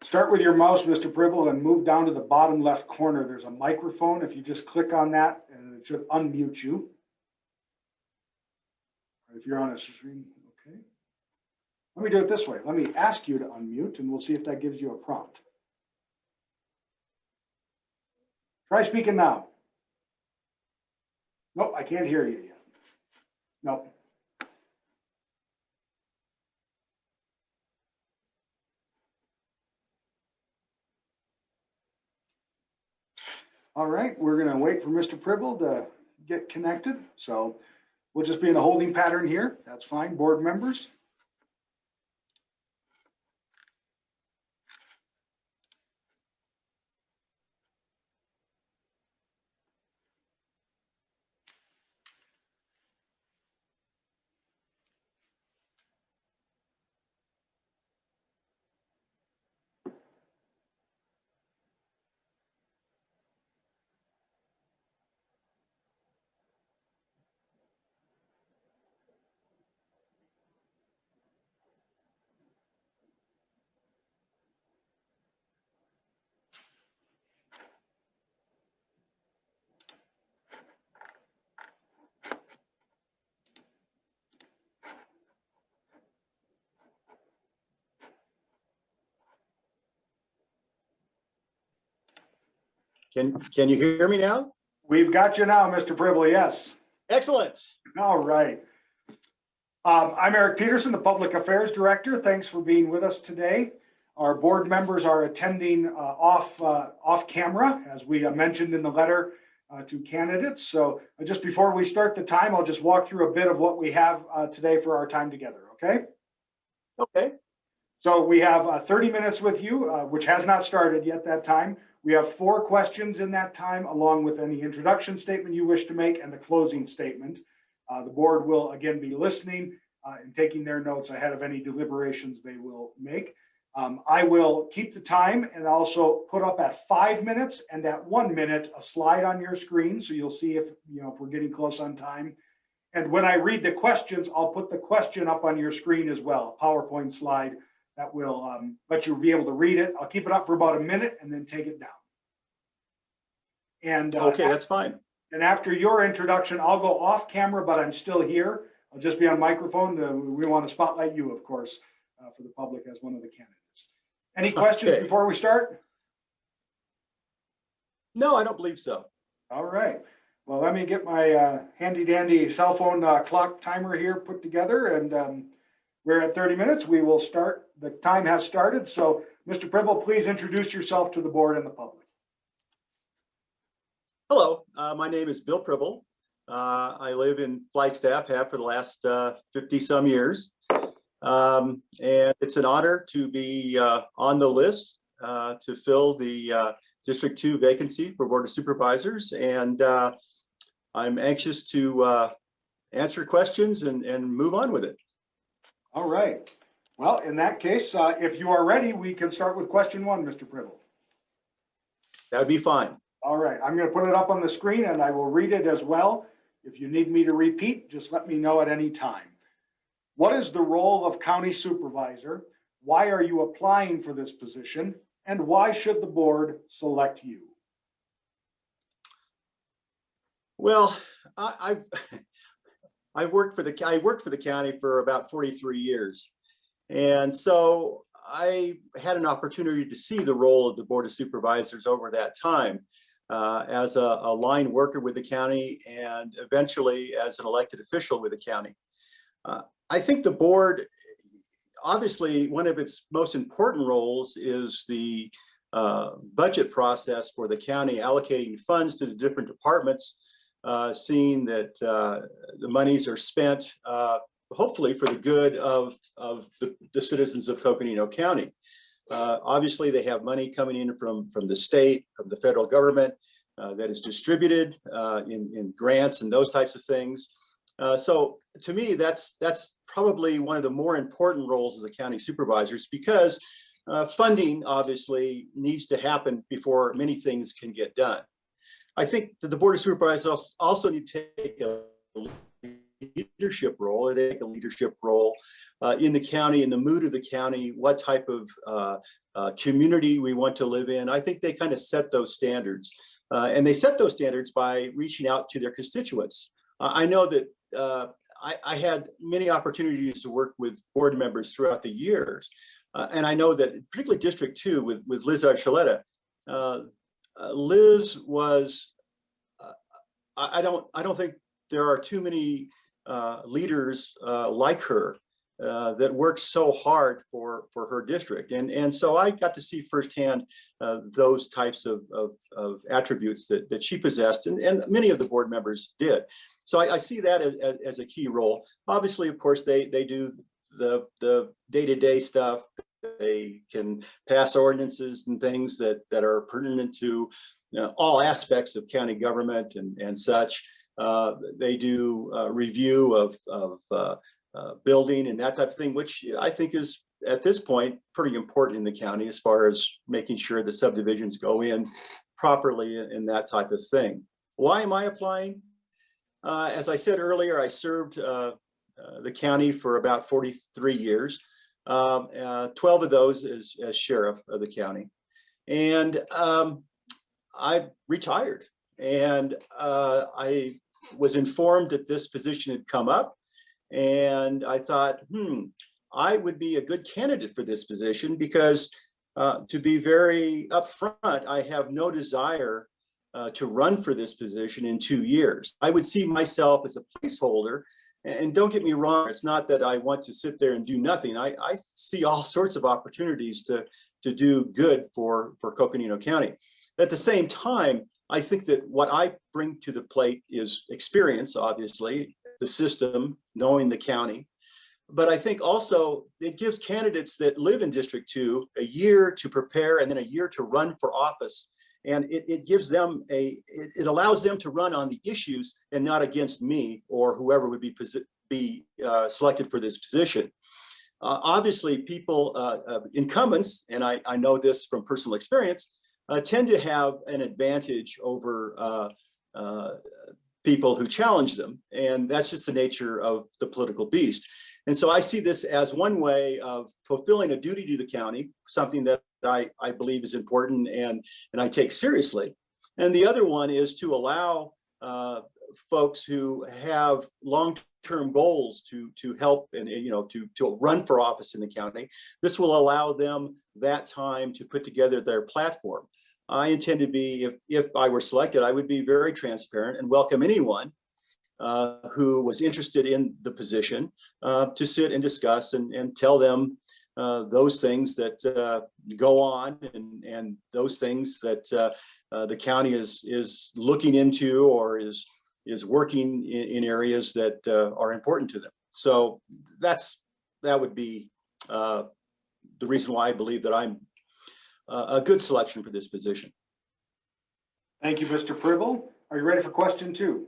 start with your mouse, Mr. Pribble, and move down to the bottom left corner. There's a microphone. If you just click on that, and it should unmute you. If you're on a screen, okay. Let me do it this way. Let me ask you to unmute, and we'll see if that gives you a prompt. Try speaking now. Nope, I can't hear you yet. Nope. All right, we're going to wait for Mr. Pribble to get connected. So we'll just be in a holding pattern here. That's fine, board members. Can you hear me now? We've got you now, Mr. Pribble, yes. Excellent. All right. I'm Eric Peterson, the Public Affairs Director. Thanks for being with us today. Our board members are attending off camera, as we mentioned in the letter to candidates. So just before we start the time, I'll just walk through a bit of what we have today for our time together, okay? Okay. So we have 30 minutes with you, which has not started yet that time. We have 4 questions in that time, along with any introduction statement you wish to make and the closing statement. The board will again be listening and taking their notes ahead of any deliberations they will make. I will keep the time and also put up at 5 minutes and at 1 minute a slide on your screen, so you'll see if we're getting close on time. And when I read the questions, I'll put the question up on your screen as well, a PowerPoint slide that will let you be able to read it. I'll keep it up for about a minute and then take it down. And okay, that's fine. And after your introduction, I'll go off camera, but I'm still here. I'll just be on microphone. We want to spotlight you, of course, for the public as one of the candidates. Any questions before we start? No, I don't believe so. All right. Well, let me get my handy dandy cell phone clock timer here put together, and we're at 30 minutes. We will start. The time has started. So, Mr. Pribble, please introduce yourself to the board and the public. Hello, my name is Bill Pribble. I live in Flagstaff, have for the last 50 some years. And it's an honor to be on the list to fill the District 2 vacancy for Board of Supervisors. And I'm anxious to answer questions and move on with it. All right. Well, in that case, if you are ready, we can start with question 1, Mr. Pribble. That'd be fine. All right, I'm going to put it up on the screen and I will read it as well. If you need me to repeat, just let me know at any time. What is the role of county supervisor? Why are you applying for this position? And why should the board select you? Well, I've worked for the county for about 43 years. And so I had an opportunity to see the role of the Board of Supervisors over that time as a line worker with the county and eventually as an elected official with the county. I think the board, obviously, one of its most important roles is the budget process for the county, allocating funds to the different departments, seeing that the monies are spent hopefully for the good of the citizens of Coconino County. Obviously, they have money coming in from the state, from the federal government that is distributed in grants and those types of things. So to me, that's probably one of the more important roles of the county supervisors, because funding obviously needs to happen before many things can get done. I think that the Board of Supervisors also need to take a leadership role, or they take a leadership role in the county, in the mood of the county, what type of community we want to live in. I think they kind of set those standards. And they set those standards by reaching out to their constituents. I know that I had many opportunities to work with board members throughout the years. And I know that particularly District 2 with Liz Archuleta, Liz was, I don't think there are too many leaders like her that worked so hard for her district. And so I got to see firsthand those types of attributes that she possessed, and many of the board members did. So I see that as a key role. Obviously, of course, they do the day-to-day stuff. They can pass ordinances and things that are pertinent to all aspects of county government and such. They do review of building and that type of thing, which I think is at this point pretty important in the county as far as making sure the subdivisions go in properly and that type of thing. Why am I applying? As I said earlier, I served the county for about 43 years, 12 of those as sheriff of the county. And I retired, and I was informed that this position had come up, and I thought, I would be a good candidate for this position because, to be very upfront, I have no desire to run for this position in 2 years. I would see myself as a placeholder. And don't get me wrong, it's not that I want to sit there and do nothing. I see all sorts of opportunities to do good for Coconino County. At the same time, I think that what I bring to the plate is experience, obviously, the system, knowing the county. But I think also it gives candidates that live in District 2 a year to prepare and then a year to run for office. And it gives them it allows them to run on the issues and not against me or whoever would be selected for this position. Obviously, people, incumbents, and I know this from personal experience, tend to have an advantage over people who challenge them. And that's just the nature of the political beast. And so I see this as one way of fulfilling a duty to the county, something that I believe is important and I take seriously. And the other one is to allow folks who have long-term goals to help and to run for office in the county. This will allow them that time to put together their platform. I intend to be, if I were selected, I would be very transparent and welcome anyone who was interested in the position to sit and discuss and tell them those things that go on and those things that the county is looking into or is working in areas that are important to them. So that would be the reason why I believe that I'm a good selection for this position. Thank you, Mr. Pribble. Are you ready for question 2?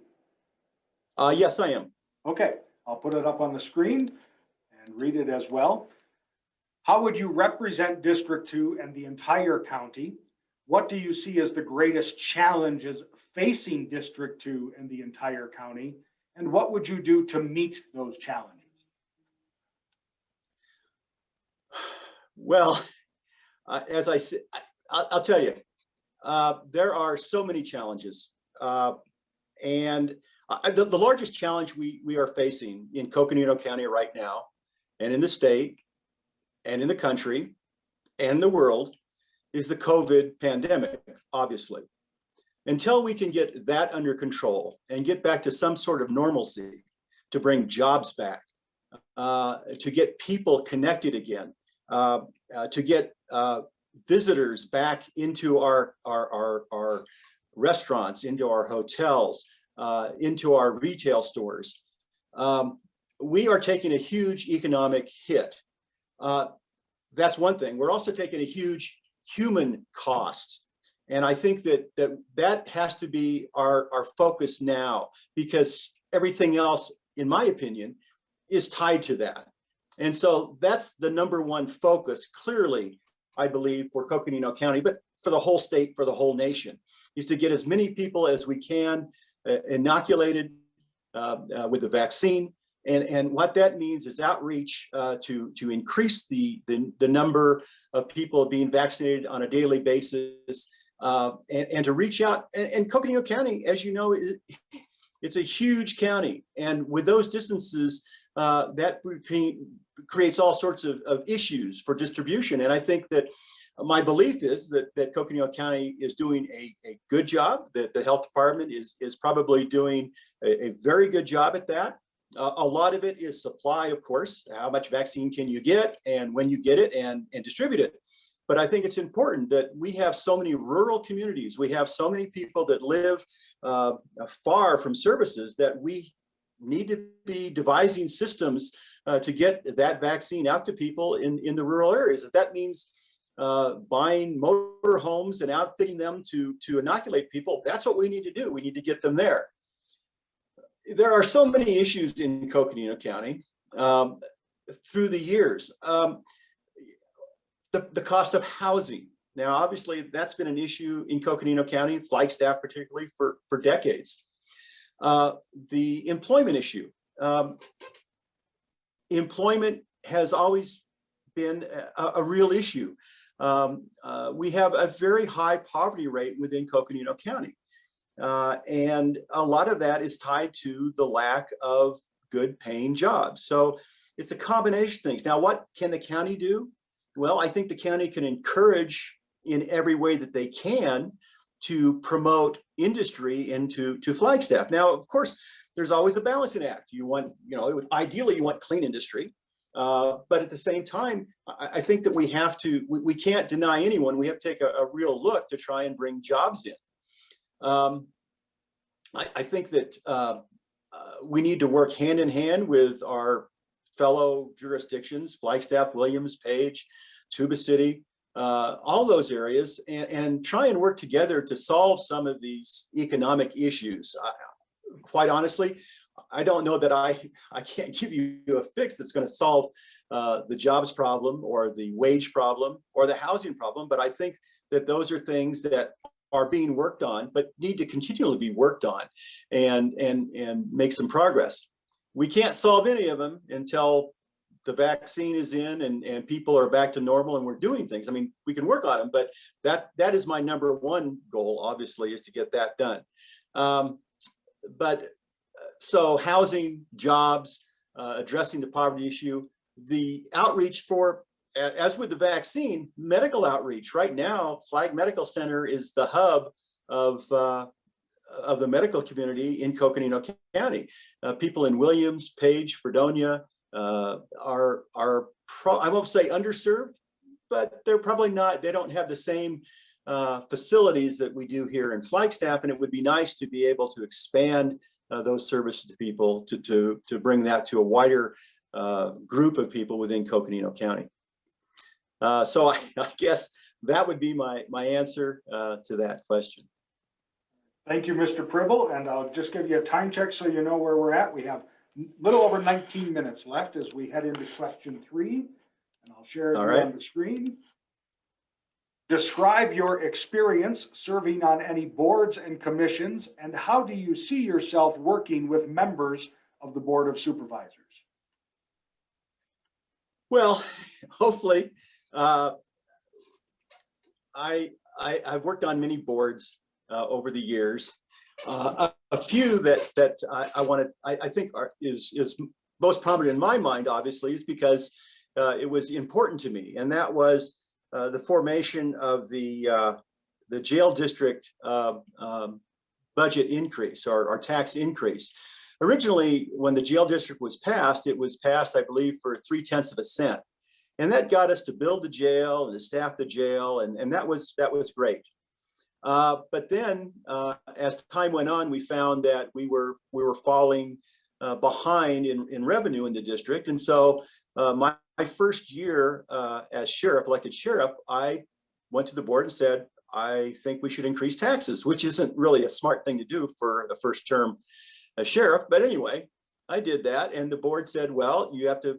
Yes, I am. Okay, I'll put it up on the screen and read it as well. How would you represent District 2 and the entire county? What do you see as the greatest challenges facing District 2 and the entire county? And what would you do to meet those challenges? Well, as I said, I'll tell you, there are so many challenges. And the largest challenge we are facing in Coconino County right now and in the state and in the country and the world is the COVID pandemic, obviously. Until we can get that under control and get back to some sort of normalcy, to bring jobs back, to get people connected again, to get visitors back into our restaurants, into our hotels, into our retail stores, we are taking a huge economic hit. That's one thing. We're also taking a huge human cost. And I think that has to be our focus now, because everything else, in my opinion, is tied to that. And so that's the number one focus, clearly, I believe, for Coconino County, but for the whole state, for the whole nation, is to get as many people as we can inoculated with the vaccine. And what that means is outreach to increase the number of people being vaccinated on a daily basis, and to reach out. And Coconino County, as you know, it's a huge county. And with those distances, that creates all sorts of issues for distribution. And I think that my belief is that Coconino County is doing a good job, that the health department is probably doing a very good job at that. A lot of it is supply, of course. How much vaccine can you get, and when you get it, and distribute it. But I think it's important that we have so many rural communities. We have so many people that live far from services, that we need to be devising systems to get that vaccine out to people in the rural areas. If that means buying motor homes and outfitting them to inoculate people, that's what we need to do. We need to get them there. There are so many issues in Coconino County through the years. The cost of housing. Now, obviously, that's been an issue in Coconino County, Flagstaff particularly, for decades. The employment issue. Employment has always been a real issue. We have a very high poverty rate within Coconino County. And a lot of that is tied to the lack of good paying jobs. So it's a combination of things. Now, what can the county do? Well, I think the county can encourage in every way that they can to promote industry into Flagstaff. Now, of course, there's always a balancing act. You want, ideally you want clean industry. But at the same time, I think that we can't deny anyone. We have to take a real look to try and bring jobs in. I think that we need to work hand in hand with our fellow jurisdictions, Flagstaff, Williams, Page, Tuba City, all those areas, and try and work together to solve some of these economic issues. Quite honestly, I don't know that I can't give you a fix that's going to solve the jobs problem or the wage problem or the housing problem, but I think that those are things that are being worked on, but need to continually be worked on and make some progress. We can't solve any of them until the vaccine is in and people are back to normal and we're doing things. I mean, we can work on them, but that is my number one goal, obviously, is to get that done. So housing, jobs, addressing the poverty issue, the outreach for, as with the vaccine, medical outreach. Right now, Flag Medical Center is the hub of the medical community in Coconino County. People in Williams, Page, Fredonia are I won't say underserved, but they're probably not, they don't have the same facilities that we do here in Flagstaff, and it would be nice to be able to expand those services to people to bring that to a wider group of people within Coconino County. So I guess that would be my answer to that question. Thank you, Mr. Pribble. And I'll just give you a time check so you know where we're at. We have a little over 19 minutes left as we head into question 3. And I'll share it on the screen. Describe your experience serving on any boards and commissions, and how do you see yourself working with members of the Board of Supervisors? Well, hopefully, I've worked on many boards over the years. A few that I think is most prominent in my mind, obviously, is because it was important to me, and that was the formation of the jail district budget increase or tax increase. Originally, when the jail district was passed, it was passed, I believe, for 0.3 cents. And that got us to build the jail and to staff the jail, and that was great. But then, as time went on, we found that we were falling behind in revenue in the district, and so my first year as sheriff, elected sheriff, I went to the board and said, I think we should increase taxes, which isn't really a smart thing to do for the first term as sheriff. But anyway, I did that, and the board said, well, you have to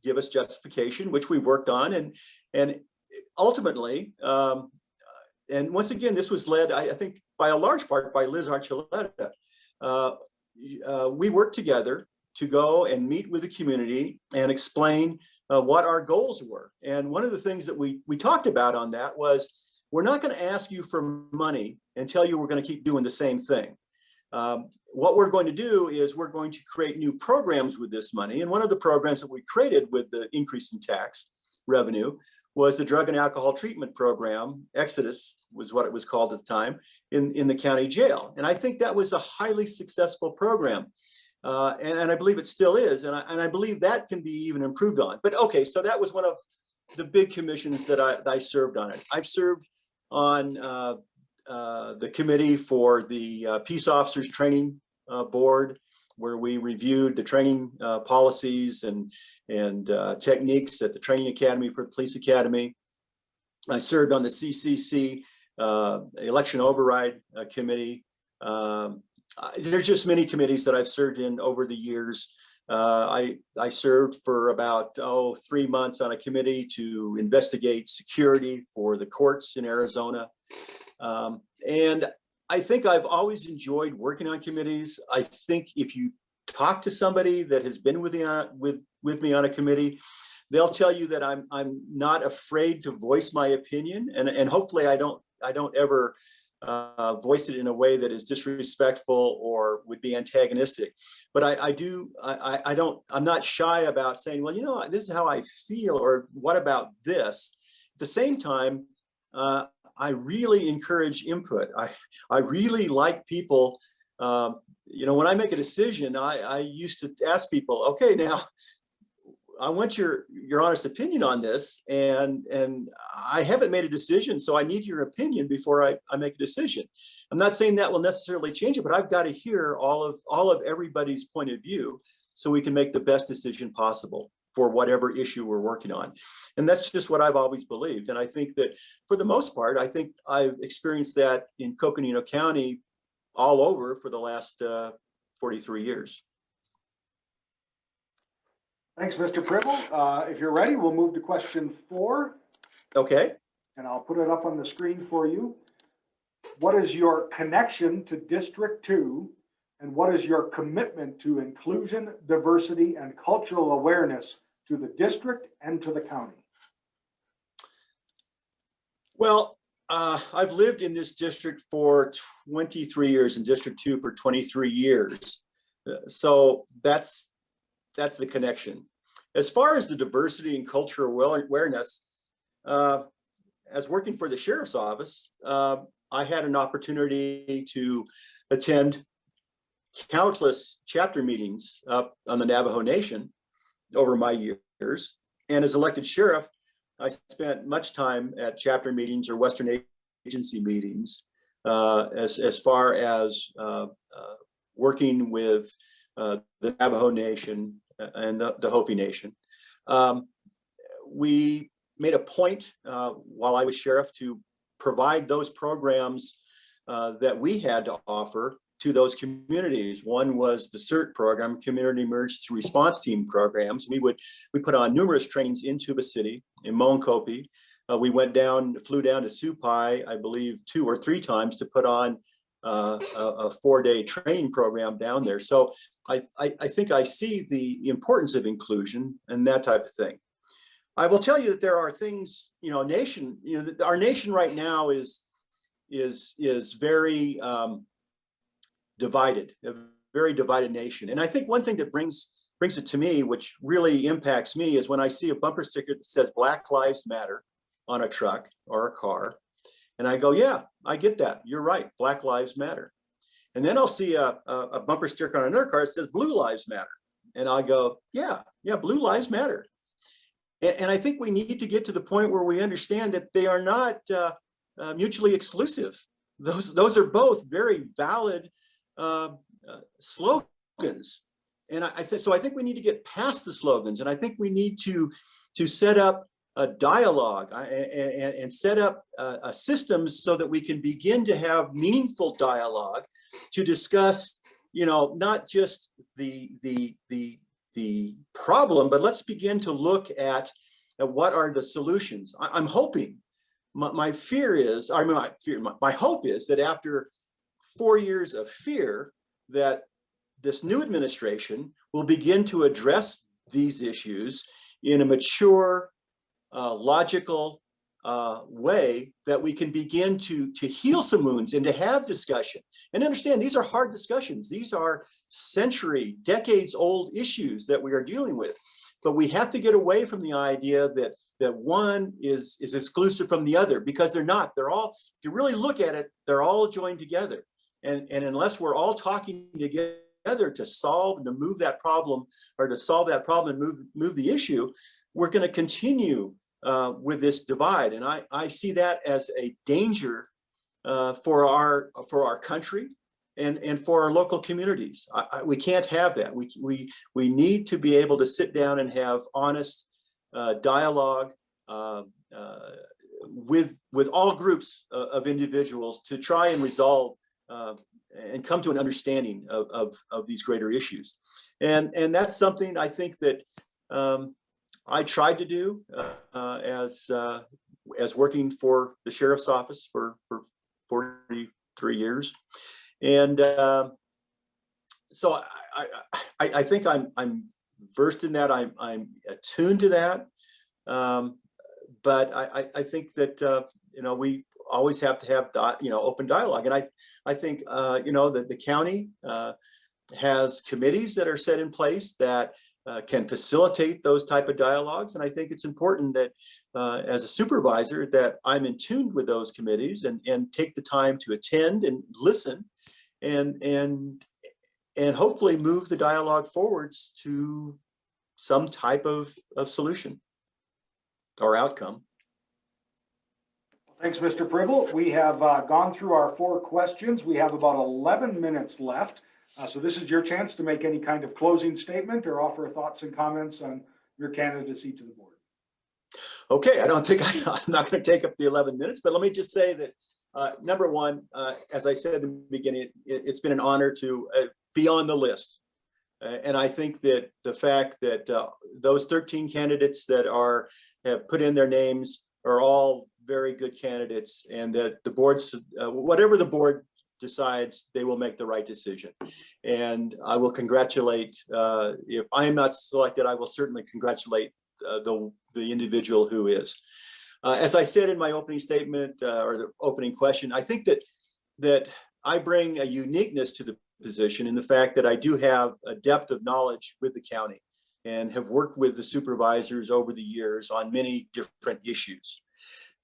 give us justification, which we worked on, and ultimately, and once again, this was led, I think, by a large part by Liz Archuleta. We worked together to go and meet with the community and explain what our goals were. And one of the things that we talked about on that was, we're not going to ask you for money and tell you we're going to keep doing the same thing. What we're going to do is we're going to create new programs with this money. And one of the programs that we created with the increase in tax revenue was the Drug and Alcohol Treatment Program. Exodus was what it was called at the time, in the county jail. And I think that was a highly successful program. And I believe it still is. And I believe that can be even improved on. But okay, so that was one of the big commissions that I served on it. I've served on the committee for the Peace Officers Training Board, where we reviewed the training policies and techniques at the Training Academy for the Police Academy. I served on the CCC Election Override Committee. There's just many committees that I've served in over the years. I served for about 3 months on a committee to investigate security for the courts in Arizona. And I think I've always enjoyed working on committees. I think if you talk to somebody that has been with me on a committee, they'll tell you that I'm not afraid to voice my opinion, and hopefully I don't ever voice it in a way that is disrespectful or would be antagonistic. But I'm not shy about saying, well, you know, this is how I feel, or what about this? At the same time, I really encourage input. I really like people, you know, when I make a decision, I used to ask people, okay, now I want your honest opinion on this, and I haven't made a decision, so I need your opinion before I make a decision. I'm not saying that will necessarily change it, but I've got to hear all of everybody's point of view so we can make the best decision possible for whatever issue we're working on. And that's just what I've always believed. And I think that for the most part, I think I've experienced that in Coconino County all over for the last 43 years. Thanks, Mr. Pribble. If you're ready, we'll move to question 4. Okay. And I'll put it up on the screen for you. What is your connection to District 2? And what is your commitment to inclusion, diversity, and cultural awareness to the district and to the county? Well, I've lived in this district for 23 years, in District 2 for 23 years. So that's the connection. As far as the diversity and cultural awareness, as working for the sheriff's office, I had an opportunity to attend countless chapter meetings up on the Navajo Nation over my years. And as elected sheriff, I spent much time at chapter meetings or Western agency meetings, as far as working with the Navajo Nation and the Hopi Nation. We made a point while I was sheriff to provide those programs that we had to offer to those communities. One was the CERT program, Community Emergency Response Team programs. We put on numerous trainings in Tuba City, in Moenkopi. We flew down to Supai, I believe 2 or 3 times to put on a 4-day training program down there. So I think I see the importance of inclusion and that type of thing. I will tell you that there are things, our nation right now is very divided, a very divided nation. And I think one thing that brings brings it to me, which really impacts me, is when I see a bumper sticker that says Black Lives Matter on a truck or a car. And I go, yeah, I get that. You're right. Black Lives Matter. And then I'll see a bumper sticker on another car that says Blue Lives Matter. And I go, yeah, Blue Lives Matter. And I think we need to get to the point where we understand that they are not mutually exclusive. Those are both very valid slogans. And so I think we need to get past the slogans, and I think we need to set up a dialogue and set up systems so that we can begin to have meaningful dialogue to discuss, not just the problem, but let's begin to look at what are the solutions. I'm hoping, my hope is that after 4 years of fear, that this new administration will begin to address these issues in a mature, logical way, that we can begin to heal some wounds and to have discussion. And understand, these are hard discussions. These are decades old issues that we are dealing with. But we have to get away from the idea that one is exclusive from the other, because they're not. They're all, if you really look at it, they're all joined together. And unless we're all talking together to solve and to move that problem, or to solve that problem and move the issue, we're going to continue with this divide. And I see that as a danger for our country and for our local communities. We can't have that. We need to be able to sit down and have honest dialogue with all groups of individuals to try and resolve and come to an understanding of these greater issues. And that's something I think that I tried to do as working for the sheriff's office for 43 years. And so I think I'm versed in that. I'm attuned to that. But I think that, we always have to have, open dialogue. And I think, that the county has committees that are set in place that can facilitate those type of dialogues. And I think it's important that as a supervisor that I'm in tune with those committees and take the time to attend and listen and hopefully move the dialogue forwards to some type of solution or outcome. Thanks, Mr. Pribble. We have gone through our 4 questions. We have about 11 minutes left. So this is your chance to make any kind of closing statement or offer thoughts and comments on your candidacy to the board. Okay, I don't think I'm not going to take up the 11 minutes, but let me just say that number one, as I said in the beginning, it's been an honor to be on the list. And I think that the fact that those 13 candidates that have put in their names are all very good candidates, and that the boards, whatever the board decides, they will make the right decision. And I will congratulate, if I am not selected, I will certainly congratulate the individual who is. As I said in my opening statement or the opening question, I think that I bring a uniqueness to the position in the fact that I do have a depth of knowledge with the county and have worked with the supervisors over the years on many different issues.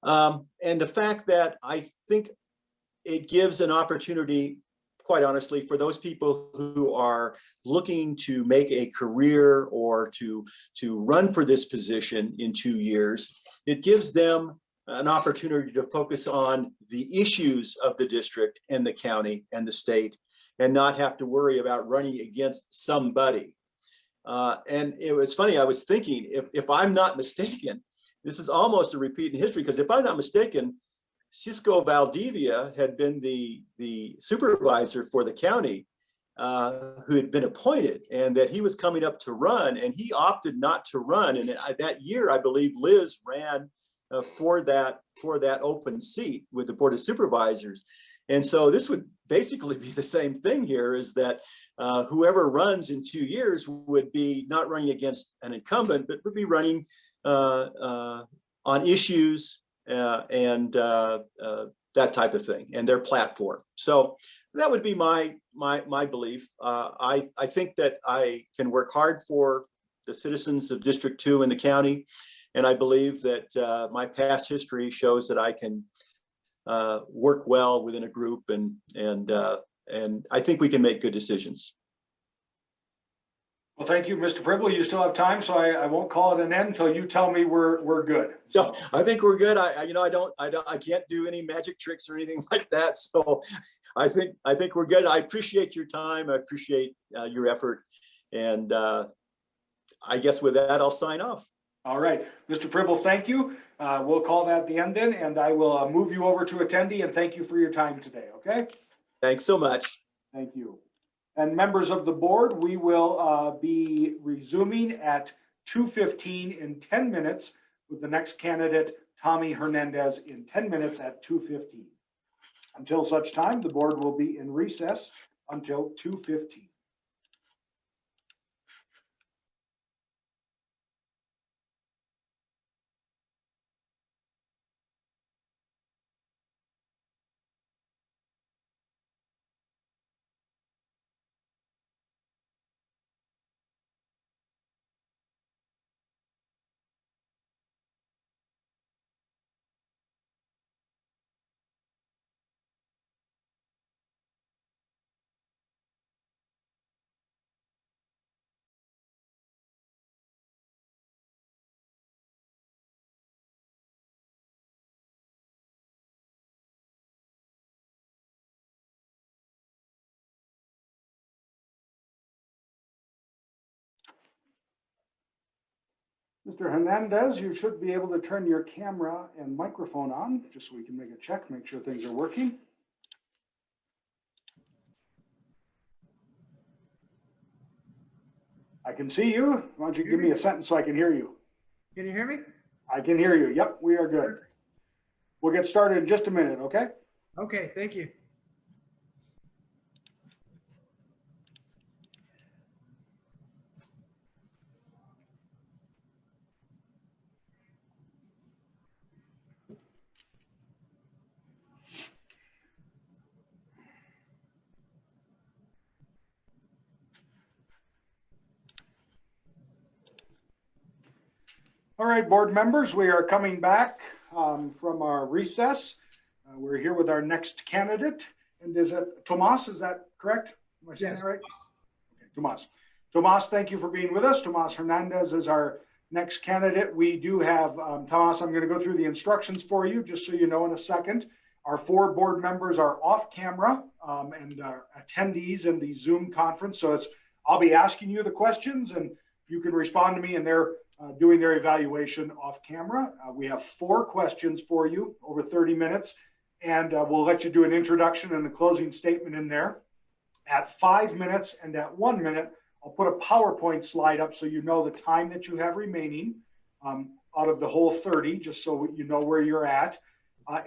And the fact that I think it gives an opportunity, quite honestly, for those people who are looking to make a career or to run for this position in 2 years, it gives them an opportunity to focus on the issues of the district and the county and the state, and not have to worry about running against somebody. And it was funny, I was thinking, if I'm not mistaken, this is almost a repeat in history, because if I'm not mistaken, Cisco Valdivia had been the supervisor for the county who had been appointed, and that he was coming up to run, and he opted not to run. And that year, I believe Liz ran for that open seat with the Board of Supervisors. And so this would basically be the same thing here, is that whoever runs in 2 years would be not running against an incumbent, but would be running on issues and that that type of thing, and their platform. So that would be my belief. I think that I can work hard for the citizens of District 2 in the county, and I believe that my past history shows that I can work well within a group, and I think we can make good decisions. Well, thank you, Mr. Pribble. You still have time, so I won't call it an end until you tell me we're good. So. No, I think we're good. I can't do any magic tricks or anything like that. So I think we're good. I appreciate your time. I appreciate your effort. And I guess with that, I'll sign off. All right, Mr. Pribble, thank you. We'll call that the end then, and I will move you over to attendee, and thank you for your time today, okay? Thanks so much. Thank you. And members of the board, we will be resuming at 2:15 in 10 minutes with the next candidate, Tommy Hernandez, in 10 minutes at 2:15. Until such time, the board will be in recess until 2:15. Mr. Hernandez, you should be able to turn your camera and microphone on, just so we can make a check, make sure things are working. I can see you. Why don't you give me a sentence so I can hear you? Can you hear me? I can hear you. Yep, we are good. We'll get started in just a minute, okay? Okay, thank you. All right, board members, we are coming back from our recess. We're here with our next candidate. And is it Tomas? Is that correct? Am I saying that right? Okay, Tomas. Tomas, thank you for being with us. Tomas Hernandez is our next candidate. We do have, Tomas, I'm going to go through the instructions for you, just so you know in a second. Our 4 board members are off camera and are attendees in the Zoom conference. So I'll be asking you the questions and you can respond to me, and they're doing their evaluation off camera. We have 4 questions for you over 30 minutes, and we'll let you do an introduction and a closing statement in there. At 5 minutes and at 1 minute, I'll put a PowerPoint slide up so you know the time that you have remaining out of the whole 30, just so you know where you're at.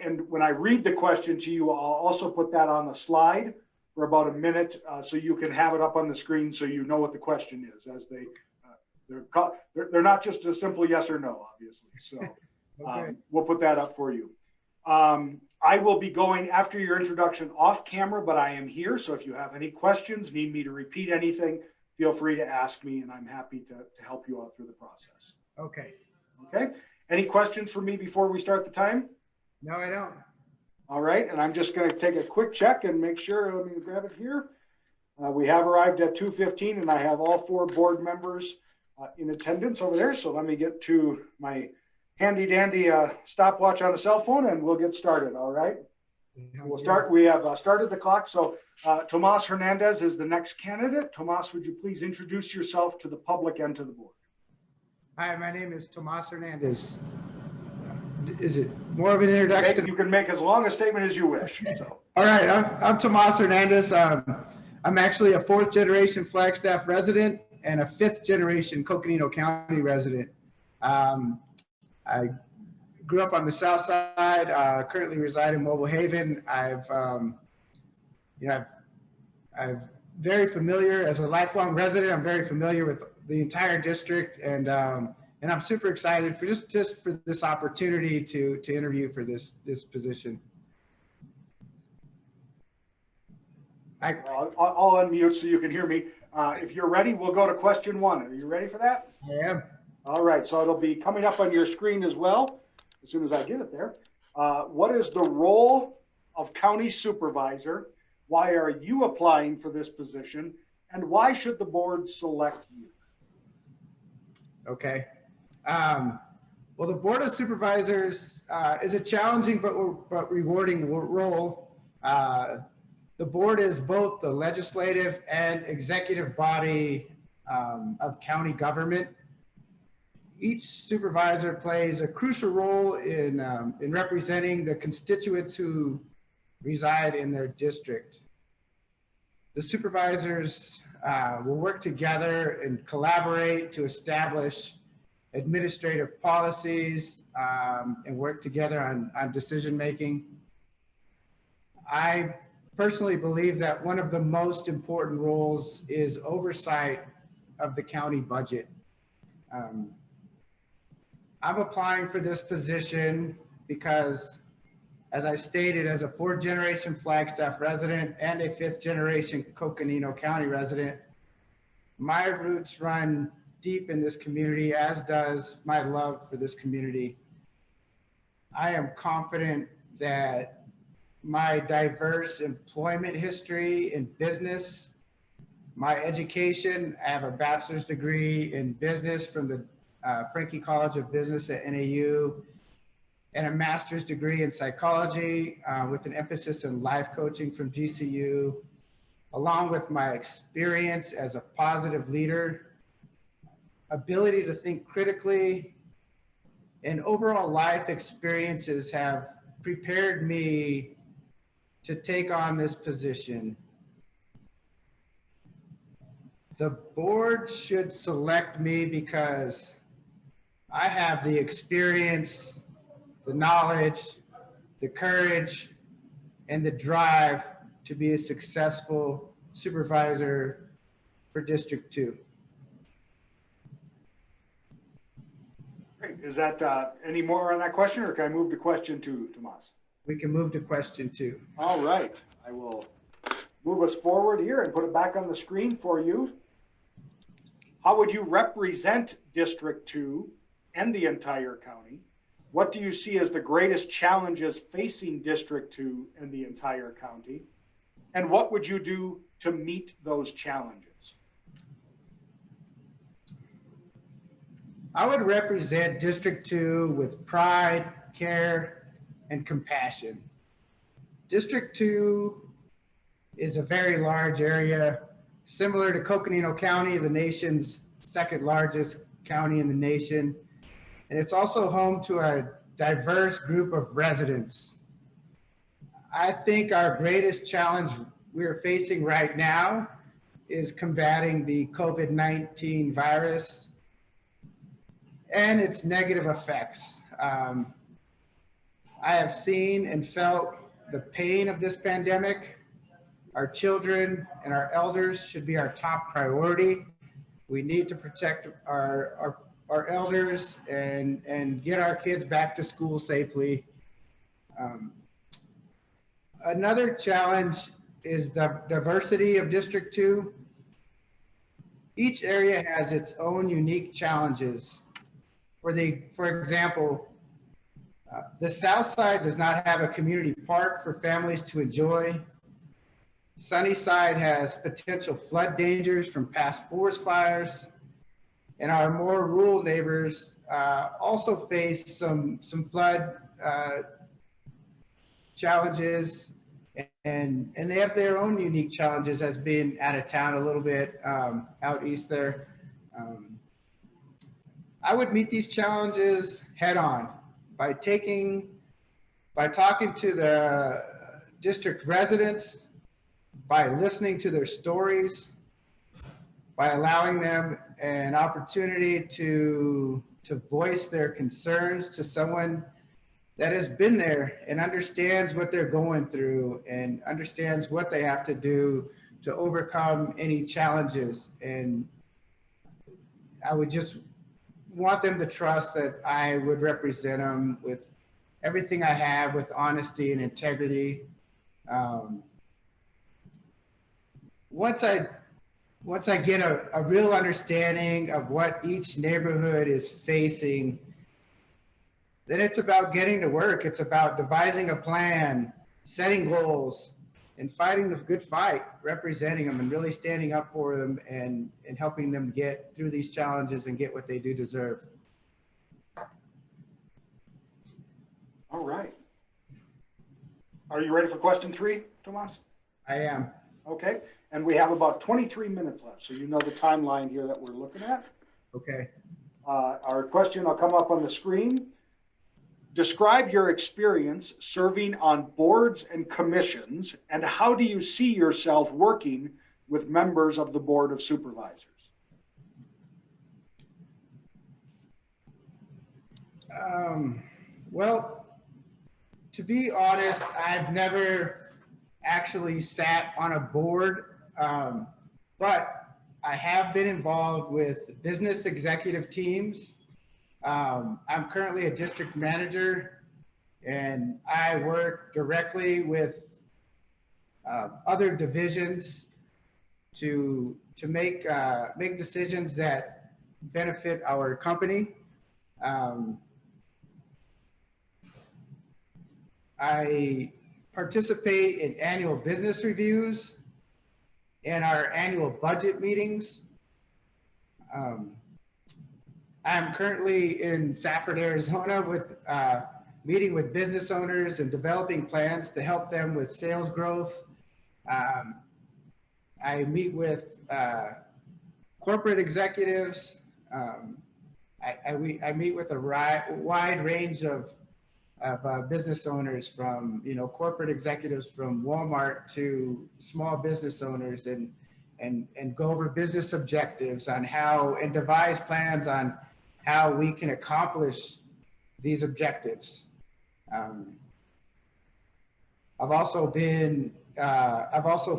And when I read the question to you, I'll also put that on the slide for about a minute so you can have it up on the screen so you know what the question is, as they're not just a simple yes or no, obviously. So Okay. We'll put that up for you. I will be going after your introduction off camera, but I am here. So if you have any questions, need me to repeat anything, feel free to ask me, and I'm happy to help you out through the process. Okay. Okay. Any questions for me before we start the time? No, I don't. All right. And I'm just going to take a quick check and make sure. Let me grab it here. We have arrived at 2:15, and I have all 4 board members in attendance over there. So let me get to my handy dandy stopwatch on a cell phone, and we'll get started. All right. We'll start. We have started the clock. So Tomas Hernandez is the next candidate. Tomas, would you please introduce yourself to the public and to the board? Hi, my name is Tomas Hernandez. Is it more of an introduction? You can make as long a statement as you wish. So. All right, I'm Tomas Hernandez. I'm actually a 4th generation Flagstaff resident and a 5th generation Coconino County resident. I grew up on the south side, currently reside in Mobile Haven. I'm very familiar as a lifelong resident. I'm very familiar with the entire district, and I'm super excited for just for this opportunity to interview for this position. I'll unmute so you can hear me. If you're ready, we'll go to question 1. Are you ready for that? I am. All right, so it'll be coming up on your screen as well, as soon as I get it there. What is the role of county supervisor? Why are you applying for this position? And why should the board select you? Okay. Well, the Board of Supervisors is a challenging but rewarding role. The board is both the legislative and executive body of county government. Each supervisor plays a crucial role in representing the constituents who reside in their district. The supervisors will work together and collaborate to establish administrative policies and work together on decision making. I personally believe that one of the most important roles is oversight of the county budget. I'm applying for this position because, as I stated, as a 4th-generation Flagstaff resident and a 5th-generation Coconino County resident, my roots run deep in this community, as does my love for this community. I am confident that my diverse employment history in business, my education, I have a bachelor's degree in business from the Frankie College of Business at NAU, and a master's degree in psychology with an emphasis in life coaching from GCU, along with my experience as a positive leader, ability to think critically, and overall life experiences have prepared me to take on this position. The board should select me because I have the experience, the knowledge, the courage, and the drive to be a successful supervisor for District 2. Great. Is that any more on that question, or can I move to question 2, Tomas? We can move to question 2. All right. I will move us forward here and put it back on the screen for you. How would you represent District 2 and the entire county? What do you see as the greatest challenges facing District 2 and the entire county? And what would you do to meet those challenges? I would represent District 2 with pride, care, and compassion. District 2 is a very large area, similar to Coconino County, the nation's 2nd largest county in the nation. And it's also home to a diverse group of residents. I think our greatest challenge we're facing right now is combating the COVID-19 virus and its negative effects. I have seen and felt the pain of this pandemic. Our children and our elders should be our top priority. We need to protect our elders and get our kids back to school safely. Another challenge is the diversity of District 2. Each area has its own unique challenges. For example, the South Side does not have a community park for families to enjoy. Sunnyside has potential flood dangers from past forest fires. And our more rural neighbors also face some flood challenges, and they have their own unique challenges as being out of town a little bit out east there. I would meet these challenges head on by talking to the district residents, by listening to their stories, by allowing them an opportunity to voice their concerns to someone that has been there and understands what they're going through and understands what they have to do to overcome any challenges. And I would just want them to trust that I would represent them with everything I have, with honesty and integrity. once I get a real understanding of what each neighborhood is facing, then it's about getting to work. It's about devising a plan, setting goals, and fighting the good fight, representing them and really standing up for them and helping them get through these challenges and get what they do deserve. All right. Are you ready for question 3, Tomas? I am. Okay. And we have about 23 minutes left. So you know the timeline here that we're looking at. Okay. Our question will come up on the screen. Describe your experience serving on boards and commissions, and how do you see yourself working with members of the Board of Supervisors? Well, to be honest, I've never actually sat on a board, but I have been involved with business executive teams. I'm currently a district manager, and I work directly with other divisions to make decisions that benefit our company. I participate in annual business reviews and our annual budget meetings. I'm currently in Safford, Arizona with meeting with business owners and developing plans to help them with sales growth. I meet with corporate executives. I meet with a wide range of business owners, from corporate executives from Walmart to small business owners, and go over business objectives on how, and devise plans on how we can accomplish these objectives. I've also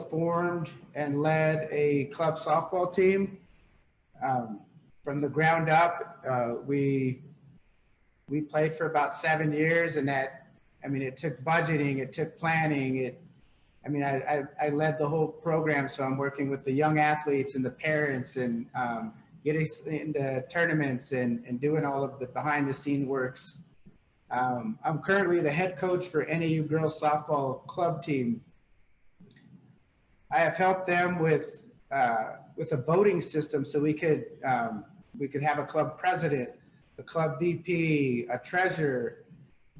formed and led a club softball team from the ground up. We played for about 7 years, and it took budgeting, it took planning. I led the whole program, so I'm working with the young athletes and the parents, and getting into tournaments and doing all of the behind the scene works. I'm currently the head coach for NAU girls softball club team. I have helped them with a voting system, so we could have a club president, a club VP, a treasurer,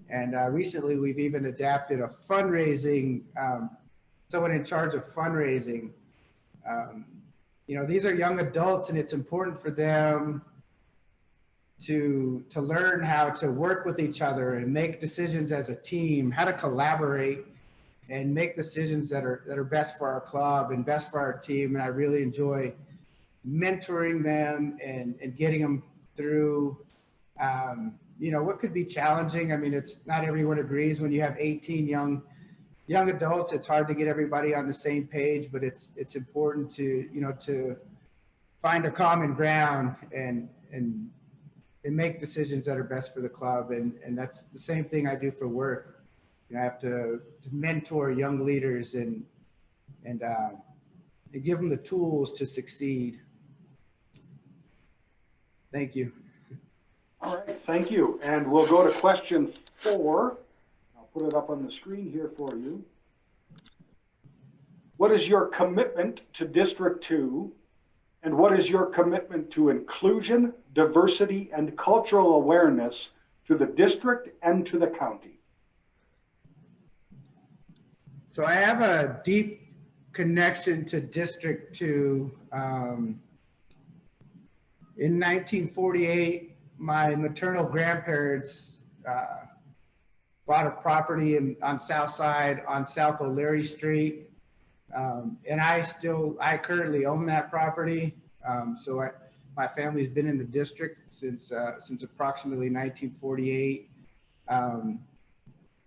and recently we've even adapted a fundraising, someone in charge of fundraising. These are young adults, and it's important for them to learn how to work with each other and make decisions as a team, how to collaborate and make decisions that are best for our club and best for our team. And I really enjoy mentoring them and getting them through what could be challenging. It's not everyone agrees when you have 18 young adults. It's hard to get everybody on the same page, but it's important to find a common ground and make decisions that are best for the club. And that's the same thing I do for work. I have to mentor young leaders and give them the tools to succeed. Thank you. All right, thank you. And we'll go to question 4. I'll put it up on the screen here for you. What is your commitment to District 2? And what is your commitment to inclusion, diversity, and cultural awareness to the district and to the county? So I have a deep connection to District 2. In 1948, my maternal grandparents bought a property on South Side on South O'Leary Street. And I currently own that property. So my family's been in the district since approximately 1948.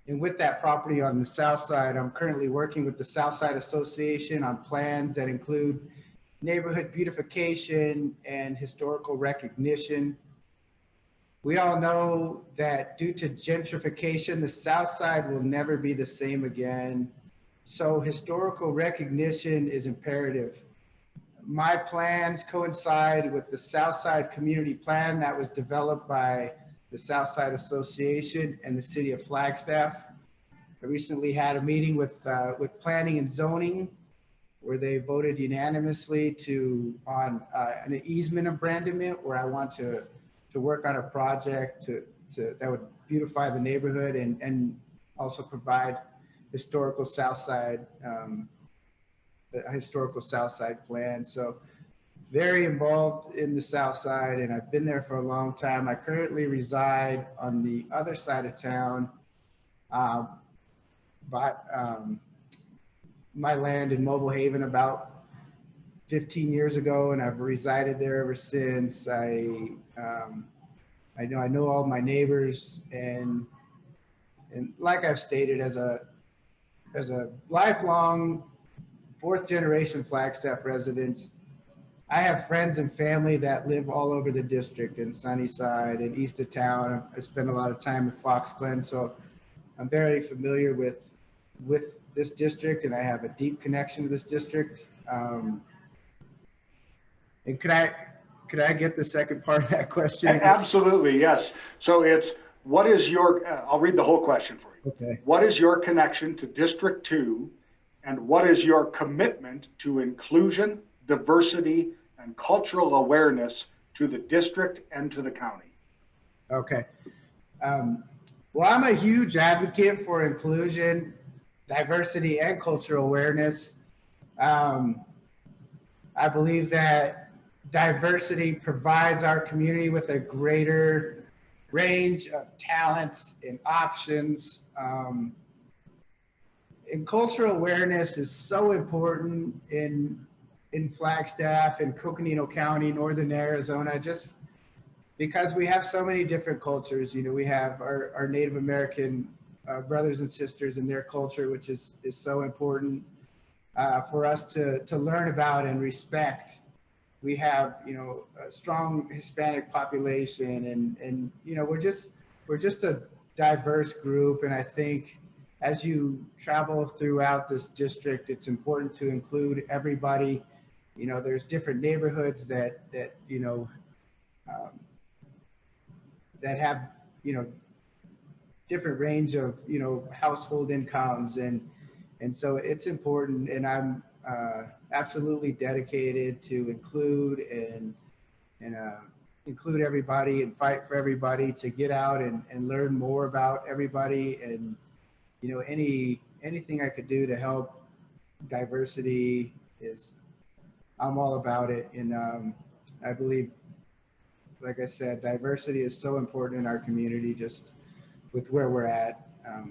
And with that property on the South Side, I'm currently working with the South Side Association on plans that include neighborhood beautification and historical recognition. We all know that due to gentrification, the South Side will never be the same again. So historical recognition is imperative. My plans coincide with the Southside Community Plan that was developed by the Southside Association and the City of Flagstaff. I recently had a meeting with Planning and Zoning, where they voted unanimously on an easement abandonment, where I want to work on a project that would beautify the neighborhood and also provide historical Southside, a historical Southside plan. So very involved in the Southside, and I've been there for a long time. I currently reside on the other side of town, bought my land in Mobile Haven about 15 years ago, and I've resided there ever since. I know all my neighbors, and like I've stated, as a lifelong fourth generation Flagstaff resident, I have friends and family that live all over the district, in Sunnyside and east of town. I spend a lot of time in Fox Glen, so I'm very familiar with this district, and I have a deep connection to this district. And could I get the second part of that question? Absolutely, yes. So it's, what is your, I'll read the whole question for you. Okay. What is your connection to District 2, and what is your commitment to inclusion, diversity, and cultural awareness to the district and to the county? Okay. Well, I'm a huge advocate for inclusion, diversity, and cultural awareness. I believe that diversity provides our community with a greater range of talents and options. And cultural awareness is so important in Flagstaff and Coconino County, Northern Arizona, just because we have so many different cultures. You know, we have our Native American brothers and sisters and their culture, which is so important for us to learn about and respect. We have, you know, a strong Hispanic population, and you know, we're just a diverse group. And I think as you travel throughout this district, it's important to include everybody. You know, there's different neighborhoods that you know, that have, you know, different range of, you know, household incomes, and so it's important. And I'm absolutely dedicated to include and include everybody and fight for everybody to get out and learn more about everybody. And you know, anything I could do to help diversity I'm all about it. And I believe, like I said, diversity is so important in our community, just with where we're at. I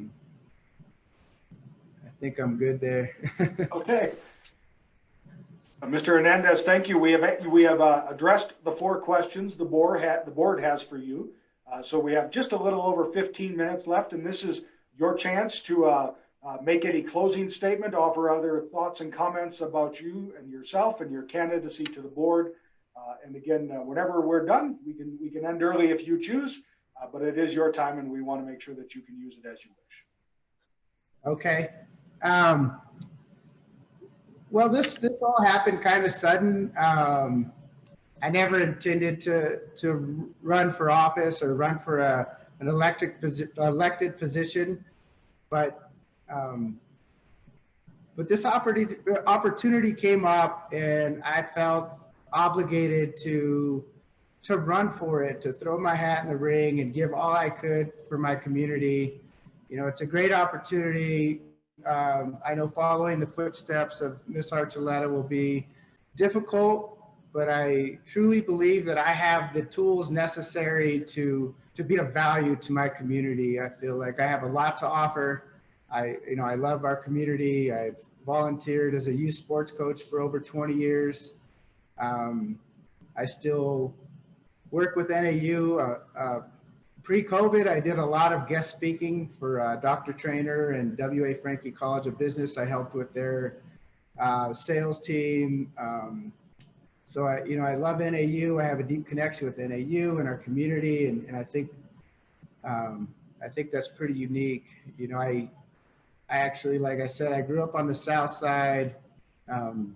think I'm good there. Okay. Mr. Hernandez, thank you. We have addressed the 4 questions the board has for you. So we have just a little over 15 minutes left, and this is your chance to make any closing statement, offer other thoughts and comments about you and yourself and your candidacy to the board. And again, whenever we're done, we can end early if you choose, but it is your time, and we want to make sure that you can use it as you wish. Okay. Well, this all happened kind of sudden. I never intended to run for office or run for an elected position, but this opportunity came up, and I felt obligated to run for it, to throw my hat in the ring and give all I could for my community. You know, it's a great opportunity. I know following the footsteps of Ms. Archuleta will be difficult, but I truly believe that I have the tools necessary to be of value to my community. I feel like I have a lot to offer. I love our community. I've volunteered as a youth sports coach for over 20 years. I still work with NAU. Pre-COVID, I did a lot of guest speaking for Dr. Trainer and W.A. Frankie College of Business. I helped with their sales team. So I love NAU. I have a deep connection with NAU and our community, and I think that's pretty unique. You know, I actually, like I said, I grew up on the South Side. And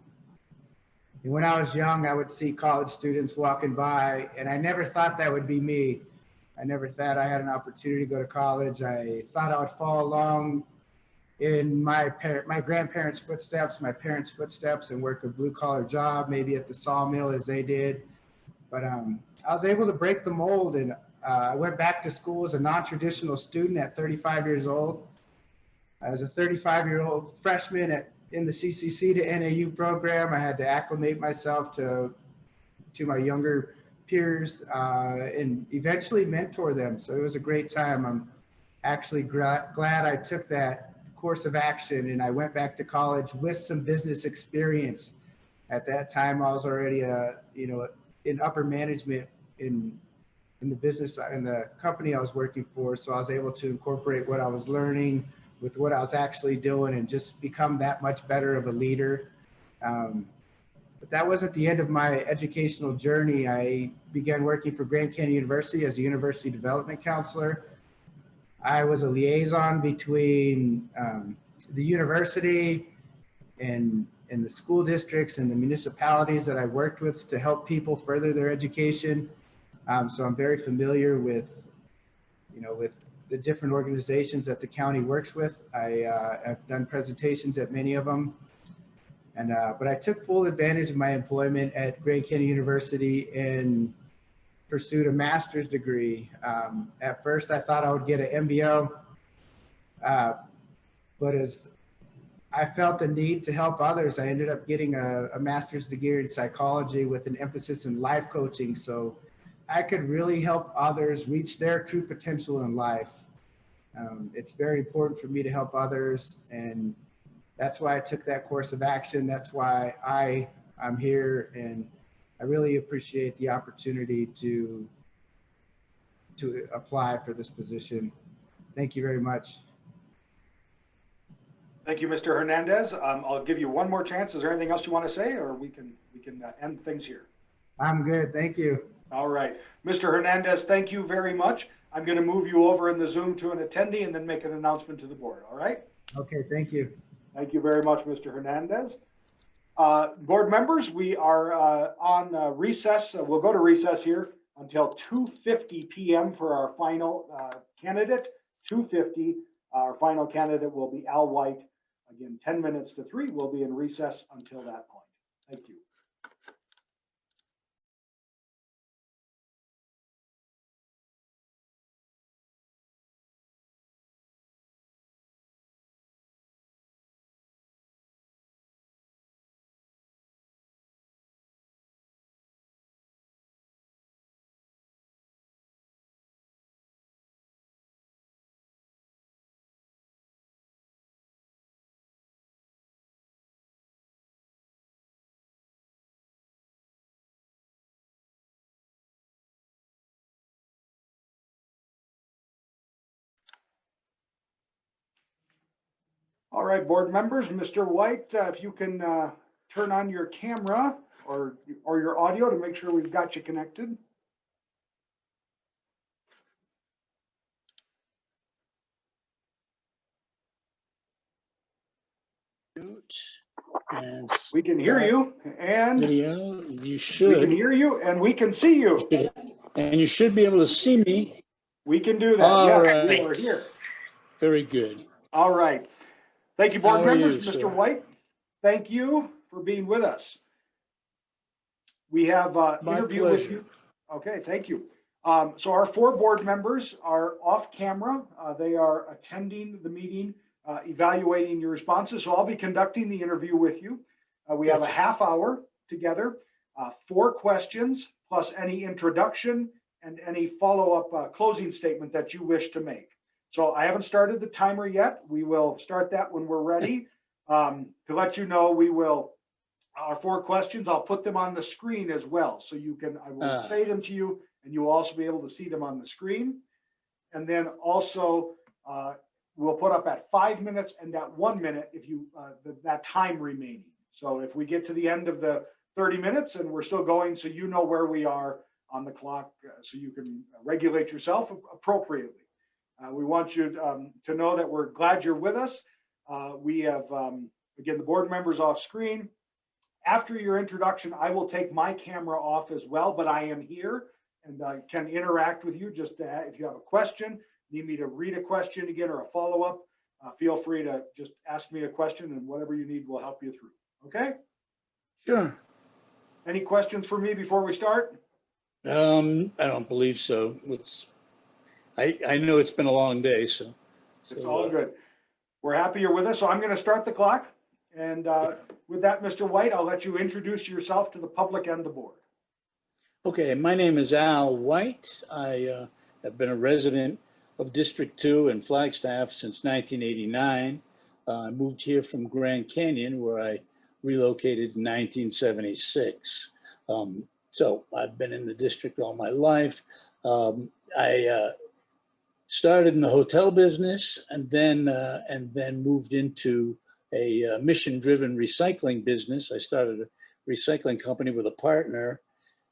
when I was young, I would see college students walking by, and I never thought that would be me. I never thought I had an opportunity to go to college. I thought I would follow along in my grandparents' footsteps, my parents' footsteps, and work a blue-collar job, maybe at the sawmill as they did. But I was able to break the mold, and I went back to school as a non-traditional student at 35 years old. As a 35-year-old freshman in the CCC to NAU program, I had to acclimate myself to my younger peers and eventually mentor them. So it was a great time. I'm actually glad I took that course of action and I went back to college with some business experience. At that time, I was already in upper management in the business, in the company I was working for. So I was able to incorporate what I was learning with what I was actually doing and just become that much better of a leader. But that wasn't the end of my educational journey. I began working for Grand Canyon University as a university development counselor. I was a liaison between the university and the school districts and the municipalities that I worked with to help people further their education. So I'm very familiar with the different organizations that the county works with. I've done presentations at many of them. But I took full advantage of my employment at Grand Canyon University and pursued a master's degree. At first, I thought I would get an MBO, but as I felt the need to help others, I ended up getting a master's degree in psychology with an emphasis in life coaching, so I could really help others reach their true potential in life. It's very important for me to help others, and that's why I took that course of action. That's why I'm here, and I really appreciate the opportunity to apply for this position. Thank you very much. Thank you, Mr. Hernandez. I'll give you one more chance. Is there anything else you want to say, or we can end things here? I'm good. Thank you. All right. Mr. Hernandez, thank you very much. I'm going to move you over in the Zoom to an attendee and then make an announcement to the board. All right? Okay. Thank you. Thank you very much, Mr. Hernandez. Board members, we are on recess. We'll go to recess here until 2:50 p.m. for our final candidate. 2:50. Our final candidate will be Al White. Again, 10 minutes to 3. We'll be in recess until that point. Thank you. All right, board members, Mr. White, if you can turn on your camera or your audio to make sure we've got you connected. And we can hear you, and video. You should. We can hear you, and we can see you. And you should be able to see me. We can do that. All yes, right. We are here. Very good. All right. Thank you, board How are members. you, Mr. sir? White, thank you for being with us. We have an My interview pleasure. with you. Okay, thank you. So our 4 board members are off camera. They are attending the meeting, evaluating your responses. So I'll be conducting the interview with you. We have a half hour together, 4 questions, plus any introduction and any follow-up closing statement that you wish to make. So I haven't started the timer yet. We will start that when we're ready. To let you know, our 4 questions, I'll put them on the screen as well. So I will say them to you, and you will also be able to see them on the screen. And then also, we'll put up at 5 minutes and at 1 minute if that time remaining. So if we get to the end of the 30 minutes and we're still going, so you know where we are on the clock, so you can regulate yourself appropriately. We want you to know that we're glad you're with us. We have, again, the board members off screen. After your introduction, I will take my camera off as well, but I am here and I can interact with you. Just if you have a question, need me to read a question again or a follow-up, feel free to just ask me a question and whatever you need will help you through. Okay? Sure. Any questions for me before we start? I don't believe so. I know it's been a long day, so. It's all good. We're happy you're with us. So I'm going to start the clock. And with that, Mr. White, I'll let you introduce yourself to the public and the board. Okay, my name is Al White. I have been a resident of District 2 in Flagstaff since 1989. I moved here from Grand Canyon, where I relocated in 1976. So I've been in the district all my life. I started in the hotel business and then moved into a mission-driven recycling business. I started a recycling company with a partner.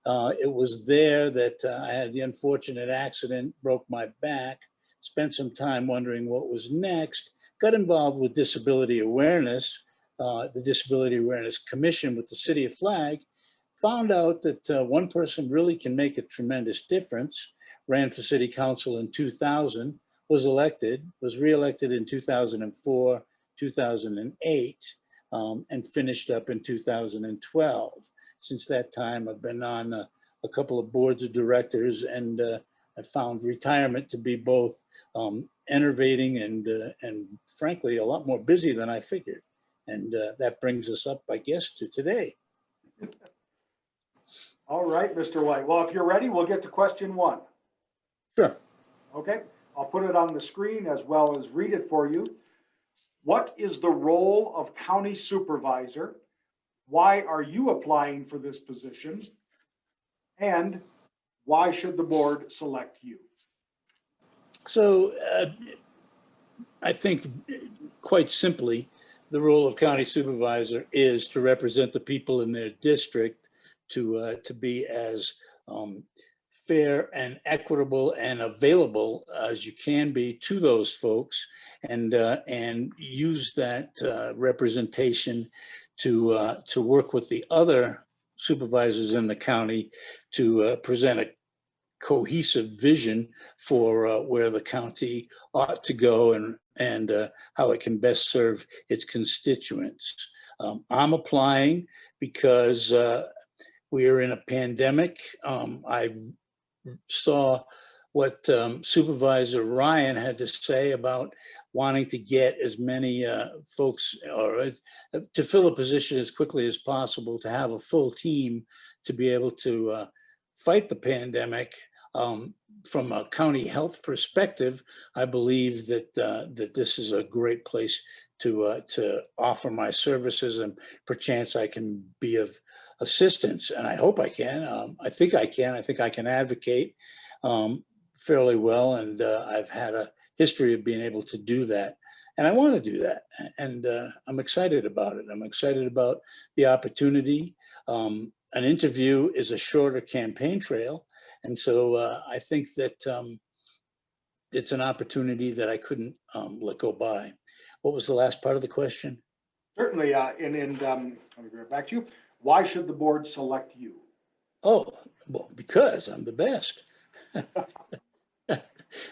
It was there that I had the unfortunate accident, broke my back, spent some time wondering what was next, got involved with disability awareness, the Disability Awareness Commission with the City of Flag, found out that one person really can make a tremendous difference, ran for city council in 2000, was elected, was reelected in 2004, 2008, and finished up in 2012. Since that time, I've been on a couple of boards of directors, and I found retirement to be both enervating and frankly, a lot more busy than I figured. And that brings us up, I guess, to today. All right, Mr. White. Well, if you're ready, we'll get to question 1. Sure. Okay, I'll put it on the screen as well as read it for you. What is the role of county supervisor? Why are you applying for this position? And why should the board select you? So I think quite simply, the role of county supervisor is to represent the people in their district, to be as fair and equitable and available as you can be to those folks, and use that representation to work with the other supervisors in the county to present a cohesive vision for where the county ought to go and how it can best serve its constituents. I'm applying because we are in a pandemic. I saw what Supervisor Ryan had to say about wanting to get as many folks or to fill a position as quickly as possible, to have a full team to be able to fight the pandemic. From a county health perspective, I believe that that this is a great place to offer my services, and perchance I can be of assistance, and I hope I can. I think I can. I think I can advocate fairly well, and I've had a history of being able to do that, and I want to do that, and I'm excited about it. I'm excited about the opportunity. An interview is a shorter campaign trail, and so I think that it's an opportunity that I couldn't let go by. What was the last part of the question? Certainly, let me go back to you. Why should the board select you? Oh, well, because I'm the best.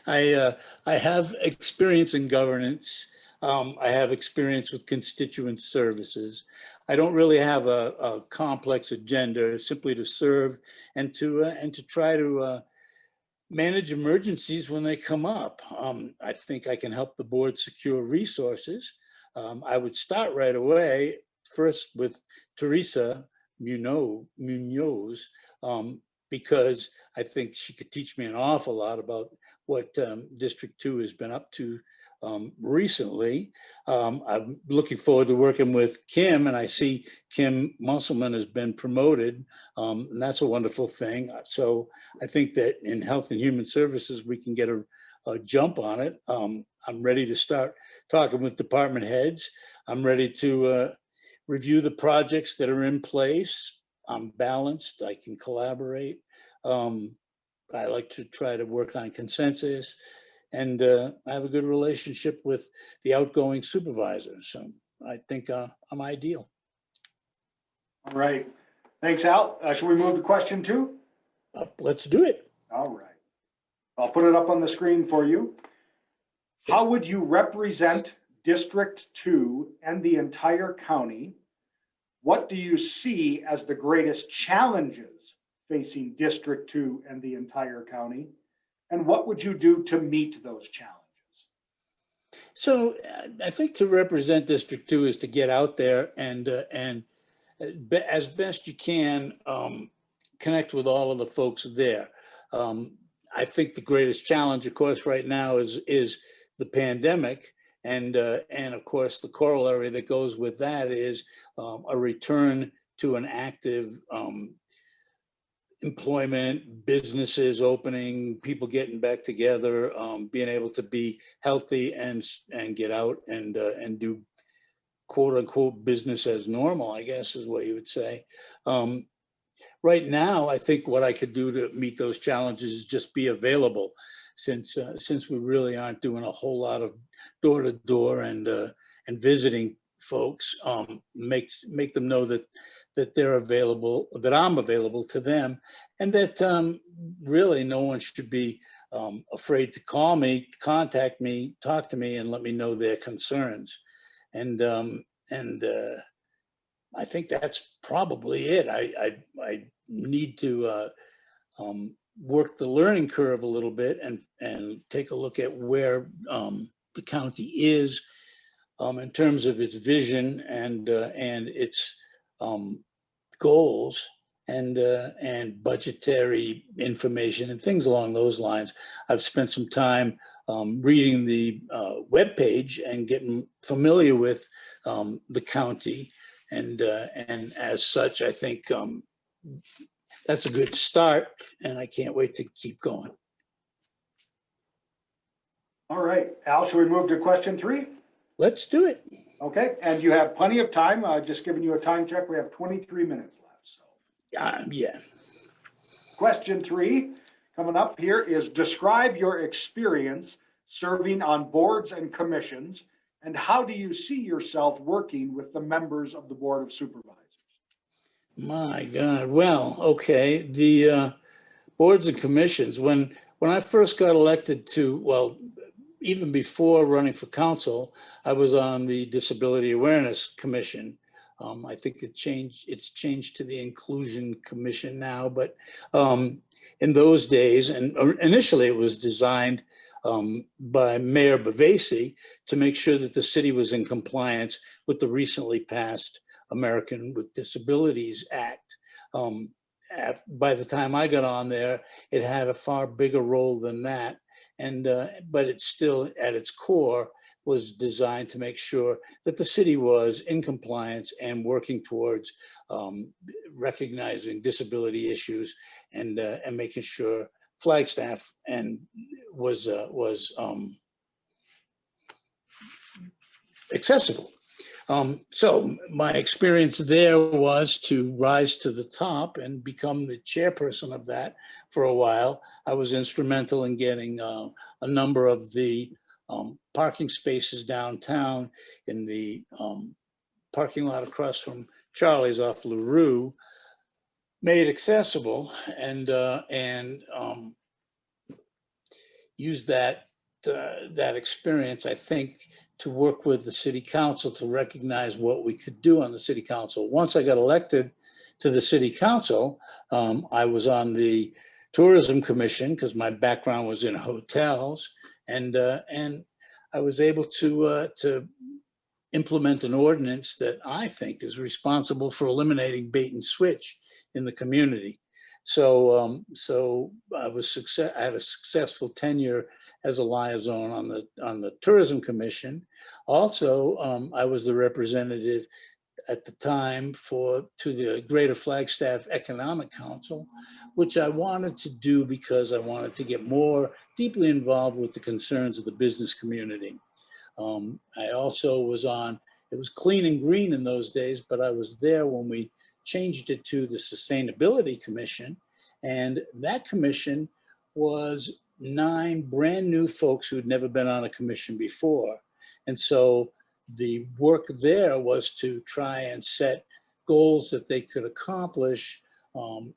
I have experience in governance. I have experience with constituent services. I don't really have a complex agenda, simply to serve and to try to manage emergencies when they come up. I think I can help the board secure resources. I would start right away, first with Teresa Munoz, because I think she could teach me an awful lot about what District 2 has been up to recently. I'm looking forward to working with Kim, and I see Kim Musselman has been promoted, and that's a wonderful thing. So I think that in Health and Human Services, we can get a jump on it. I'm ready to start talking with department heads. I'm ready to review the projects that are in place. I'm balanced, I can collaborate. I like to try to work on consensus, and I have a good relationship with the outgoing supervisor. So I think I'm ideal. All right. Thanks, Al. Should we move to question 2? Let's do it. All right. I'll put it up on the screen for you. How would you represent District 2 and the entire county? What do you see as the greatest challenges facing District 2 and the entire county? And what would you do to meet those challenges? So I think to represent District 2 is to get out there and as best you can, connect with all of the folks there. I think the greatest challenge, of course, right now is the pandemic. And of course, the corollary that goes with that is a return to an active employment, businesses opening, people getting back together, being able to be healthy and get out and do quote unquote business as normal, I guess is what you would say. Right now, I think what I could do to meet those challenges is just be available, since we really aren't doing a whole lot of door to door and visiting folks. Make them know that they're available, that I'm available to them, and that really no one should be afraid to call me, contact me, talk to me, and let me know their concerns. And I think that's probably it. I need to work the learning curve a little bit and take a look at where the county is in terms of its vision and its goals and budgetary information and things along those lines. I've spent some time reading the webpage and getting familiar with the county, and as such, I think that's a good start, and I can't wait to keep going. All right, Al, should we move to question 3? Let's do it. Okay, and you have plenty of time. Just giving you a time check. We have 23 minutes left. So. Yeah. Question 3 coming up here is describe your experience serving on boards and commissions, and how do you see yourself working with the members of the Board of Supervisors? My God. Well, okay. The boards and commissions, when I first got elected to, well, even before running for council, I was on the Disability Awareness Commission. I think it's changed to the Inclusion Commission now, but in those days, and initially it was designed by Mayor Bavasi to make sure that the city was in compliance with the recently passed American with Disabilities Act. By the time I got on there, it had a far bigger role than that. But it still, at its core, was designed to make sure that the city was in compliance and working towards recognizing disability issues and making sure Flagstaff was accessible. So my experience there was to rise to the top and become the chairperson of that for a while. I was instrumental in getting a number of the parking spaces downtown in the parking lot across from Charlie's off LaRue made accessible, and used that experience, I think, to work with the city council to recognize what we could do on the city council. Once I got elected to the city council, I was on the tourism commission because my background was in hotels, and I was able to implement an ordinance that I think is responsible for eliminating bait and switch in the community. So I had a successful tenure as a liaison on the tourism commission. Also, I was the representative at the time to the Greater Flagstaff Economic Council, which I wanted to do because I wanted to get more deeply involved with the concerns of the business community. I also was on, it was Clean and Green in those days, but I was there when we changed it to the Sustainability Commission. And that commission was 9 brand new folks who'd never been on a commission before. And so the work there was to try and set goals that they could accomplish in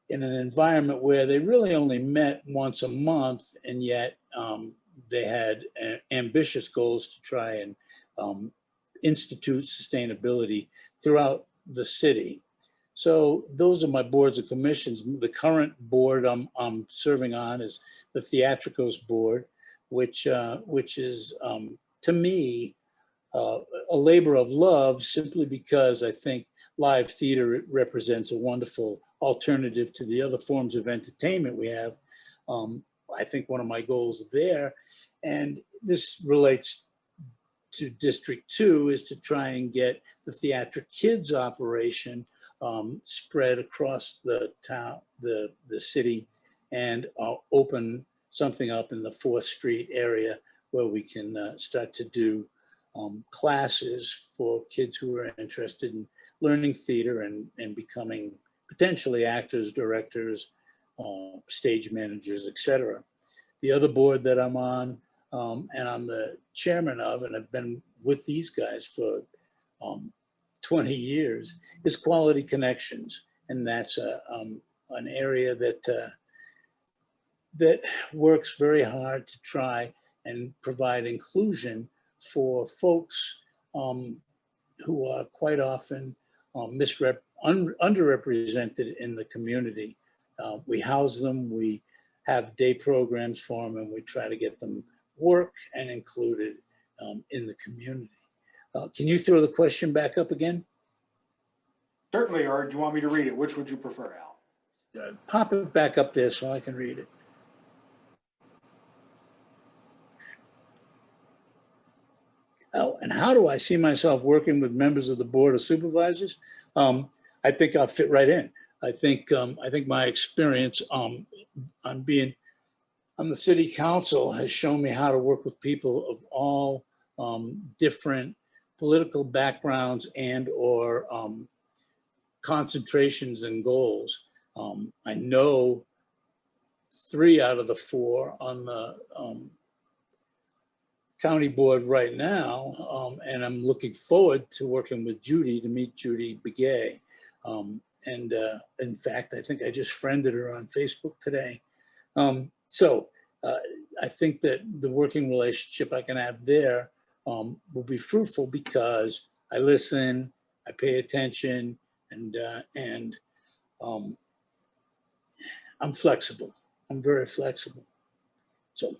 an environment where they really only met once a month, and yet they had ambitious goals to try and institute sustainability throughout the city. So those are my boards and commissions. The current board I'm serving on is the Theatricals Board, which is, to me, a labor of love, simply because I think live theater represents a wonderful alternative to the other forms of entertainment we have. I think one of my goals there, and this relates to District 2, is to try and get the Theatric Kids operation spread across the town, the city, and open something up in the 4th Street area where we can start to do classes for kids who are interested in learning theater and becoming potentially actors, directors, stage managers, etc. The other board that I'm on, and I'm the chairman of, and I've been with these guys for 20 years, is Quality Connections. And that's an area that works very hard to try and provide inclusion for folks who are quite often underrepresented in the community. We house them, we have day programs for them, and we try to get them work and included in the community. Can you throw the question back up again? Certainly, or do you want me to read it? Which would you prefer, Al? Pop it back up there so I can read it. Oh, and how do I see myself working with members of the Board of Supervisors? I think I'll fit right in. I think my experience on the city council has shown me how to work with people of all different political backgrounds and or concentrations and goals. I know 3 out of the 4 on the county board right now, and I'm looking forward to working with Judy, to meet Judy Begay. And in fact, I think I just friended her on Facebook today. So I think that the working relationship I can have there will be fruitful because I listen, I pay attention, and I'm flexible. I'm very flexible. So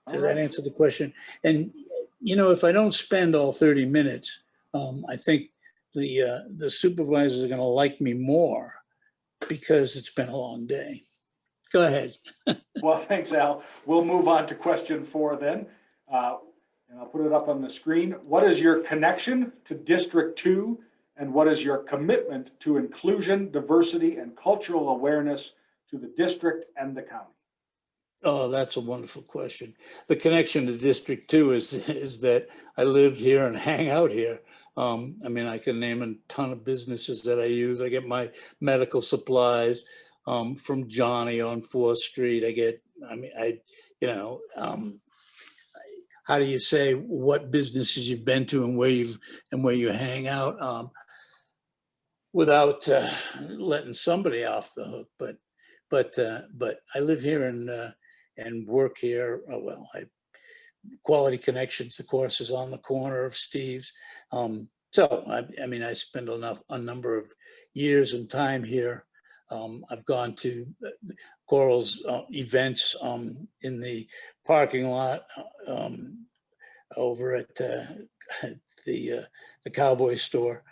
does that answer the question? And, you know, if I don't spend all 30 minutes, I think the supervisors are going to like me more because it's been a long day. Go ahead. Well, thanks, Al. We'll move on to question 4 then. And I'll put it up on the screen. What is your connection to District 2? And what is your commitment to inclusion, diversity, and cultural awareness to the district and the county? Oh, that's a wonderful question. The connection to District 2 is that I live here and hang out here. I mean, I can name a ton of businesses that I use. I get my medical supplies from Johnny on 4th Street. How do you say what businesses you've been to and where you hang out without letting somebody off the hook? But I live here and work here. Quality Connections, of course, is on the corner of Steve's. So I mean, I spend a number of years and time here. I've gone to Coral's events in the parking lot over at the Cowboy store.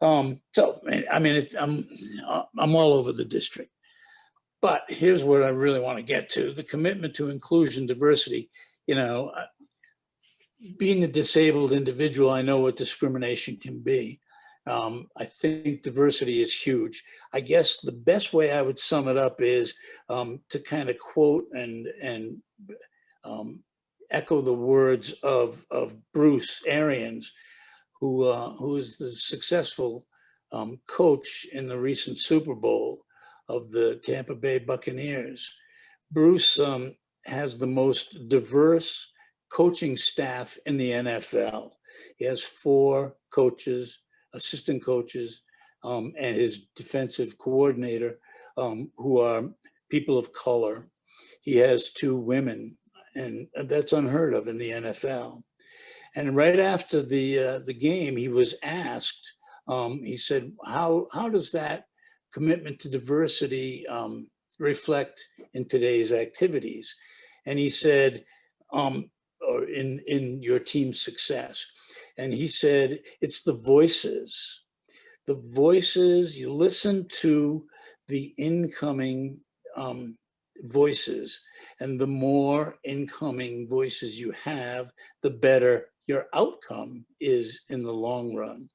So I mean, I'm all over the district. But here's what I really want to get to: the commitment to inclusion, diversity. You know, being a disabled individual, I know what discrimination can be. I think diversity is huge. I guess the best way I would sum it up is to kind of quote and echo the words of Bruce Arians, who is the successful coach in the recent Super Bowl. of the Tampa Bay Buccaneers. Bruce has the most diverse coaching staff in the NFL. He has 4 coaches, assistant coaches, and his defensive coordinator, who are people of color. He has 2 women, and that's unheard of in the NFL. And right after the game, he was asked, he said, how does that commitment to diversity reflect in today's activities? And he said, or in your team's success. And he said, it's the voices. The voices, you listen to the incoming voices, and the more incoming voices you have, the better your outcome is in the long run.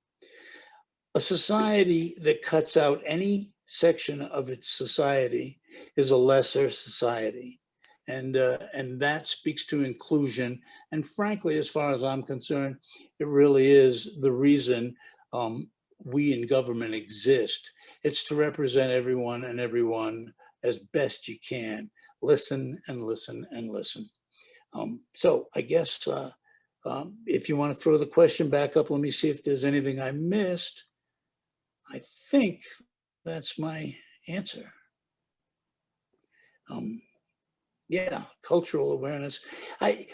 A society that cuts out any section of its society is a lesser society. And that speaks to inclusion. And frankly, as far as I'm concerned, it really is the reason we in government exist. It's to represent everyone and everyone as best you can. Listen and listen and listen. So I guess if you want to throw the question back up, let me see if there's anything I missed. I think that's my answer. Yeah, cultural awareness.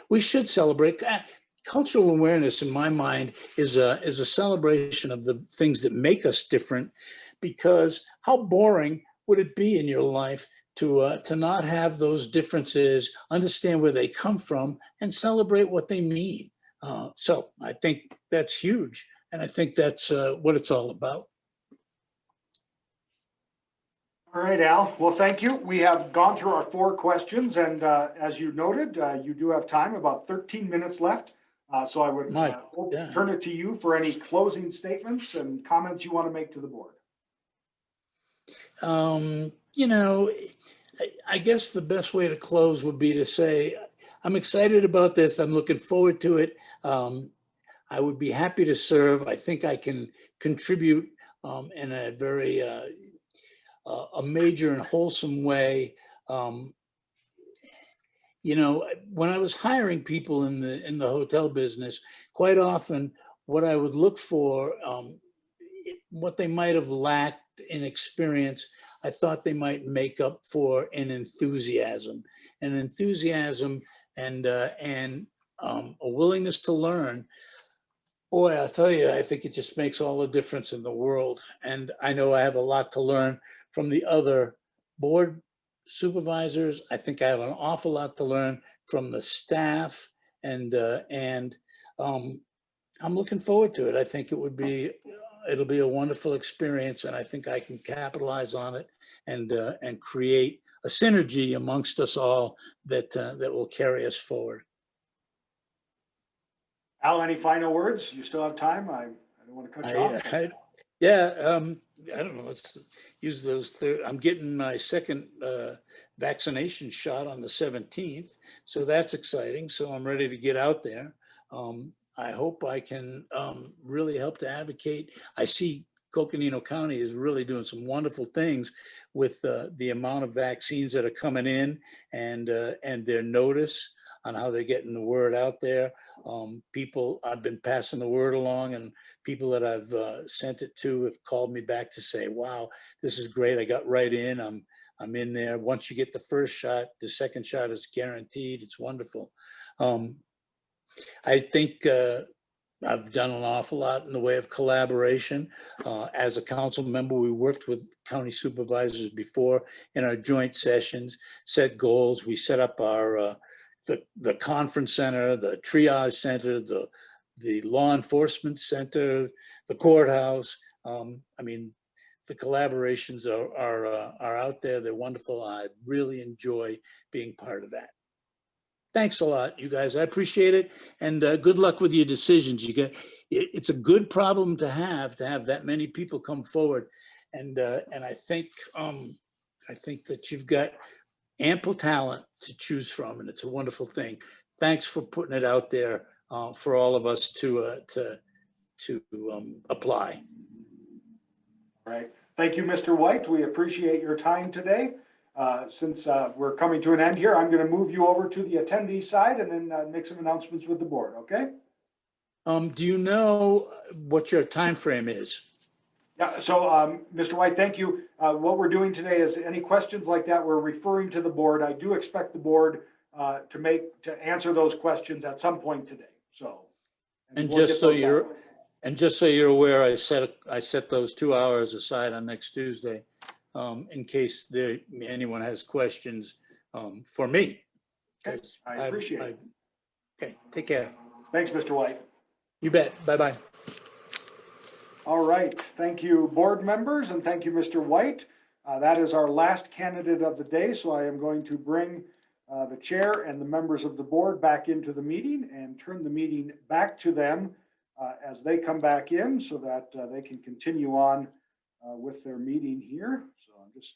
We should celebrate. Cultural awareness, in my mind, is a celebration of the things that make us different. Because how boring would it be in your life to not have those differences, understand where they come from, and celebrate what they mean? So I think that's huge, and I think that's what it's all about. All right, Al. Well, thank you. We have gone through our 4 questions, and as you noted, you do have time, about 13 minutes left. So I would turn it to you for any closing statements and comments you want to make to the board. You know, I guess the best way to close would be to say, I'm excited about this. I'm looking forward to it. I would be happy to serve. I think I can contribute in a very a major and wholesome way. You know, when I was hiring people in the hotel business, quite often what I would look for, what they might have lacked in experience, I thought they might make up for in enthusiasm. And enthusiasm and a willingness to learn. Boy, I'll tell you, I think it just makes all the difference in the world. And I know I have a lot to learn from the other board supervisors. I think I have an awful lot to learn from the staff, and I'm looking forward to it. I think it'll be a wonderful experience, and I think I can capitalize on it and create a synergy amongst us all that will carry us forward. Al, any final words? You still have time. I don't want to cut you off. I don't know. Let's use those. I'm getting my second vaccination shot on the 17th, so that's exciting. So I'm ready to get out there. I hope I can really help to advocate. I see Coconino County is really doing some wonderful things with the amount of vaccines that are coming in and their notice on how they're getting the word out there. People, I've been passing the word along, and people that I've sent it to have called me back to say, wow, this is great. I got right in. I'm in there. Once you get the first shot, the second shot is guaranteed. It's wonderful. I think I've done an awful lot in the way of collaboration. As a council member, we worked with county supervisors before in our joint sessions, set goals. We set up our the conference center, the triage center, the law enforcement center, the courthouse. I mean, the collaborations are out there. They're wonderful. I really enjoy being part of that. Thanks a lot, you guys. I appreciate it, and good luck with your decisions. It's a good problem to have that many people come forward, and I think that you've got ample talent to choose from, and it's a wonderful thing. Thanks for putting it out there for all of us to apply. All right. Thank you, Mr. White. We appreciate your time today. Since we're coming to an end here, I'm going to move you over to the attendee side and then make some announcements with the board, okay? Do you know what your time frame is? Yeah, so Mr. White, thank you. What we're doing today is any questions like that, we're referring to the board. I do expect the board to answer those questions at some point today. So, And we'll just get so those you're, out. and just so you're aware, I set those 2 hours aside on next Tuesday, in case anyone has questions for me. Okay, I appreciate it. Okay, take care. Thanks, Mr. White. You bet. Bye-bye. All right, thank you, board members, and thank you, Mr. White. That is our last candidate of the day, so I am going to bring the chair and the members of the board back into the meeting and turn the meeting back to them as they come back in so that they can continue on with their meeting here. So I'm just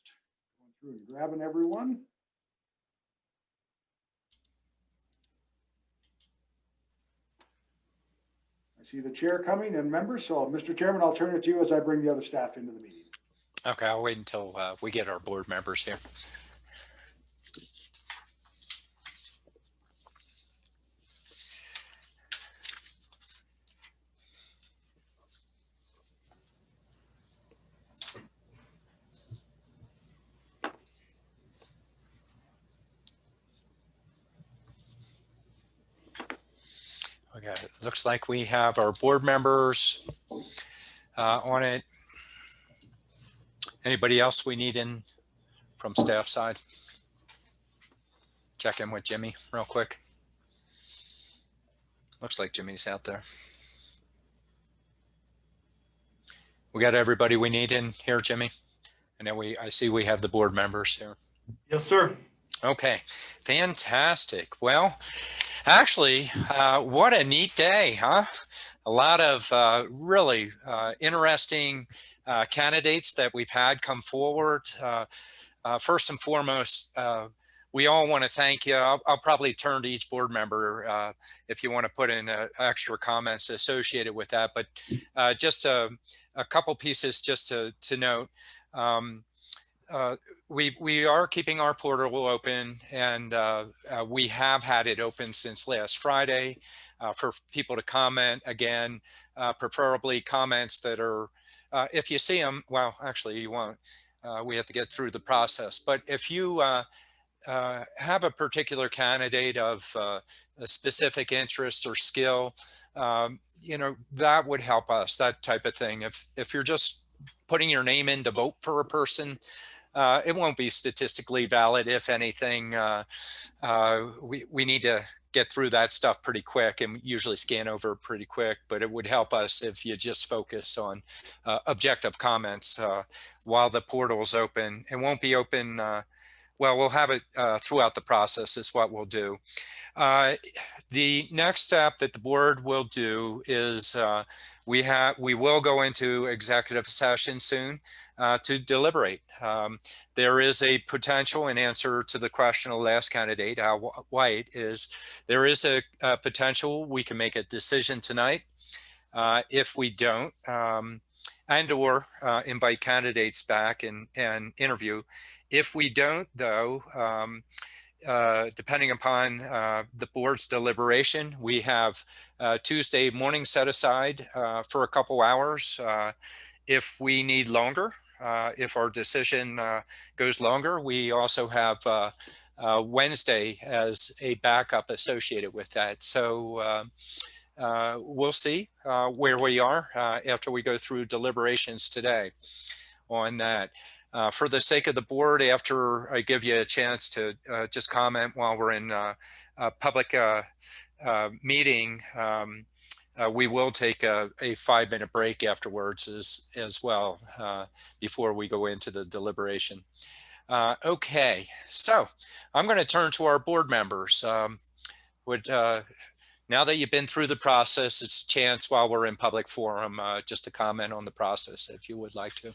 going through and grabbing everyone. I see the chair coming and members. So Mr. Chairman, I'll turn it to you as I bring the other staff into the meeting. Okay, I'll wait until we get our board members here. Okay, it looks like we have our board members on it. Anybody else we need in from staff side? Check in with Jimmy real quick. Looks like Jimmy's out there. We got everybody we need in here, Jimmy? And then I see we have the board members here. Yes, sir. Okay, fantastic. Well, actually, what a neat day, huh? A lot of really interesting candidates that we've had come forward. First and foremost, we all want to thank you. I'll probably turn to each board member if you want to put in extra comments associated with that. But just a couple pieces just to note. We are keeping our portal open, and we have had it open since last Friday for people to comment again, preferably comments that are, if you see them, well, actually you won't. We have to get through the process. But if you have a particular candidate of a specific interest or skill, you know, that would help us, that type of thing. If you're just putting your name in to vote for a person, it won't be statistically valid. If anything, we need to get through that stuff pretty quick and usually scan over pretty quick, but it would help us if you just focus on objective comments while the portal's open. It won't be open, well, we'll have it throughout the process is what we'll do. The next step that the board will do is we will go into executive session soon to deliberate. There is a potential, in answer to the question of the last candidate, Al White, is there is a potential we can make a decision tonight. If we don't, and or invite candidates back and interview. If we don't, though, depending upon the board's deliberation, we have Tuesday morning set aside for a couple hours. If we need longer, if our decision goes longer, we also have Wednesday as a backup associated with that. So we'll see where we are after we go through deliberations today on that. For the sake of the board, after I give you a chance to just comment while we're in a public meeting, we will take a 5-minute break afterwards as well before we go into the deliberation. Okay, so I'm going to turn to our board members. Now that you've been through the process, it's a chance while we're in public forum just to comment on the process if you would like to.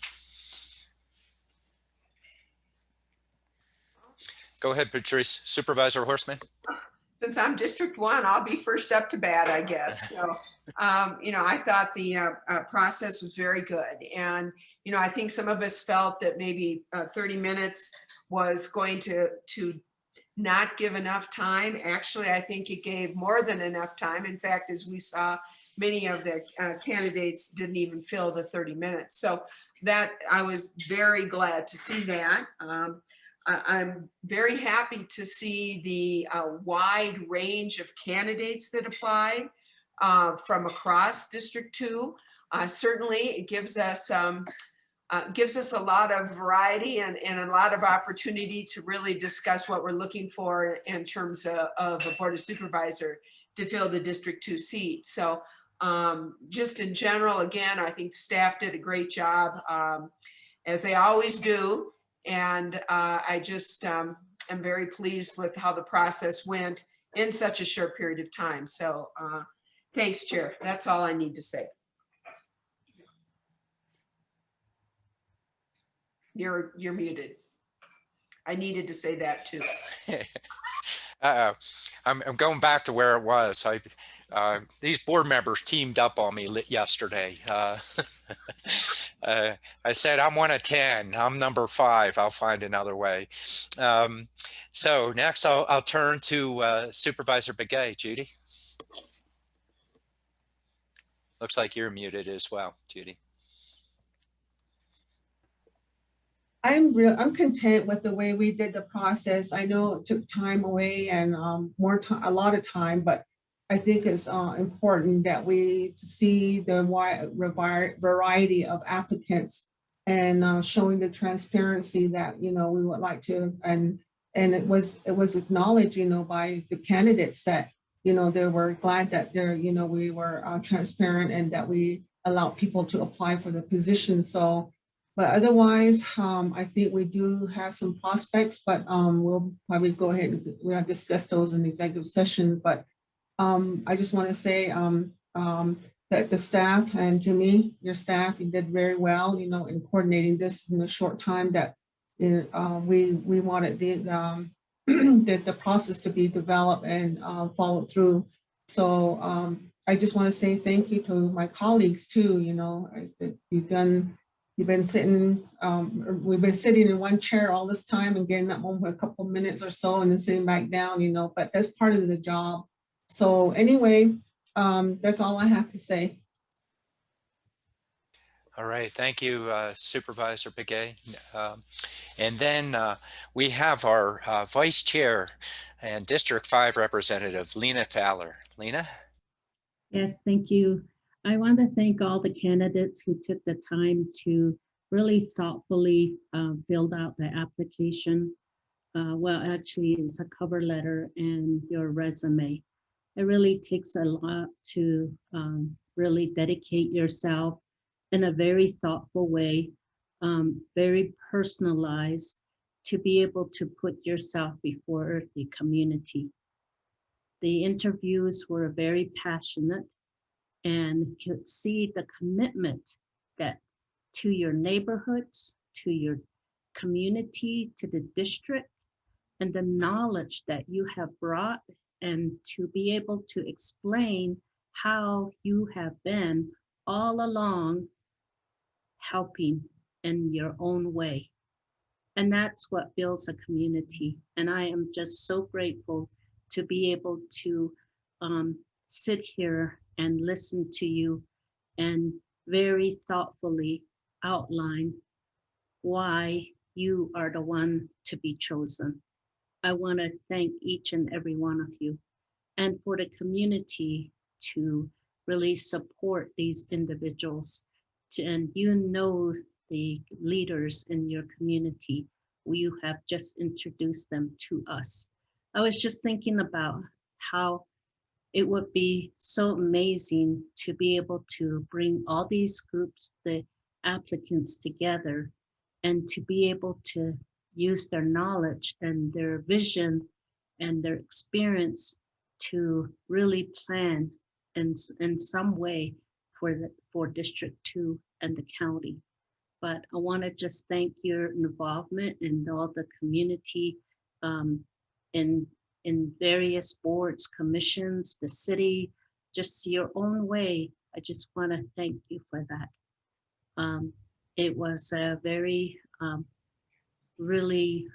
Go ahead, Patrice. Supervisor Horstman. Since I'm District 1, I'll be first up to bat, I guess. So I thought the process was very good. And, I think some of us felt that maybe 30 minutes was going to not give enough time. Actually, I think it gave more than enough time. In fact, as we saw, many of the candidates didn't even fill the 30 minutes. So that I was very glad to see that. I'm very happy to see the wide range of candidates that applied from across District 2. Certainly, it gives us a lot of variety and a lot of opportunity to really discuss what we're looking for in terms of a Board of Supervisor to fill the District 2 seat. So just in general, again, I think staff did a great job, as they always do. And I just am very pleased with how the process went in such a short period of time. So thanks, Chair. That's all I need to say. You're muted. I needed to say that too. I'm going back to where it was. These board members teamed up on me yesterday. I said, I'm one of 10. I'm number 5. I'll find another way. So next, I'll turn to Supervisor Begay. Judy. Looks like you're muted as well, Judy. I'm content with the way we did the process. I know it took time away and a lot of time, but I think it's important that we see the wide variety of applicants and showing the transparency that we would like to, and it was acknowledged by the candidates that they were glad that we were transparent and that we allowed people to apply for the position. So. But otherwise, I think we do have some prospects, but we'll probably go ahead and we'll discuss those in the executive session. But I just want to say that the staff and Jimmy, your staff, you did very well, in coordinating this in a short time that we wanted the process to be developed and followed through. So I just want to say thank you to my colleagues too. We've been sitting in one chair all this time and getting up for a couple of minutes or so and then sitting back down, but that's part of the job. So anyway, that's all I have to say. All right, thank you, Supervisor Begay. And then we have our Vice Chair and District 5 Representative, Lena Fowler. Lena? Yes, thank you. I want to thank all the candidates who took the time to really thoughtfully fill out the application. Well, actually, it's a cover letter and your resume. It really takes a lot to really dedicate yourself in a very thoughtful way, very personalized, to be able to put yourself before the community. The interviews were very passionate, and could see the commitment that to your neighborhoods, to your community, to the district, and the knowledge that you have brought, and to be able to explain how you have been all along helping in your own way. And that's what builds a community. And I am just so grateful to be able to sit here and listen to you and very thoughtfully outline why you are the one to be chosen. I want to thank each and every one of you, and for the community to really support these individuals. And the leaders in your community, you have just introduced them to us. I was just thinking about how it would be so amazing to be able to bring all these groups, the applicants, together, and to be able to use their knowledge and their vision and their experience to really plan in some way for District 2 and the county. But I want to just thank your involvement in all the community in various boards, commissions, the city, just your own way. I just want to thank you for that. It was a very, really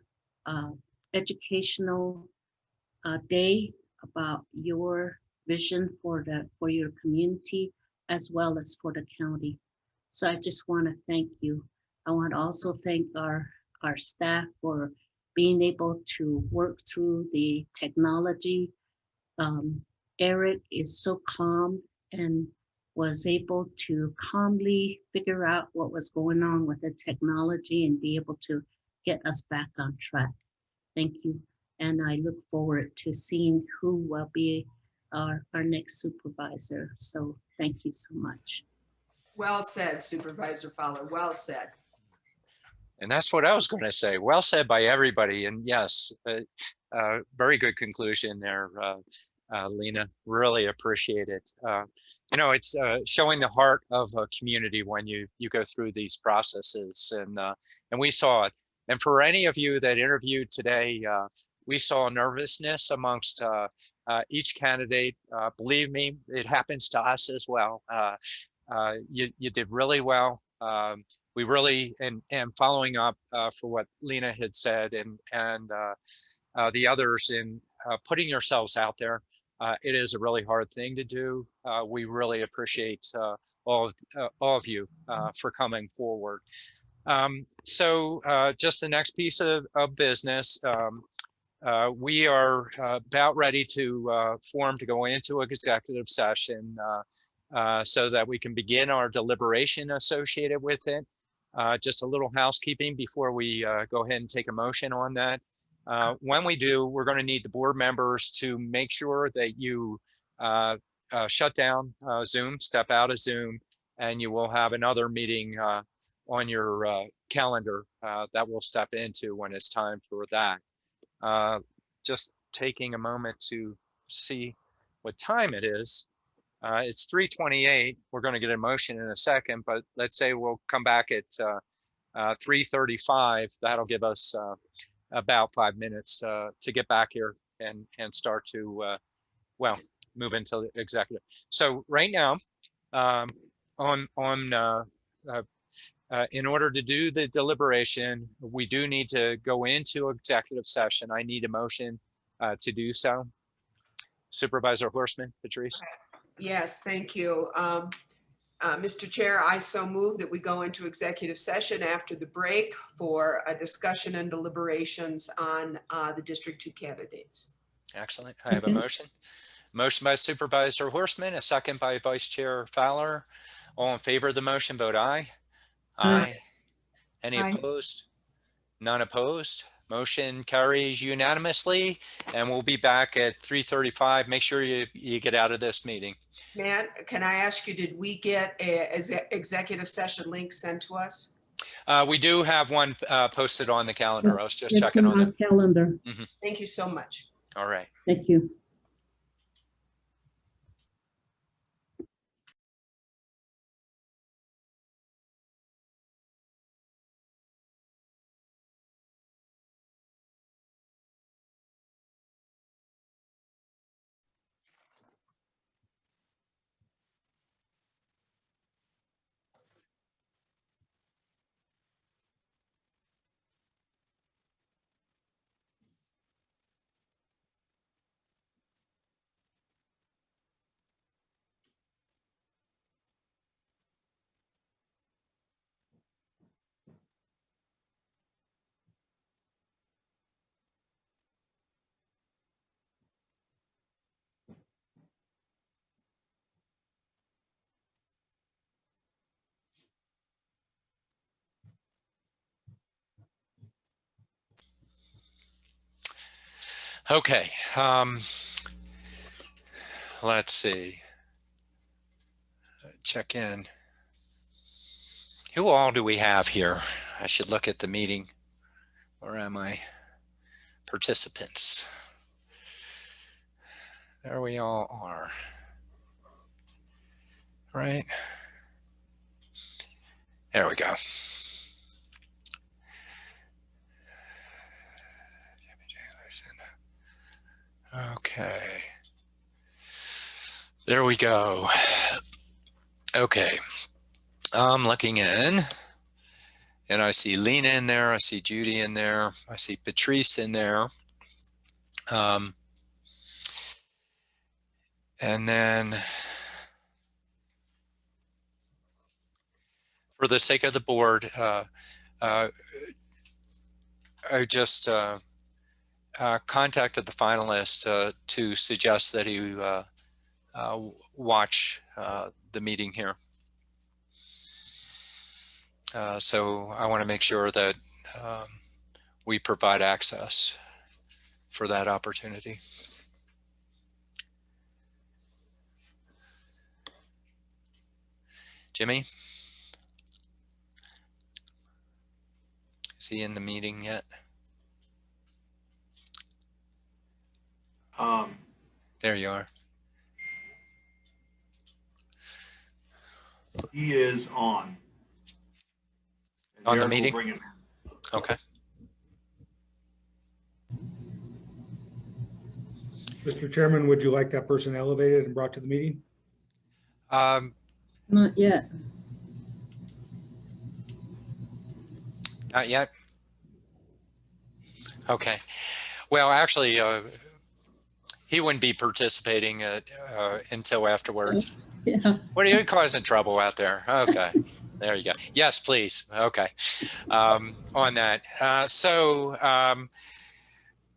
educational day about your vision for your community as well as for the county. So I just want to thank you. I want to also thank our staff for being able to work through the technology. Eric is so calm and was able to calmly figure out what was going on with the technology and be able to get us back on track. Thank you. And I look forward to seeing who will be our next supervisor. So thank you so much. Well said, Supervisor Fowler, well said. And that's what I was going to say. Well said by everybody. And yes, very good conclusion there, Lena. Really appreciate it. You know, it's showing the heart of a community when you go through these processes, and we saw it. And for any of you that interviewed today, we saw nervousness amongst each candidate. Believe me, it happens to us as well. You did really well. We really, and following up for what Lena had said, and the others in putting yourselves out there. It is a really hard thing to do. We really appreciate all of you for coming forward. So just the next piece of business, we are about ready to form to go into executive session so that we can begin our deliberation associated with it. Just a little housekeeping before we go ahead and take a motion on that. When we do, we're going to need the board members to make sure that you shut down Zoom, step out of Zoom, and you will have another meeting on your calendar that we'll step into when it's time for that. Just taking a moment to see what time it is. It's 3:28. We're going to get a motion in a second, but let's say we'll come back at 3:35. That'll give us about 5 minutes to get back here and start to, well, move into the executive. So right now, in order to do the deliberation, we do need to go into executive session. I need a motion to do so. Supervisor Horstman, Patrice. Yes, thank you. Mr. Chair, I so move that we go into executive session after the break for a discussion and deliberations on the District 2 candidates. Excellent. I have a motion. Motion by Supervisor Horstman, a second by Vice Chair Fowler. All in favor of the motion, vote aye. Aye. Any opposed? None opposed. Motion carries unanimously, and we'll be back at 3:35. Make sure you get out of this meeting. Matt, can I ask you, did we get an executive session link sent to us? We do have one posted on the calendar. I was just It's checking on our that. calendar. Thank you so much. All right. Thank you. Okay. Let's see. Check in. Who all do we have here? I should look at the meeting. Where am I? Participants. There we all are. Right. There we go. Okay. There we go. Okay. I'm looking in, and I see Lena in there. I see Judy in there. I see Patrice in there. And then for the sake of the board, I just contacted the finalist to suggest that he watch the meeting here. So I want to make sure that we provide access for that opportunity. Jimmy? Is he in the meeting yet? There you are. He is on. On the Derek will meeting? bring him in. Okay. Mr. Chairman, would you like that person elevated and brought to the meeting? Not yet. Not yet? Okay. Well, actually, he wouldn't be participating until afterwards. Yeah. What are you causing trouble out there? Okay. There you go. Yes, please. Okay. On that.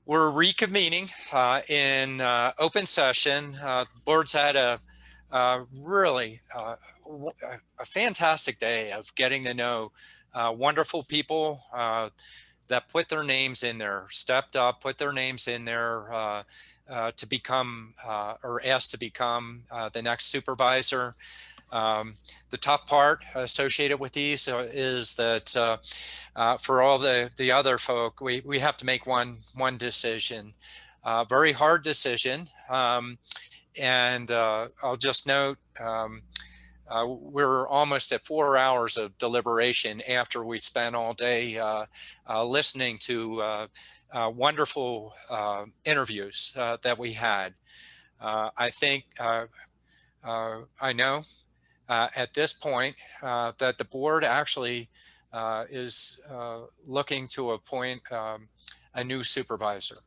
We're reconvening in open session. Board's had a really a fantastic day of getting to know wonderful people that put their names in there, stepped up, put their names in there to become or asked to become the next supervisor. The tough part associated with these is that for all the other folk, we have to make one decision, very hard decision. And I'll just note, we're almost at 4 hours of deliberation after we spent all day listening to wonderful interviews that we had. I think, I know at this point that the board actually is looking to appoint a new supervisor.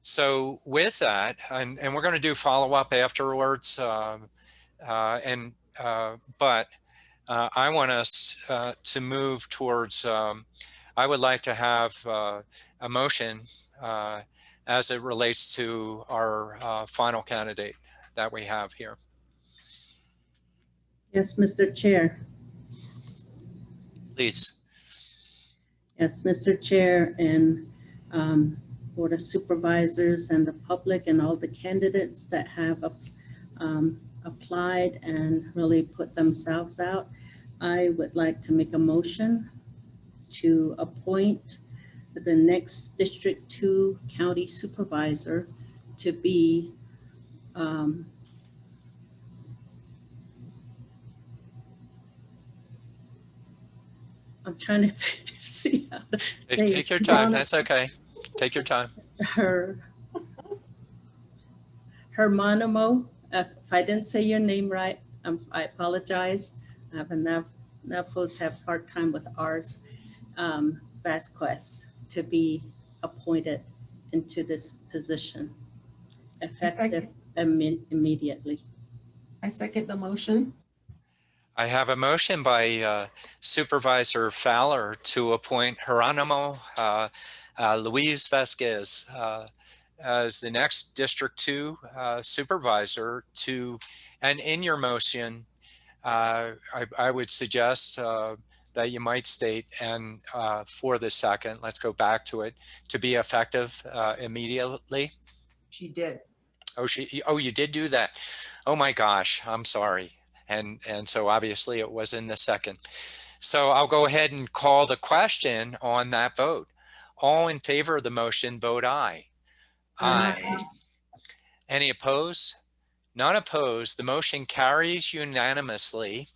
So with that, and we're going to do follow-up afterwards, but I want us to move towards, I would like to have a motion as it relates to our final candidate that we have here. Yes, Mr. Chair. Please. Yes, Mr. Chair and Board of Supervisors and the public and all the candidates that have applied and really put themselves out. I would like to make a motion to appoint the next District 2 County Supervisor to be I'm trying to see how to Take your time. That's okay. Take your time. Hermonimo. If I didn't say your name right, I apologize. I have Navajos have a hard time with ours. Vasquez to be appointed into this position, effective immediately. I second the motion. I have a motion by Supervisor Fowler to appoint Geronimo Luis Vasquez as the next District 2 Supervisor to, and in your motion, I would suggest that you might state, and for the second, let's go back to it, to be effective immediately. She did. Oh, you did do that. Oh my gosh, I'm sorry. And so obviously it was in the second. So I'll go ahead and call the question on that vote. All in favor of the motion, vote aye. Aye. Any opposed? None opposed. The motion carries unanimously.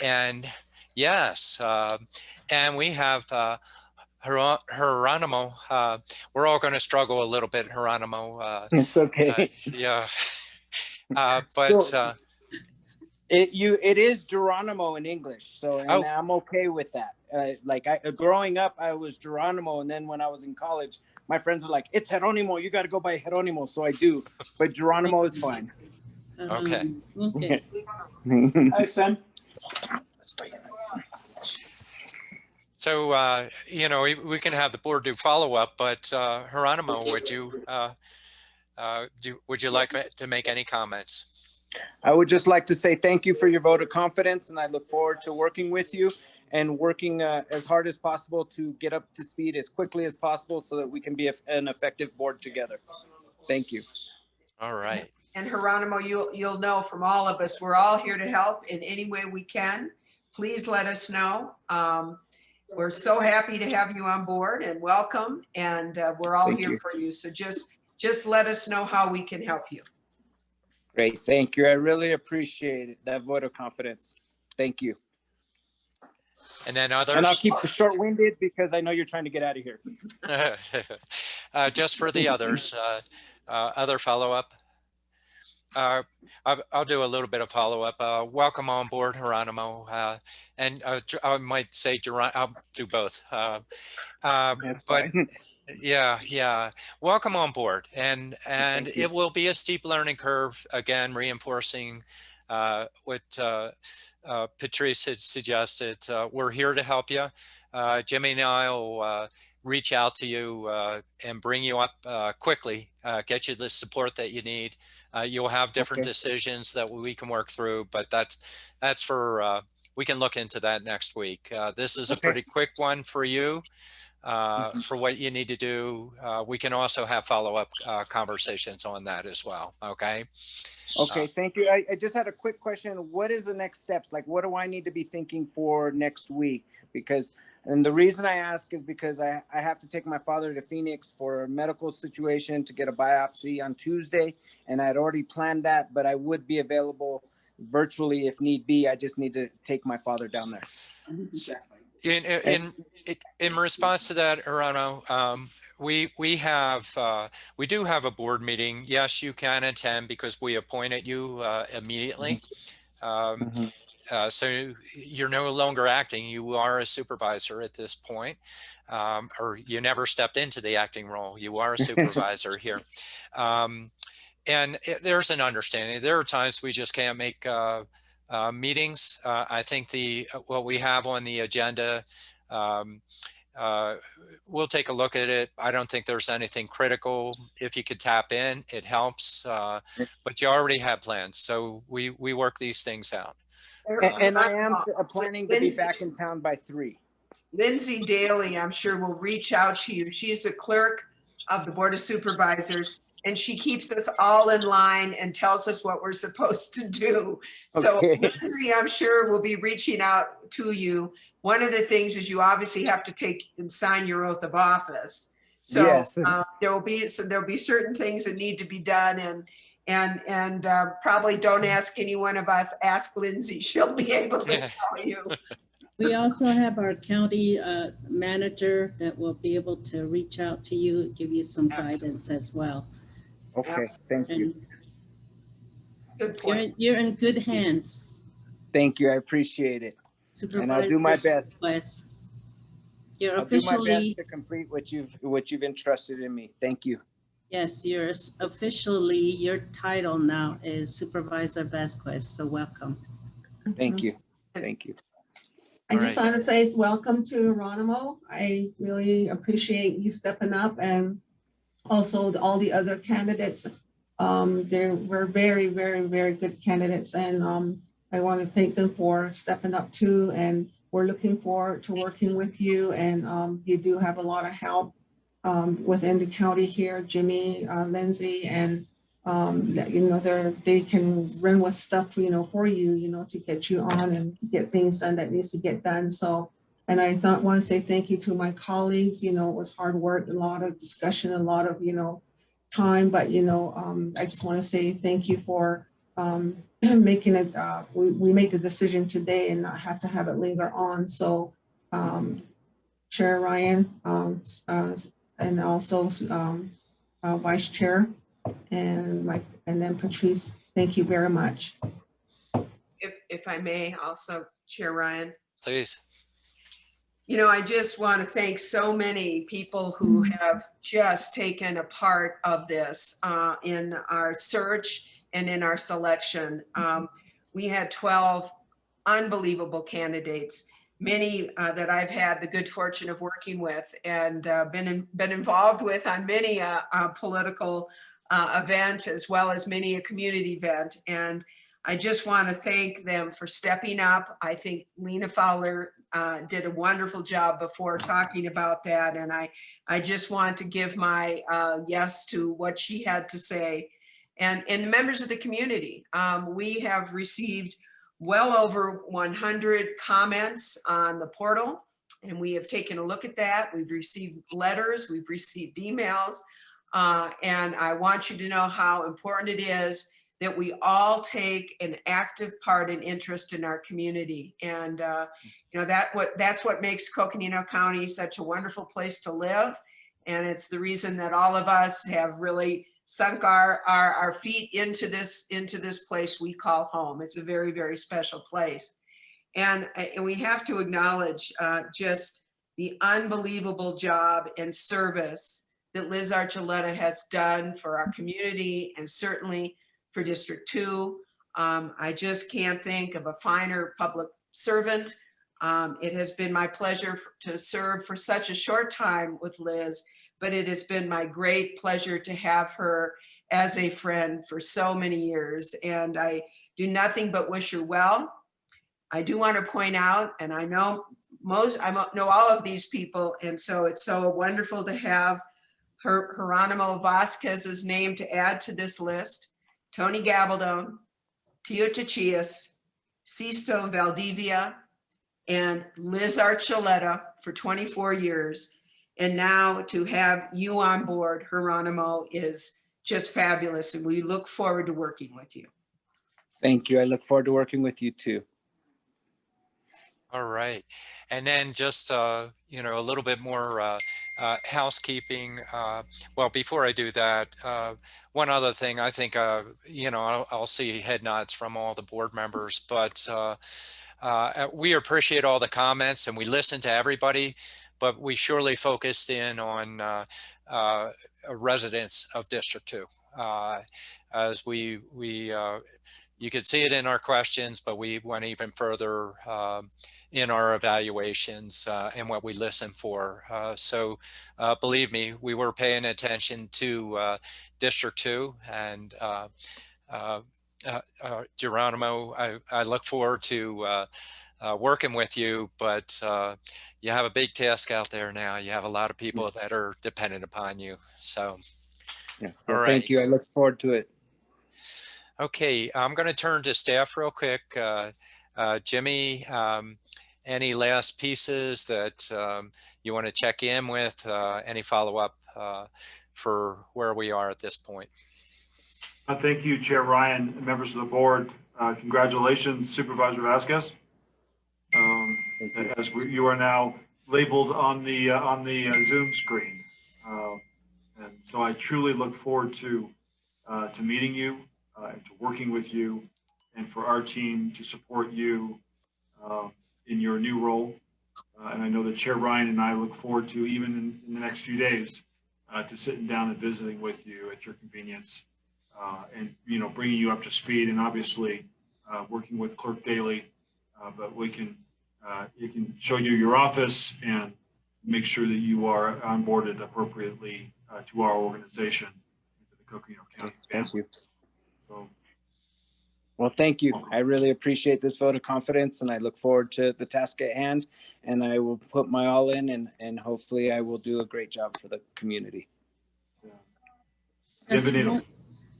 And yes, and we have Geronimo. We're all going to struggle a little bit, Geronimo. It's okay. Yeah. But It is Geronimo in English, so and oh, I'm okay with that. Growing up, I was Geronimo, and then when I was in college, my friends were like, "It's Geronimo. You got to go by Geronimo." So I do, but Geronimo is fine. okay. Okay. Hi, Sam. So, you know, we can have the board do follow-up, but Geronimo, would you like to make any comments? I would just like to say thank you for your vote of confidence, and I look forward to working with you and working as hard as possible to get up to speed as quickly as possible so that we can be an effective board together. Thank you. All right. And Geronimo, you'll know from all of us, we're all here to help in any way we can. Please let us know. We're so happy to have you on board and welcome, and we're all Thank here you. for you. So just let us know how we can help you. Great. Thank you. I really appreciate it, that vote of confidence. Thank you. And then others? And I'll keep it short-winded because I know you're trying to get out of here. Just for the others, other follow-up. I'll do a little bit of follow-up. Welcome on board, Geronimo. And I might say, I'll do both. But yeah, welcome on board. And it will be a steep learning curve, again, reinforcing what Patrice had suggested. We're here to help you. Jimmy and I will reach out to you and bring you up quickly, get you the support that you need. You'll have different decisions that we can work through, but that's for, we can look into that next week. This is a pretty quick one for you. For what you need to do. We can also have follow-up conversations on that as well. Okay. Okay, thank you. I just had a quick question. What is the next steps? Like, what do I need to be thinking for next week? Because, and the reason I ask is because I have to take my father to Phoenix for a medical situation to get a biopsy on Tuesday. And I'd already planned that, but I would be available virtually if need be. I just need to take my father down there. Exactly. In response to that, Arano, we do have a board meeting. Yes, you can attend because we appointed you immediately. So you're no longer acting. You are a supervisor at this point, or you never stepped into the acting role. You are a supervisor here. And there's an understanding. There are times we just can't make meetings. I think what we have on the agenda, we'll take a look at it. I don't think there's anything critical. If you could tap in, it helps. But you already have plans, so we work these things out. And I am planning to be back in town by 3. Lindsay Daly, I'm sure, will reach out to you. She's the clerk of the Board of Supervisors, and she keeps us all in line and tells us what we're supposed to do. So Lindsay, I'm sure, will be reaching out to you. One of the things is you obviously have to take and sign your oath of office. So yes. there'll be certain things that need to be done, and probably don't ask any one of us, ask Lindsay. She'll be able to tell you. We also have our county manager that will be able to reach out to you, give you some guidance as well. Okay, thank you. Good point. You're in good hands. Thank you, I appreciate it. And I'll do my best. You're I'll do my officially, best to complete what you've entrusted in me. Thank you. yes, you're officially, your title now is Supervisor Vasquez, so welcome. Thank you. Thank you. I just want to say welcome to Geronimo. I really appreciate you stepping up, and also all the other candidates. They were very, very, very good candidates, and I want to thank them for stepping up too. And we're looking forward to working with you. And you do have a lot of help within the county here, Jimmy, Lindsay, and that, you know, they can run with stuff, you know, for you, you know, to get you on and get things done that needs to get done. So, and I want to say thank you to my colleagues. You know, it was hard work, a lot of discussion, a lot of, you know, time, but, you know, I just want to say thank you for making it, we made the decision today and not have to have it linger on. So Chair Ryan, and also Vice Chair, and then Patrice, Thank you very much. If I may also, Chair Ryan. Please. You know, I just want to thank so many people who have just taken a part of this in our search and in our selection. We had 12 unbelievable candidates, many that I've had the good fortune of working with and been involved with on many political event, as well as many a community event. And I just want to thank them for stepping up. I think Lena Fowler did a wonderful job before talking about that. And I just want to give my yes to what she had to say. And the members of the community, we have received well over 100 comments on the portal, and we have taken a look at that. We've received letters, we've received emails, and I want you to know how important it is that we all take an active part and interest in our community. And you know, that's what makes Coconino County such a wonderful place to live. And it's the reason that all of us have really sunk our feet into this place we call home. It's a very, very special place. And we have to acknowledge just the unbelievable job and service that Liz Archuleta has done for our community and certainly for District 2. I just can't think of a finer public servant. It has been my pleasure to serve for such a short time with Liz, but it has been my great pleasure to have her as a friend for so many years. And I do nothing but wish her well. I do want to point out, and I know all of these people, and so it's so wonderful to have Geronimo Vasquez's name to add to this list. Tony Gabaldon, Tio Tachias, Sisto Valdivia, and Liz Archuleta for 24 years. And now to have you on board, Geronimo, is just fabulous. And we look forward to working with you. Thank you. I look forward to working with you too. All right. And then just, you know, a little bit more housekeeping. Well, before I do that, one other thing, I think, you know, I'll see head nods from all the board members, but we appreciate all the comments and we listen to everybody, but we surely focused in on residents of District 2. As you could see it in our questions, but we went even further in our evaluations and what we listen for. So believe me, we were paying attention to District 2 and Geronimo, I look forward to working with you, but you have a big task out there now. You have a lot of people that are dependent upon you. So, yeah. All right. Thank you. I look forward to it. Okay, I'm going to turn to staff real quick. Jimmy, any last pieces that you want to check in with? Any follow-up for where we are at this point? Thank you, Chair Ryan, and members of the board. Congratulations, Supervisor Vasquez. As you are now labeled on the Zoom screen, and so I truly look forward to meeting you and to working with you, and for our team to support you in your new role. And I know that Chair Ryan and I look forward to, even in the next few days, to sitting down and visiting with you at your convenience, and you know, bringing you up to speed, and obviously working with Clerk Daly, but we can it can show you your office and make sure that you are onboarded appropriately to our organization, to the Coconino County family. Thank you. So, well, thank you. I really appreciate this vote of confidence, and I look forward to the task at hand. And I will put my all in, and hopefully I will do a great job for the community.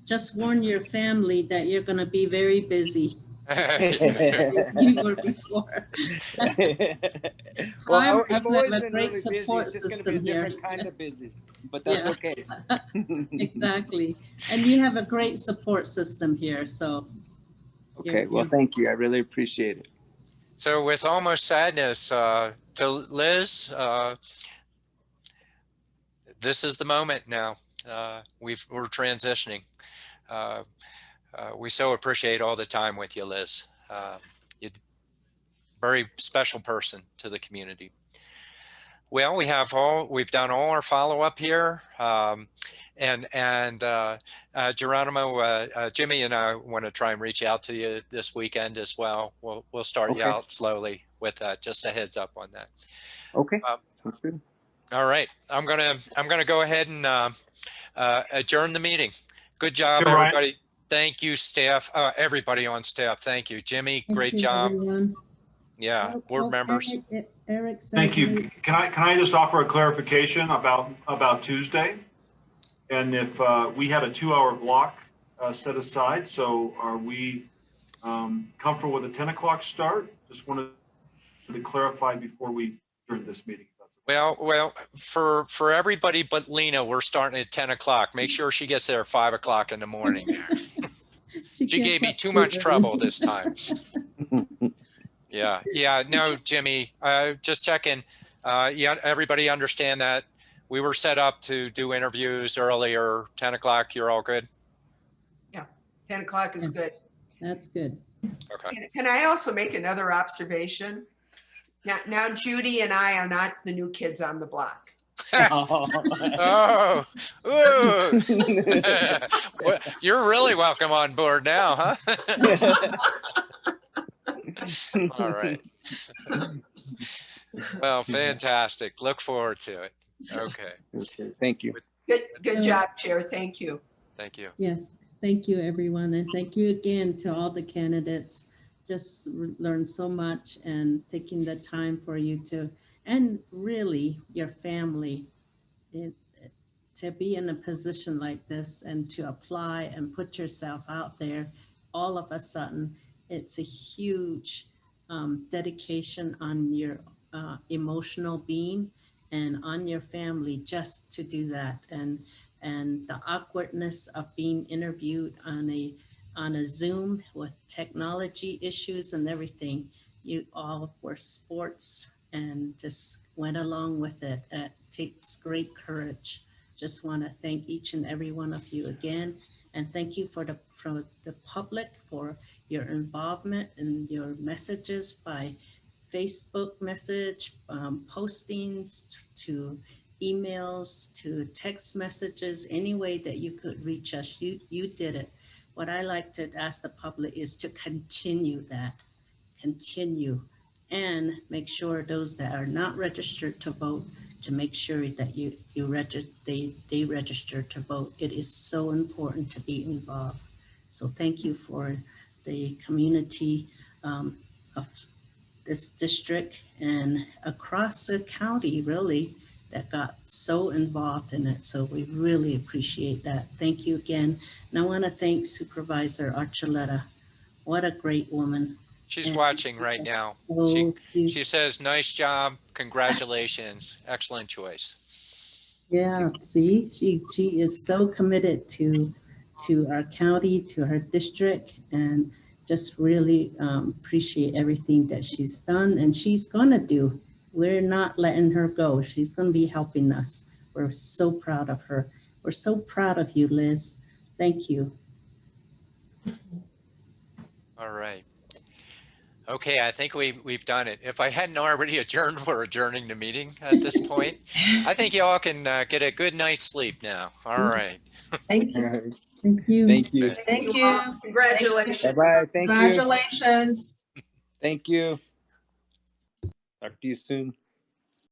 Just warn your family that you're going to be very busy. You were before. Well, I've always got a been great really support busy. It's just system gonna be a here. different kind of busy, but that's okay. Exactly. And you have a great support system here. So. Okay, well, thank you. I really appreciate it. So with almost sadness, to Liz, this is the moment now. We're transitioning. we so appreciate all the time with you, Liz. You're a very special person to the community. Well, we've done all our follow-up here. Geronimo, Jimmy and I want to try and reach out to you this weekend as well. We'll start you out slowly with that, just a heads up on that. Okay. Sounds good. All right, I'm gonna go ahead and adjourn the meeting. Good job, Hey, Ryan. everybody. Thank you, staff. Everybody on staff. Thank you, Jimmy. Great job. Everyone. Yeah, board members. Eric says Thank you. we- Can I just offer a clarification about Tuesday? And if we had a 2-hour block set aside, so are we comfortable with a 10 o'clock start? Just wanted to clarify before we adjourn this meeting. Well, for everybody but Lena, we're starting at 10 o'clock. Make sure she gets there at 5 o'clock in the morning. She gave me too much trouble this time. Yeah. No, Jimmy, just checking. Yeah, everybody understand that we were set up to do interviews earlier. 10 o'clock, you're all good? Yeah, 10 o'clock is good. That's good. Okay. Can I also make another observation? Now Judy and I are not the new kids on the block. Oh, ooh. Well, you're really welcome on board now, huh? All right. Well, fantastic. Look forward to it. Okay. Thank you. Good job, Chair. Thank you. Thank you. Yes, thank you, everyone. And thank you again to all the candidates. Just learned so much and taking the time for you to, and really your family, to be in a position like this and to apply and put yourself out there, all of a sudden, it's a huge dedication on your emotional being and on your family just to do that. And the awkwardness of being interviewed on a Zoom with technology issues and everything, you all were sports and just went along with it. It takes great courage. Just want to thank each and every one of you again. And thank you for the public for your involvement and your messages by Facebook message, postings, to emails, to text messages, any way that you could reach us, you did it. What I like to ask the public is to continue that, and make sure those that are not registered to vote, to make sure that they register to vote. It is so important to be involved. So thank you for the community of this district and across the county, really, that got so involved in it. So we really appreciate that. Thank you again. And I want to thank Supervisor Archuleta. What a great woman. She's watching right now. She says, nice job. Congratulations. Excellent choice. Yeah, see, she is so committed to our county, to her district, and just really appreciate everything that she's done and she's gonna do. We're not letting her go. She's gonna be helping us. We're so proud of her. We're so proud of you, Liz. Thank you. All right. Okay, I think we've done it. If I hadn't already adjourned, we're adjourning the meeting at this point. I think y'all can get a good night's sleep now. All right. Thank you. Thank you. Thank you. Thank you. Congratulations. Bye-bye. Thank you. Congratulations. Thank you. Talk to you soon.